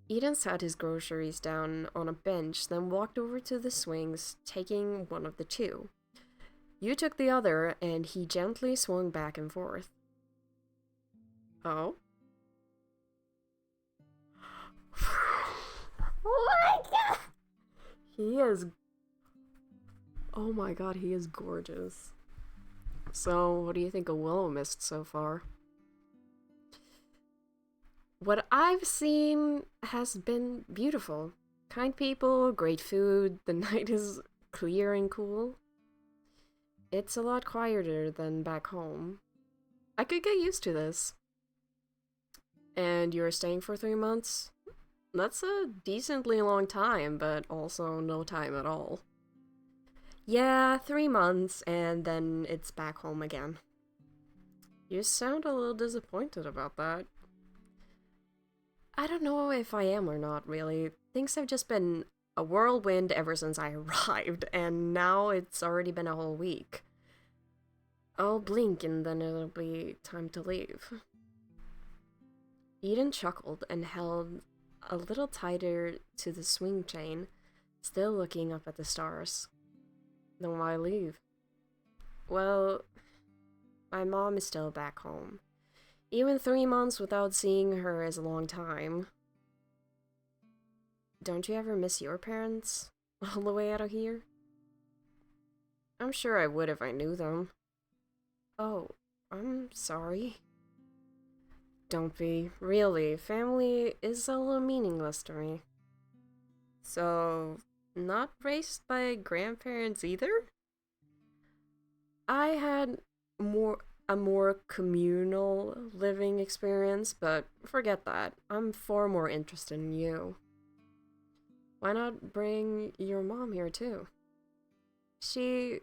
Eden sat his groceries down on a bench, then walked over to the swings, taking one of the two. You took the other, and he gently swung back and forth. Oh? Oh my god! Oh my god, he is gorgeous. So, what do you think of Willowmist so far? What I've seen has been beautiful. Kind people, great food, the night is clear and cool. It's a lot quieter than back home. I could get used to this. And you're staying for 3 months? That's a decently long time, but also no time at all. Yeah, 3 months, and then it's back home again. You sound a little disappointed about that. I don't know if I am or not, really. Things have just been a whirlwind ever since I arrived, and now it's already been a whole week. I'll blink and then it'll be time to leave. Eden chuckled and held a little tighter to the swing chain, still looking up at the stars. Then why leave? Well, my mom is still back home. Even 3 months without seeing her is a long time. Don't you ever miss your parents all the way out of here? I'm sure I would if I knew them. Oh, I'm sorry. Don't be. Really, family is a little meaningless to me. So, not raised by grandparents either? I had a more communal living experience, but forget that. I'm far more interested in you. Why not bring your mom here too? She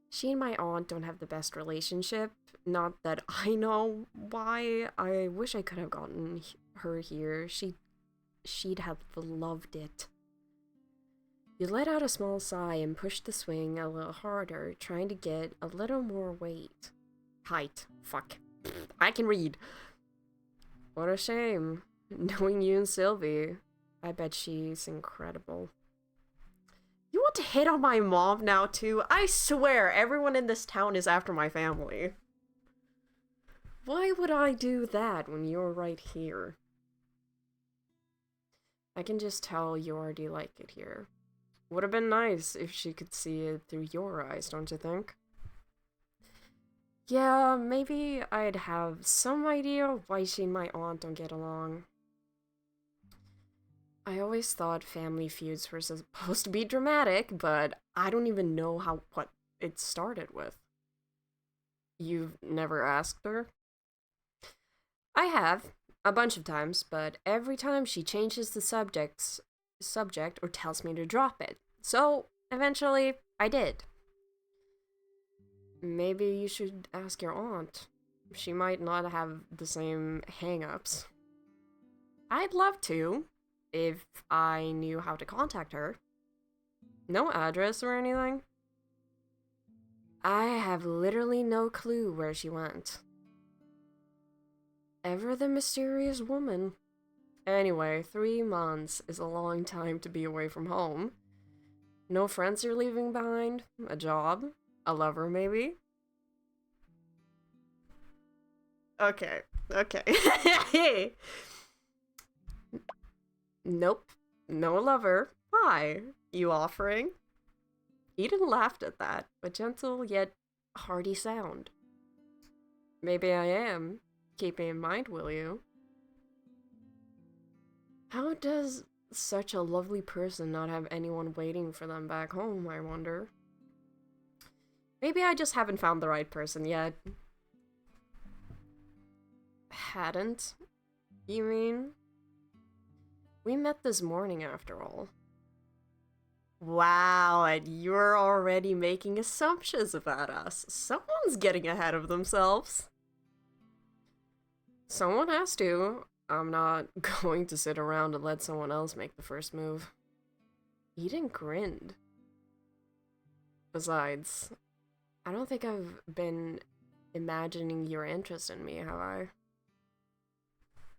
She and my aunt don't have the best relationship. Not that I know why. I wish I could have gotten her here. She'd have loved it. You let out a small sigh and push the swing a little harder, trying to get a little more weight. Height. Fuck. I can read. What a shame. Knowing you and Sylvie. I bet she's incredible. You want to hit on my mom now, too? I swear, everyone in this town is after my family. Why would I do that when you're right here? I can just tell you already like it here. Would have been nice if she could see it through your eyes, don't you think? Yeah, maybe I'd have some idea why she and my aunt don't get along. I always thought family feuds were supposed to be dramatic, but I don't even know what it started with. You've never asked her? I have, a bunch of times, but every time she changes the subject or tells me to drop it. So, eventually, I did. Maybe you should ask your aunt. She might not have the same hang-ups. I'd love to, if I knew how to contact her. No address or anything? I have literally no clue where she went. Ever the mysterious woman. Anyway, 3 months is a long time to be away from home. No friends you're leaving behind? A job? A lover, maybe? Okay. Nope. No lover. Why? You offering? Eden laughed at that, a gentle yet hearty sound. Maybe I am. Keep me in mind, will you? How does such a lovely person not have anyone waiting for them back home, I wonder? Maybe I just haven't found the right person yet. Hadn't? You mean? We met this morning, after all. Wow, and you're already making assumptions about us. Someone's getting ahead of themselves. Someone has to. I'm not going to sit around and let someone else make the first move. Eden grinned. Besides, I don't think I've been imagining your interest in me, have I?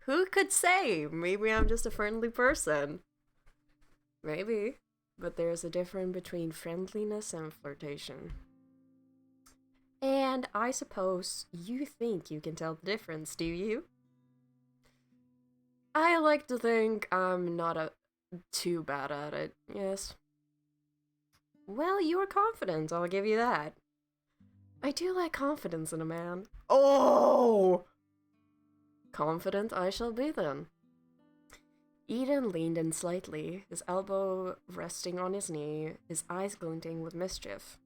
Who could say? Maybe I'm just a friendly person. Maybe. But there's a difference between friendliness and flirtation. And I suppose you think you can tell the difference, do you? I like to think I'm not too bad at it, yes. Well, you're confident, I'll give you that. I do like confidence in a man. Oh! Confident I shall be then. Eden leaned in slightly, his elbow resting on his knee, his eyes glinting with mischief.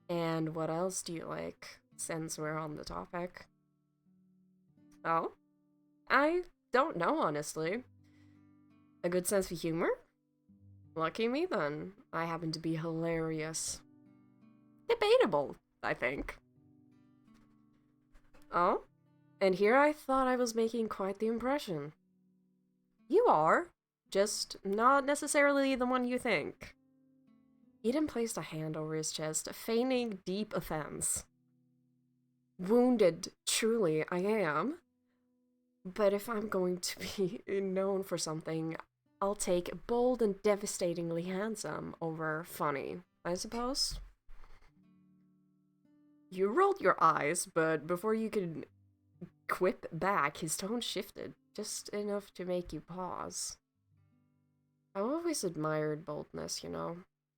And what else do you like, since we're on the topic? Oh? I don't know, honestly. A good sense of humor? Lucky me, then. I happen to be hilarious. Debatable, I think. Oh? And here I thought I was making quite the impression. You are, just not necessarily the one you think. Eden placed a hand over his chest, feigning deep offense. Wounded, truly, I am. But if I'm going to be known for something, I'll take bold and devastatingly handsome over funny, I suppose. You rolled your eyes, but before you could quip back, his tone shifted, just enough to make you pause. I've always admired boldness, you know.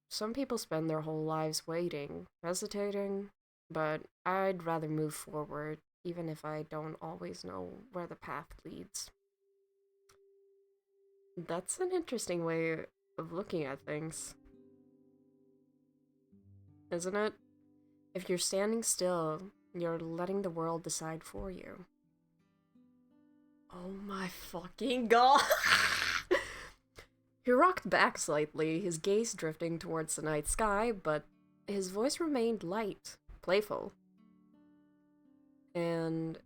Some people spend their whole lives waiting, hesitating, but I'd rather move forward, even if I don't always know where the path leads. That's an interesting way of looking at things, isn't it? If you're standing still, you're letting the world decide for you. Oh my fucking god! He rocked back slightly, his gaze drifting towards the night sky, but His voice remained light, playful. And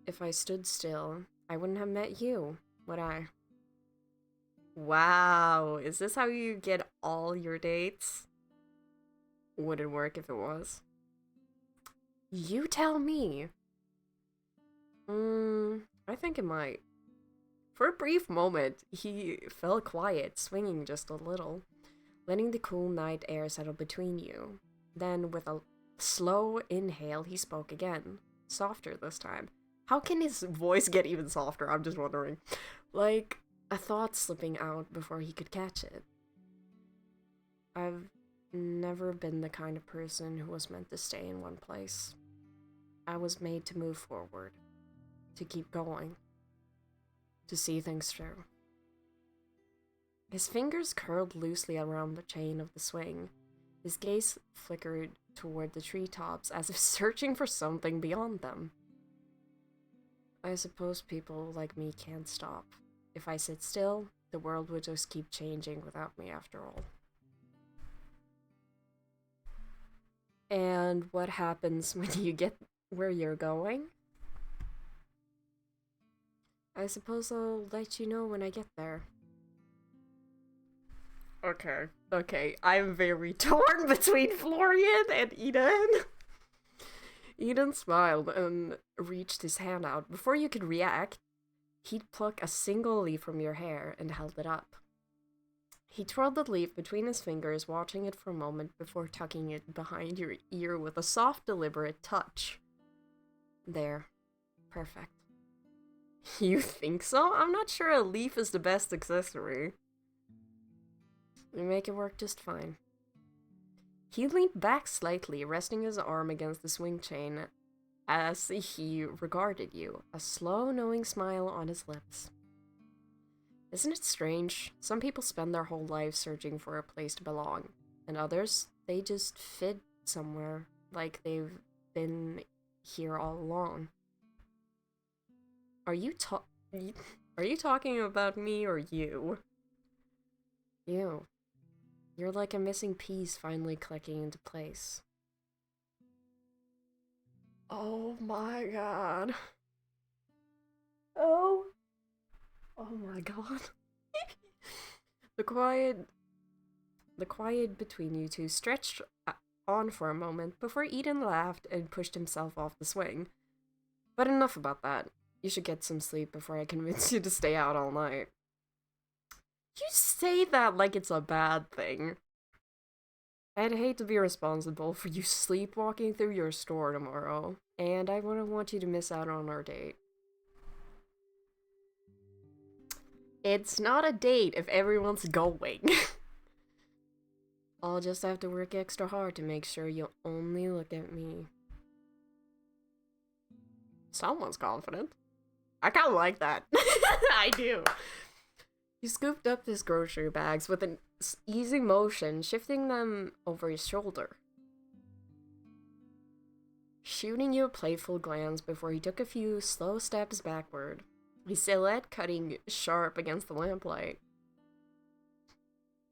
if I stood still, I wouldn't have met you, would I? Wow, is this how you get all your dates? Would it work if it was? You tell me. I think it might. For a brief moment, he fell quiet, swinging just a little, letting the cool night air settle between you. Then, with a slow inhale, he spoke again, softer this time. How can his voice get even softer? I'm just wondering. Like a thought slipping out before he could catch it. I've never been the kind of person who was meant to stay in one place. I was made to move forward, to keep going, to see things through. His fingers curled loosely around the chain of the swing. His gaze flickered toward the treetops as if searching for something beyond them. I suppose people like me can't stop. If I sit still, the world would just keep changing without me after all. And what happens when you get where you're going? I suppose I'll let you know when I get there. Okay, I'm very torn between Florian and Eden. Eden smiled and reached his hand out. Before you could react, he'd pluck a single leaf from your hair and held it up. He twirled the leaf between his fingers, watching it for a moment before tucking it behind your ear with a soft, deliberate touch. There. Perfect. You think so? I'm not sure a leaf is the best accessory. You make it work just fine. He leaned back slightly, resting his arm against the swing chain as he regarded you, a slow, knowing smile on his lips. Isn't it strange? Some people spend their whole lives searching for a place to belong, and others, they just fit somewhere, like they've been here all along. Are you talking about me or you? You. You're like a missing piece finally clicking into place. Oh my god. Oh my god. The quiet between you two stretched on for a moment before Eden laughed and pushed himself off the swing. But enough about that. You should get some sleep before I convince you to stay out all night. You say that like it's a bad thing. I'd hate to be responsible for you sleepwalking through your store tomorrow, and I wouldn't want you to miss out on our date. It's not a date if everyone's going. I'll just have to work extra hard to make sure you'll only look at me. Someone's confident. I kind of like that. I do. He scooped up his grocery bags with an easy motion, shifting them over his shoulder. Shooting you a playful glance before he took a few slow steps backward, his silhouette cutting sharp against the lamplight.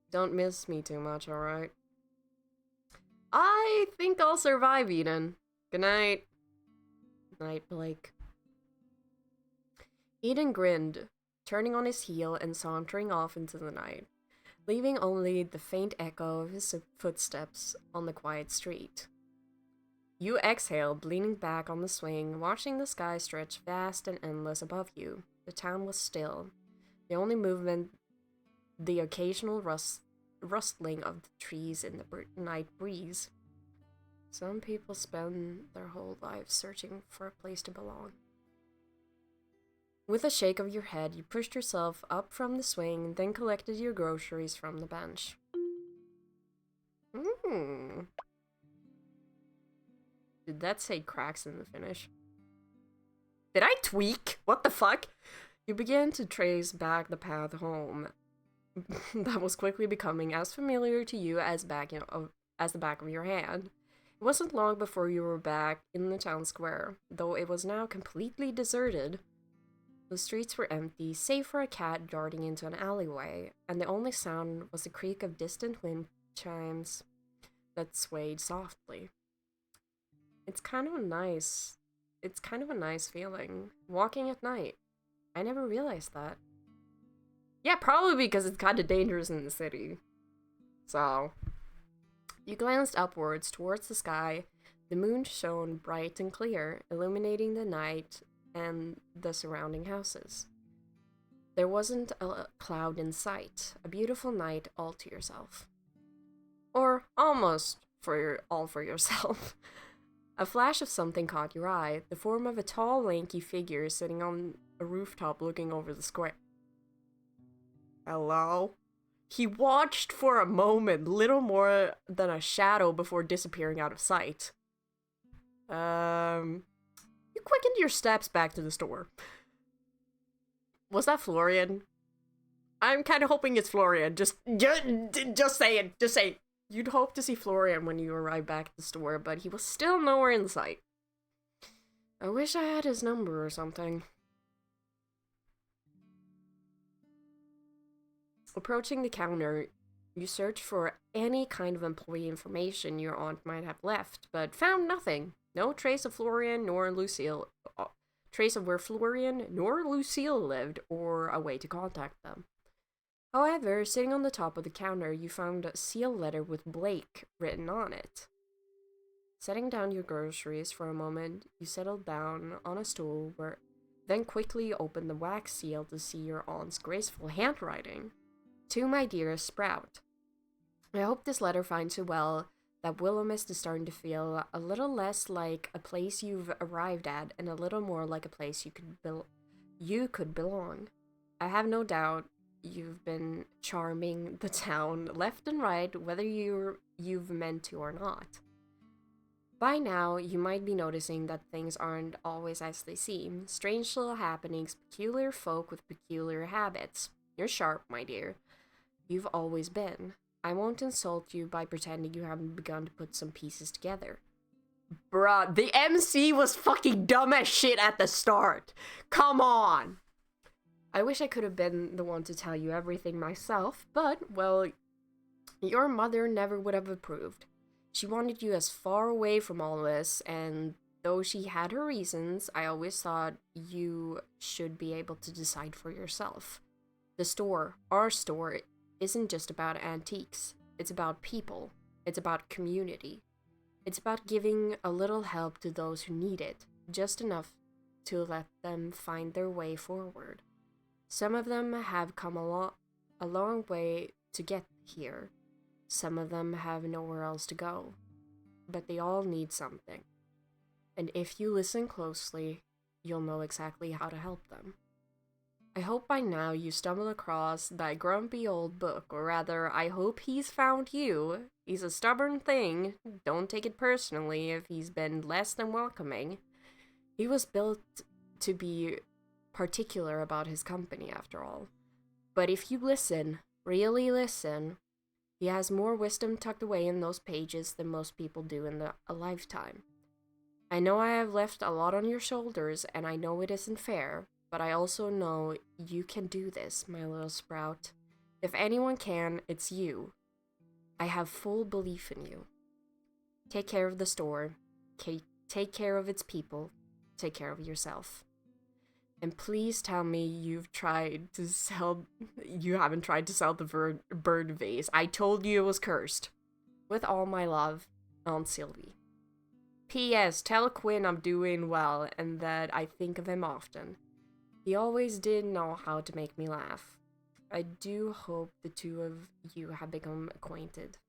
Don't miss me too much, alright? I think I'll survive, Eden. Good night. Night, Blake. Eden grinned, turning on his heel and sauntering off into the night, leaving only the faint echo of his footsteps on the quiet street. You exhaled, leaning back on the swing, watching the sky stretch vast and endless above you. The town was still. The only movement, the occasional rustling of the trees in the night breeze. Some people spend their whole lives searching for a place to belong. With a shake of your head, you pushed yourself up from the swing, then collected your groceries from the bench. Did that say cracks in the finish? Did I tweak? What the fuck? You began to trace back the path home that was quickly becoming as familiar to you as the back of your hand. It wasn't long before you were back in the town square, though it was now completely deserted. The streets were empty, save for a cat darting into an alleyway, and the only sound was the creak of distant wind chimes that swayed softly. It's kind of a nice feeling. Walking at night. I never realized that. Yeah, probably because it's kind of dangerous in the city. So, you glanced upwards towards the sky. The moon shone bright and clear, illuminating the night and the surrounding houses. There wasn't a cloud in sight. A beautiful night all to yourself. Or almost all for yourself. A flash of something caught your eye, the form of a tall, lanky figure sitting on a rooftop looking over the square. Hello? He watched for a moment, little more than a shadow before disappearing out of sight. You quickened your steps back to the store. Was that Florian? I'm kind of hoping it's Florian. Just say it. Just say it. You'd hope to see Florian when you arrive back at the store, but he was still nowhere in sight. I wish I had his number or something. Approaching the counter, you searched for any kind of employee information your aunt might have left, but found nothing. No trace of Florian nor Lucille. Trace of where Florian nor Lucille lived, or a way to contact them. However, sitting on the top of the counter, you found a sealed letter with Blake written on it. Setting down your groceries for a moment, you settled down on a stool, then quickly opened the wax seal to see your aunt's graceful handwriting. To my dearest Sprout, I hope this letter finds you well, that Willowmist is starting to feel a little less like a place you've arrived at and a little more like a place you could belong. I have no doubt you've been charming the town left and right, whether you've meant to or not. By now, you might be noticing that things aren't always as they seem. Strange little happenings, peculiar folk with peculiar habits. You're sharp, my dear. You've always been. I won't insult you by pretending you haven't begun to put some pieces together. Bruh, the MC was fucking dumb as shit at the start. Come on! I wish I could have been the one to tell you everything myself, but, well, your mother never would have approved. She wanted you as far away from all this, and though she had her reasons, I always thought you should be able to decide for yourself. The store, our store, isn't just about antiques. It's about people. It's about community. It's about giving a little help to those who need it, just enough to let them find their way forward. Some of them have come a long way to get here. Some of them have nowhere else to go. But they all need something. And if you listen closely, you'll know exactly how to help them. I hope by now you stumbled across that grumpy old book, or rather, I hope he's found you. He's a stubborn thing. Don't take it personally if he's been less than welcoming. He was built to be particular about his company, after all. But if you listen, really listen, he has more wisdom tucked away in those pages than most people do in a lifetime. I know I have left a lot on your shoulders, and I know it isn't fair, but I also know you can do this, my little Sprout. If anyone can, it's you. I have full belief in you. Take care of the store. Take care of its people. Take care of yourself. And please tell me you haven't tried to sell the bird vase. I told you it was cursed. With all my love, Aunt Sylvie. P.S. Tell Quinn I'm doing well and that I think of him often. He always did know how to make me laugh. I do hope the two of you have become acquainted.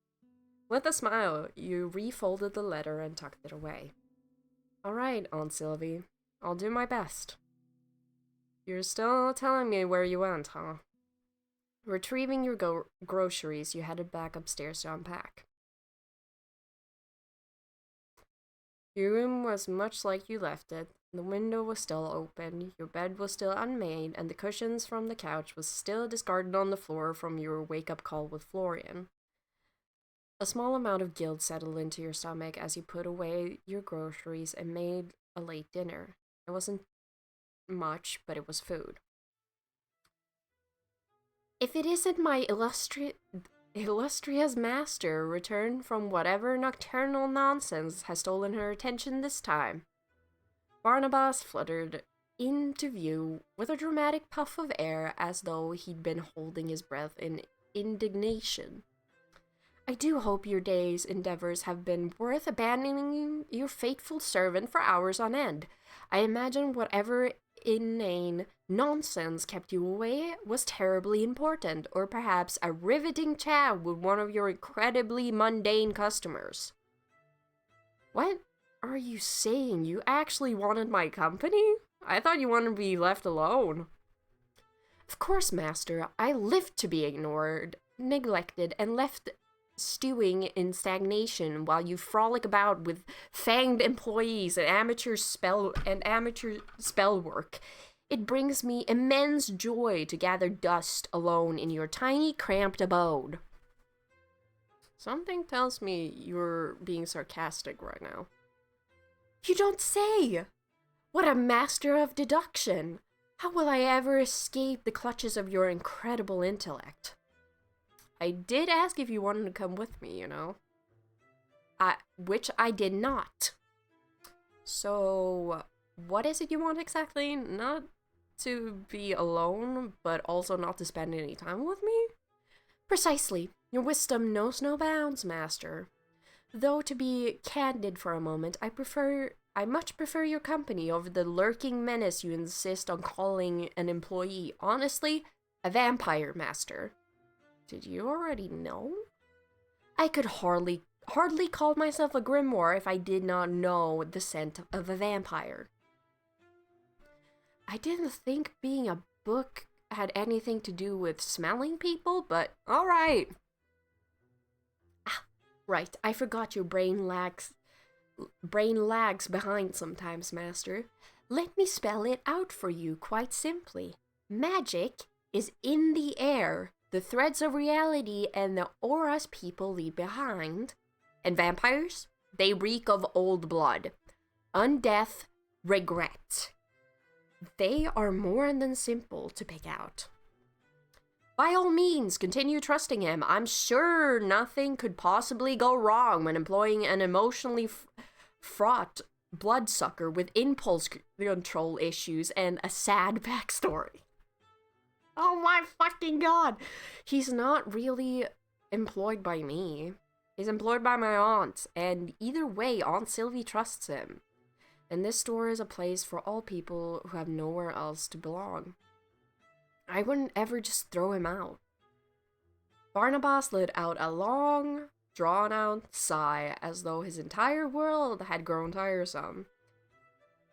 With a smile, you refolded the letter and tucked it away. All right, Aunt Sylvie. I'll do my best. You're still telling me where you went, huh? Retrieving your groceries, you headed back upstairs to unpack. Your room was much like you left it. The window was still open, your bed was still unmade, and the cushions from the couch was still discarded on the floor from your wake-up call with Florian. A small amount of guilt settled into your stomach as you put away your groceries and made a late dinner. It wasn't much, but it was food. If it isn't my Illustrious master returned from whatever nocturnal nonsense has stolen her attention this time. Barnabas fluttered into view with a dramatic puff of air as though he'd been holding his breath in indignation. I do hope your day's endeavors have been worth abandoning your faithful servant for hours on end. I imagine whatever inane nonsense kept you away was terribly important, or perhaps a riveting chat with one of your incredibly mundane customers. What are you saying? You actually wanted my company? I thought you wanted to be left alone. Of course, master. I lived to be ignored, neglected, and left stewing in stagnation while you frolic about with fanged employees and amateur spell work. It brings me immense joy to gather dust alone in your tiny, cramped abode. Something tells me you're being sarcastic right now. You don't say! What a master of deduction! How will I ever escape the clutches of your incredible intellect? I did ask if you wanted to come with me, you know. Which I did not. So, what is it you want exactly? Not to be alone, but also not to spend any time with me? Precisely. Your wisdom knows no bounds, master. Though, to be candid for a moment, I much prefer your company over the lurking menace you insist on calling an employee. Honestly, a vampire, master. Did you already know? I could hardly call myself a grimoire if I did not know the scent of a vampire. I didn't think being a book had anything to do with smelling people, but alright. Right, I forgot your brain lags behind sometimes, master. Let me spell it out for you quite simply. Magic is in the air, the threads of reality and the auras people leave behind. And vampires? They reek of old blood, undeath, regret. They are more than simple to pick out. By all means, continue trusting him. I'm sure nothing could possibly go wrong when employing an emotionally fraught bloodsucker with impulse control issues and a sad backstory. Oh my fucking god! He's not really employed by me. He's employed by my aunt, and either way, Aunt Sylvie trusts him. And this store is a place for all people who have nowhere else to belong. I wouldn't ever just throw him out. Barnabas let out a long, drawn-out sigh as though his entire world had grown tiresome.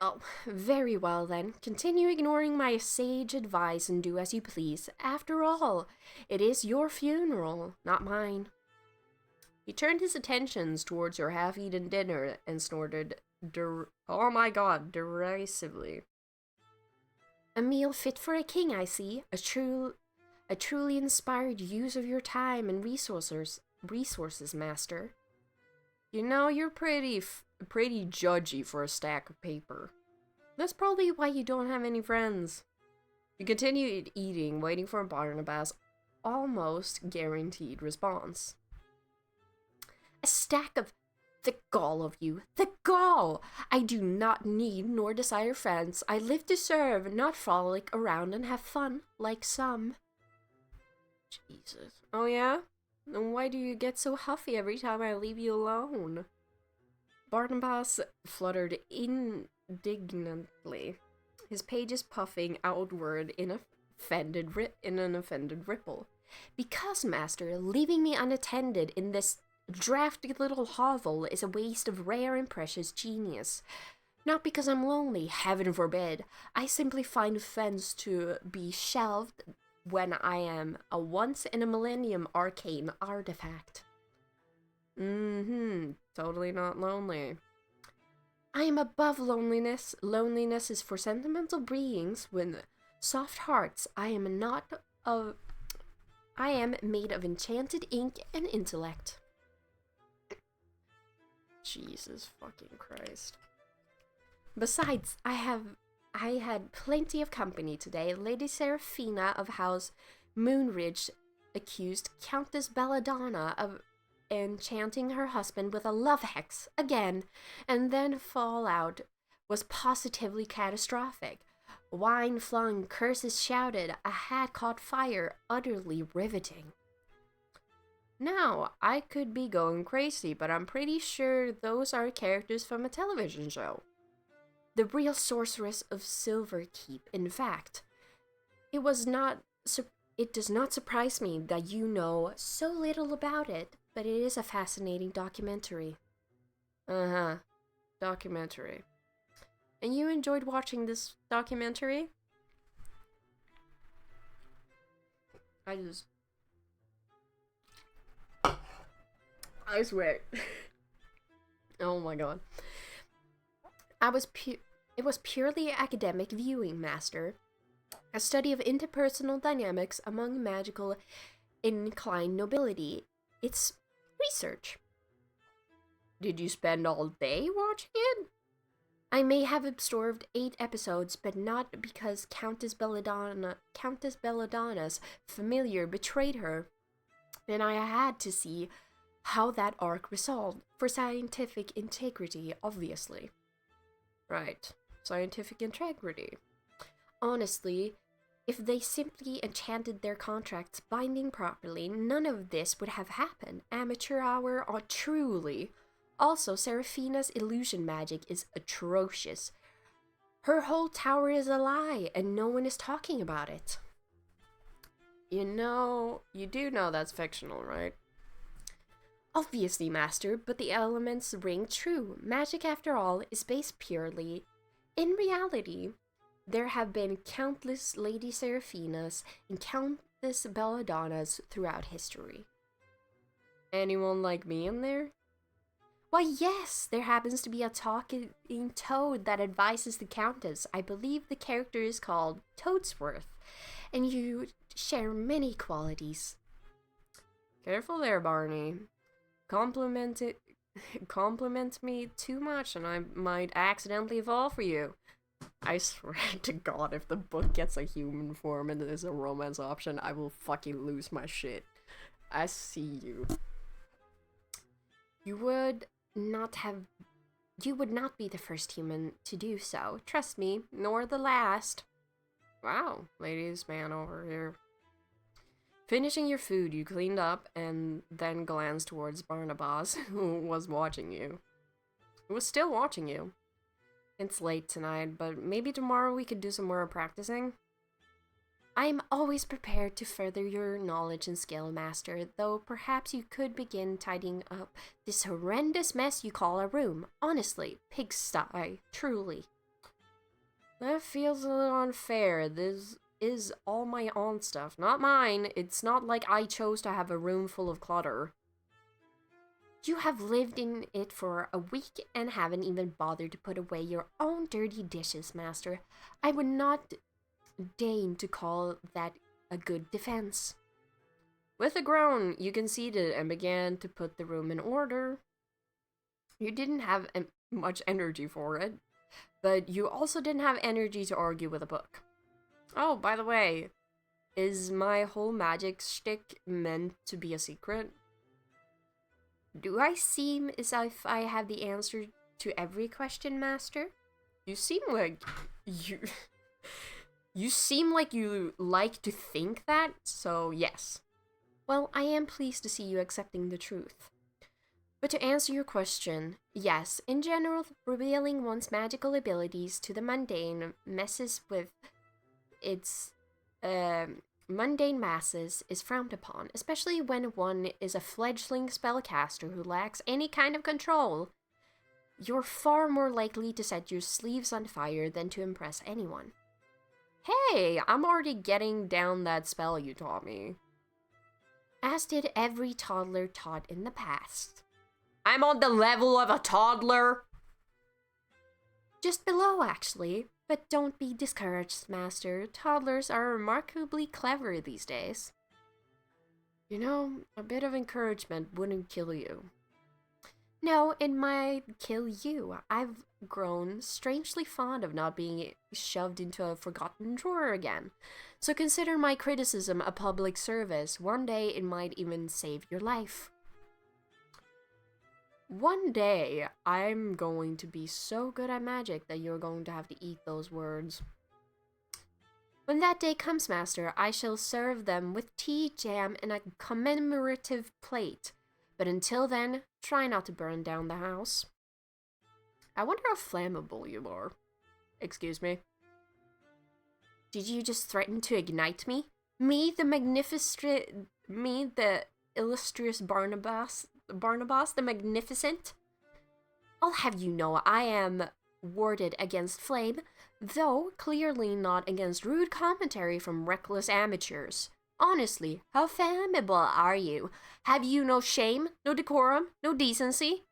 Oh, very well then. Continue ignoring my sage advice and do as you please. After all, it is your funeral, not mine. He turned his attentions towards your half-eaten dinner and snorted, oh my god, derisively. A meal fit for a king, I see. A truly inspired use of your time and resources, master. You know, you're pretty judgy for a stack of paper. That's probably why you don't have any friends. You continued eating, waiting for Barnabas' almost guaranteed response. A stack of... The gall of you. The gall! I do not need nor desire friends. I live to serve, not frolic around and have fun, like some. Jesus. Oh yeah? Then why do you get so huffy every time I leave you alone? Barnabas fluttered indignantly, his pages puffing outward in an offended ripple. Because, master, leaving me unattended in this drafty little hovel is a waste of rare and precious genius. Not because I'm lonely, heaven forbid. I simply find offense to be shelved when I am a once-in-a-millennium arcane artifact. Totally not lonely. I am above loneliness. Loneliness is for sentimental beings with soft hearts. I am made of enchanted ink and intellect. Jesus fucking Christ. Besides, I had plenty of company today. Lady Seraphina of House Moonridge accused Countess Belladonna of enchanting her husband with a love hex again, and then fallout was positively catastrophic. Wine flung, curses shouted, a hat caught fire, utterly riveting. Now, I could be going crazy, but I'm pretty sure those are characters from a television show. The real sorceress of Silverkeep, in fact. It does not surprise me that you know so little about it, but it is a fascinating documentary. Uh-huh. Documentary. And you enjoyed watching this documentary? I swear. Oh my god. It was purely academic viewing, Master. A study of interpersonal dynamics among magical inclined nobility. It's research. Did you spend all day watching it? I may have absorbed 8 episodes, but not because Countess Belladonna's familiar betrayed her, and I had to see how that arc resolved, for scientific integrity, obviously. Right. Scientific integrity. Honestly, if they simply enchanted their contracts binding properly, none of this would have happened. Amateur hour or truly. Also, Seraphina's illusion magic is atrocious. Her whole tower is a lie, and no one is talking about it. You do know that's fictional, right? Obviously, Master, but the elements ring true. Magic, after all, is based purely in reality. There have been countless Lady Seraphinas and countless Belladonnas throughout history. Anyone like me in there? Why, yes, there happens to be a talking toad that advises the Countess. I believe the character is called Toadsworth, and you share many qualities. Careful there, Barney. Compliment me too much and I might accidentally fall for you. I swear to God, if the book gets a human form and there's a romance option, I will fucking lose my shit. I see you. You would not be the first human to do so. Trust me, nor the last. Wow, ladies man over here. Finishing your food, you cleaned up and then glanced towards Barnabas, who was watching you. Who was still watching you. It's late tonight, but maybe tomorrow we could do some more practicing? I am always prepared to further your knowledge and skill, Master, though perhaps you could begin tidying up this horrendous mess you call a room. Honestly, pigsty, truly. That feels a little unfair. This is all my own stuff, not mine. It's not like I chose to have a room full of clutter. You have lived in it for a week and haven't even bothered to put away your own dirty dishes, Master. I would not deign to call that a good defense. With a groan, you conceded and began to put the room in order. You didn't have much energy for it, but you also didn't have energy to argue with a book. Oh, by the way, is my whole magic shtick meant to be a secret? Do I seem as if I have the answer to every question, Master? You seem like you... You seem like you like to think that, so yes. Well, I am pleased to see you accepting the truth. But to answer your question, yes, in general, revealing one's magical abilities to the mundane messes with its mundane masses is frowned upon, especially when one is a fledgling spellcaster who lacks any kind of control. You're far more likely to set your sleeves on fire than to impress anyone. Hey, I'm already getting down that spell you taught me. As did every toddler taught in the past. I'm on the level of a toddler? Just below, actually. But don't be discouraged, Master. Toddlers are remarkably clever these days. You know, a bit of encouragement wouldn't kill you. No, it might kill you. I've grown strangely fond of not being shoved into a forgotten drawer again. So consider my criticism a public service. One day it might even save your life. One day I'm going to be so good at magic that you're going to have to eat those words. When that day comes, Master, I shall serve them with tea, jam, and a commemorative plate. But until then, try not to burn down the house. I wonder how flammable you are. Excuse me. Did you just threaten to ignite me? Me, the illustrious Barnabas the Magnificent? I'll have you know I am warded against flame, though clearly not against rude commentary from reckless amateurs. Honestly, how flammable are you? Have you no shame, no decorum, no decency?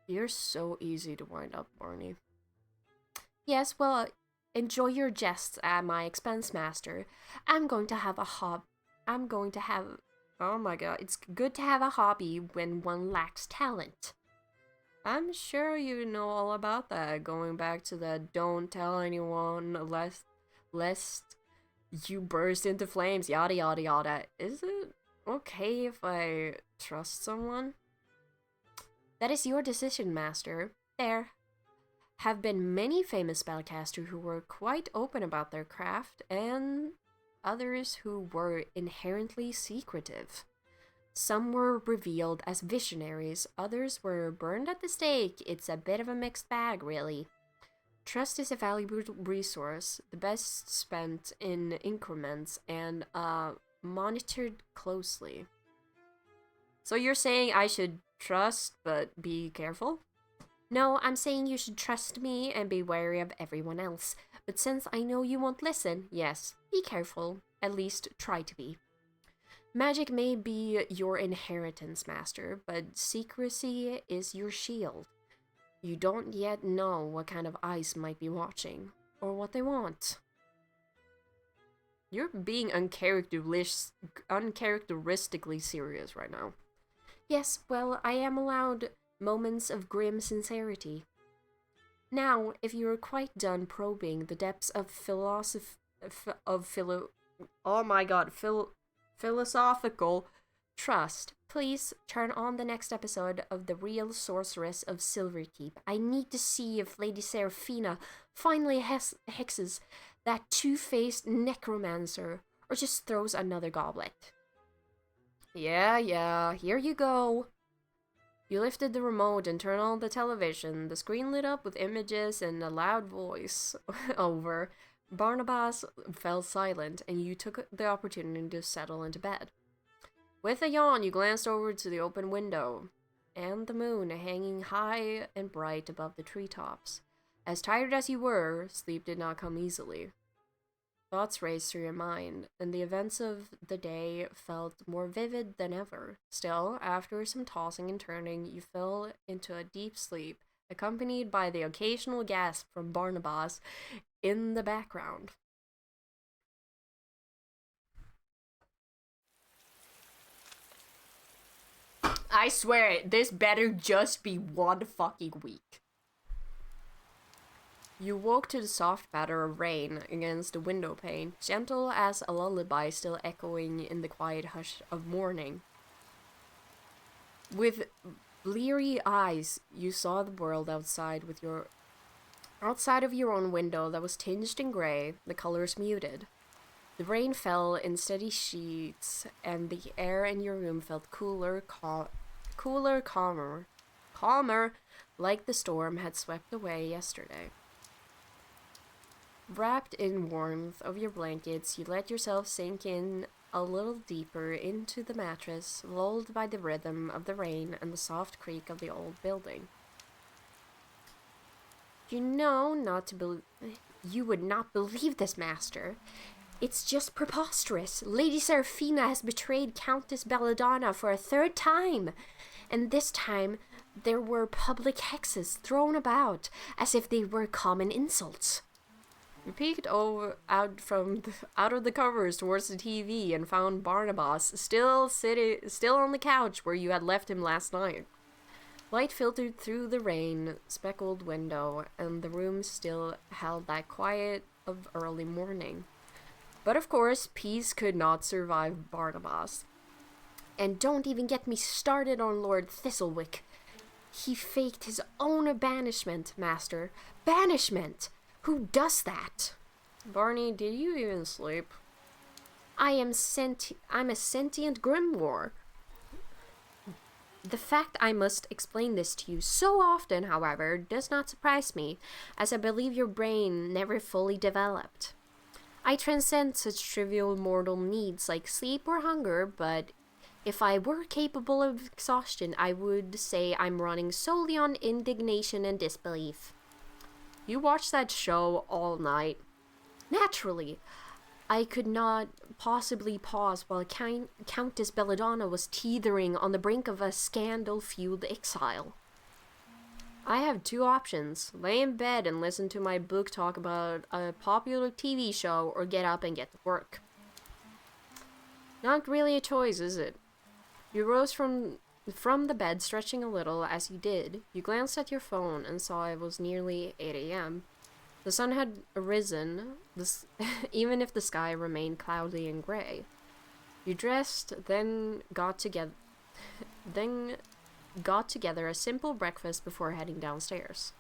You're so easy to wind up, Barney. Yes, well, enjoy your jests at my expense, Master. Oh my god, it's good to have a hobby when one lacks talent. I'm sure you know all about that, going back to the don't tell anyone lest you burst into flames, yada yada yada. Is it okay if I trust someone? That is your decision, Master. There have been many famous spellcasters who were quite open about their craft, and others who were inherently secretive. Some were revealed as visionaries, others were burned at the stake. It's a bit of a mixed bag, really. Trust is a valuable resource, the best spent in increments and monitored closely. So you're saying I should trust but be careful? No, I'm saying you should trust me and be wary of everyone else. But since I know you won't listen, yes, be careful. At least try to be. Magic may be your inheritance, Master, but secrecy is your shield. You don't yet know what kind of eyes might be watching, or what they want. You're being uncharacteristically serious right now. Yes, well, I am allowed moments of grim sincerity. Now, if you are quite done probing the depths of philosophical trust, please turn on the next episode of The Real Sorceress of Silverkeep. I need to see if Lady Seraphina finally hexes that two-faced necromancer, or just throws another goblet. Yeah, here you go. You lifted the remote and turned on the television. The screen lit up with images and a loud voice over. Barnabas fell silent, and you took the opportunity to settle into bed. With a yawn, you glanced over to the open window, and the moon hanging high and bright above the treetops. As tired as you were, sleep did not come easily. Thoughts raced through your mind, and the events of the day felt more vivid than ever. Still, after some tossing and turning, you fell into a deep sleep, accompanied by the occasional gasp from Barnabas in the background. I swear it, this better just be one fucking week. You woke to the soft patter of rain against the window pane, gentle as a lullaby still echoing in the quiet hush of morning. With bleary eyes, you saw the world outside of your own window that was tinged in gray, the colors muted. The rain fell in steady sheets, and the air in your room felt calmer, like the storm had swept away yesterday. Wrapped in warmth of your blankets, you let yourself sink in a little deeper into the mattress, lulled by the rhythm of the rain and the soft creak of the old building. You would not believe this, Master. It's just preposterous. Lady Seraphina has betrayed Countess Belladonna for a third time, and this time there were public hexes thrown about as if they were common insults. You peeked out of the covers towards the TV and found Barnabas still on the couch where you had left him last night. Light filtered through the rain, speckled window, and the room still held that quiet of early morning. But of course, peace could not survive Barnabas. And don't even get me started on Lord Thistlewick. He faked his own banishment, Master. Banishment! Who does that? Barney, did you even sleep? I'm a sentient grimoire. The fact I must explain this to you so often, however, does not surprise me, as I believe your brain never fully developed. I transcend such trivial mortal needs like sleep or hunger, but if I were capable of exhaustion, I would say I'm running solely on indignation and disbelief. You watched that show all night. Naturally, I could not possibly pause while Countess Belladonna was teetering on the brink of a scandal-fueled exile. I have two options: lay in bed and listen to my book talk about a popular TV show, or get up and get to work. Not really a choice, is it? You rose from the bed, stretching a little. As you did, you glanced at your phone and saw it was nearly 8 a.m. The sun had arisen, even if the sky remained cloudy and gray. You dressed, then got together a simple breakfast before heading downstairs.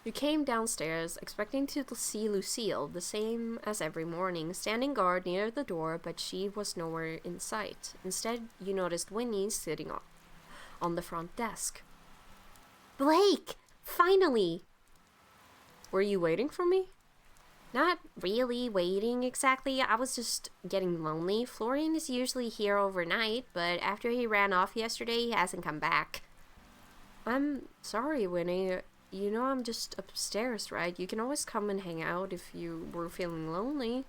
You came downstairs, expecting to see Lucille, the same as every morning, standing guard near the door, but she was nowhere in sight. Instead, you noticed Winnie sitting on the front desk. Blake! Finally! Were you waiting for me? Not really waiting exactly. I was just getting lonely. Florian is usually here overnight, but after he ran off yesterday, he hasn't come back. I'm sorry, Winnie. You know I'm just upstairs, right? You can always come and hang out if you were feeling lonely.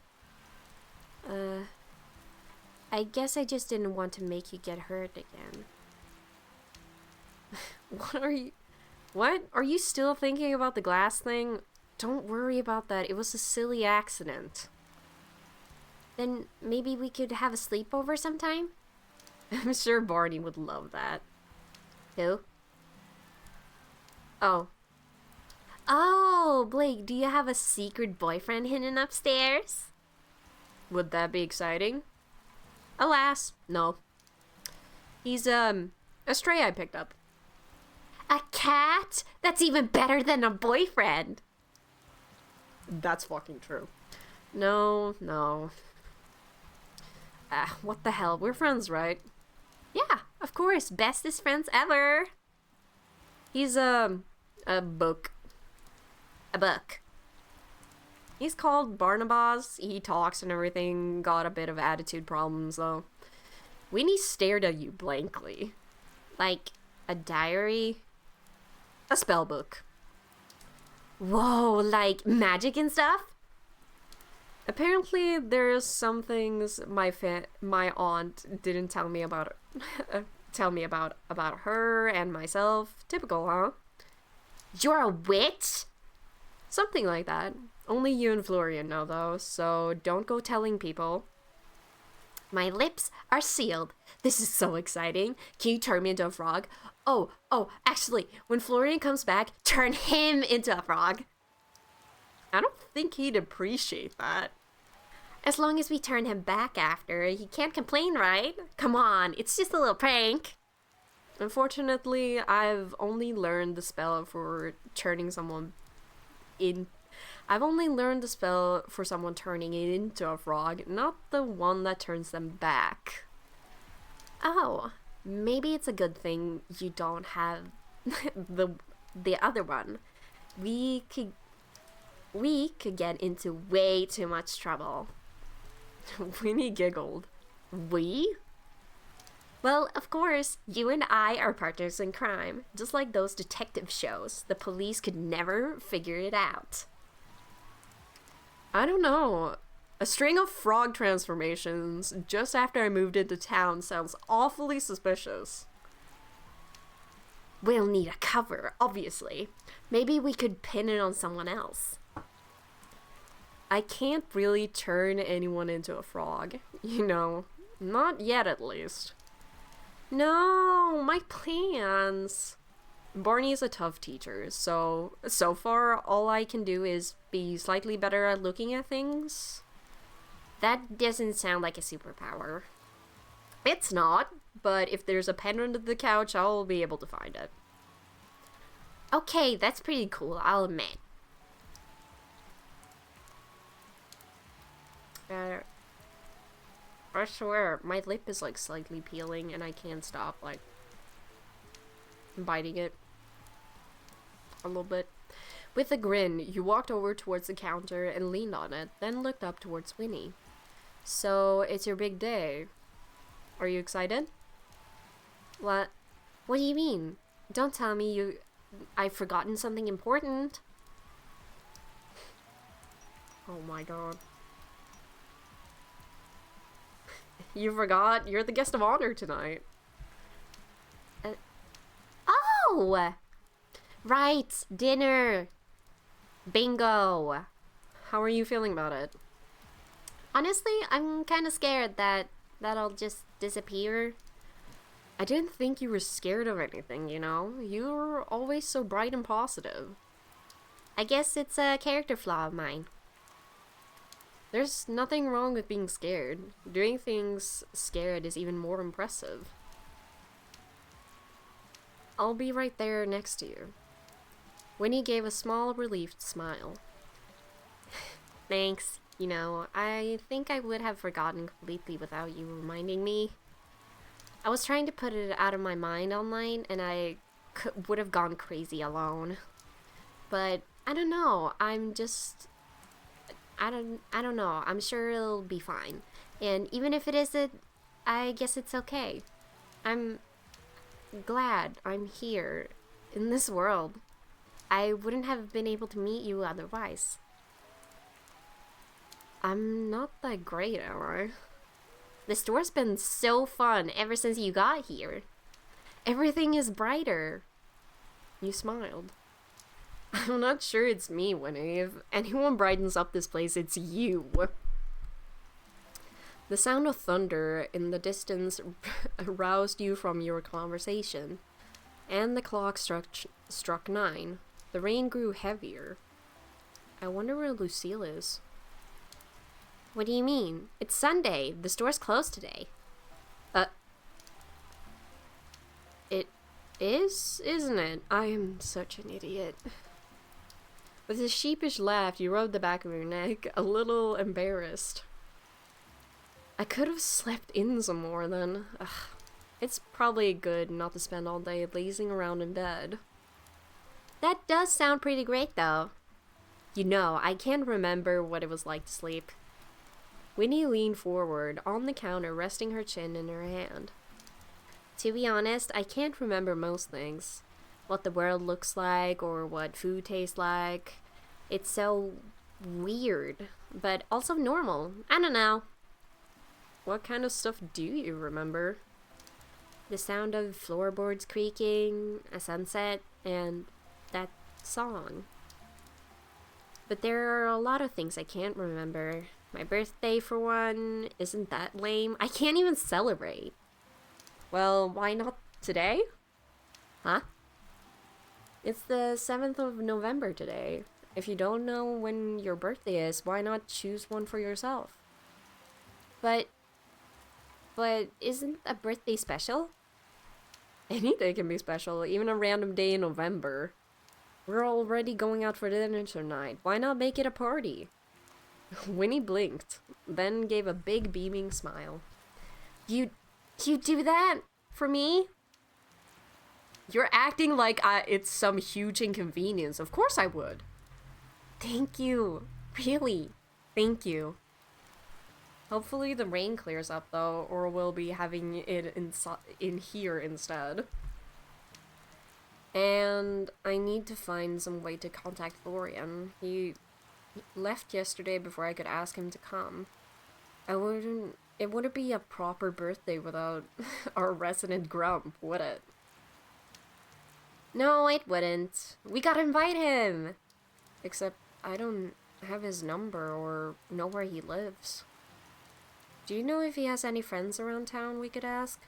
I guess I just didn't want to make you get hurt again. What? Are you still thinking about the glass thing? Don't worry about that. It was a silly accident. Then maybe we could have a sleepover sometime? I'm sure Barney would love that. Who? Oh, Blake, do you have a secret boyfriend hidden upstairs? Would that be exciting? Alas, no. He's, a stray I picked up. A cat? That's even better than a boyfriend. That's fucking true. No. What the hell? We're friends, right? Yeah, of course. Bestest friends ever. He's, a book. A book. He's called Barnabas. He talks and everything. Got a bit of attitude problems, though. Winnie stared at you blankly. Like a diary? A spell book. Whoa, like magic and stuff? Apparently, there's some things my aunt didn't tell me about about her and myself. Typical, huh? You're a witch? Something like that. Only you and Florian know, though, so don't go telling people. My lips are sealed. This is so exciting. Can you turn me into a frog? Oh, actually, when Florian comes back, turn him into a frog. I don't think he'd appreciate that. As long as we turn him back after, he can't complain, right? Come on, it's just a little prank. Unfortunately, I've only learned the spell for turning someone I've only learned the spell for someone turning it into a frog, not the one that turns them back. Oh, maybe it's a good thing you don't have the other one. We could get into way too much trouble. Winnie giggled. We? Well, of course, you and I are partners in crime. Just like those detective shows. The police could never figure it out. I don't know. A string of frog transformations just after I moved into town sounds awfully suspicious. We'll need a cover, obviously. Maybe we could pin it on someone else. I can't really turn anyone into a frog. You know, not yet at least. No, my plans. Barney's a tough teacher, so far all I can do is be slightly better at looking at things. That doesn't sound like a superpower. It's not, but if there's a pen under the couch, I'll be able to find it. Okay, that's pretty cool, I'll admit. I swear, my lip is like slightly peeling and I can't stop like biting it a little bit. With a grin, you walked over towards the counter and leaned on it, then looked up towards Winnie. So, it's your big day. Are you excited? What? What do you mean? Don't tell me I've forgotten something important. Oh my god. You forgot? You're the guest of honor tonight. Oh! Right, dinner. Bingo. How are you feeling about it? Honestly, I'm kind of scared that that'll just disappear. I didn't think you were scared of anything, you know? You're always so bright and positive. I guess it's a character flaw of mine. There's nothing wrong with being scared. Doing things scared is even more impressive. I'll be right there next to you. Winnie gave a small, relieved smile. Thanks. You know, I think I would have forgotten completely without you reminding me. I was trying to put it out of my mind all night, and I would have gone crazy alone. But I don't know. I don't know. I'm sure it'll be fine. And even if it isn't, I guess it's okay. I'm glad I'm here in this world. I wouldn't have been able to meet you otherwise. I'm not that great, am I? The store's been so fun ever since you got here. Everything is brighter. You smiled. I'm not sure it's me, Winnie. If anyone brightens up this place, it's you. The sound of thunder in the distance aroused you from your conversation, and the clock struck 9. The rain grew heavier. I wonder where Lucille is. What do you mean? It's Sunday. The store's closed today. It is, isn't it? I am such an idiot. With a sheepish laugh, you rubbed the back of your neck, a little embarrassed. I could have slept in some more then. Ugh. It's probably good not to spend all day lazing around in bed. That does sound pretty great, though. You know, I can't remember what it was like to sleep. Winnie leaned forward on the counter, resting her chin in her hand. To be honest, I can't remember most things. What the world looks like or what food tastes like. It's so weird, but also normal. I don't know. What kind of stuff do you remember? The sound of floorboards creaking, a sunset, and that song. But there are a lot of things I can't remember. My birthday, for one, isn't that lame? I can't even celebrate. Well, why not today? Huh? It's the 7th of November today. If you don't know when your birthday is, why not choose one for yourself? But isn't a birthday special? Any day can be special, even a random day in November. We're already going out for dinner tonight. Why not make it a party? Winnie blinked, then gave a big beaming smile. You do that for me? You're acting like it's some huge inconvenience. Of course I would. Thank you. Really. Thank you. Hopefully the rain clears up though, or we'll be having it in here instead. And I need to find some way to contact Florian. He left yesterday before I could ask him to come. It wouldn't be a proper birthday without our resident grump, would it? No, it wouldn't. We gotta invite him. Except I don't have his number or know where he lives. Do you know if he has any friends around town we could ask?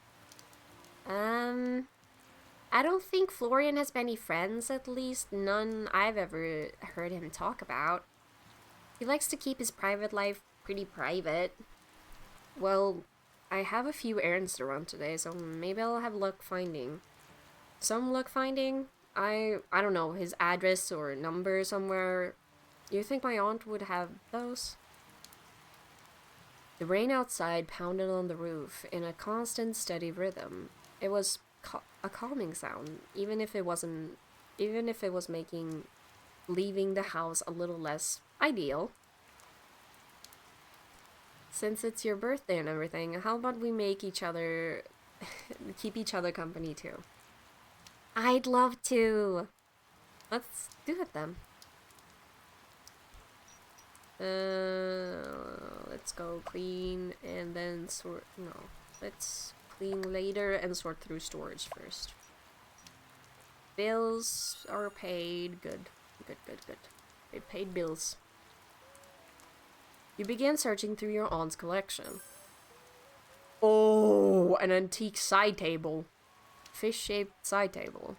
Um, I don't think Florian has many friends, at least none I've ever heard him talk about. He likes to keep his private life pretty private. Well, I have a few errands to run today, so maybe I'll have luck finding. Some luck finding? I don't know, his address or number somewhere. You think my aunt would have those? The rain outside pounded on the roof in a constant, steady rhythm. It was a calming sound, even if it was making leaving the house a little less ideal. Since it's your birthday and everything, how about we make each other keep each other company too? I'd love to. Let's do it then. Let's go clean and then sort. No, let's clean later and sort through storage first. Bills are paid. Good. They paid bills. You began searching through your aunt's collection. Oh, an antique side table. Fish-shaped side table.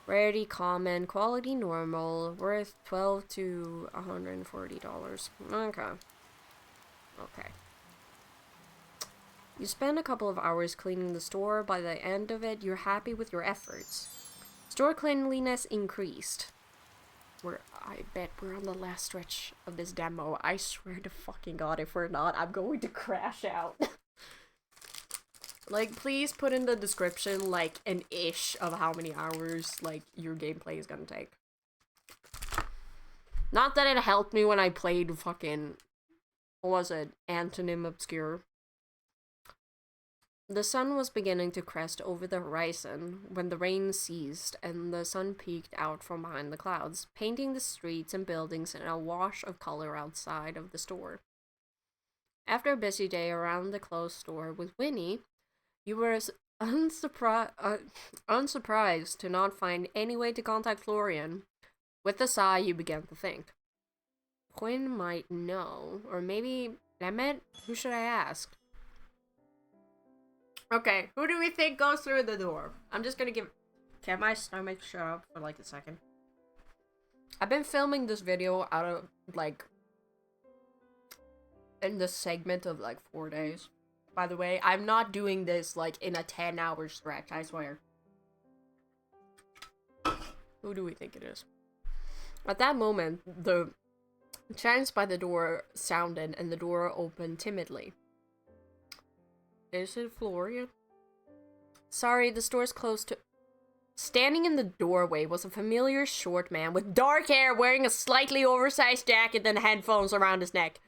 Rarity common, quality normal, worth $12 to $140. Okay. You spend a couple of hours cleaning the store. By the end of it, you're happy with your efforts. Store cleanliness increased. I bet we're on the last stretch of this demo. I swear to fucking god, if we're not, I'm going to crash out. Like, please put in the description, like, an ish of how many hours, like, your gameplay is gonna take. Not that it helped me when I played fucking, what was it, Antonym Obscure. The sun was beginning to crest over the horizon when the rain ceased and the sun peeked out from behind the clouds, painting the streets and buildings in a wash of color outside of the store. After a busy day around the closed store with Winnie, you were unsurprised to not find any way to contact Florian. With a sigh, you began to think. Quinn might know, or maybe Emmett? Who should I ask? Okay, who do we think goes through the door? I'm just gonna give... Can my stomach shut up for like a second? I've been filming this video out of, like... in this segment of, like, 4 days. By the way, I'm not doing this, like, in a 10-hour stretch, I swear. Who do we think it is? At that moment, the chimes by the door sounded and the door opened timidly. Is it Florian? Sorry, the store's closed to... Standing in the doorway was a familiar short man with dark hair wearing a slightly oversized jacket and headphones around his neck.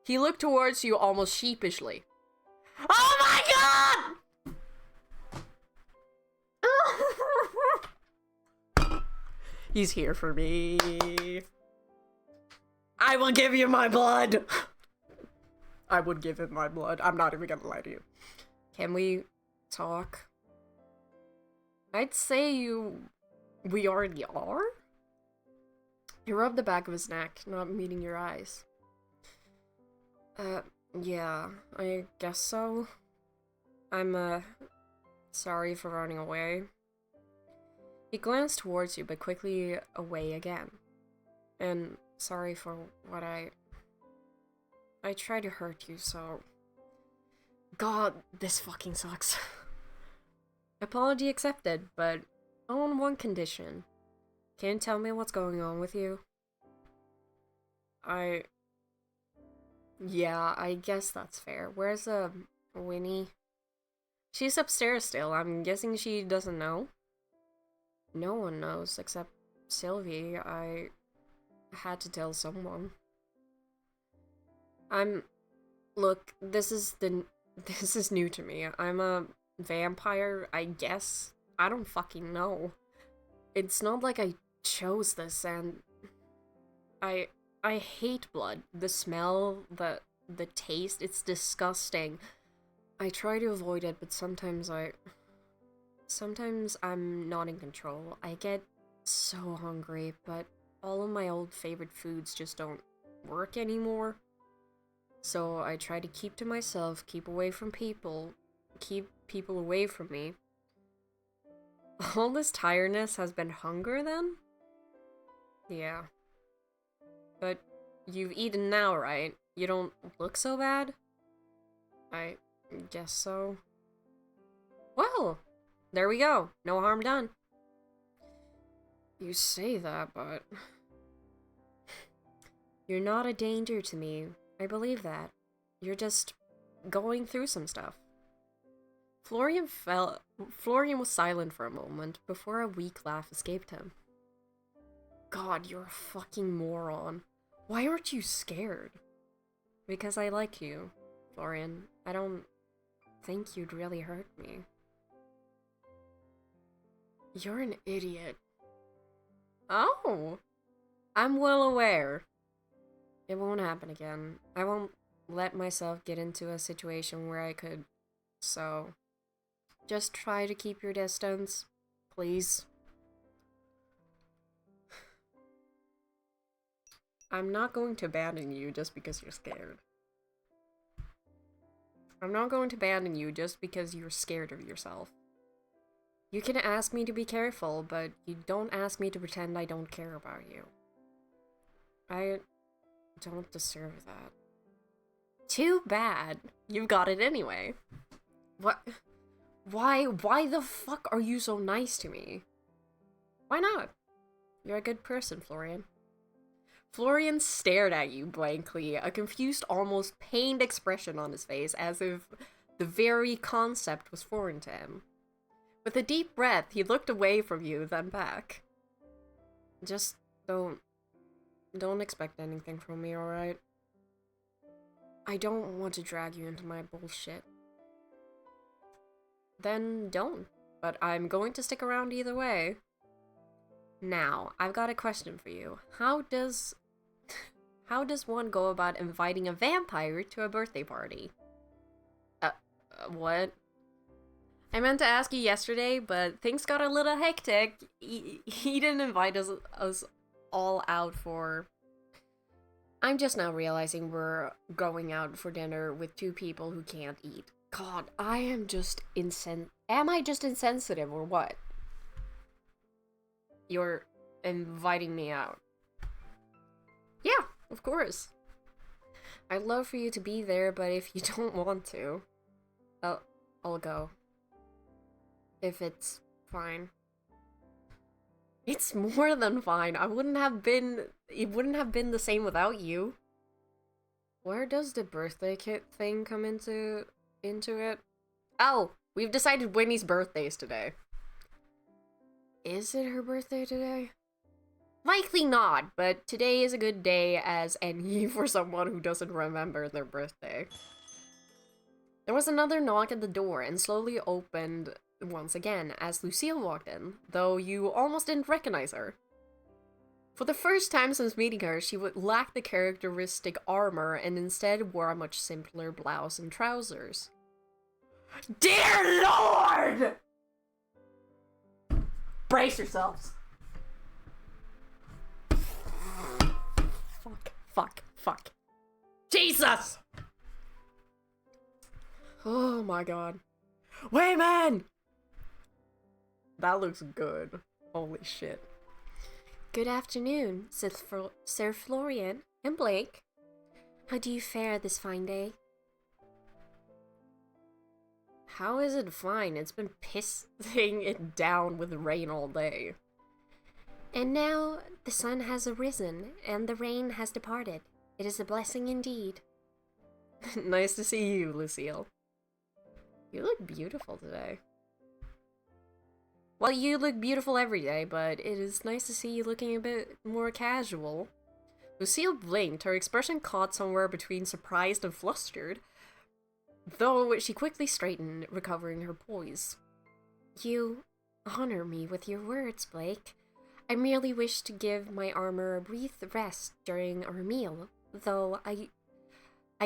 He looked towards you almost sheepishly. Oh my god! He's here for me. I will give you my blood! I would give him my blood. I'm not even gonna lie to you. Can we talk? I'd say we already are? He rubbed the back of his neck, not meeting your eyes. Yeah, I guess so. I'm, sorry for running away. He glanced towards you, but quickly away again. And sorry for what I tried to hurt you, so... God, this fucking sucks. Apology accepted, but on one condition. Can you tell me what's going on with you? Yeah, I guess that's fair. Where's, Winnie? She's upstairs still. I'm guessing she doesn't know? No one knows, except Sylvie. I had to tell someone. Look, this is new to me. I'm a vampire, I guess. I don't fucking know. It's not like I chose this, and I hate blood. The smell, the taste, it's disgusting. I try to avoid it, but sometimes I'm not in control. I get so hungry, but all of my old favorite foods just don't work anymore. So I try to keep to myself, keep away from people, keep people away from me. All this tiredness has been hunger, then? Yeah. But you've eaten now, right? You don't look so bad? I guess so. Well, there we go. No harm done. You say that, but... You're not a danger to me. I believe that. You're just going through some stuff. Florian was silent for a moment before a weak laugh escaped him. God, you're a fucking moron. Why aren't you scared? Because I like you, Florian. I don't think you'd really hurt me. You're an idiot. Oh! I'm well aware. It won't happen again. I won't let myself get into a situation where I could, so... Just try to keep your distance, please. I'm not going to abandon you just because you're scared. I'm not going to abandon you just because you're scared of yourself. You can ask me to be careful, but you don't ask me to pretend I don't care about you. I don't deserve that. Too bad. You got it anyway. What? Why the fuck are you so nice to me? Why not? You're a good person, Florian. Florian stared at you blankly, a confused, almost pained expression on his face, as if the very concept was foreign to him. With a deep breath, he looked away from you, then back. Just don't expect anything from me, alright? I don't want to drag you into my bullshit. Then don't. But I'm going to stick around either way. Now, I've got a question for you. How does one go about inviting a vampire to a birthday party? What? I meant to ask you yesterday, but things got a little hectic. He didn't invite us all out for... I'm just now realizing we're going out for dinner with two people who can't eat. God, I am just Am I just insensitive or what? You're inviting me out. Yeah, of course. I'd love for you to be there, but if you don't want to, I'll go. If it's fine. It's more than fine. It wouldn't have been the same without you. Where does the birthday kit thing come into it? Oh, we've decided Winnie's birthday is today. Is it her birthday today? Likely not, but today is a good day as any for someone who doesn't remember their birthday. There was another knock at the door and slowly opened once again as Lucille walked in, though you almost didn't recognize her. For the first time since meeting her, she would lack the characteristic armor and instead wore a much simpler blouse and trousers. Dear Lord! Brace yourselves. Fuck. Jesus! Oh my god. Wayman! That looks good. Holy shit. Good afternoon, Sir Florian and Blake. How do you fare this fine day? How is it fine? It's been pissing it down with rain all day. And now the sun has arisen, and the rain has departed. It is a blessing indeed. Nice to see you, Lucille. You look beautiful today. Well, you look beautiful every day, but it is nice to see you looking a bit more casual. Lucille blinked, her expression caught somewhere between surprised and flustered, though she quickly straightened, recovering her poise. You honor me with your words, Blake. I merely wish to give my armor a brief rest during our meal, though I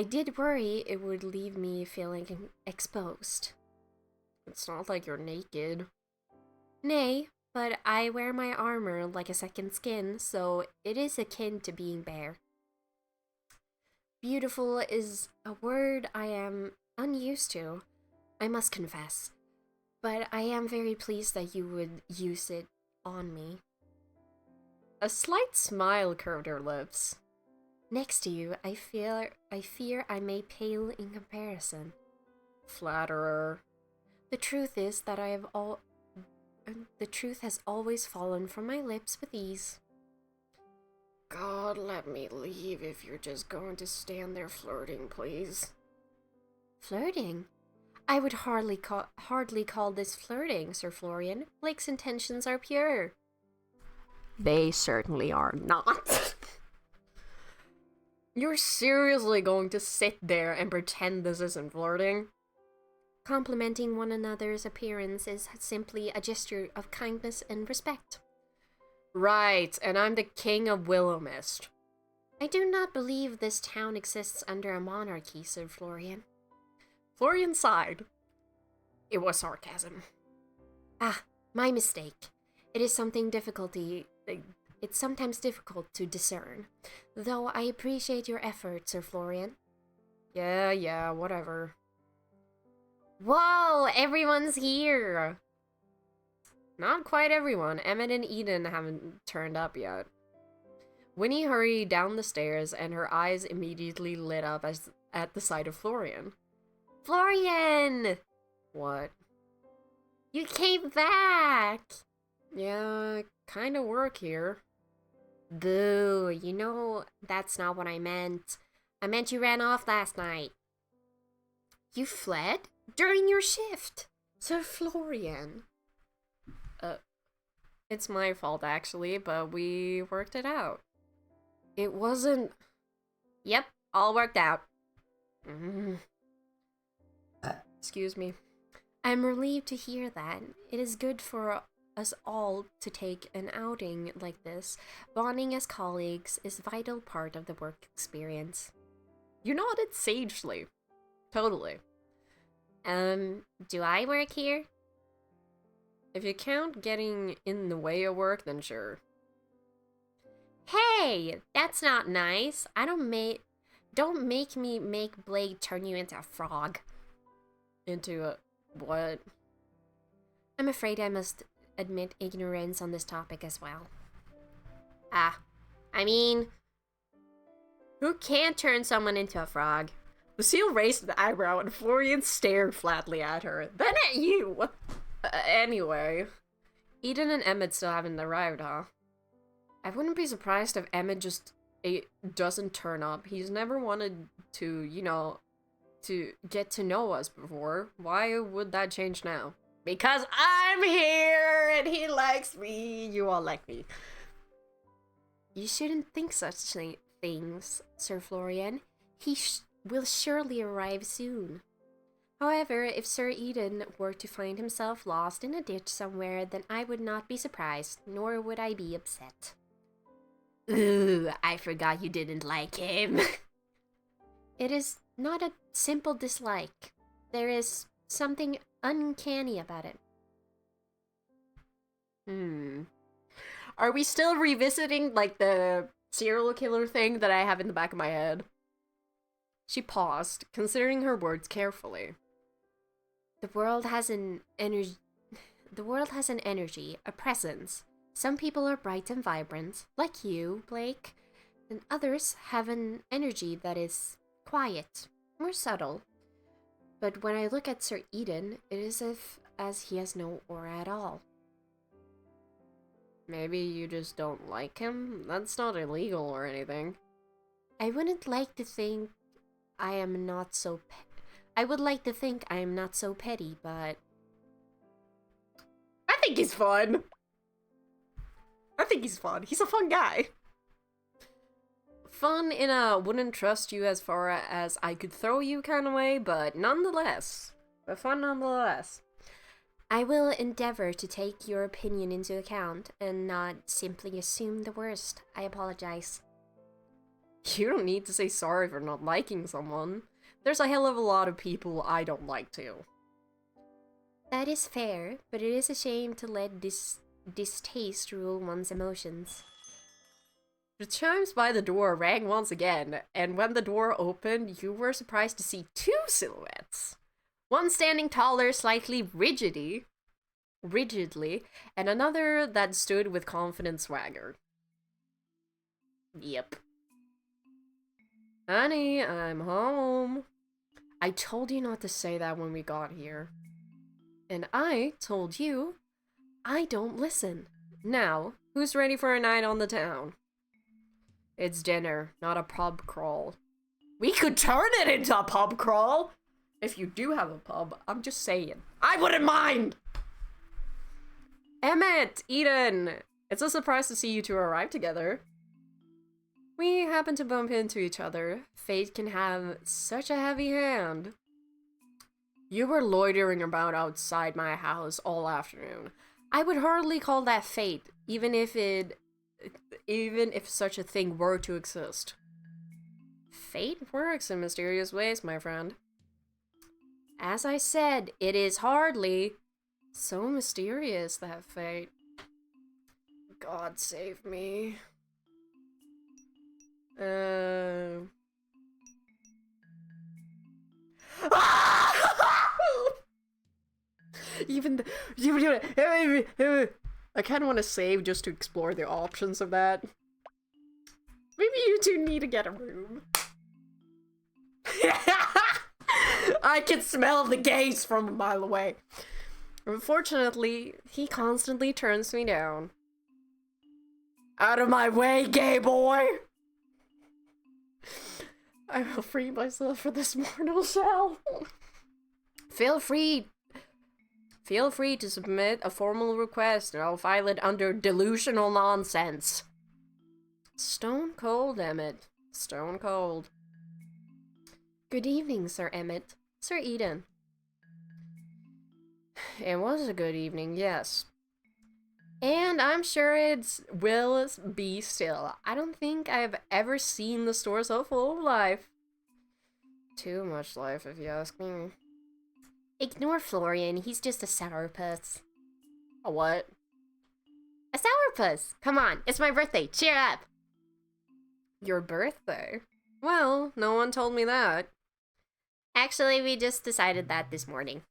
did worry it would leave me feeling exposed. It's not like you're naked. Nay, but I wear my armor like a second skin, so it is akin to being bare. Beautiful is a word I am unused to, I must confess, but I am very pleased that you would use it on me. A slight smile curved her lips. Next to you, I fear I may pale in comparison. Flatterer. The truth is that the truth has always fallen from my lips with ease. God, let me leave if you're just going to stand there flirting, please. Flirting? I would hardly call this flirting, Sir Florian. Blake's intentions are pure. They certainly are not. You're seriously going to sit there and pretend this isn't flirting? Complimenting one another's appearance is simply a gesture of kindness and respect. Right, and I'm the king of Willowmist. I do not believe this town exists under a monarchy, Sir Florian. Florian sighed. It was sarcasm. Ah, my mistake. It's sometimes difficult to discern, though I appreciate your efforts, Sir Florian. Yeah, whatever. Whoa, everyone's here! Not quite everyone. Emmett and Eden haven't turned up yet. Winnie hurried down the stairs, and her eyes immediately lit up at the sight of Florian. Florian! What? You came back! Yeah, kinda work here. Boo, you know that's not what I meant. I meant you ran off last night. You fled? During your shift? Sir Florian. It's my fault actually, but we worked it out. It wasn't... Yep, all worked out. Excuse me. I'm relieved to hear that. It is good for us all to take an outing like this. Bonding as colleagues is a vital part of the work experience. You nodded sagely. Totally. Do I work here? If you count getting in the way of work, then sure. Hey, that's not nice. Don't make me make Blake turn you into a frog. Into a... what? I'm afraid I must admit ignorance on this topic as well. I mean, who can't turn someone into a frog? Lucille raised an eyebrow and Florian stared flatly at her. Then at you! Anyway. Eden and Emmett still haven't arrived, huh? I wouldn't be surprised if Emmett just doesn't turn up. He's never wanted to, to get to know us before. Why would that change now? Because I'm here and he likes me. You all like me. You shouldn't think such things, Sir Florian. He will surely arrive soon. However, if Sir Eden were to find himself lost in a ditch somewhere, then I would not be surprised, nor would I be upset. Ooh, I forgot you didn't like him. It is not a simple dislike. There is something uncanny about it. Are we still revisiting, the serial killer thing that I have in the back of my head? She paused, considering her words carefully. The world has an energy, a presence. Some people are bright and vibrant, like you, Blake, and others have an energy that is quiet, more subtle. But when I look at Sir Eden, it is as he has no aura at all. Maybe you just don't like him? That's not illegal or anything. I wouldn't like to think I am not so petty, but I think he's fun. He's a fun guy. Fun in a wouldn't trust you as far as I could throw you kind of way, but nonetheless. But fun nonetheless. I will endeavor to take your opinion into account and not simply assume the worst. I apologize. You don't need to say sorry for not liking someone. There's a hell of a lot of people I don't like too. That is fair, but it is a shame to let distaste rule one's emotions. The chimes by the door rang once again, and when the door opened, you were surprised to see two silhouettes. One standing taller, slightly rigidly, and another that stood with confident swagger. Yep. Honey, I'm home. I told you not to say that when we got here. And I told you I don't listen. Now, who's ready for a night on the town? It's dinner, not a pub crawl. We could turn it into a pub crawl! If you do have a pub, I'm just saying. I wouldn't mind! Emmett! Eden! It's a surprise to see you two arrive together. We happen to bump into each other. Fate can have such a heavy hand. You were loitering about outside my house all afternoon. I would hardly call that fate, even if such a thing were to exist. Fate works in mysterious ways, my friend. As I said, it is hardly so mysterious, that fate. God save me. I kind of want to save just to explore the options of that. Maybe you two need to get a room. I can smell the gaze from a mile away. Unfortunately, he constantly turns me down. Out of my way, gay boy! I will free myself from this mortal shell. Feel free to submit a formal request and I'll file it under delusional nonsense. Stone cold, Emmett. Stone cold. Good evening, Sir Emmett. Sir Eden. It was a good evening, yes. And I'm sure it will be still. I don't think I've ever seen the store so full of life. Too much life, if you ask me. Ignore Florian, he's just a sourpuss. A what? A sourpuss! Come on, it's my birthday, cheer up! Your birthday? Well, no one told me that. Actually, we just decided that this morning.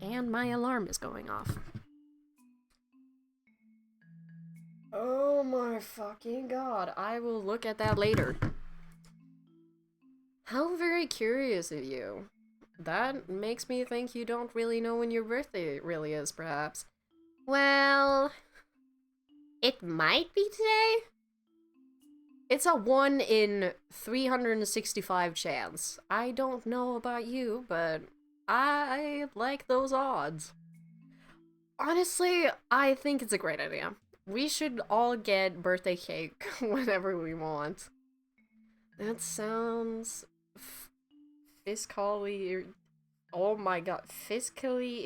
And my alarm is going off. Oh my fucking god, I will look at that later. How very curious of you. That makes me think you don't really know when your birthday really is, perhaps. Well, it might be today. It's a 1 in 365 chance. I don't know about you, but I like those odds. Honestly, I think it's a great idea. We should all get birthday cake whenever we want. That sounds fiscally... Oh my god, fiscally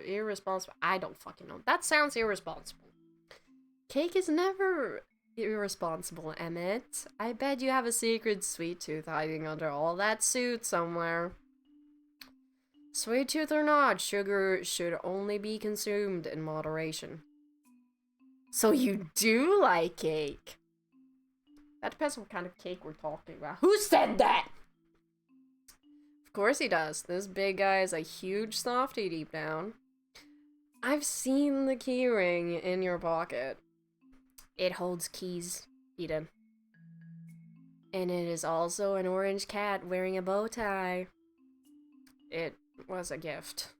irresponsible. I don't fucking know. That sounds irresponsible. Cake is never irresponsible, Emmett. I bet you have a secret sweet tooth hiding under all that suit somewhere. Sweet tooth or not, sugar should only be consumed in moderation. So you do like cake? That depends on what kind of cake we're talking about. Who said that? Of course he does. This big guy is a huge softie deep down. I've seen the key ring in your pocket. It holds keys, Eden. And it is also an orange cat wearing a bow tie. It was a gift.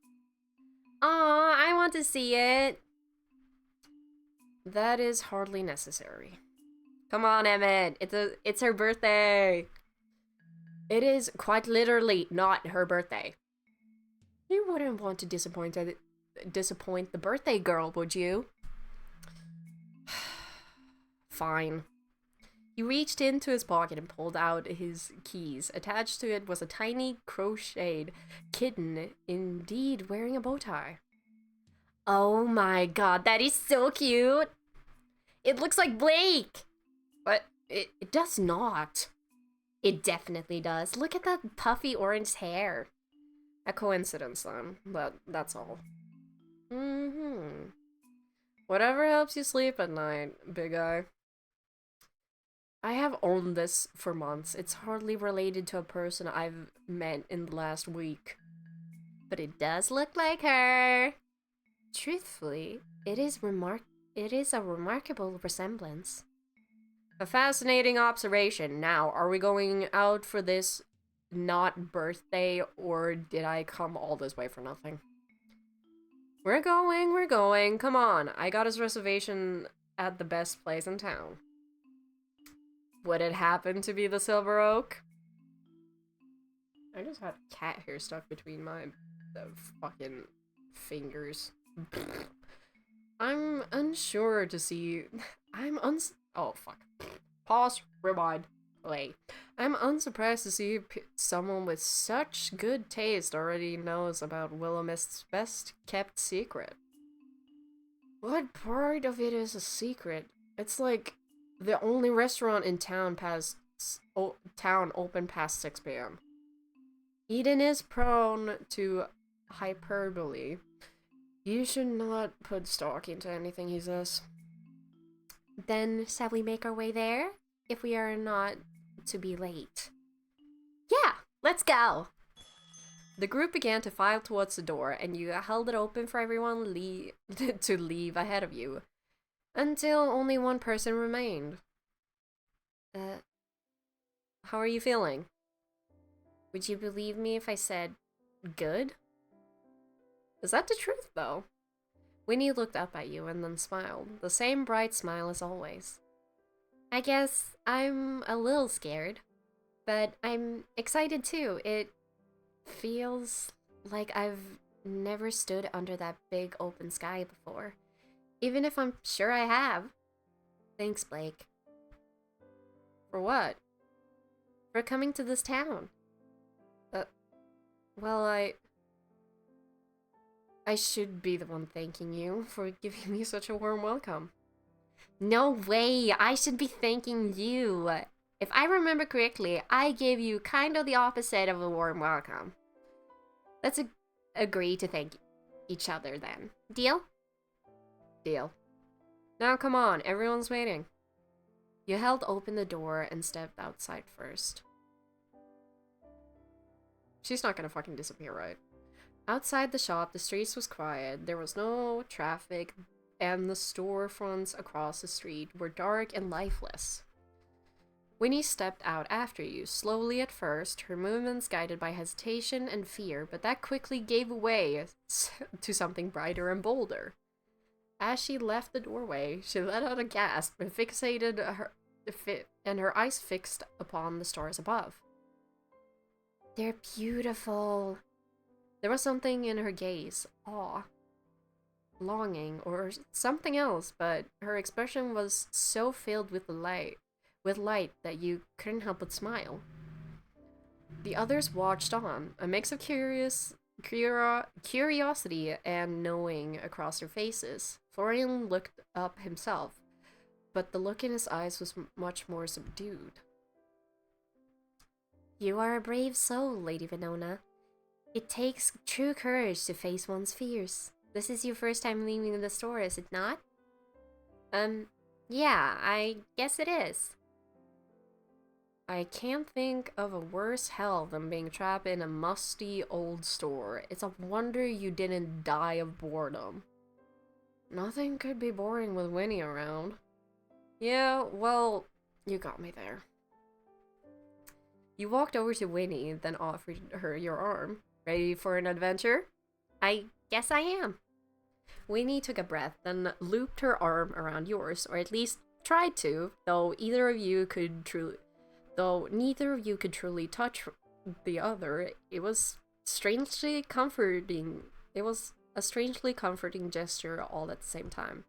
Aw, I want to see it. That is hardly necessary. Come on, Emmett. It's her birthday. It is quite literally not her birthday. You wouldn't want to disappoint the birthday girl, would you? Fine. He reached into his pocket and pulled out his keys. Attached to it was a tiny crocheted kitten, indeed wearing a bow tie. Oh my god, that is so cute! It looks like Blake! But it does not. It definitely does. Look at that puffy orange hair. A coincidence, then. That's all. Whatever helps you sleep at night, big guy. I have owned this for months. It's hardly related to a person I've met in the last week. but it does look like her. Truthfully, it is a remarkable resemblance. A fascinating observation. Now, are we going out for this not birthday, or did I come all this way for nothing? We're going. Come on. I got his reservation at the best place in town. Would it happen to be the Silver Oak? I just had cat hair stuck between my fucking fingers. I'm unsure to see. Oh, fuck. Pause. Rewind. Wait. I'm unsurprised to see someone with such good taste already knows about Willowmist's best kept secret. What part of it is a secret? It's like the only restaurant in town open past 6 p.m. Eden is prone to hyperbole. You should not put stock into anything he says. Then shall we make our way there? If we are not to be late. Yeah, let's go! The group began to file towards the door, and you held it open for everyone to leave ahead of you. Until only one person remained. How are you feeling? Would you believe me if I said good? Is that the truth, though? Winnie looked up at you and then smiled. The same bright smile as always. I guess I'm a little scared, but I'm excited too. It feels like I've never stood under that big open sky before, even if I'm sure I have. Thanks, Blake. For what? For coming to this town. Well, I should be the one thanking you for giving me such a warm welcome. No way, I should be thanking you. If I remember correctly, I gave you kind of the opposite of a warm welcome. Let's agree to thank each other then. Deal? Deal. Now come on, everyone's waiting. You held open the door and stepped outside first. She's not gonna fucking disappear, right? Outside the shop, the streets was quiet. There was no traffic, and the storefronts across the street were dark and lifeless. Winnie stepped out after you, slowly at first, her movements guided by hesitation and fear, but that quickly gave way to something brighter and bolder. As she left the doorway, she let out a gasp and her eyes fixed upon the stars above. They're beautiful. There was something in her gaze, awe, longing, or something else, but her expression was so filled with light that you couldn't help but smile. The others watched on, a mix of curiosity and knowing across their faces. Florian looked up himself, but the look in his eyes was much more subdued. You are a brave soul, Lady Venona. It takes true courage to face one's fears. This is your first time leaving the store, is it not? Yeah, I guess it is. I can't think of a worse hell than being trapped in a musty old store. It's a wonder you didn't die of boredom. Nothing could be boring with Winnie around. Yeah, well, you got me there. You walked over to Winnie, then offered her your arm. Ready for an adventure? I guess I am. Winnie took a breath, then looped her arm around yours, or at least tried to, though neither of you could truly touch the other. It was strangely comforting. It was a strangely comforting gesture all at the same time.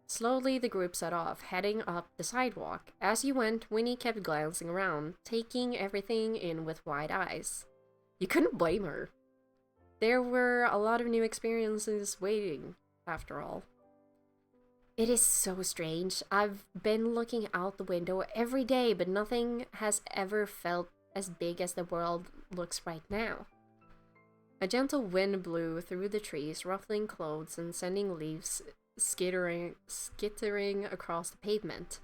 Slowly, the group set off, heading up the sidewalk. As you went, Winnie kept glancing around, taking everything in with wide eyes. You couldn't blame her. There were a lot of new experiences waiting, after all. It is so strange. I've been looking out the window every day, but nothing has ever felt as big as the world looks right now. A gentle wind blew through the trees, ruffling clothes and sending leaves skittering across the pavement.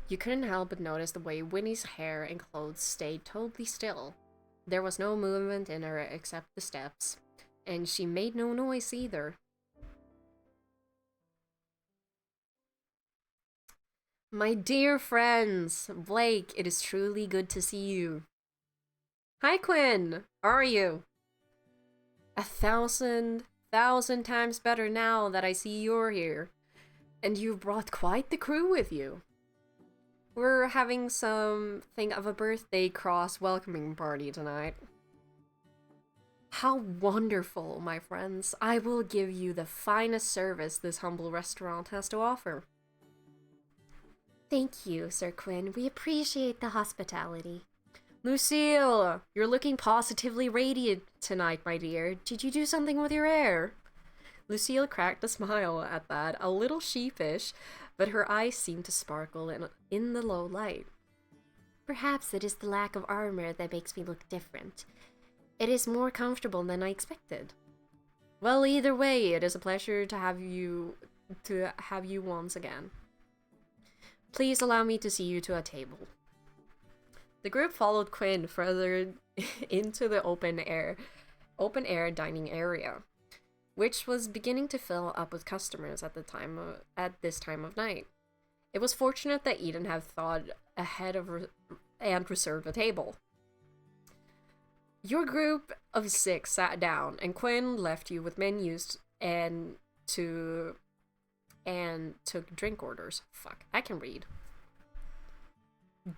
You couldn't help but notice the way Winnie's hair and clothes stayed totally still. There was no movement in her except the steps, and she made no noise either. My dear friends, Blake, it is truly good to see you. Hi, Quinn. How are you? 1,000,000 times better now that I see you're here. And you've brought quite the crew with you. We're having something of a birthday cross welcoming party tonight. How wonderful, my friends. I will give you the finest service this humble restaurant has to offer. Thank you, Sir Quinn. We appreciate the hospitality. Lucille, you're looking positively radiant tonight, my dear. Did you do something with your hair? Lucille cracked a smile at that, a little sheepish, but her eyes seemed to sparkle in the low light. Perhaps it is the lack of armor that makes me look different. It is more comfortable than I expected. Well, either way, it is a pleasure to have you once again. Please allow me to see you to a table. The group followed Quinn further into the open air dining area, which was beginning to fill up with customers at this time of night. It was fortunate that Eden had thought ahead and reserved a table. Your group of 6 sat down, and Quinn left you with menus and took drink orders. Fuck, I can read.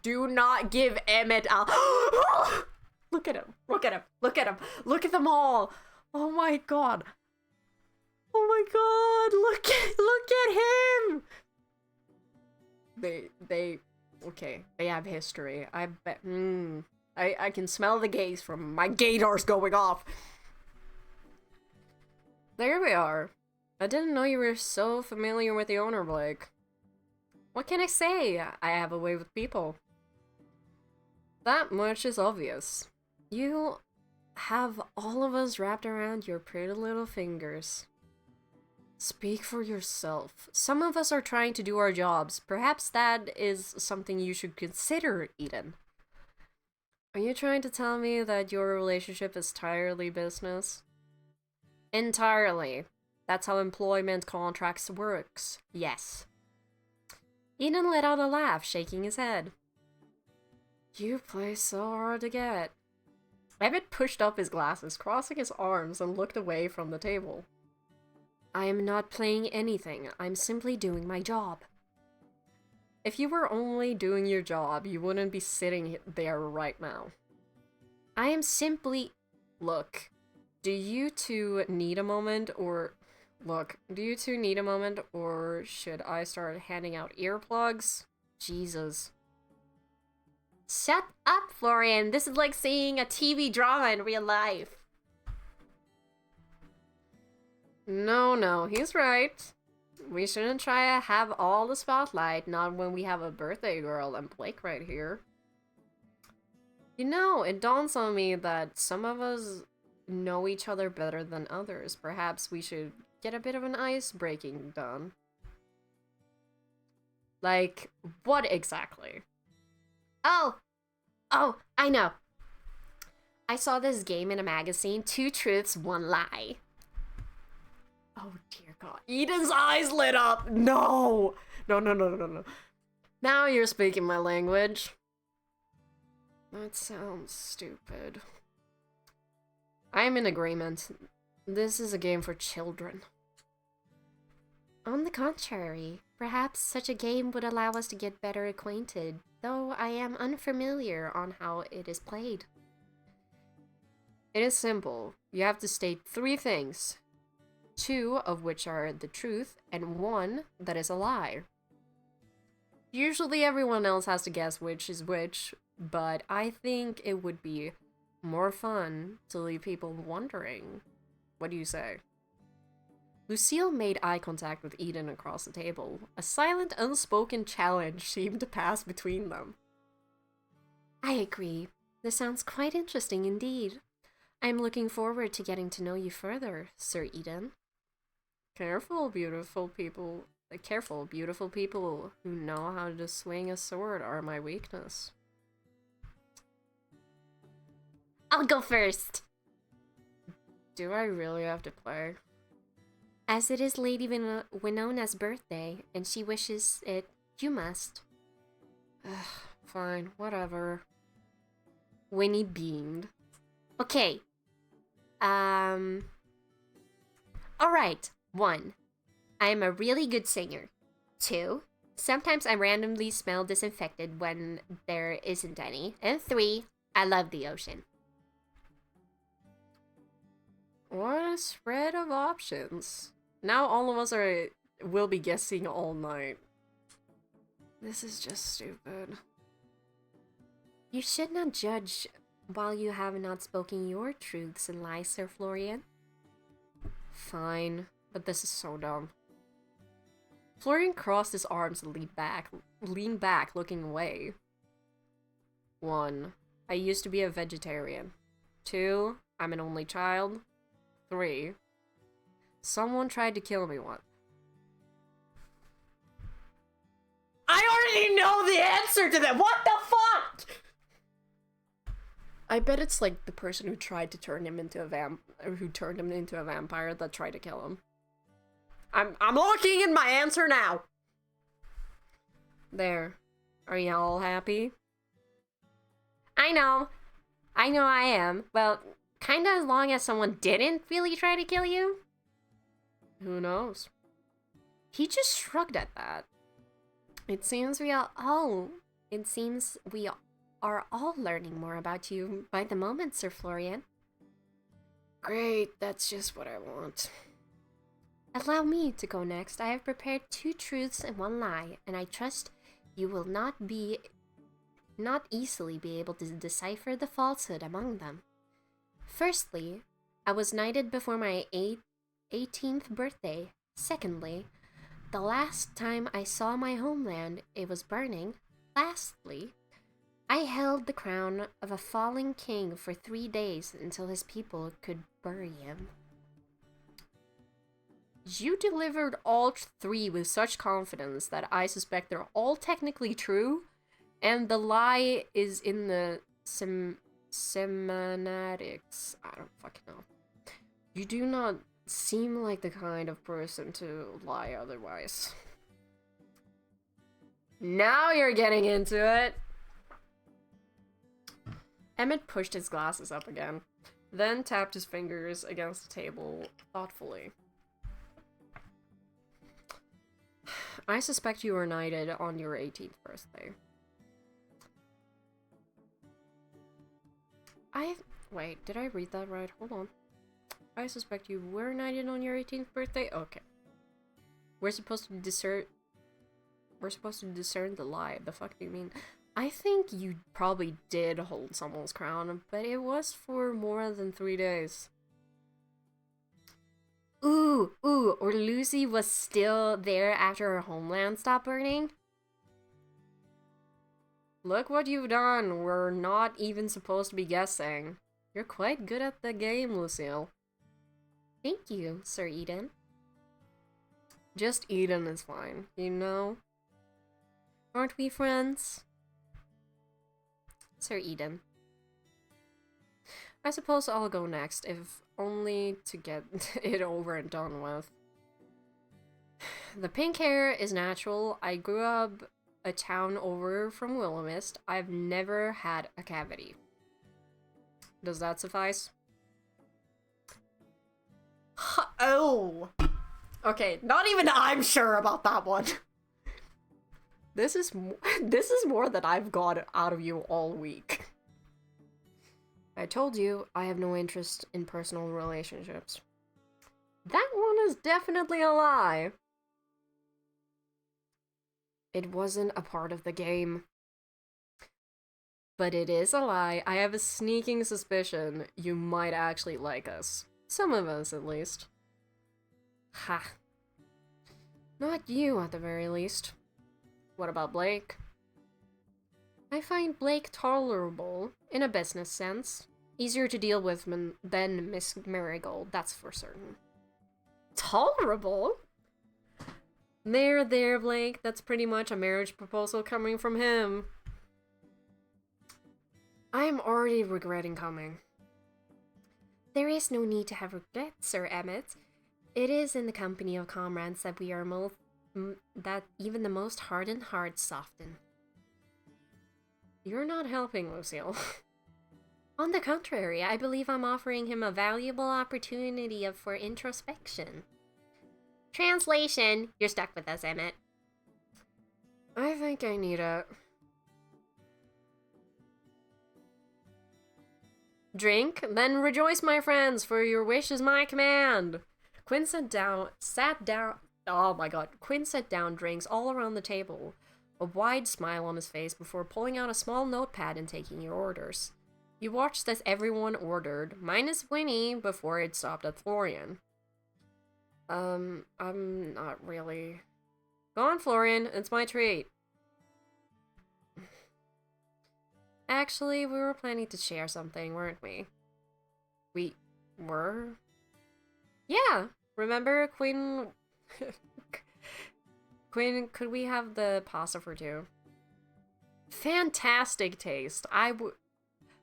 Do not give Emmett a... Look at him. Look at him. Look at him. Look at them all. Oh my god. Oh my god. Look at him. Okay. They have history. I bet. I can smell the gaze from my gaydars going off. There we are. I didn't know you were so familiar with the owner, Blake. What can I say? I have a way with people. That much is obvious. You have all of us wrapped around your pretty little fingers. Speak for yourself. Some of us are trying to do our jobs. Perhaps that is something you should consider, Eden. Are you trying to tell me that your relationship is entirely business? Entirely. That's how employment contracts works. Yes. Eden let out a laugh, shaking his head. You play so hard to get. Emmett pushed up his glasses, crossing his arms, and looked away from the table. I am not playing anything. I'm simply doing my job. If you were only doing your job, you wouldn't be sitting there right now. I am simply... Look, do you two need a moment, or should I start handing out earplugs? Jesus. Shut up, Florian. This is like seeing a TV drama in real life. No, he's right. We shouldn't try to have all the spotlight, not when we have a birthday girl and Blake right here. You know, it dawns on me that some of us know each other better than others. Perhaps we should get a bit of an ice breaking done. Like, what exactly? Oh, I know. I saw this game in a magazine, 2 truths, 1 lie. Oh dear god. Eden's eyes lit up! No! No. Now you're speaking my language. That sounds stupid. I'm in agreement. This is a game for children. On the contrary, perhaps such a game would allow us to get better acquainted, though I am unfamiliar on how it is played. It is simple. You have to state 3 things, 2 of which are the truth, and 1 that is a lie. Usually everyone else has to guess which is which, but I think it would be more fun to leave people wondering. What do you say? Lucille made eye contact with Eden across the table. A silent, unspoken challenge seemed to pass between them. I agree. This sounds quite interesting indeed. I am looking forward to getting to know you further, Sir Eden. Careful, beautiful people who know how to swing a sword are my weakness. I'll go first. Do I really have to play? As it is Lady Winona's birthday, and she wishes it, you must. Fine, whatever. Winnie beamed. Okay. Alright. 1. I am a really good singer. 2. Sometimes I randomly smell disinfected when there isn't any. And 3. I love the ocean. What a spread of options. Now all of us will be guessing all night. This is just stupid. You should not judge while you have not spoken your truths and lies, Sir Florian. Fine, but this is so dumb. Florian crossed his arms and leaned back, looking away. 1. I used to be a vegetarian. 2. I'm an only child. 3. Someone tried to kill me once. I already know the answer to that! What the fuck?! I bet it's like the person who tried to turn him into a vampire that tried to kill him. I'm looking at my answer now! There. Are you all happy? I know I am. Well, kinda as long as someone didn't really try to kill you. Who knows? He just shrugged at that. It seems we are all learning more about you by the moment, Sir Florian. Great, that's just what I want. Allow me to go next. I have prepared 2 truths and 1 lie, and I trust you will not easily be able to decipher the falsehood among them. Firstly, I was knighted before my 18th birthday. Secondly, the last time I saw my homeland, it was burning. Lastly, I held the crown of a fallen king for 3 days until his people could bury him. You delivered all 3 with such confidence that I suspect they're all technically true, and the lie is in the semantics. I don't fucking know. You do not seem like the kind of person to lie otherwise. Now you're getting into it! Emmett pushed his glasses up again, then tapped his fingers against the table thoughtfully. I suspect you were knighted on your 18th birthday. Wait, did I read that right? Hold on. I suspect you were knighted on your 18th birthday? Okay. We're supposed to discern the lie. The fuck do you mean? I think you probably did hold someone's crown, but it was for more than 3 days. Ooh, or Lucy was still there after her homeland stopped burning? Look what you've done. We're not even supposed to be guessing. You're quite good at the game, Lucille. Thank you, Sir Eden. Just Eden is fine, you know? Aren't we friends? Sir Eden. I suppose I'll go next, if only to get it over and done with. The pink hair is natural. I grew up a town over from Willowmist. I've never had a cavity. Does that suffice? Oh! Okay, not even I'm sure about that one. This is more than I've got out of you all week. I told you I have no interest in personal relationships. That one is definitely a lie. It wasn't a part of the game. But it is a lie. I have a sneaking suspicion you might actually like us. Some of us, at least. Ha. Not you, at the very least. What about Blake? I find Blake tolerable, in a business sense. Easier to deal with than Miss Marigold, that's for certain. Tolerable? There, Blake. That's pretty much a marriage proposal coming from him. I am already regretting coming. There is no need to have regrets, Sir Emmett. It is in the company of comrades that we are that even the most hardened hearts soften. You're not helping, Lucille. On the contrary, I believe I'm offering him a valuable opportunity for introspection. Translation, you're stuck with us, Emmett. I think I need a drink. Then rejoice, my friends, for your wish is my command. Quinn sat down. Oh my god. Quinn set down drinks all around the table, a wide smile on his face before pulling out a small notepad and taking your orders. You watched as everyone ordered, minus Winnie, before it stopped at Florian. I'm not really. Go on, Florian, it's my treat. Actually, we were planning to share something, weren't we? We were? Yeah, remember Quinn? Quinn, could we have the pasta for two? Fantastic taste. I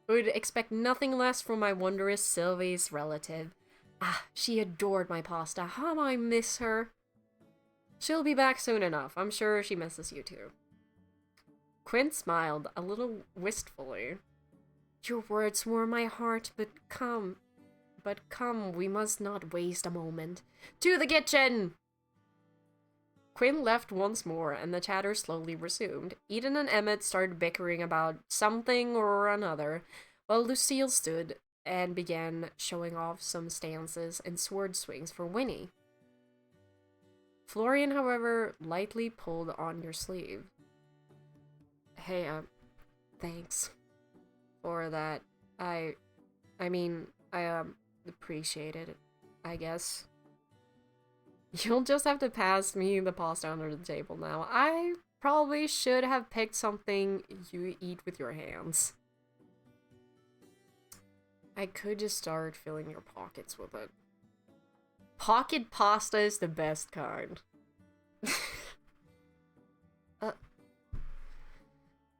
would expect nothing less from my wondrous Sylvie's relative. Ah, she adored my pasta. How I miss her. She'll be back soon enough. I'm sure she misses you too. Quinn smiled, a little wistfully. Your words warm my heart, but come, we must not waste a moment. To the kitchen! Quinn left once more, and the chatter slowly resumed. Eden and Emmett started bickering about something or another, while Lucille stood and began showing off some stances and sword swings for Winnie. Florian, however, lightly pulled on your sleeve. Hey, thanks for that. I appreciate it, I guess. You'll just have to pass me the pasta under the table now. I probably should have picked something you eat with your hands. I could just start filling your pockets with it. Pocket pasta is the best kind.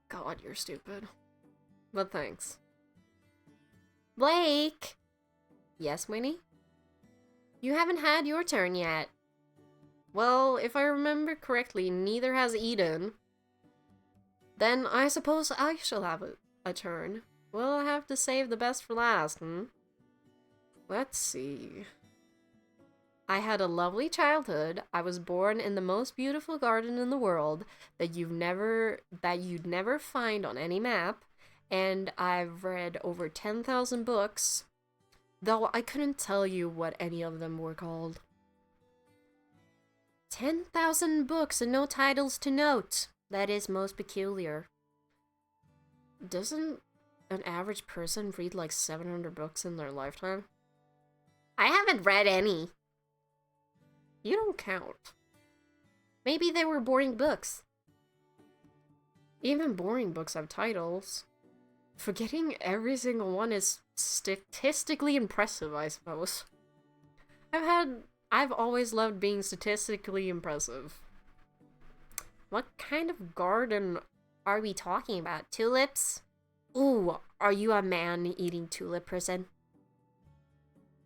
God, you're stupid. But thanks. Blake! Yes, Winnie? You haven't had your turn yet. Well, if I remember correctly, neither has Eden. Then I suppose I shall have a turn. We'll have to save the best for last, Let's see. I had a lovely childhood. I was born in the most beautiful garden in the world that you'd never find on any map, and I've read over 10,000 books, though I couldn't tell you what any of them were called. 10,000 books and no titles to note. That is most peculiar. Doesn't an average person read like 700 books in their lifetime? I haven't read any. You don't count. Maybe they were boring books. Even boring books have titles. Forgetting every single one is statistically impressive, I suppose. I've always loved being statistically impressive. What kind of garden are we talking about? Tulips? Ooh, are you a man eating tulip person?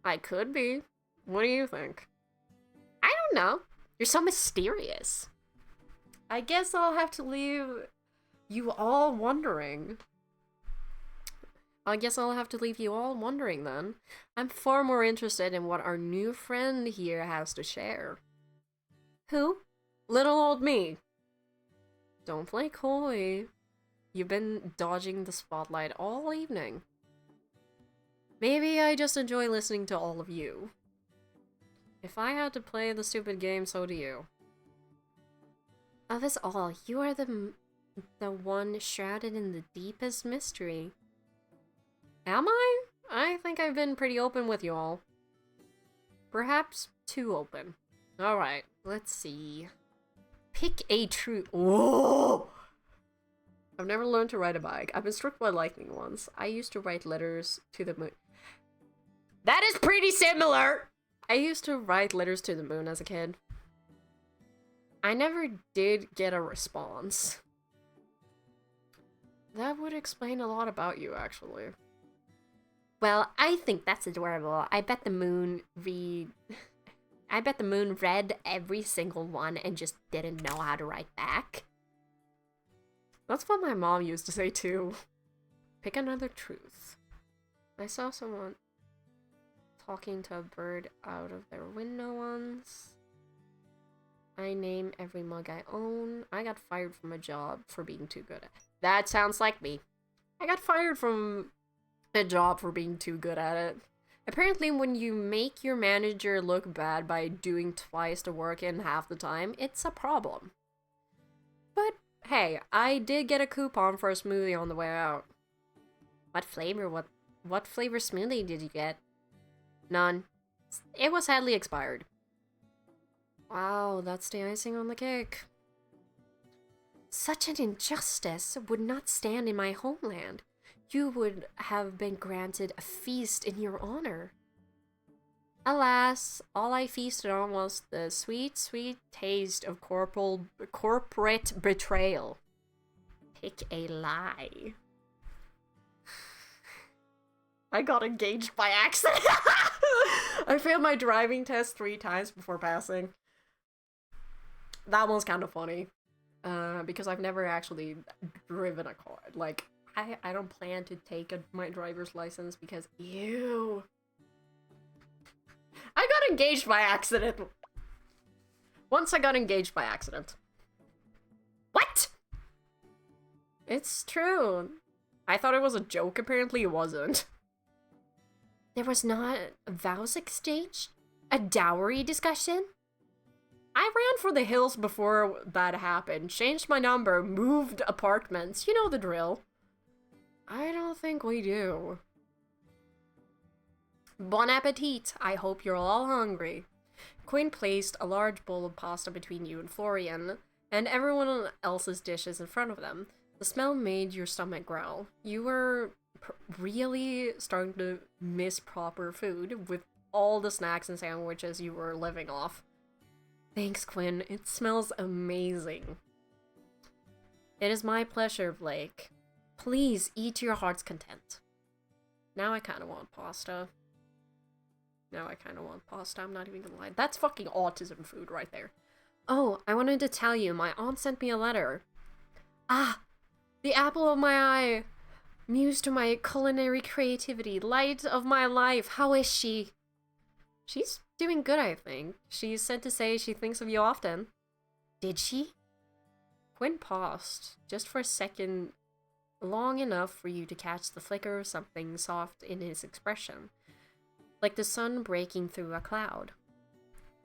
I could be. What do you think? I don't know. You're so mysterious. I guess I'll have to leave you all wondering. Then. I'm far more interested in what our new friend here has to share. Who? Little old me. Don't play coy. You've been dodging the spotlight all evening. Maybe I just enjoy listening to all of you. If I had to play the stupid game, so do you. Of us all, you are the one shrouded in the deepest mystery. Am I? I think I've been pretty open with you all. Perhaps too open. Alright, let's see. Pick a true. Whoa! I've never learned to ride a bike. I've been struck by lightning once. I used to write letters to the moon. That is pretty similar! I used to write letters to the moon as a kid. I never did get a response. That would explain a lot about you, actually. Well, I think that's adorable. I bet the moon read every single one and just didn't know how to write back. That's what my mom used to say too. Pick another truth. I saw someone talking to a bird out of their window once. I name every mug I own. I got fired from a job for being too good at it. That sounds like me. I got fired from a job for being too good at it. Apparently, when you make your manager look bad by doing twice the work in half the time, it's a problem. But hey, I did get a coupon for a smoothie on the way out. What flavor smoothie did you get? None. It was sadly expired. Wow, that's the icing on the cake. Such an injustice would not stand in my homeland. You would have been granted a feast in your honor. Alas, all I feasted on was the sweet, sweet taste of corporate betrayal. Pick a lie. I got engaged by accident. I failed my driving test 3 times before passing. That one's kind of funny. Because I've never actually driven a car. Like, I don't plan to take my driver's license because, ew. I got engaged by accident. Once I got engaged by accident. What? It's true. I thought it was a joke. Apparently it wasn't. There was not a vows exchange? A dowry discussion? I ran for the hills before that happened. Changed my number. Moved apartments. You know the drill. I don't think we do. Bon appetit. I hope you're all hungry. Quinn placed a large bowl of pasta between you and Florian, and everyone else's dishes in front of them. The smell made your stomach growl. You were really starting to miss proper food with all the snacks and sandwiches you were living off. Thanks, Quinn. It smells amazing. It is my pleasure, Blake. Please eat to your heart's content. Now I kind of want pasta. I'm not even gonna lie. That's fucking autism food right there. Oh, I wanted to tell you, my aunt sent me a letter. Ah, the apple of my eye. Muse to my culinary creativity. Light of my life. How is she? She's doing good, I think. She's sent to say she thinks of you often. Did she? Quinn paused, just for a second, long enough for you to catch the flicker of something soft in his expression. Like the sun breaking through a cloud.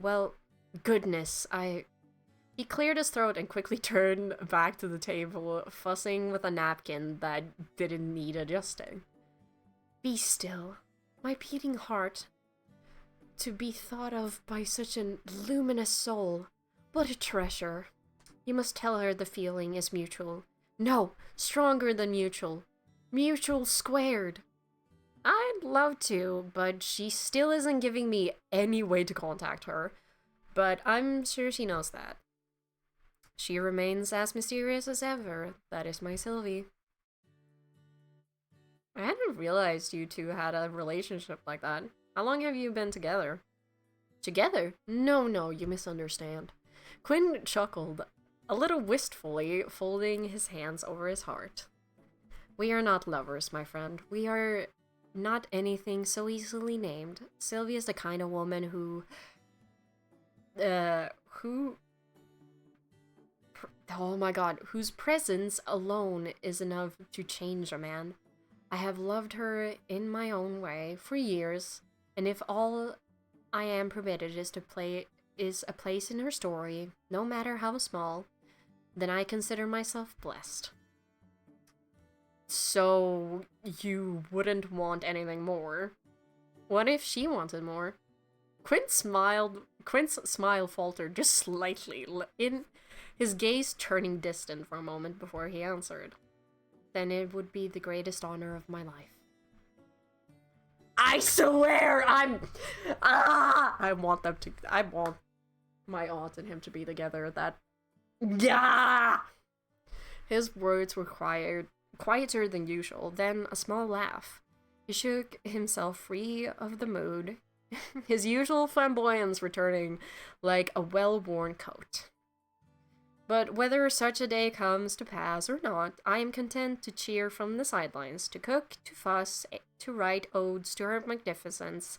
Well, goodness, He cleared his throat and quickly turned back to the table, fussing with a napkin that didn't need adjusting. Be still, my beating heart. To be thought of by such a luminous soul. What a treasure. You must tell her the feeling is mutual. No, stronger than mutual. Mutual squared. I'd love to, but she still isn't giving me any way to contact her. But I'm sure she knows that. She remains as mysterious as ever. That is my Sylvie. I hadn't realized you two had a relationship like that. How long have you been together? Together? No, you misunderstand. Quinn chuckled, a little wistfully, folding his hands over his heart. We are not lovers, my friend. We are not anything so easily named. Sylvie is the kind of woman who... oh my god, whose presence alone is enough to change a man. I have loved her in my own way for years, and if all I am permitted is a place in her story, no matter how small, then I consider myself blessed. So, you wouldn't want anything more? What if she wanted more? Quinn's smile faltered just slightly, in his gaze turning distant for a moment before he answered. Then it would be the greatest honor of my life. I swear, I want my aunt and him to be together. Yeah! His words were quieter than usual, then a small laugh. He shook himself free of the mood, his usual flamboyance returning like a well-worn coat. But whether such a day comes to pass or not, I am content to cheer from the sidelines, to cook, to fuss, to write odes to her magnificence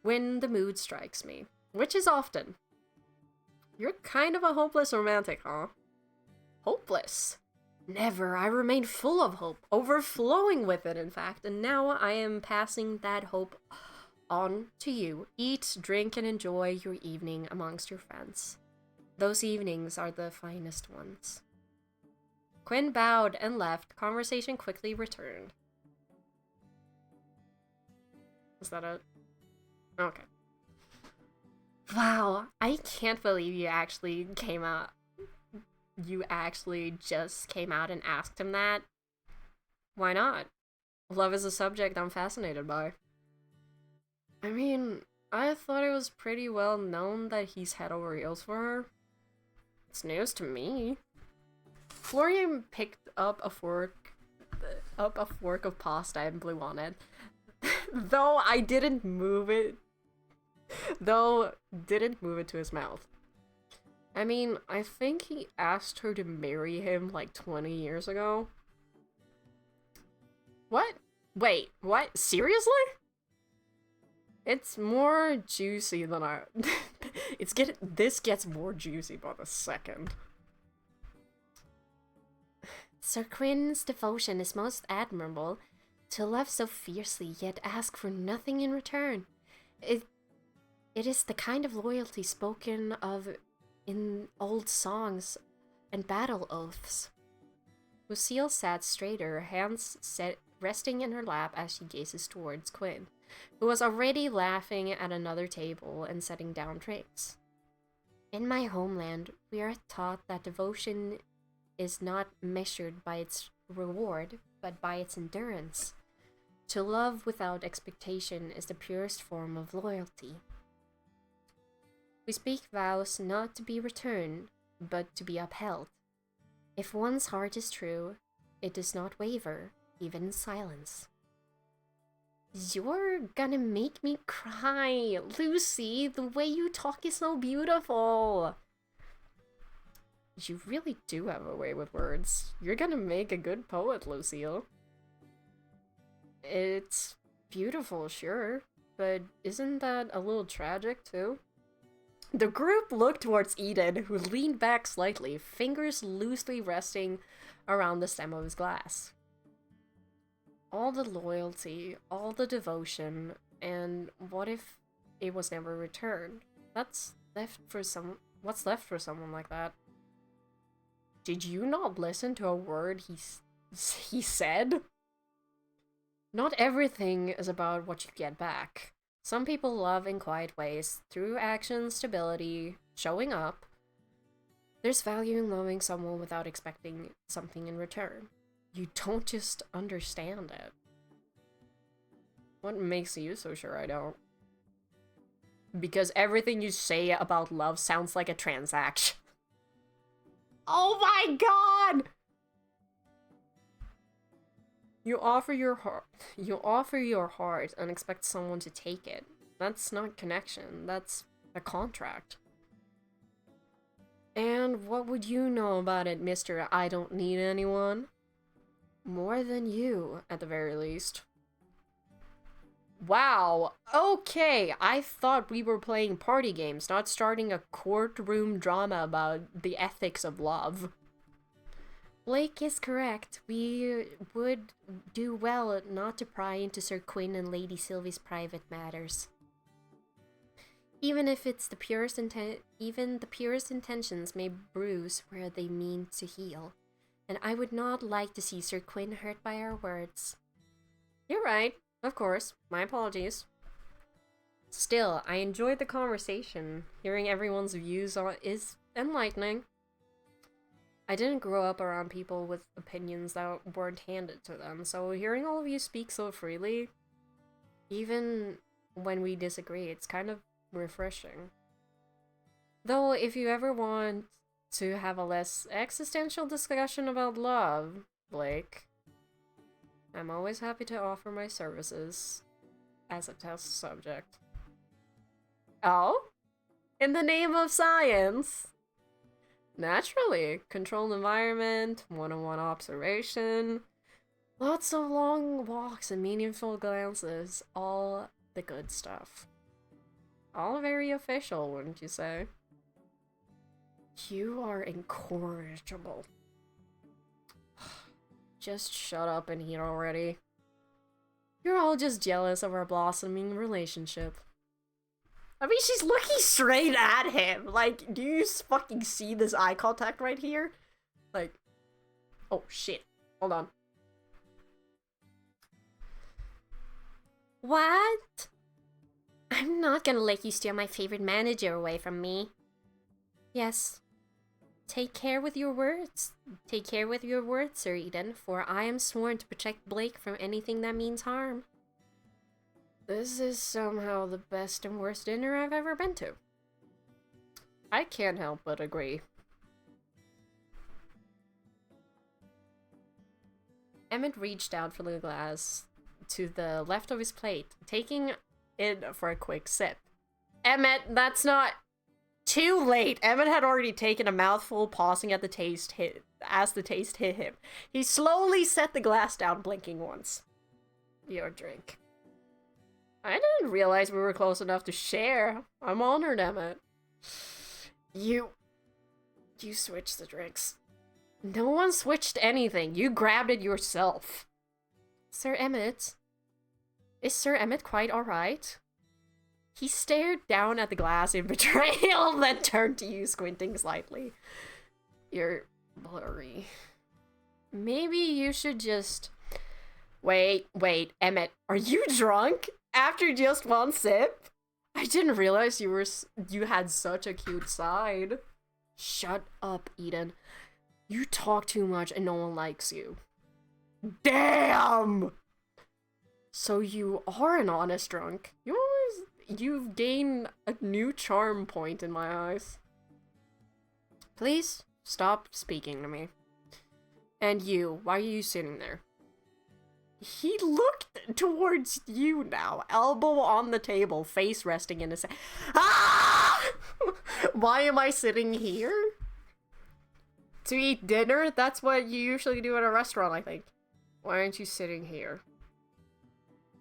when the mood strikes me, which is often. You're kind of a hopeless romantic, huh? Hopeless? Never. I remain full of hope, overflowing with it, in fact, and now I am passing that hope on to you. Eat, drink, and enjoy your evening amongst your friends. Those evenings are the finest ones. Quinn bowed and left. Conversation quickly returned. Is that it? Okay. Wow, I can't believe you actually came out. You actually just came out and asked him that. Why not? Love is a subject I'm fascinated by. I mean, I thought it was pretty well known that he's head over heels for her. It's news to me. Florian picked up a fork of pasta and blew on it. Though didn't move it to his mouth. I mean, I think he asked her to marry him like 20 years ago. What? Wait, what? Seriously? It's more juicy than I... This gets more juicy by the second. Sir Quinn's devotion is most admirable. To love so fiercely, yet ask for nothing in return. It is the kind of loyalty spoken of in old songs and battle oaths. Lucille sat straighter, hands resting in her lap as she gazes towards Quinn, who was already laughing at another table and setting down drinks. In my homeland, we are taught that devotion is not measured by its reward, but by its endurance. To love without expectation is the purest form of loyalty. We speak vows not to be returned, but to be upheld. If one's heart is true, it does not waver, even in silence. You're gonna make me cry, Lucy. The way you talk is so beautiful. You really do have a way with words. You're gonna make a good poet, Lucille. It's beautiful, sure, but isn't that a little tragic, too? The group looked towards Eden, who leaned back slightly, fingers loosely resting around the stem of his glass. All the loyalty, all the devotion, and what if it was never returned? What's left for someone like that? Did you not listen to a word he said? Not everything is about what you get back. Some people love in quiet ways, through action, stability, showing up. There's value in loving someone without expecting something in return. You don't just understand it. What makes you so sure I don't? Because everything you say about love sounds like a transaction. Oh my god! You offer your heart and expect someone to take it. That's not connection, that's a contract. And what would you know about it, Mr. I don't need anyone? More than you, at the very least. Wow, okay, I thought we were playing party games, not starting a courtroom drama about the ethics of love. Blake is correct. We would do well not to pry into Sir Quinn and Lady Sylvie's private matters. Even if it's the purest intentions may bruise where they mean to heal. And I would not like to see Sir Quinn hurt by our words. You're right, of course. My apologies. Still, I enjoyed the conversation. Hearing everyone's views is enlightening. I didn't grow up around people with opinions that weren't handed to them, so hearing all of you speak so freely, even when we disagree, it's kind of refreshing. Though, if you ever want to have a less existential discussion about love, Blake, I'm always happy to offer my services as a test subject. Oh? In the name of science? Naturally. Controlled environment, one-on-one observation, lots of long walks and meaningful glances, all the good stuff. All very official, wouldn't you say? You are incorrigible. Just shut up and eat already. You're all just jealous of our blossoming relationship. I mean, she's looking straight at him. Like, do you fucking see this eye contact right here? Like, oh shit. Hold on. What? I'm not gonna let you steal my favorite manager away from me. Yes. Take care with your words. Take care with your words, Sir Eden, for I am sworn to protect Blake from anything that means harm. This is somehow the best and worst dinner I've ever been to. I can't help but agree. Emmett reached out for the glass to the left of his plate, taking it for a quick sip. Emmett, that's not... Too late! Emmett had already taken a mouthful, pausing at the taste as the taste hit him. He slowly set the glass down, blinking once. Your drink. I didn't realize we were close enough to share. I'm honored, Emmett. You switched the drinks. No one switched anything. You grabbed it yourself. Sir Emmett? Is Sir Emmett quite alright? He stared down at the glass in betrayal, then turned to you, squinting slightly. You're blurry. Maybe you should just... Wait, Emmett, are you drunk? After just one sip? I didn't realize you had such a cute side. Shut up, Eden. You talk too much and no one likes you. Damn! So you are an honest drunk. You've gained a new charm point in my eyes. Please, stop speaking to me. And you, why are you sitting there? He looked towards you now, elbow on the table, face resting in his hand. Ah! Why am I sitting here? To eat dinner? That's what you usually do at a restaurant, I think. Why aren't you sitting here?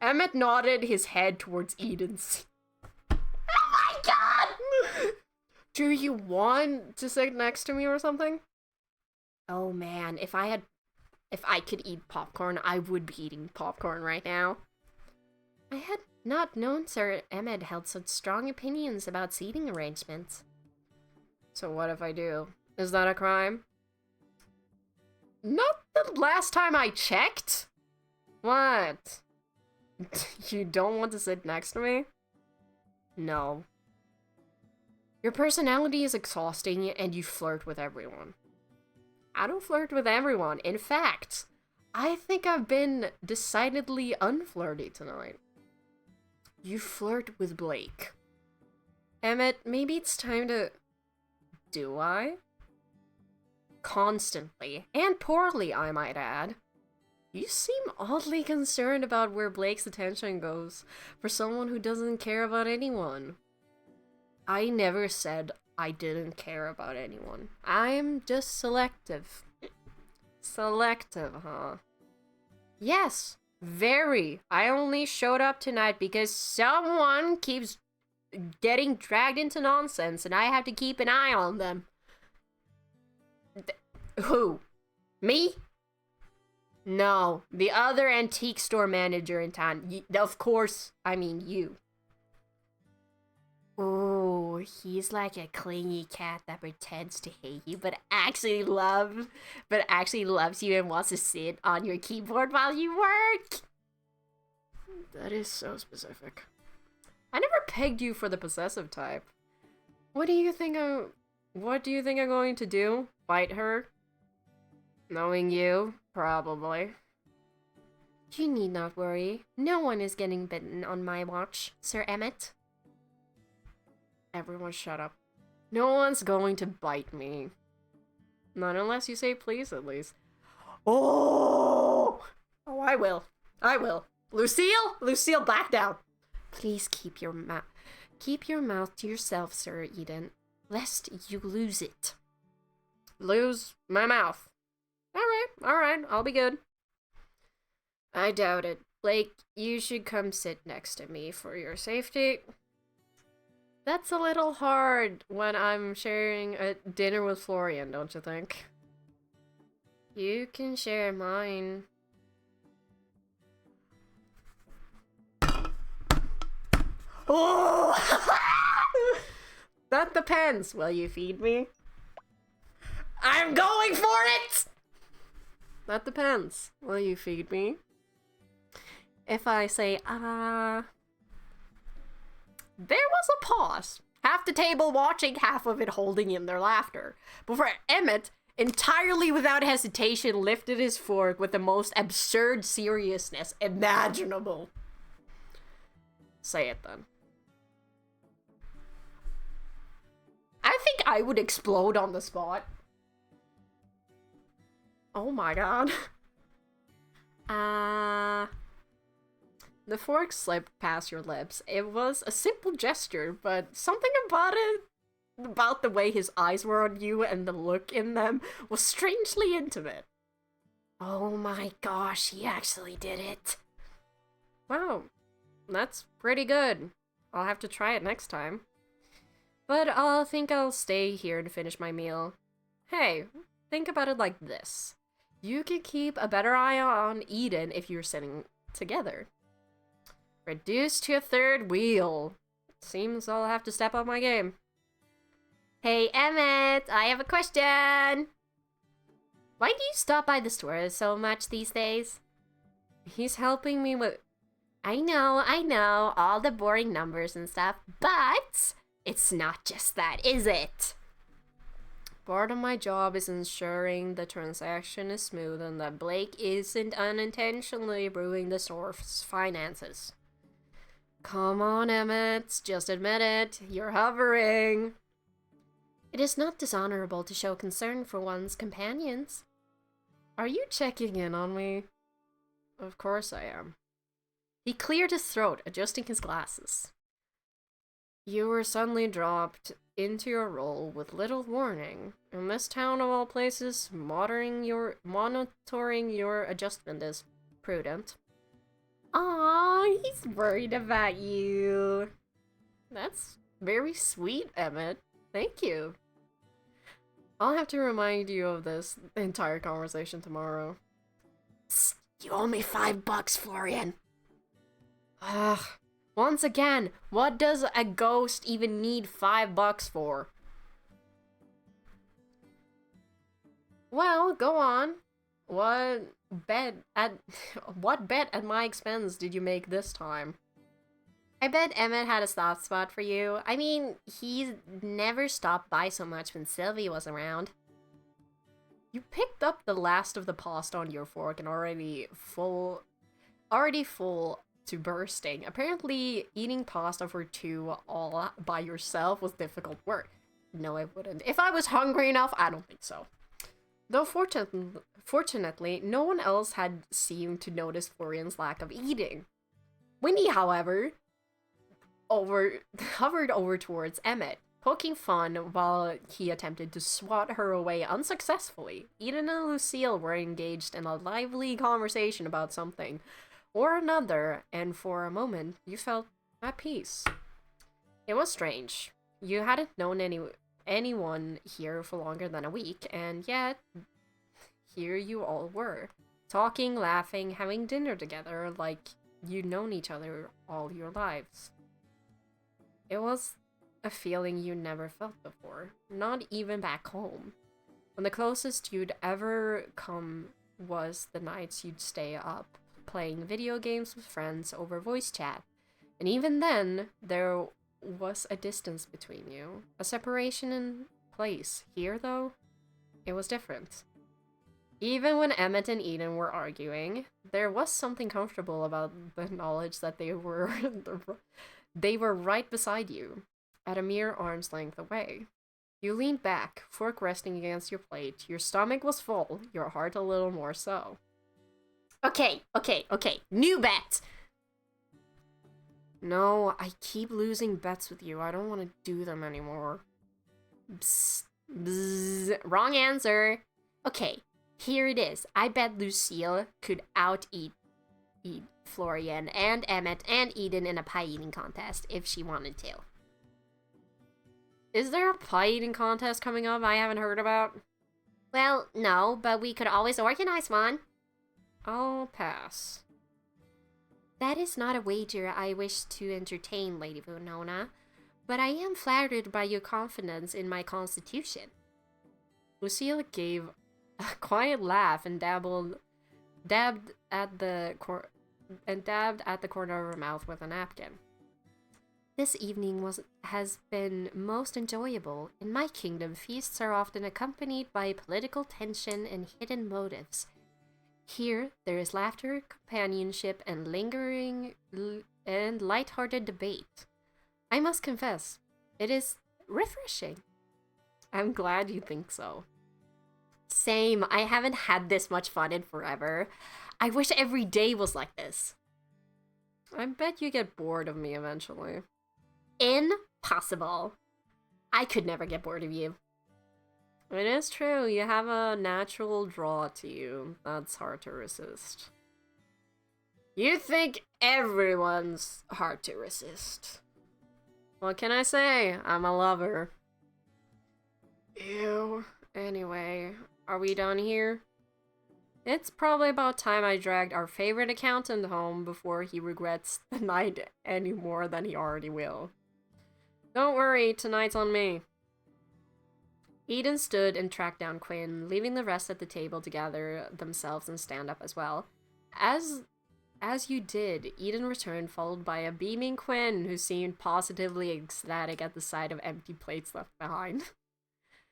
Emmett nodded his head towards Eden's. Oh my god! Do you want to sit next to me or something? Oh man, if I could eat popcorn, I would be eating popcorn right now. I had not known Sir Emmett held such strong opinions about seating arrangements. So what if I do? Is that a crime? Not the last time I checked? What? You don't want to sit next to me? No. Your personality is exhausting and you flirt with everyone. I don't flirt with everyone. In fact, I think I've been decidedly unflirty tonight. You flirt with Blake. Emmett, maybe it's time to... Do I? Constantly. And poorly, I might add. You seem oddly concerned about where Blake's attention goes for someone who doesn't care about anyone. I never said I didn't care about anyone. I'm just selective. Selective, huh? Yes, very. I only showed up tonight because someone keeps getting dragged into nonsense and I have to keep an eye on them. Who? Me? No, the other antique store manager in town. Of course, I mean you. Oh, he's like a clingy cat that pretends to hate you, but actually loves you and wants to sit on your keyboard while you work. That is so specific. I never pegged you for the possessive type. What do you think I'm going to do? Bite her? Knowing you, probably. You need not worry. No one is getting bitten on my watch, Sir Emmett. Everyone shut up. No one's going to bite me. Not unless you say please, at least. Oh! Oh, I will. I will. Lucille? Lucille, back down. Please keep your mouth to yourself, Sir Eden, lest you lose it. Lose my mouth. Alright, I'll be good. I doubt it. Blake, you should come sit next to me for your safety. That's a little hard when I'm sharing a dinner with Florian, don't you think? You can share mine. Oh! That depends. Will you feed me? I'm going for it! That depends. Will you feed me? If I say, there was a pause. Half the table watching, half of it holding in their laughter. Before Emmett, entirely without hesitation, lifted his fork with the most absurd seriousness imaginable. Say it then. I think I would explode on the spot. Oh my god. The fork slipped past your lips. It was a simple gesture, but something about it, about the way his eyes were on you and the look in them, was strangely intimate. Oh my gosh, he actually did it. Wow, that's pretty good. I'll have to try it next time. But I think I'll stay here to finish my meal. Hey, think about it like this. You can keep a better eye on Eden if you're sitting together. Reduced to a third wheel. Seems I'll have to step up my game. Hey, Emmett, I have a question. Why do you stop by the store so much these days? He's helping me with... I know, all the boring numbers and stuff, but it's not just that, is it? Part of my job is ensuring the transaction is smooth and that Blake isn't unintentionally ruining the store's finances. Come on, Emmett, just admit it. You're hovering. It is not dishonorable to show concern for one's companions. Are you checking in on me? Of course I am. He cleared his throat, adjusting his glasses. You were suddenly dropped into your role with little warning. In this town of all places, monitoring your adjustment is prudent. Aww, he's worried about you. That's very sweet, Emmett. Thank you. I'll have to remind you of this entire conversation tomorrow. Psst, you owe me $5, Florian. Ugh. Once again, what does a ghost even need $5 for? Well, go on. What bet at my expense did you make this time? I bet Emmett had a soft spot for you. I mean, he never stopped by so much when Sylvie was around. You picked up the last of the pasta on your fork and already full to bursting. Apparently, eating pasta for two all by yourself was difficult work. No, I wouldn't. If I was hungry enough, I don't think so. Though fortunately, no one else had seemed to notice Florian's lack of eating. Winnie, however, hovered over towards Emmett, poking fun while he attempted to swat her away unsuccessfully. Eden and Lucille were engaged in a lively conversation about something or another, and for a moment, you felt at peace. It was strange. You hadn't known anyone here for longer than a week, and yet, here you all were, talking, laughing, having dinner together like you'd known each other all your lives. It was a feeling you never felt before, not even back home, when the closest you'd ever come was the nights you'd stay up, playing video games with friends over voice chat, and even then, there was a distance between you, a separation in place. Here, though, it was different. Even when Emmett and Eden were arguing, there was something comfortable about the knowledge that they were right beside you, at a mere arm's length away. You leaned back, fork resting against your plate. Your stomach was full, your heart a little more so. Okay. New bet. No, I keep losing bets with you. I don't want to do them anymore. Bzz, bzz. Wrong answer. Okay, here it is. I bet Lucille could eat Florian and Emmett and Eden in a pie eating contest if she wanted to. Is there a pie eating contest coming up I haven't heard about? Well, no, but we could always organize one. I'll pass. That is not a wager I wish to entertain, Lady Venona, but I am flattered by your confidence in my constitution. Lucille gave a quiet laugh and dabbed at the corner of her mouth with a napkin. This evening has been most enjoyable. In my kingdom, feasts are often accompanied by political tension and hidden motives. Here, there is laughter, companionship, and lingering and light-hearted debate. I must confess, it is refreshing. I'm glad you think so. Same, I haven't had this much fun in forever. I wish every day was like this. I bet you get bored of me eventually. Impossible. I could never get bored of you. It is true, you have a natural draw to you. That's hard to resist. You think everyone's hard to resist. What can I say? I'm a lover. Ew. Anyway, are we done here? It's probably about time I dragged our favorite accountant home before he regrets the night any more than he already will. Don't worry, tonight's on me. Eden stood and tracked down Quinn, leaving the rest at the table to gather themselves and stand up as well. As you did, Eden returned, followed by a beaming Quinn, who seemed positively ecstatic at the sight of empty plates left behind.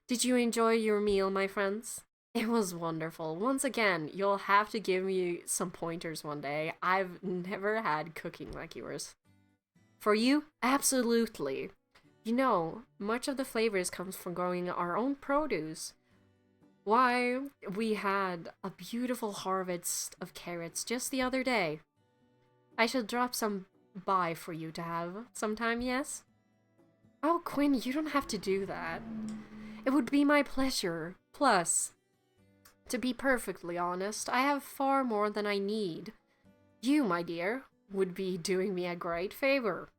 Did you enjoy your meal, my friends? It was wonderful. Once again, you'll have to give me some pointers one day. I've never had cooking like yours. For you? Absolutely. You know, much of the flavors comes from growing our own produce. Why, we had a beautiful harvest of carrots just the other day. I shall drop some by for you to have sometime, yes? Oh, Quinn, you don't have to do that. It would be my pleasure. Plus, to be perfectly honest, I have far more than I need. You, my dear, would be doing me a great favor.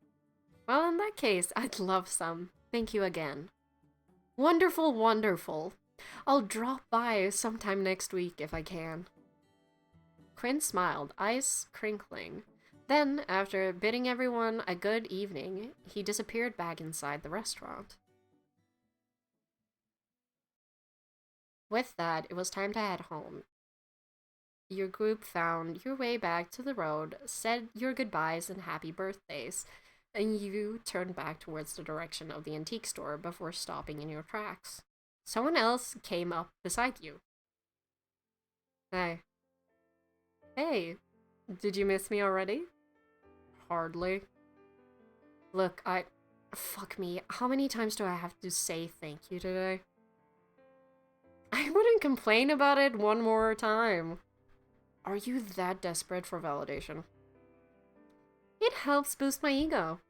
Well, in that case, I'd love some. Thank you again. Wonderful, wonderful. I'll drop by sometime next week if I can. Quinn smiled, eyes crinkling. Then, after bidding everyone a good evening, he disappeared back inside the restaurant. With that, it was time to head home. Your group found your way back to the road, said your goodbyes and happy birthdays, and you turned back towards the direction of the antique store before stopping in your tracks. Someone else came up beside you. Hey. Hey, did you miss me already? Hardly. Look, fuck me, how many times do I have to say thank you today? I wouldn't complain about it one more time. Are you that desperate for validation? It helps boost my ego.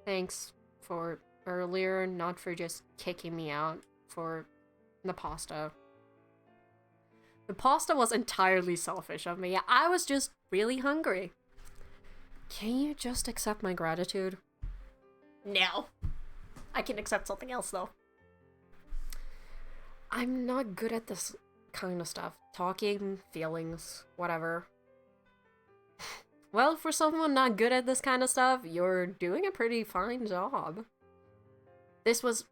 Thanks for earlier, not for just kicking me out for the pasta. The pasta was entirely selfish of me. I was just really hungry. Can you just accept my gratitude? No. I can accept something else, though. I'm not good at this kind of stuff. Talking, feelings, whatever. Well, for someone not good at this kind of stuff, you're doing a pretty fine job. This was,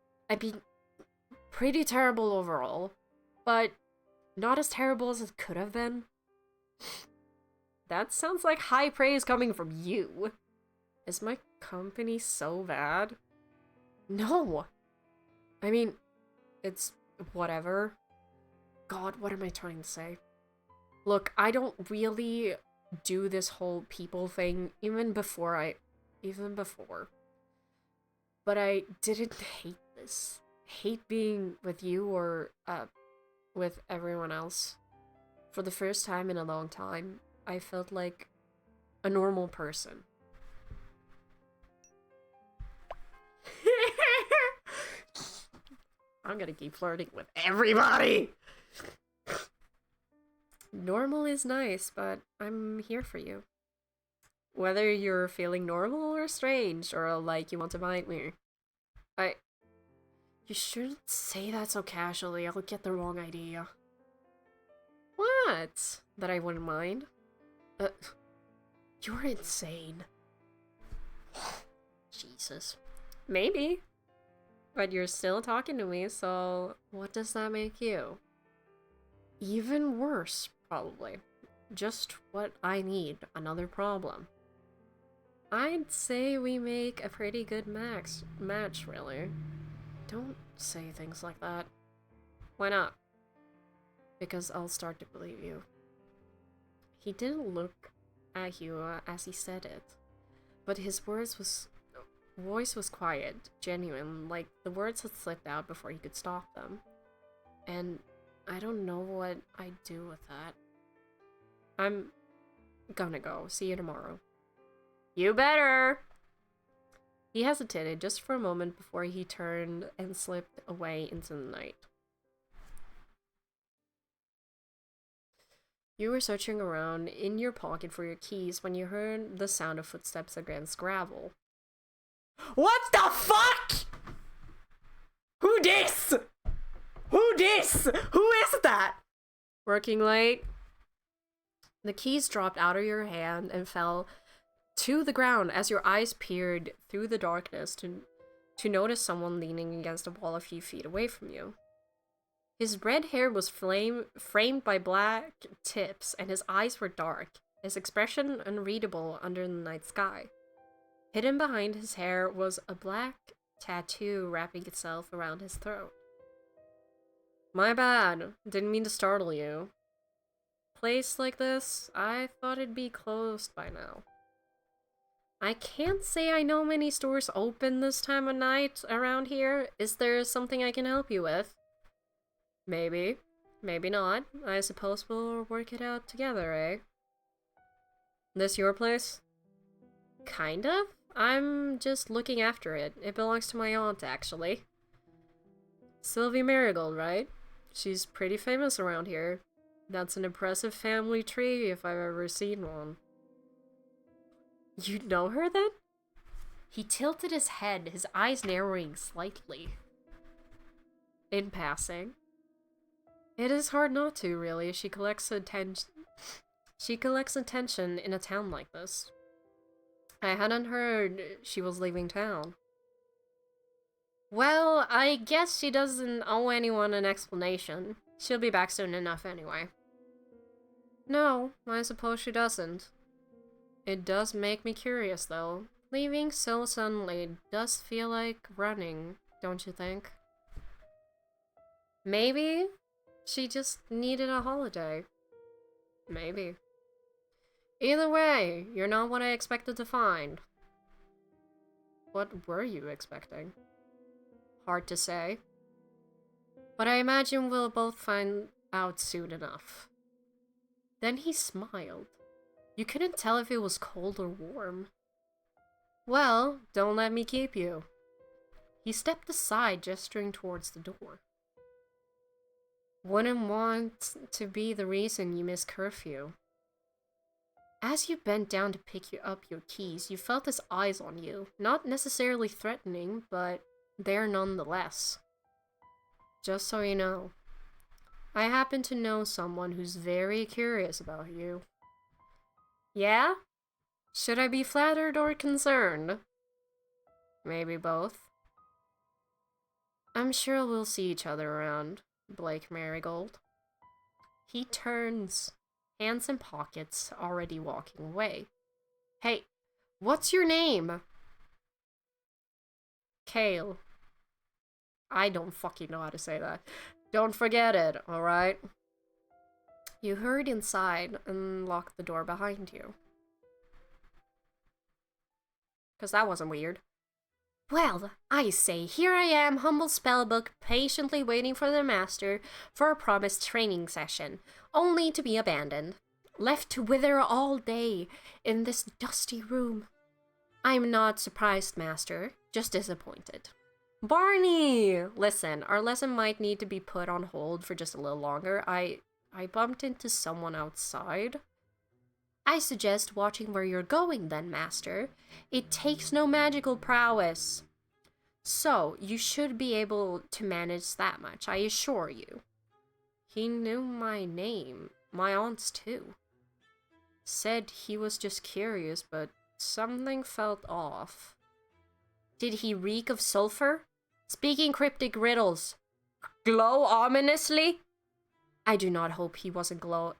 pretty terrible overall, but not as terrible as it could have been. That sounds like high praise coming from you. Is my company so bad? No! I mean, it's whatever. God, what am I trying to say? Look, I don't really do this whole people thing even before. But I didn't hate this. Hate being with you or with everyone else. For the first time in a long time, I felt like a normal person. I'm gonna keep flirting with everybody! Normal is nice, but I'm here for you. Whether you're feeling normal or strange, or like you want to bite me. You shouldn't say that so casually, I'll get the wrong idea. What? That I wouldn't mind? You're insane. Jesus. Maybe. But you're still talking to me, so what does that make you? Even worse, probably. Just what I need, another problem. I'd say we make a pretty good match, really. Don't say things like that. Why not? Because I'll start to believe you. He didn't look at you as he said it, but his voice was quiet, genuine, like the words had slipped out before he could stop them. And I don't know what I'd do with that. I'm gonna go. See you tomorrow. You better! He hesitated just for a moment before he turned and slipped away into the night. You were searching around in your pocket for your keys when you heard the sound of footsteps against gravel. What the fuck?! Who dis? Who dis? Who is that? Working late? The keys dropped out of your hand and fell to the ground as your eyes peered through the darkness to notice someone leaning against a wall a few feet away from you. His red hair was framed by black tips, and his eyes were dark, his expression unreadable under the night sky. Hidden behind his hair was a black tattoo wrapping itself around his throat. My bad. Didn't mean to startle you. Place like this, I thought it'd be closed by now. I can't say I know many stores open this time of night around here. Is there something I can help you with? Maybe. Maybe not. I suppose we'll work it out together, eh? This your place? Kind of. I'm just looking after it. It belongs to my aunt, actually. Sylvie Marigold, right? She's pretty famous around here. That's an impressive family tree if I've ever seen one. You know her, then? He tilted his head, his eyes narrowing slightly. In passing. It is hard not to, really. She collects attention in a town like this. I hadn't heard she was leaving town. Well, I guess she doesn't owe anyone an explanation. She'll be back soon enough anyway. No, I suppose she doesn't. It does make me curious, though. Leaving so suddenly does feel like running, don't you think? Maybe she just needed a holiday. Maybe. Either way, you're not what I expected to find. What were you expecting? Hard to say. But I imagine we'll both find out soon enough. Then he smiled. You couldn't tell if it was cold or warm. Well, don't let me keep you. He stepped aside, gesturing towards the door. Wouldn't want to be the reason you miss curfew. As you bent down to pick up your keys, you felt his eyes on you. Not necessarily threatening, but there nonetheless. Just so you know, I happen to know someone who's very curious about you. Yeah? Should I be flattered or concerned? Maybe both. I'm sure we'll see each other around, Blake Marigold. He turns, hands in pockets, already walking away. Hey, what's your name? Kale. I don't fucking know how to say that. Don't forget it, alright? You hurried inside and locked the door behind you. Because that wasn't weird. Well, I say, here I am, humble spellbook, patiently waiting for the master for a promised training session, only to be abandoned. Left to wither all day in this dusty room. I'm not surprised, master, just disappointed. Barney! Listen, our lesson might need to be put on hold for just a little longer. I bumped into someone outside. I suggest watching where you're going then, master. It takes no magical prowess. So, you should be able to manage that much, I assure you. He knew my name, my aunt's too. Said he was just curious, but something felt off. Did he reek of sulfur? Speaking cryptic riddles. Glow ominously? I do hope he wasn't glowing,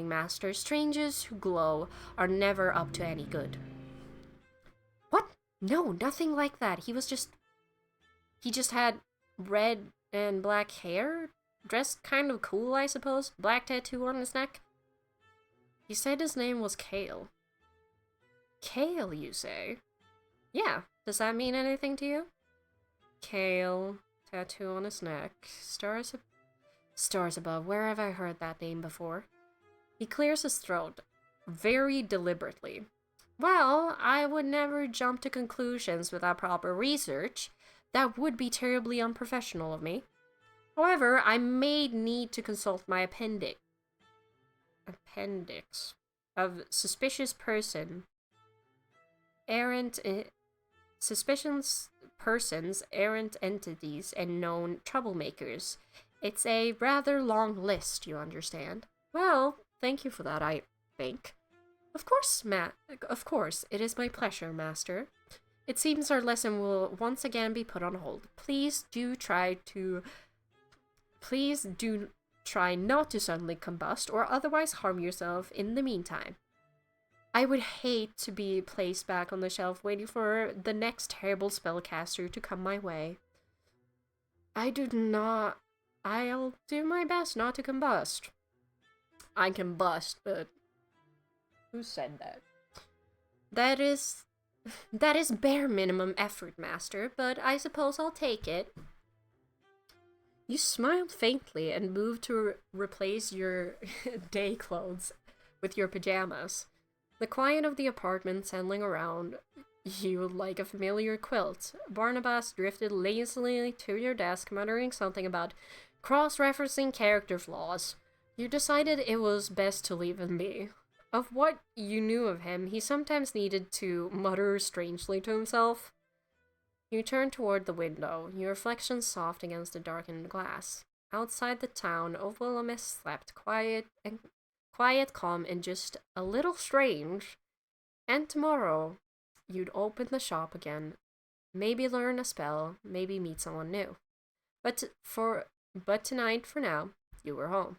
master. Strangers who glow are never up to any good. What? No, nothing like that. He just had red and black hair? Dressed kind of cool, I suppose. Black tattoo on his neck. He said his name was Kale. Kale, you say? Yeah, does that mean anything to you? Kale, tattoo on his neck, stars above, where have I heard that name before? He clears his throat, very deliberately. Well, I would never jump to conclusions without proper research. That would be terribly unprofessional of me. However, I may need to consult my appendix of suspicious persons, errant entities, and known troublemakers. It's a rather long list, you understand. Well, thank you for that, I think. Of course, it is my pleasure, master. It seems our lesson will once again be put on hold. Please do try not to suddenly combust or otherwise harm yourself in the meantime. I would hate to be placed back on the shelf waiting for the next terrible spellcaster to come my way. I'll do my best not to combust. I combust, but who said that? That is bare minimum effort, master, but I suppose I'll take it. You smiled faintly and moved to replace your day clothes with your pajamas. The quiet of the apartment settling around you like a familiar quilt. Barnabas drifted lazily to your desk, muttering something about cross-referencing character flaws. You decided it was best to leave him be. Of what you knew of him, he sometimes needed to mutter strangely to himself. You turned toward the window, your reflection soft against the darkened glass. Outside the town, old Willowmist slept quiet, calm, and just a little strange. And tomorrow, you'd open the shop again, maybe learn a spell, maybe meet someone new. But tonight, for now, you were home.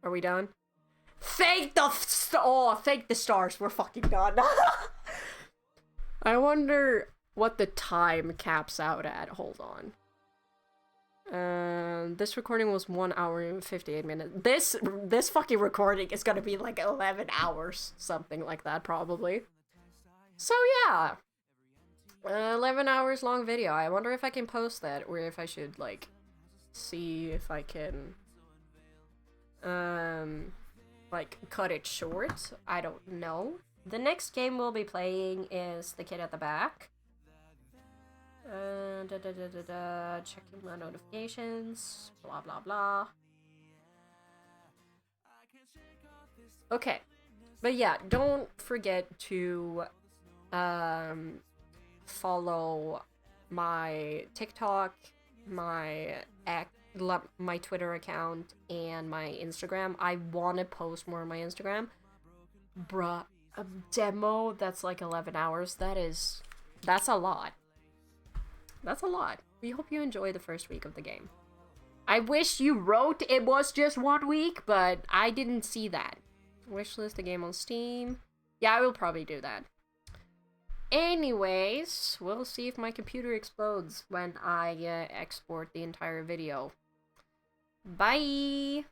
Are we done? Thank the stars, we're fucking done. I wonder what the time caps out at. Hold on. This recording was 1 hour and 58 minutes. This fucking recording is gonna be like 11 hours, something like that, probably. So yeah, 11 hours long video. I wonder if I can post that, or if I should like see if I can like cut it short. I don't know. The next game we'll be playing is The Kid at the Back. Checking my notifications, blah blah blah. Okay, but yeah, don't forget to follow my TikTok, my Twitter account, and my Instagram. I want to post more on my Instagram. Bruh, a demo that's like 11 hours, that's a lot. That's a lot. We hope you enjoy the first week of the game. I wish you wrote it was just 1 week, but I didn't see that. Wishlist the game on Steam. Yeah, I will probably do that. Anyways, we'll see if my computer explodes when I export the entire video. Bye!